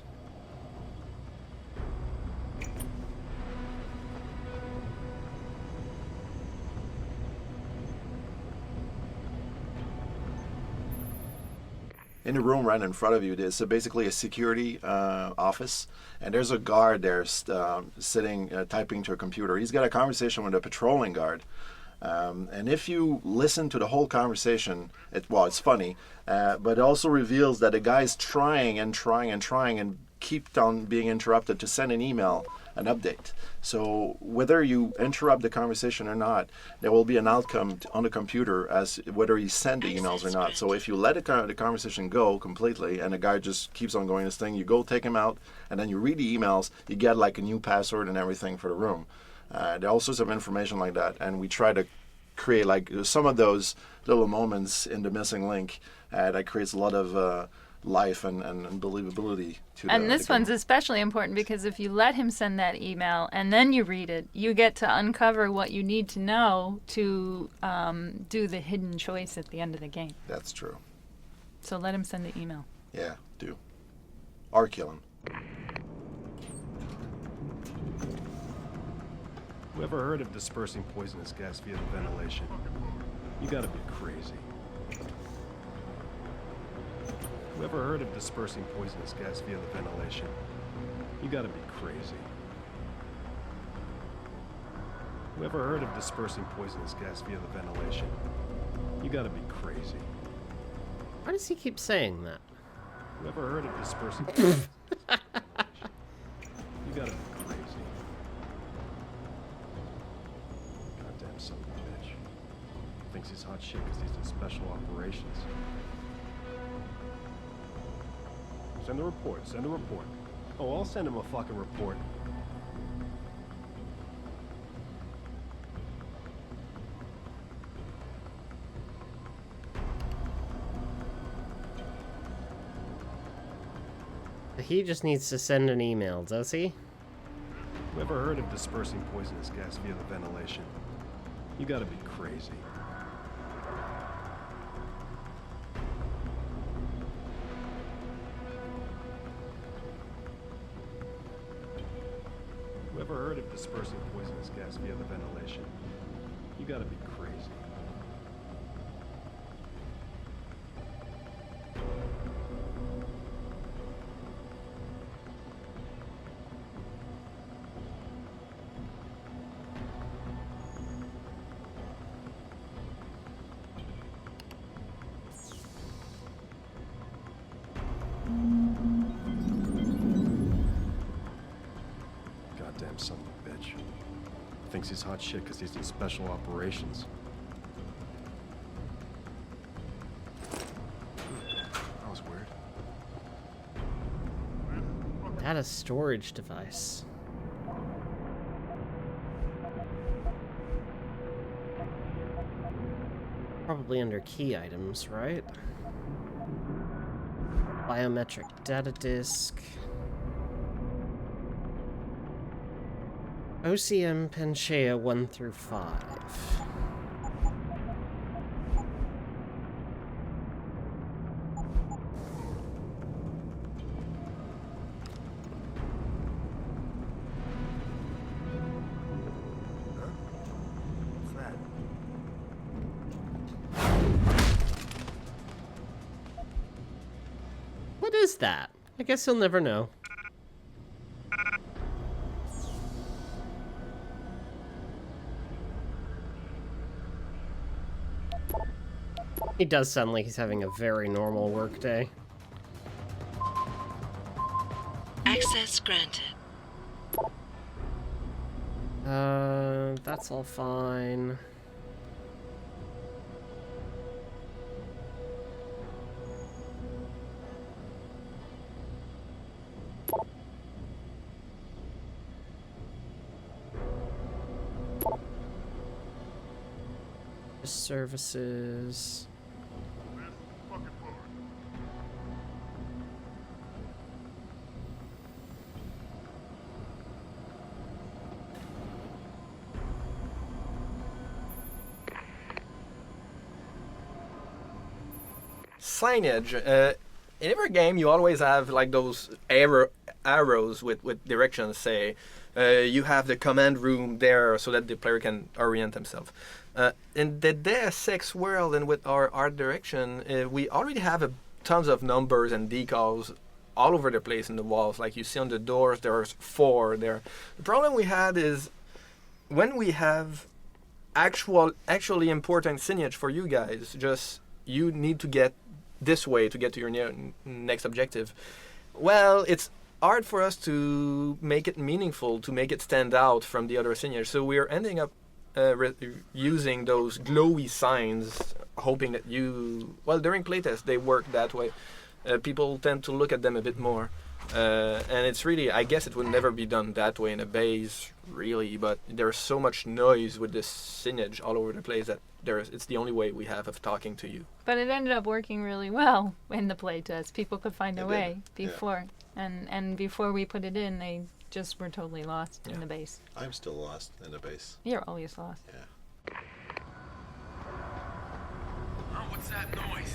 In the room right in front of you, there's basically a security office, and there's a guard there sitting, typing to a computer. He's got a conversation with a patrolling guard. And if you listen to the whole conversation, it's funny, but it also reveals that the guy's trying and keep on being interrupted to send an email, an update. So whether you interrupt the conversation or not, there will be an outcome on the computer as whether he sent the emails or not. So if you let the conversation go completely and the guy just keeps on going this thing, you go take him out and then you read the emails, you get like a new password and everything for the room. There are all sorts of information like that, and we try to create like some of those little moments in the missing link that creates a lot of life and believability to and this one's especially important because if you let him send that email and then you read it, you get to uncover what you need to know to do the hidden choice at the end of the game. That's true. So let him send the email. Yeah, do. Or kill him. Whoever heard of dispersing poisonous gas via the ventilation? You gotta be crazy. Whoever heard of dispersing poisonous gas via the ventilation? You gotta be crazy. Whoever heard of dispersing poisonous gas via the ventilation? You gotta be crazy. Why does he keep saying that? Whoever heard of dispersing poisonous gas via the ventilation? You gotta be crazy. Goddamn son of a bitch. Thinks he's hot shit because he's in special operations. Send the report, send the report. Oh, I'll send him a fucking report. He just needs to send an email, does he? Whoever heard of dispersing poisonous gas via the ventilation? You gotta be crazy. Whoever heard of dispersing poisonous gas via the ventilation? You gotta be crazy. Goddamn son of a bitch. Thinks he's hot shit because he's in special operations. That was weird. Data storage device. Probably under key items, right? Biometric data disk. OCM Panchaea 1 through 5. What's that? What is that? I guess he'll never know. He does sound like he's having a very normal work day. Access granted. That's all fine. Services. Signage. In every game, you always have like those arrows with directions. Say, you have the command room there so that the player can orient himself. In the Deus Ex world and with our art direction, we already have tons of numbers and decals all over the place in the walls. Like you see on the doors, there's 4 there. The problem we had is when we have actually important signage for you guys, just you need to get this way to get to your next objective. Well, it's hard for us to make it meaningful, to make it stand out from the other signage. So we're ending up using those glowy signs, hoping that during playtest they work that way. People tend to look at them a bit more. And it's really, I guess it would never be done that way in a base, really, but there's so much noise with this signage all over the place that it's the only way we have of talking to you. But it ended up working really well in the playtest. People could find their way before. Yeah. And before we put it in, they just were totally lost in the base. I'm still lost in the base. You're always lost. Yeah. Oh, what's that noise?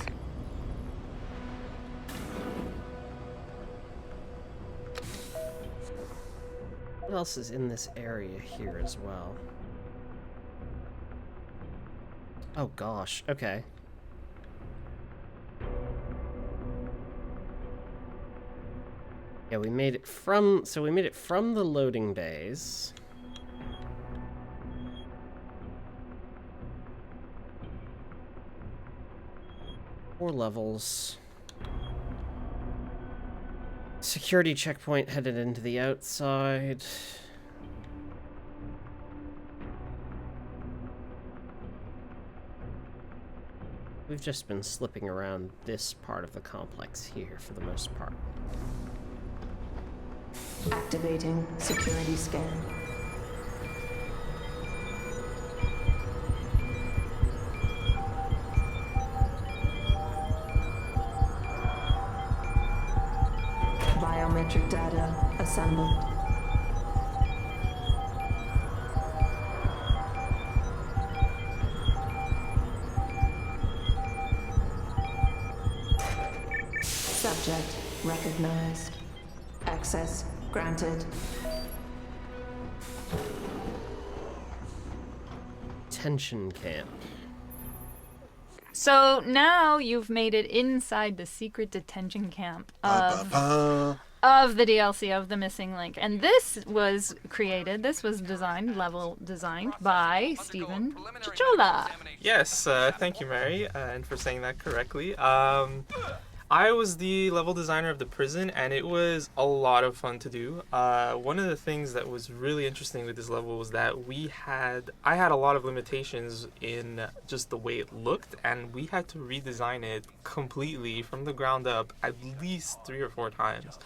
What else is in this area here as well? Oh gosh, okay. Yeah, we made it from the loading bays. Four levels. Security checkpoint headed into the outside. We've just been slipping around this part of the complex here for the most part. Activating security scan. Biometric data assembled. Subject recognized. Access granted. Detention camp. So now you've made it inside the secret detention camp of the DLC of the Missing Link. And this was level designed by Stephen Chichola. Yes, thank you, Mary, and for saying that correctly. I was the level designer of the prison, and it was a lot of fun to do. One of the things that was really interesting with this level was that I had a lot of limitations in just the way it looked, and we had to redesign it completely from the ground up at least 3 or 4 times.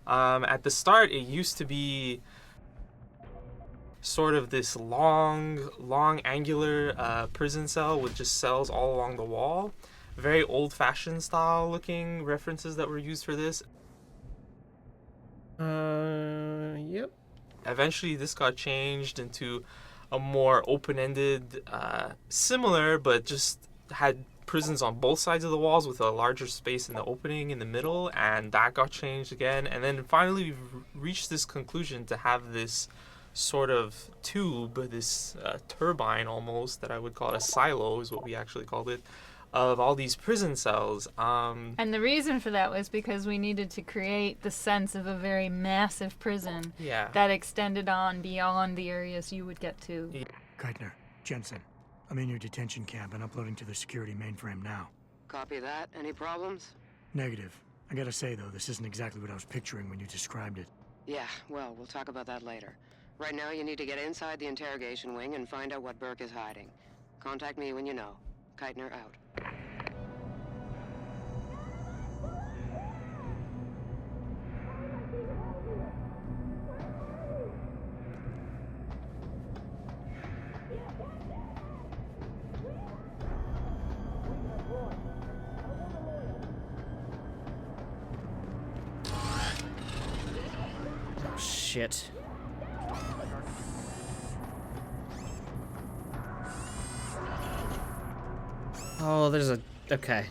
At the start, it used to be sort of this long angular prison cell with just cells all along the wall. Very old-fashioned style looking references that were used for this. Yep. Eventually this got changed into a more open-ended, similar, but just had prisons on both sides of the walls with a larger space in the opening in the middle, and that got changed again. And then finally we've reached this conclusion to have this sort of tube, this turbine almost, that I would call it a silo is what we actually called it, of all these prison cells. And the reason for that was because we needed to create the sense of a very massive prison that extended on beyond the areas you would get to. Keitner, Jensen, I'm in your detention camp and uploading to the security mainframe now. Copy that. Any problems? Negative. I gotta say, though, this isn't exactly what I was picturing when you described it. Yeah, well, we'll talk about that later. Right now, you need to get inside the interrogation wing and find out what Burke is hiding. Contact me when you know. Keitner out. Shit. Oh, there's a... Okay.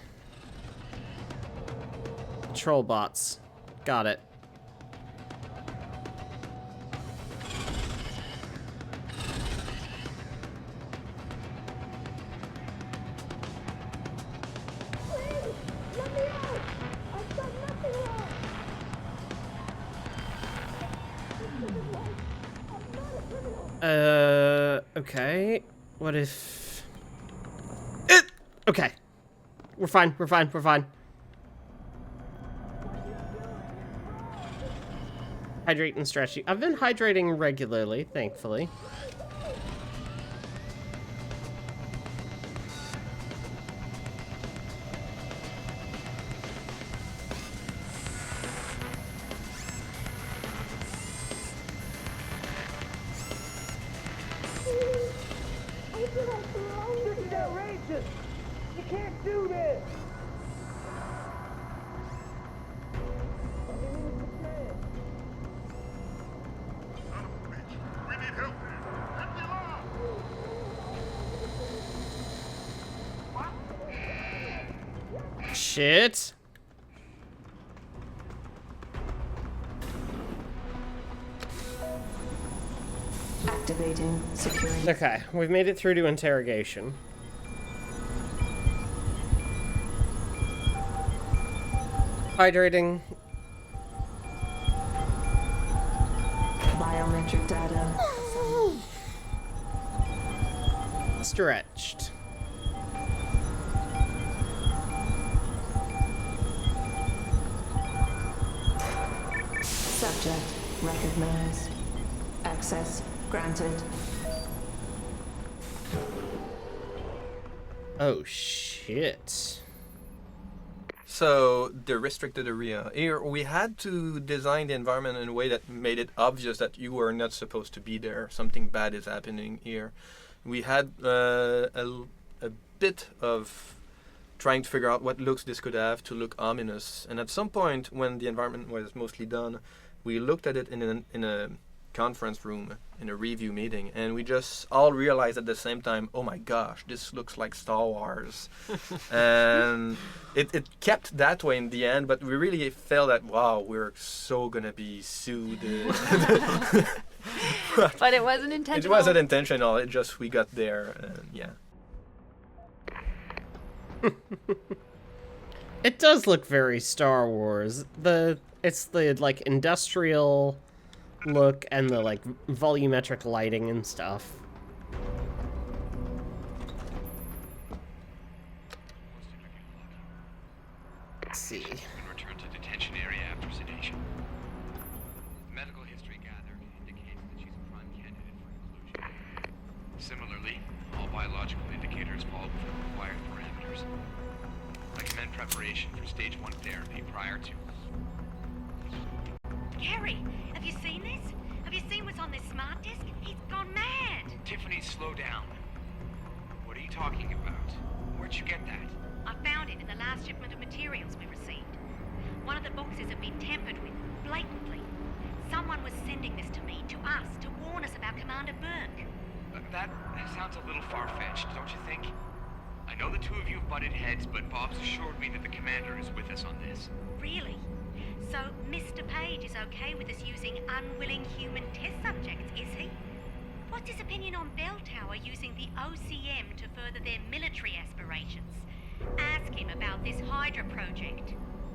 Troll bots. Got it. Okay. What if... Okay. We're fine, we're fine, we're fine. Hydrate and stretch. I've been hydrating regularly, thankfully. This is outrageous! You can't do this! We need help here. Let me along! Shit. Activating security. Okay, we've made it through to interrogation. Hydrating. Biometric data. Stretched. Subject recognized. Access granted. Oh shit. So, the restricted area. Here, we had to design the environment in a way that made it obvious that you were not supposed to be there. Something bad is happening here. We had a bit of trying to figure out what looks this could have to look ominous. And at some point, when the environment was mostly done, we looked at it in a conference room, in a review meeting, and we just all realized at the same time, oh my gosh, this looks like Star Wars. And it kept that way in the end, but we really felt that, wow, we're so gonna be sued. But it wasn't intentional. It wasn't intentional, it just, we got there, and yeah. It does look very Star Wars. It's the like industrial look and the like volumetric lighting and stuff. Let's see. And return to detention area after sedation. Medical history gathered indicates that she's a prime candidate for inclusion. Similarly, all biological indicators fall within required parameters. Recommend preparation for stage 1 therapy prior to... Gary, have you seen this? Have you seen what's on this smart disk? He's gone mad! Tiffany, slow down. What are you talking about? Where'd you get that? I found it in the last shipment of materials we received. One of the boxes had been tampered with, blatantly. Someone was sending this to me, to us, to warn us about Commander Burke. That sounds a little far-fetched, don't you think? I know the two of you have butted heads, but Bob's assured me that the commander is with us on this. Really? So, Mr. Page is okay with us using unwilling human test subjects, is he? What's his opinion on Bell Tower using the OCM to further their military aspirations? Ask him about this Hydra project.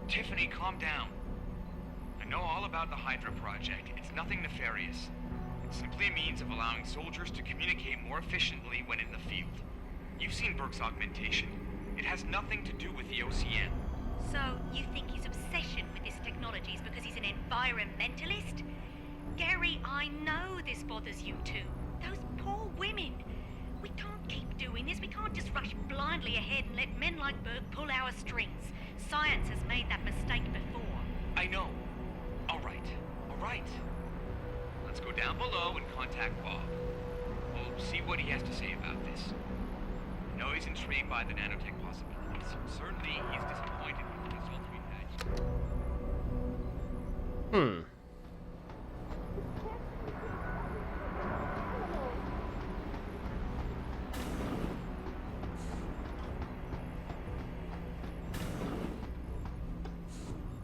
Tiffany, calm down. I know all about the Hydra project. It's nothing nefarious. It's simply a means of allowing soldiers to communicate more efficiently when in the field. You've seen Burke's augmentation. It has nothing to do with the OCM. So, you think his obsession with this technology is because he's an environmentalist? Gary, I know this bothers you too. Those poor women. We can't keep doing this. We can't just rush blindly ahead and let men like Burke pull our strings. Science has made that mistake before. I know. All right. Let's go down below and contact Bob. We'll see what he has to say about this. I know he's intrigued by the nanotech possibilities. Certainly, he's disappointed with the results we've had.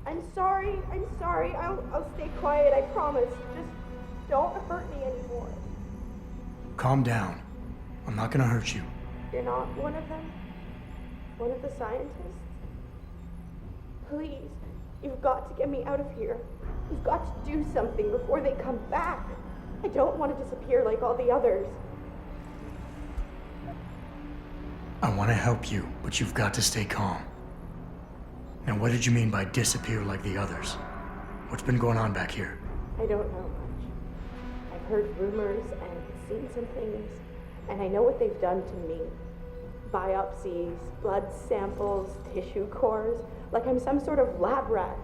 I'm sorry. I'll stay quiet, I promise. Just don't hurt me anymore. Calm down. I'm not gonna hurt you. You're not one of them? One of the scientists? Please, you've got to get me out of here. You've got to do something before they come back. I don't want to disappear like all the others. I want to help you, but you've got to stay calm. Now, what did you mean by disappear like the others? What's been going on back here? I don't know much. I've heard rumors and seen some things, and I know what they've done to me. Biopsies, blood samples, tissue cores, like I'm some sort of lab rat.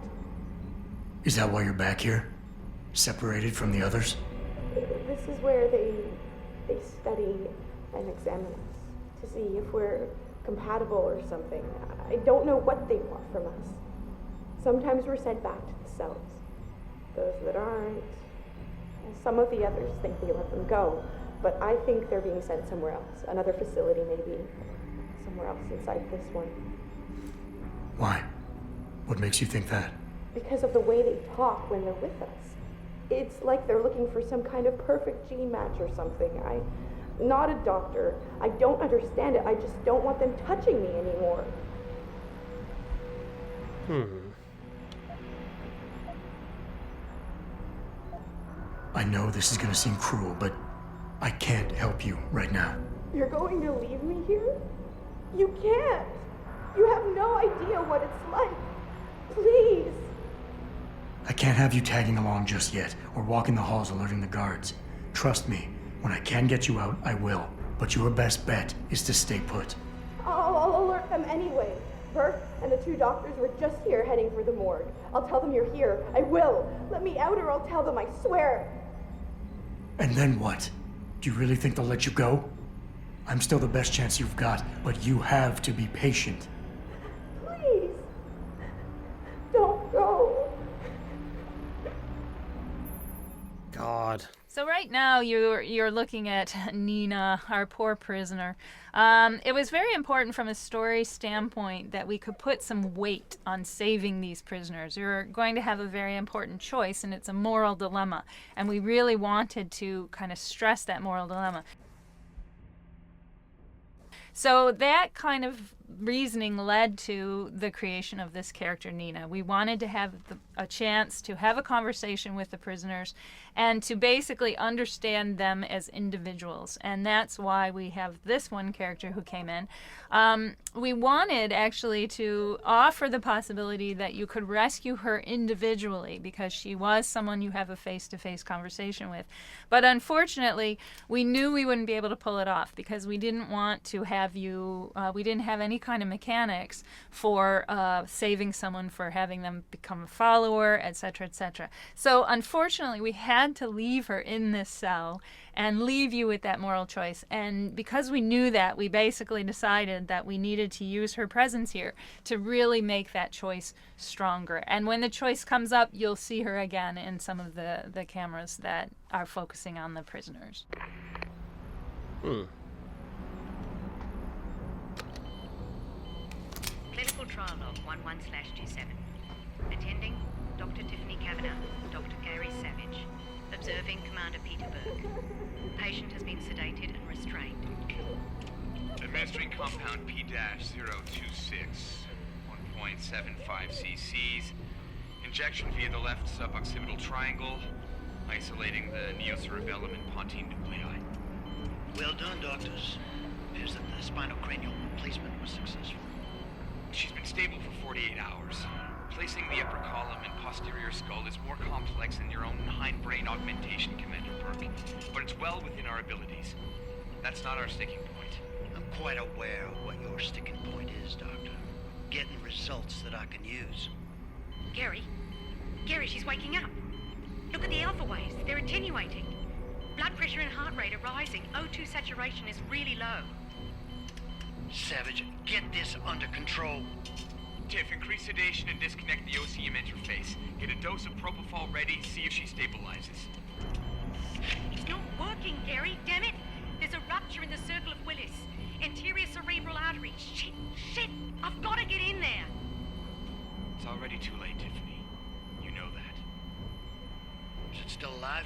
Is that why you're back here? Separated from the others? This is where they study and examine us to see if we're compatible or something. I don't know what they want from us. Sometimes we're sent back to the cells. Those that aren't, some of the others think we let them go, but I think they're being sent somewhere else, another facility maybe, somewhere else inside this one. Why? What makes you think that? Because of the way they talk when they're with us. It's like they're looking for some kind of perfect gene match or something. I'm not a doctor. I don't understand it. I just don't want them touching me anymore. I know this is gonna seem cruel, but I can't help you right now. You're going to leave me here? You can't. You have no idea what it's like. Please. I can't have you tagging along just yet, or walking the halls alerting the guards. Trust me, when I can get you out, I will. But your best bet is to stay put. I'll alert them anyway. Burke and the two doctors were just here heading for the morgue. I'll tell them you're here. I will. Let me out or I'll tell them, I swear. And then what? Do you really think they'll let you go? I'm still the best chance you've got, but you have to be patient. Please. Don't go. God. So right now you're looking at Nina, our poor prisoner. It was very important from a story standpoint that we could put some weight on saving these prisoners. You're going to have a very important choice, and it's a moral dilemma. And we really wanted to kind of stress that moral dilemma. So that kind of reasoning led to the creation of this character, Nina. We wanted to have a chance to have a conversation with the prisoners and to basically understand them as individuals. And that's why we have this one character who came in. We wanted actually to offer the possibility that you could rescue her individually because she was someone you have a face-to-face conversation with. But unfortunately, we knew we wouldn't be able to pull it off because we didn't want to have you, we didn't have any kind of mechanics for saving someone, for having them become a follower, etc., etc. So unfortunately, we had to leave her in this cell and leave you with that moral choice. And because we knew that, we basically decided that we needed to use her presence here to really make that choice stronger. And when the choice comes up, you'll see her again in some of the cameras that are focusing on the prisoners. Clinical trial log 11/27. Attending, Dr. Tiffany Kavanagh, Dr. Gary Savage. Observing Commander Peter Burke. Patient has been sedated and restrained. Administering compound P-026, 1.75 cc's. Injection via the left suboccipital triangle, isolating the neocerebellum and pontine nuclei. Well done, doctors. Appears that the spinal cranial replacement was successful. She's been stable for 48 hours. Replacing the upper column and posterior skull is more complex than your own hindbrain augmentation, Commander Burke, but it's well within our abilities. That's not our sticking point. I'm quite aware of what your sticking point is, Doctor. Getting results that I can use. Gary? Gary, she's waking up. Look at the alpha waves. They're attenuating. Blood pressure and heart rate are rising. O2 saturation is really low. Savage, get this under control. Tiff, increase sedation and disconnect the OCM interface. Get a dose of propofol ready, see if she stabilizes. It's not working, Gary. Damn it. There's a rupture in the circle of Willis. Anterior cerebral artery. Shit. I've got to get in there. It's already too late, Tiffany. You know that. Is it still alive?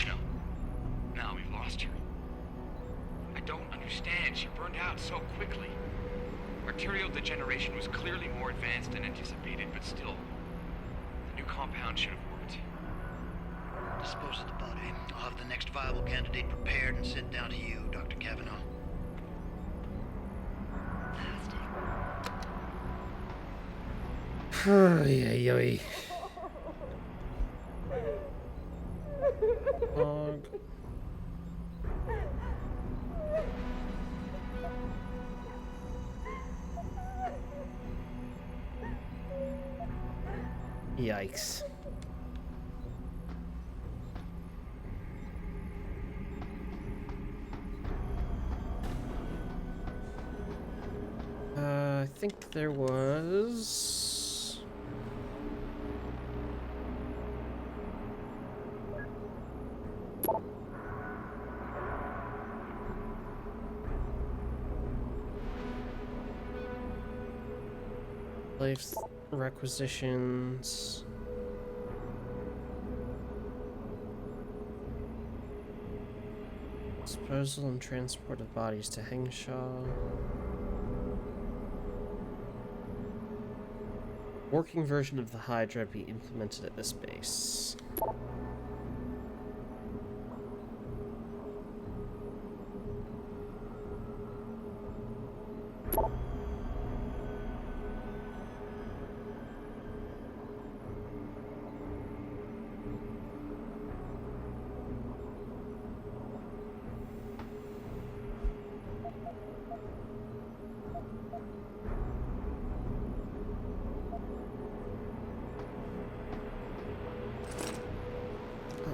No. Now we've lost her. I don't understand. She burned out so quickly. Arterial degeneration was clearly more advanced than anticipated, but still, the new compound should have worked. Dispose of the body. I'll have the next viable candidate prepared and sent down to you, Dr. Kavanaugh. Oy. Yikes. I think there was... Life requisitions. Disposal and transport of bodies to Hengshaw. Working version of the Hydra be implemented at this base.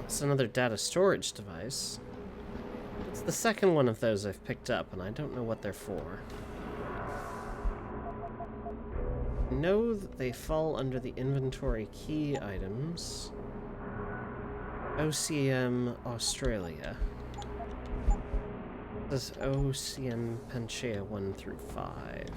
It's another data storage device. It's the second one of those I've picked up, and I don't know what they're for. I know that they fall under the inventory key items. OCM Australia. This is OCM Panchaea 1 through 5.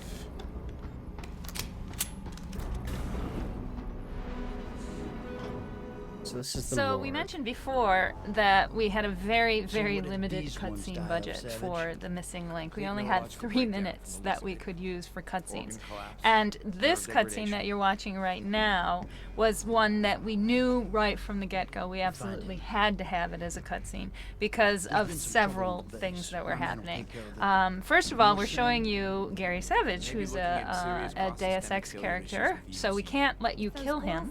So this is the So we mentioned before that we had a very, very limited cutscene budget for the missing link. We only had 3 minutes that we could use for cutscenes. And this cutscene that you're watching right now was one that we knew right from the get-go. We absolutely had to have it as a cutscene because of several things that were happening. First of all, we're showing you Gary Savage, who's a Deus Ex character, so we can't let you kill him.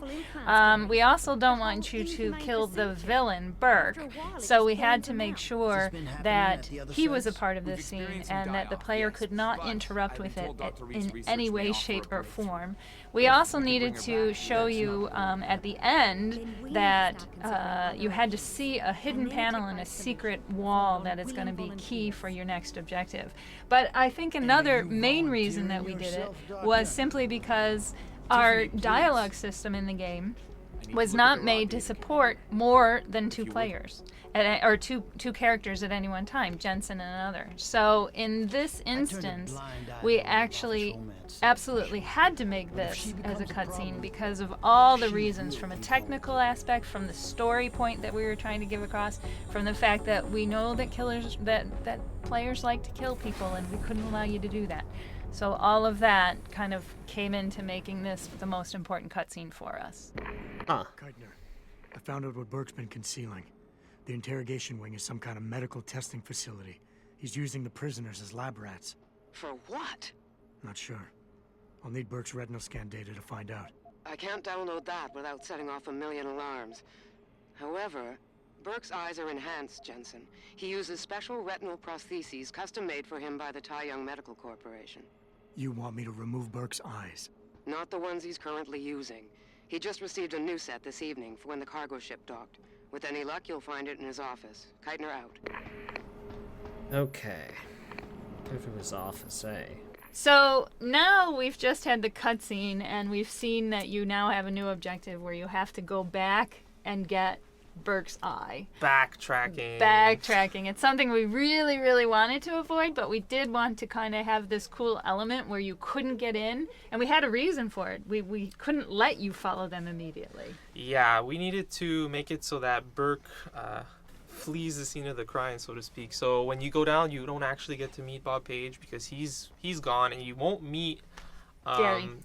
We also don't want you to kill the villain, Burke, so we had to make sure that he was a part of this scene and that the player could not interrupt with it in any way, shape, or form. We also needed to show you at the end that you had to see a hidden panel and a secret wall that is going to be key for your next objective. But I think another main reason that we did it was simply because our dialogue system in the game was not made to support more than 2 players, or two characters at any one time, Jensen and another. So in this instance, we actually absolutely had to make this as a cutscene because of all the reasons, from a technical aspect, from the story point that we were trying to give across, from the fact that we know that that players like to kill people, and we couldn't allow you to do that. So all of that kind of came into making this the most important cutscene for us. Keitner, I found out what Burke's been concealing. The interrogation wing is some kind of medical testing facility. He's using the prisoners as lab rats. For what? Not sure. I'll need Burke's retinal scan data to find out. I can't download that without setting off a million alarms. However, Burke's eyes are enhanced, Jensen. He uses special retinal prostheses custom-made for him by the Tai Young Medical Corporation. You want me to remove Burke's eyes? Not the ones he's currently using. He just received a new set this evening for when the cargo ship docked. With any luck, you'll find it in his office. Keitner out. Okay. Go to his office, eh? So now we've just had the cutscene, and we've seen that you now have a new objective where you have to go back and get Burke's eye. Backtracking. It's something we really, really wanted to avoid, but we did want to kind of have this cool element where you couldn't get in, and we had a reason for it. We couldn't let you follow them immediately. Yeah, we needed to make it so that Burke flees the scene of the crime, so to speak. So when you go down, you don't actually get to meet Bob Page because he's gone, and you won't meet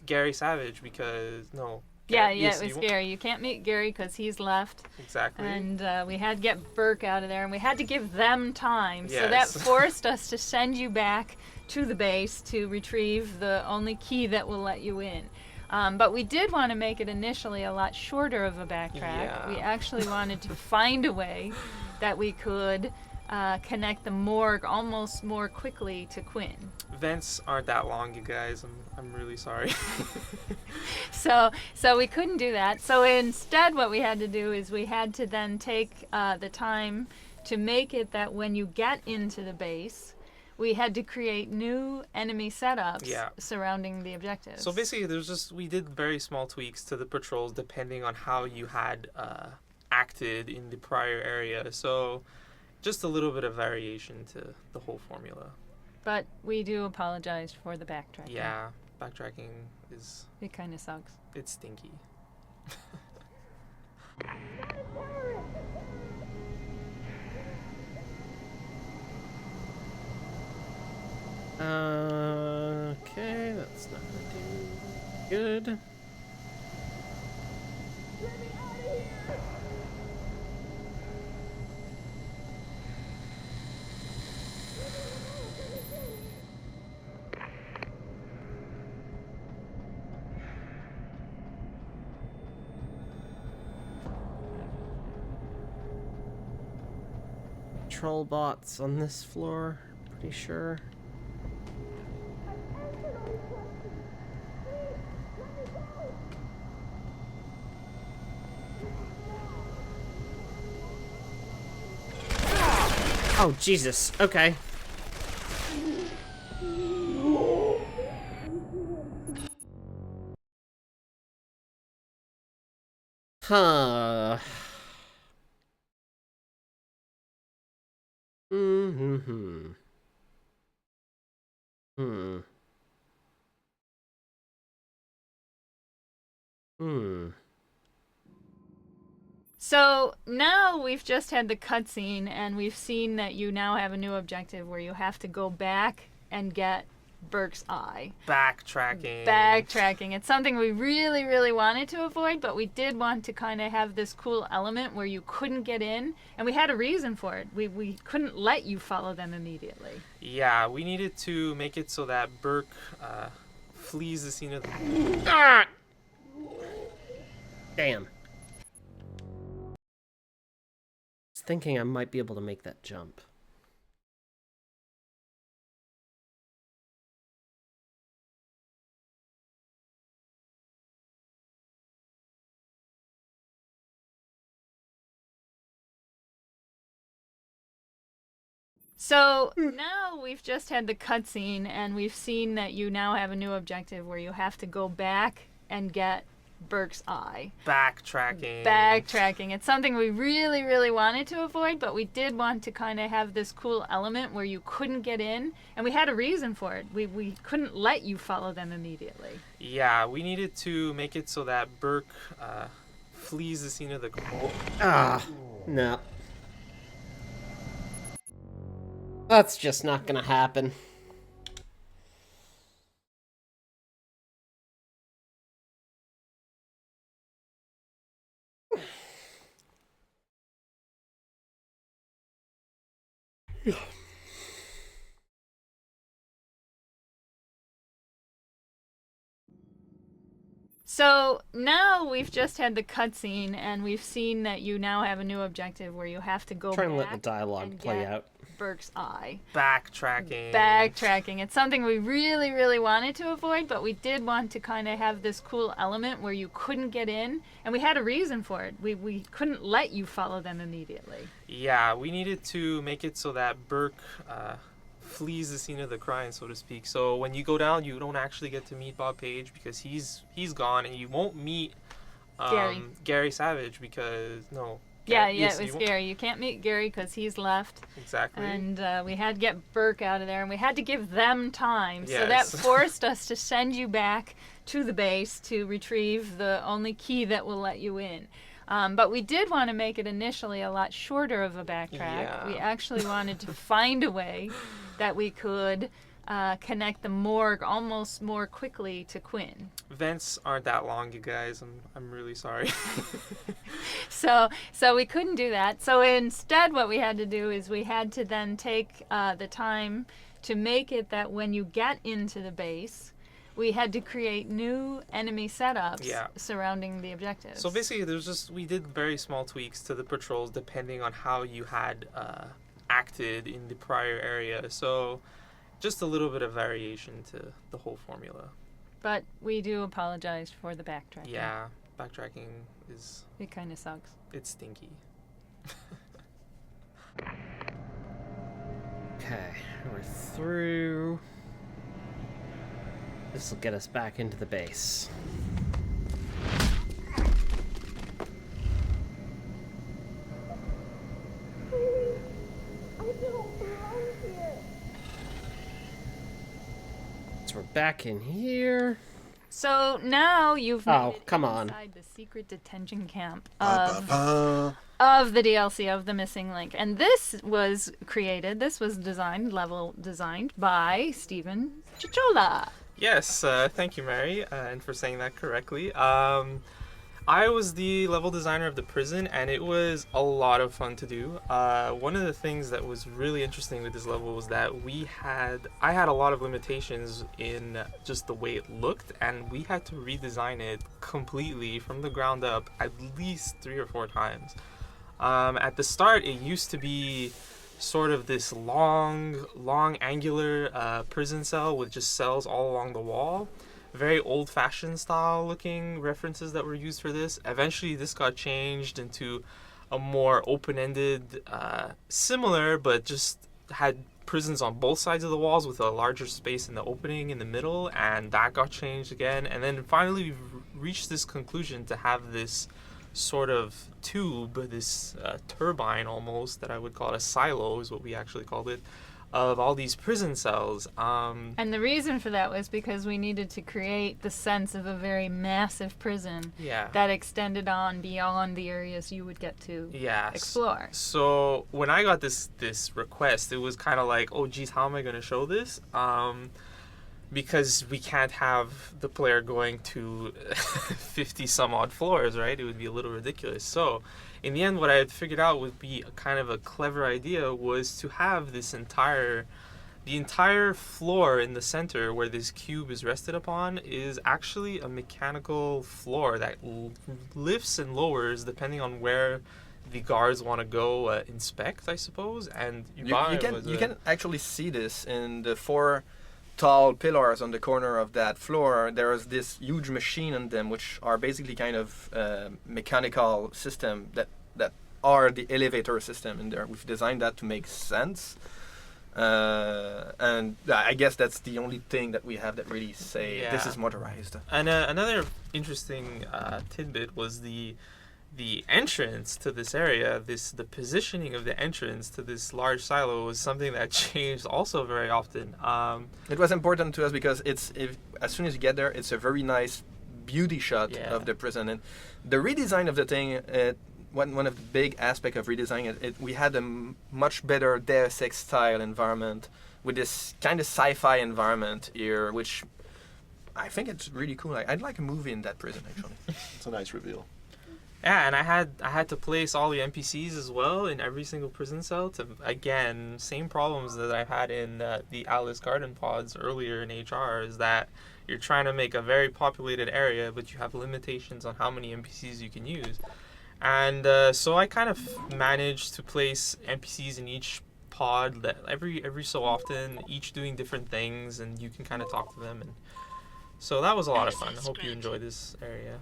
Gary Savage because It was Gary. You can't meet Gary because he's left. Exactly. And we had to get Burke out of there, and we had to give them time. Yes. So that forced us to send you back to the base to retrieve the only key that will let you in. But we did want to make it initially a lot shorter of a backtrack. Yeah. We actually wanted to find a way that we could connect the morgue almost more quickly to Quinn. Vents aren't that long, you guys. I'm really sorry. So we couldn't do that. So instead what we had to do is we had to then take the time to make it that when you get into the base, we had to create new enemy setups surrounding the objectives. So basically, we did very small tweaks to the patrols depending on how you had acted in the prior area. So just a little bit of variation to the whole formula. But we do apologize for the backtracking. Yeah, backtracking is... It kind of sucks. It's stinky. Okay, that's not gonna do good. Troll bots on this floor, pretty sure. Oh, Jesus. Okay. Huh. Hmm. So now we've just had the cutscene, and we've seen that you now have a new objective where you have to go back and get Burke's eye. Backtracking. It's something we really, really wanted to avoid, but we did want to kind of have this cool element where you couldn't get in, and we had a reason for it. We couldn't let you follow them immediately. Yeah, we needed to make it so that Burke flees the scene of the... Ah! Damn. I was thinking I might be able to make that jump. So now we've just had the cutscene, and we've seen that you now have a new objective where you have to go back and get Burke's eye. Backtracking. It's something we really, really wanted to avoid, but we did want to kind of have this cool element where you couldn't get in, and we had a reason for it. We couldn't let you follow them immediately. Yeah, we needed to make it so that Burke flees the scene of the... No. That's just not gonna happen. So now we've just had the cutscene, and we've seen that you now have a new objective where you have to go Try and back let the dialogue and play get out. Burke's eye. Backtracking. It's something we really, really wanted to avoid, but we did want to kind of have this cool element where you couldn't get in, and we had a reason for it. We couldn't let you follow them immediately. Yeah, we needed to make it so that Burke flees the scene of the crime, so to speak. So when you go down, you don't actually get to meet Bob Page because he's gone, and you won't meet Gary Savage because It was Gary. You can't meet Gary because he's left. Exactly. And we had to get Burke out of there, and we had to give them time. Yes. So that forced us to send you back to the base to retrieve the only key that will let you in. But we did want to make it initially a lot shorter of a backtrack. Yeah. We actually wanted to find a way that we could connect the morgue almost more quickly to Quinn. Vents aren't that long, you guys. I'm really sorry. So we couldn't do that. So instead what we had to do is we had to then take the time to make it that when you get into the base, we had to create new enemy setups surrounding the objectives. So basically, we did very small tweaks to the patrols depending on how you had acted in the prior area. So just a little bit of variation to the whole formula. But we do apologize for the backtracking. Yeah, backtracking is... It kind of sucks. It's stinky. Okay, we're through. This will get us back into the base. I don't belong here. So we're back in here. So now you've made it come on. inside the secret detention camp of the DLC of the Missing Link. And this was designed by Steven Chichola. Yes, thank you, Mary, and for saying that correctly. I was the level designer of the prison, and it was a lot of fun to do. One of the things that was really interesting with this level was that I had a lot of limitations in just the way it looked, and we had to redesign it completely from the ground up at least 3 or 4 times. At the start, it used to be sort of this long angular prison cell with just cells all along the wall. Very old-fashioned style looking references that were used for this. Eventually this got changed into a more open-ended, similar, but just had prisons on both sides of the walls with a larger space in the opening in the middle, and that got changed again. And then finally we've reached this conclusion to have this sort of tube, this turbine almost, that I would call it a silo is what we actually called it, of all these prison cells. And the reason for that was because we needed to create the sense of a very massive prison that extended on beyond the areas you would get to explore. So when I got this request, it was kind of like, oh geez, how am I going to show this? Because we can't have the player going to 50 some odd floors, right? It would be a little ridiculous. So in the end, what I had figured out would be a kind of a clever idea was to have the entire floor in the center where this cube is rested upon is actually a mechanical floor that lifts and lowers depending on where the guards want to go inspect, I suppose. And you can actually see this in the 4 tall pillars on the corner of that floor. There is this huge machine on them, which are basically kind of mechanical system that are the elevator system in there. We've designed that to make sense, and I guess that's the only thing that we have that really say this is motorized. And another interesting tidbit was the entrance to this area, the positioning of the entrance to this large silo was something that changed also very often. It was important to us because as soon as you get there, it's a very nice beauty shot of the prison. And the redesign of the thing, one of the big aspects of redesigning it, we had a much better Deus Ex style environment with this kind of sci-fi environment here, which I think it's really cool. I'd like a movie in that prison, actually. It's a nice reveal. Yeah, and I had to place all the NPCs as well in every single prison cell to, again, same problems that I had in the Alice Garden pods earlier in HR, is that you're trying to make a very populated area, but you have limitations on how many NPCs you can use. And so I kind of managed to place NPCs in each pod that every so often, each doing different things, and you can kind of talk to them. And so that was a lot of fun. I hope you enjoy this area.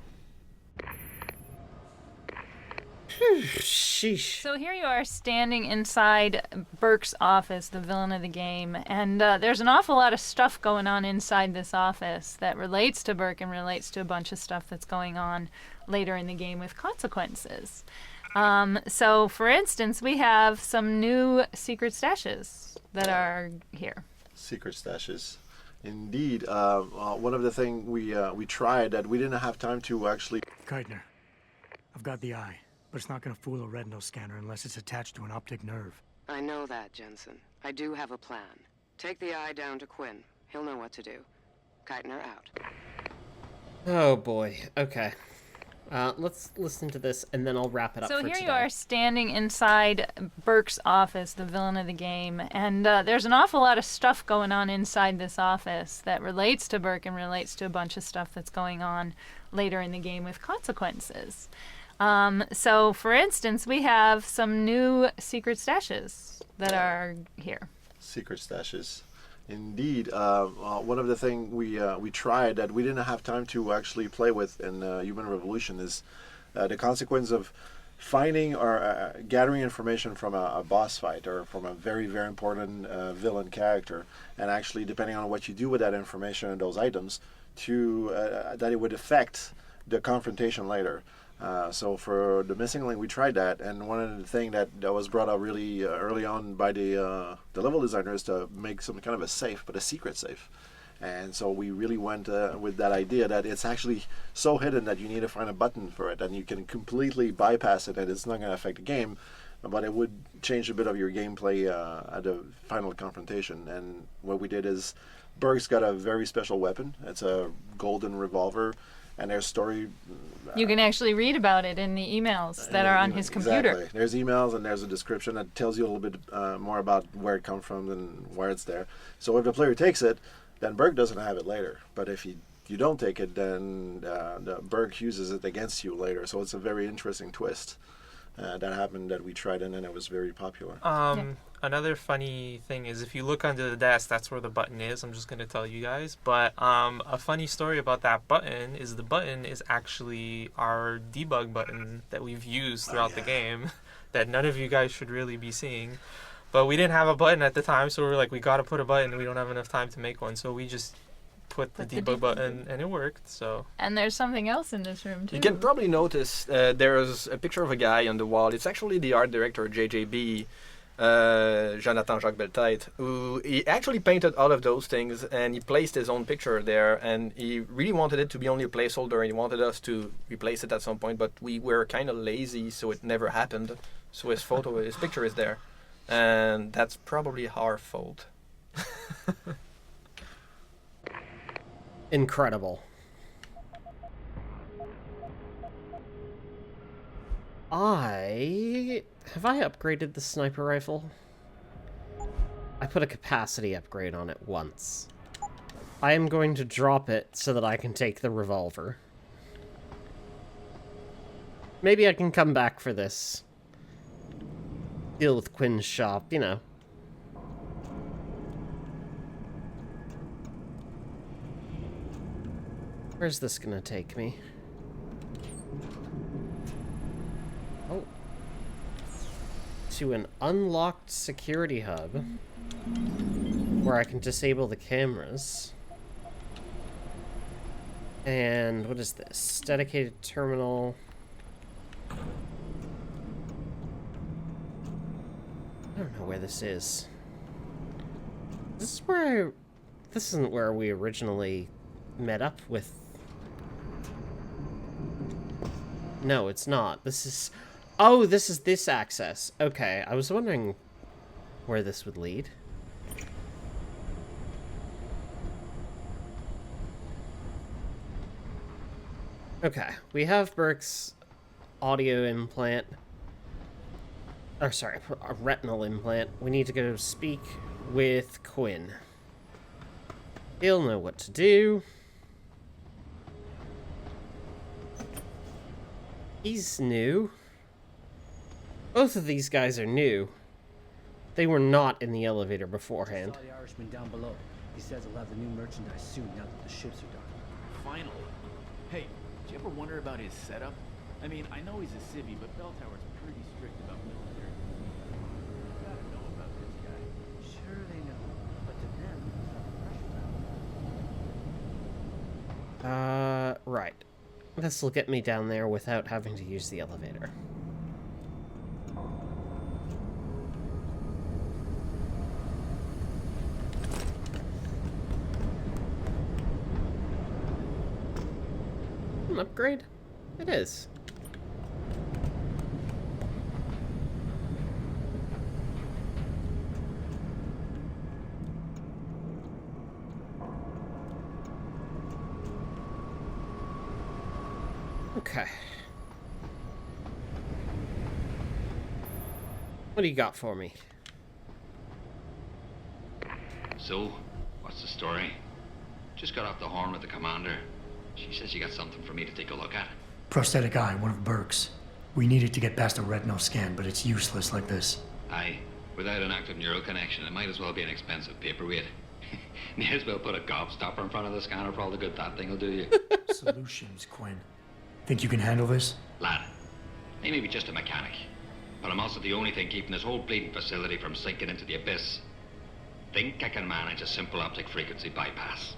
Sheesh. So here you are standing inside Burke's office, the villain of the game, and there's an awful lot of stuff going on inside this office that relates to Burke and relates to a bunch of stuff that's going on later in the game with consequences. So, for instance, we have some new secret stashes that are here. Secret stashes. Indeed. One of the things we tried that we didn't have time to actually... Keitner, I've got the eye. But it's not going to fool a retinal scanner unless it's attached to an optic nerve. I know that, Jensen. I do have a plan. Take the eye down to Quinn. He'll know what to do. Keitner out. Oh boy. Okay. Let's listen to this, and then I'll wrap it up for today. So here you are standing inside Burke's office, the villain of the game, and there's an awful lot of stuff going on inside this office that relates to Burke and relates to a bunch of stuff that's going on later in the game with consequences. So, for instance, we have some new secret stashes that are here. Secret stashes. Indeed. One of the things we tried that we didn't have time to actually play with in Human Revolution is the consequence of finding or gathering information from a boss fight or from a very, very important villain character, and actually, depending on what you do with that information and those items, to that it would affect the confrontation later. So for the missing link, we tried that, and one of the things that was brought up really early on by the level designer is to make some kind of a safe, but a secret safe. And so we really went with that idea that it's actually so hidden that you need to find a button for it, and you can completely bypass it, and it's not going to affect the game, but it would change a bit of your gameplay at the final confrontation. And what we did is, Berg's got a very special weapon. It's a golden revolver. And there's story... you can actually read about it in the emails that are on his computer. Exactly. There's emails and there's a description that tells you a little bit more about where it comes from and where it's there. So if the player takes it, then Berg doesn't have it later. But if you don't take it, then Berg uses it against you later. So it's a very interesting twist that happened that we tried, and then it was very popular. Another funny thing is if you look under the desk, that's where the button is. I'm just going to tell you guys. But a funny story about that button is the button is actually our debug button that we've used throughout the game that none of you guys should really be seeing. But we didn't have a button at the time, so we were like, we got to put a button. We don't have enough time to make one. So we just put the debug button, and it worked. So. And there's something else in this room, too. You can probably notice there's a picture of a guy on the wall. It's actually the art director, JJB. Jonathan Jacques Beltête, who he actually painted all of those things, and he placed his own picture there, and he really wanted it to be only a placeholder, and he wanted us to replace it at some point, but we were kind of lazy, so it never happened. So his picture is there, and that's probably our fault. Incredible. Have I upgraded the sniper rifle? I put a capacity upgrade on it once. I am going to drop it so that I can take the revolver. Maybe I can come back for this. Deal with Quinn's shop, you know. Where's this gonna take me? Oh. To an unlocked security hub where I can disable the cameras. And what is this? Dedicated terminal. I don't know where this is. This is where this isn't where we originally met up with. No, it's not. This is... Oh, this is this access. Okay, I was wondering where this would lead. Okay, we have Burke's audio implant. Or sorry, a retinal implant. We need to go speak with Quinn. He'll know what to do. He's new. Both of these guys are new. They were not in the elevator beforehand. I saw the Irishman down below. He says he'll have the new merchandise soon now that the ships are done. Finally. Hey, did you ever wonder about his setup? I mean, I know he's a civvy, but Bell Tower's pretty strict about military. You gotta know about this guy. Sure they know, but to them, it's not precious. Right. This'll get me down there without having to use the elevator. An upgrade? It is. Okay. What do you got for me? So, what's the story? Just got off the horn with the commander. She says you got something for me to take a look at. Prosthetic eye, one of Burke's. We needed to get past a retinal scan, but it's useless like this. Aye. Without an active neural connection, it might as well be an expensive paperweight. May as well put a gobstopper in front of the scanner for all the good that thing will do you. Solutions, Quinn. Think you can handle this? Lad, I may be just a mechanic, but I'm also the only thing keeping this whole bleeding facility from sinking into the abyss. Think I can manage a simple optic frequency bypass.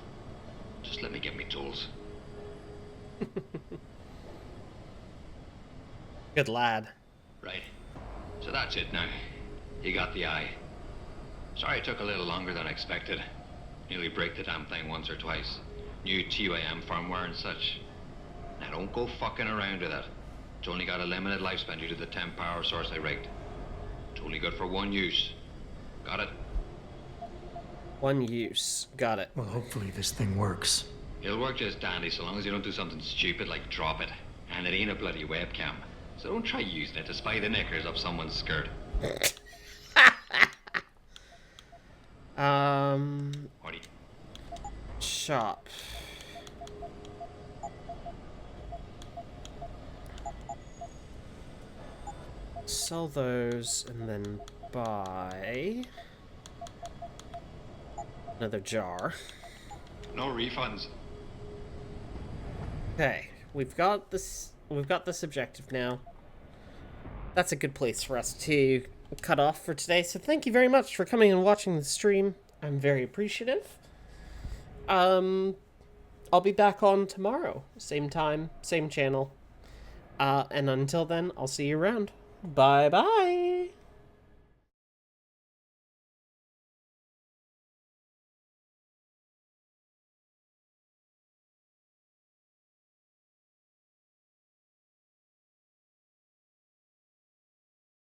Just let me get me tools. Good lad. Right. So that's it now. You got the eye. Sorry it took a little longer than expected. Nearly break the damn thing once or twice. New TUAM firmware and such. Now don't go fucking around with it. It's only got a limited lifespan due to the 10 power source I rigged. It's only good for one use. Got it? One use. Got it. Well, hopefully this thing works. It'll work just dandy so long as you don't do something stupid like drop it. And it ain't a bloody webcam. So don't try using it to spy the knickers up someone's skirt. What do you... Shop. Sell those and then buy another jar. No refunds. Okay, we've got this objective now. That's a good place for us to cut off for today. So thank you very much for coming and watching the stream. I'm very appreciative. I'll be back on tomorrow. Same time, same channel. And until then, I'll see you around. Bye-bye.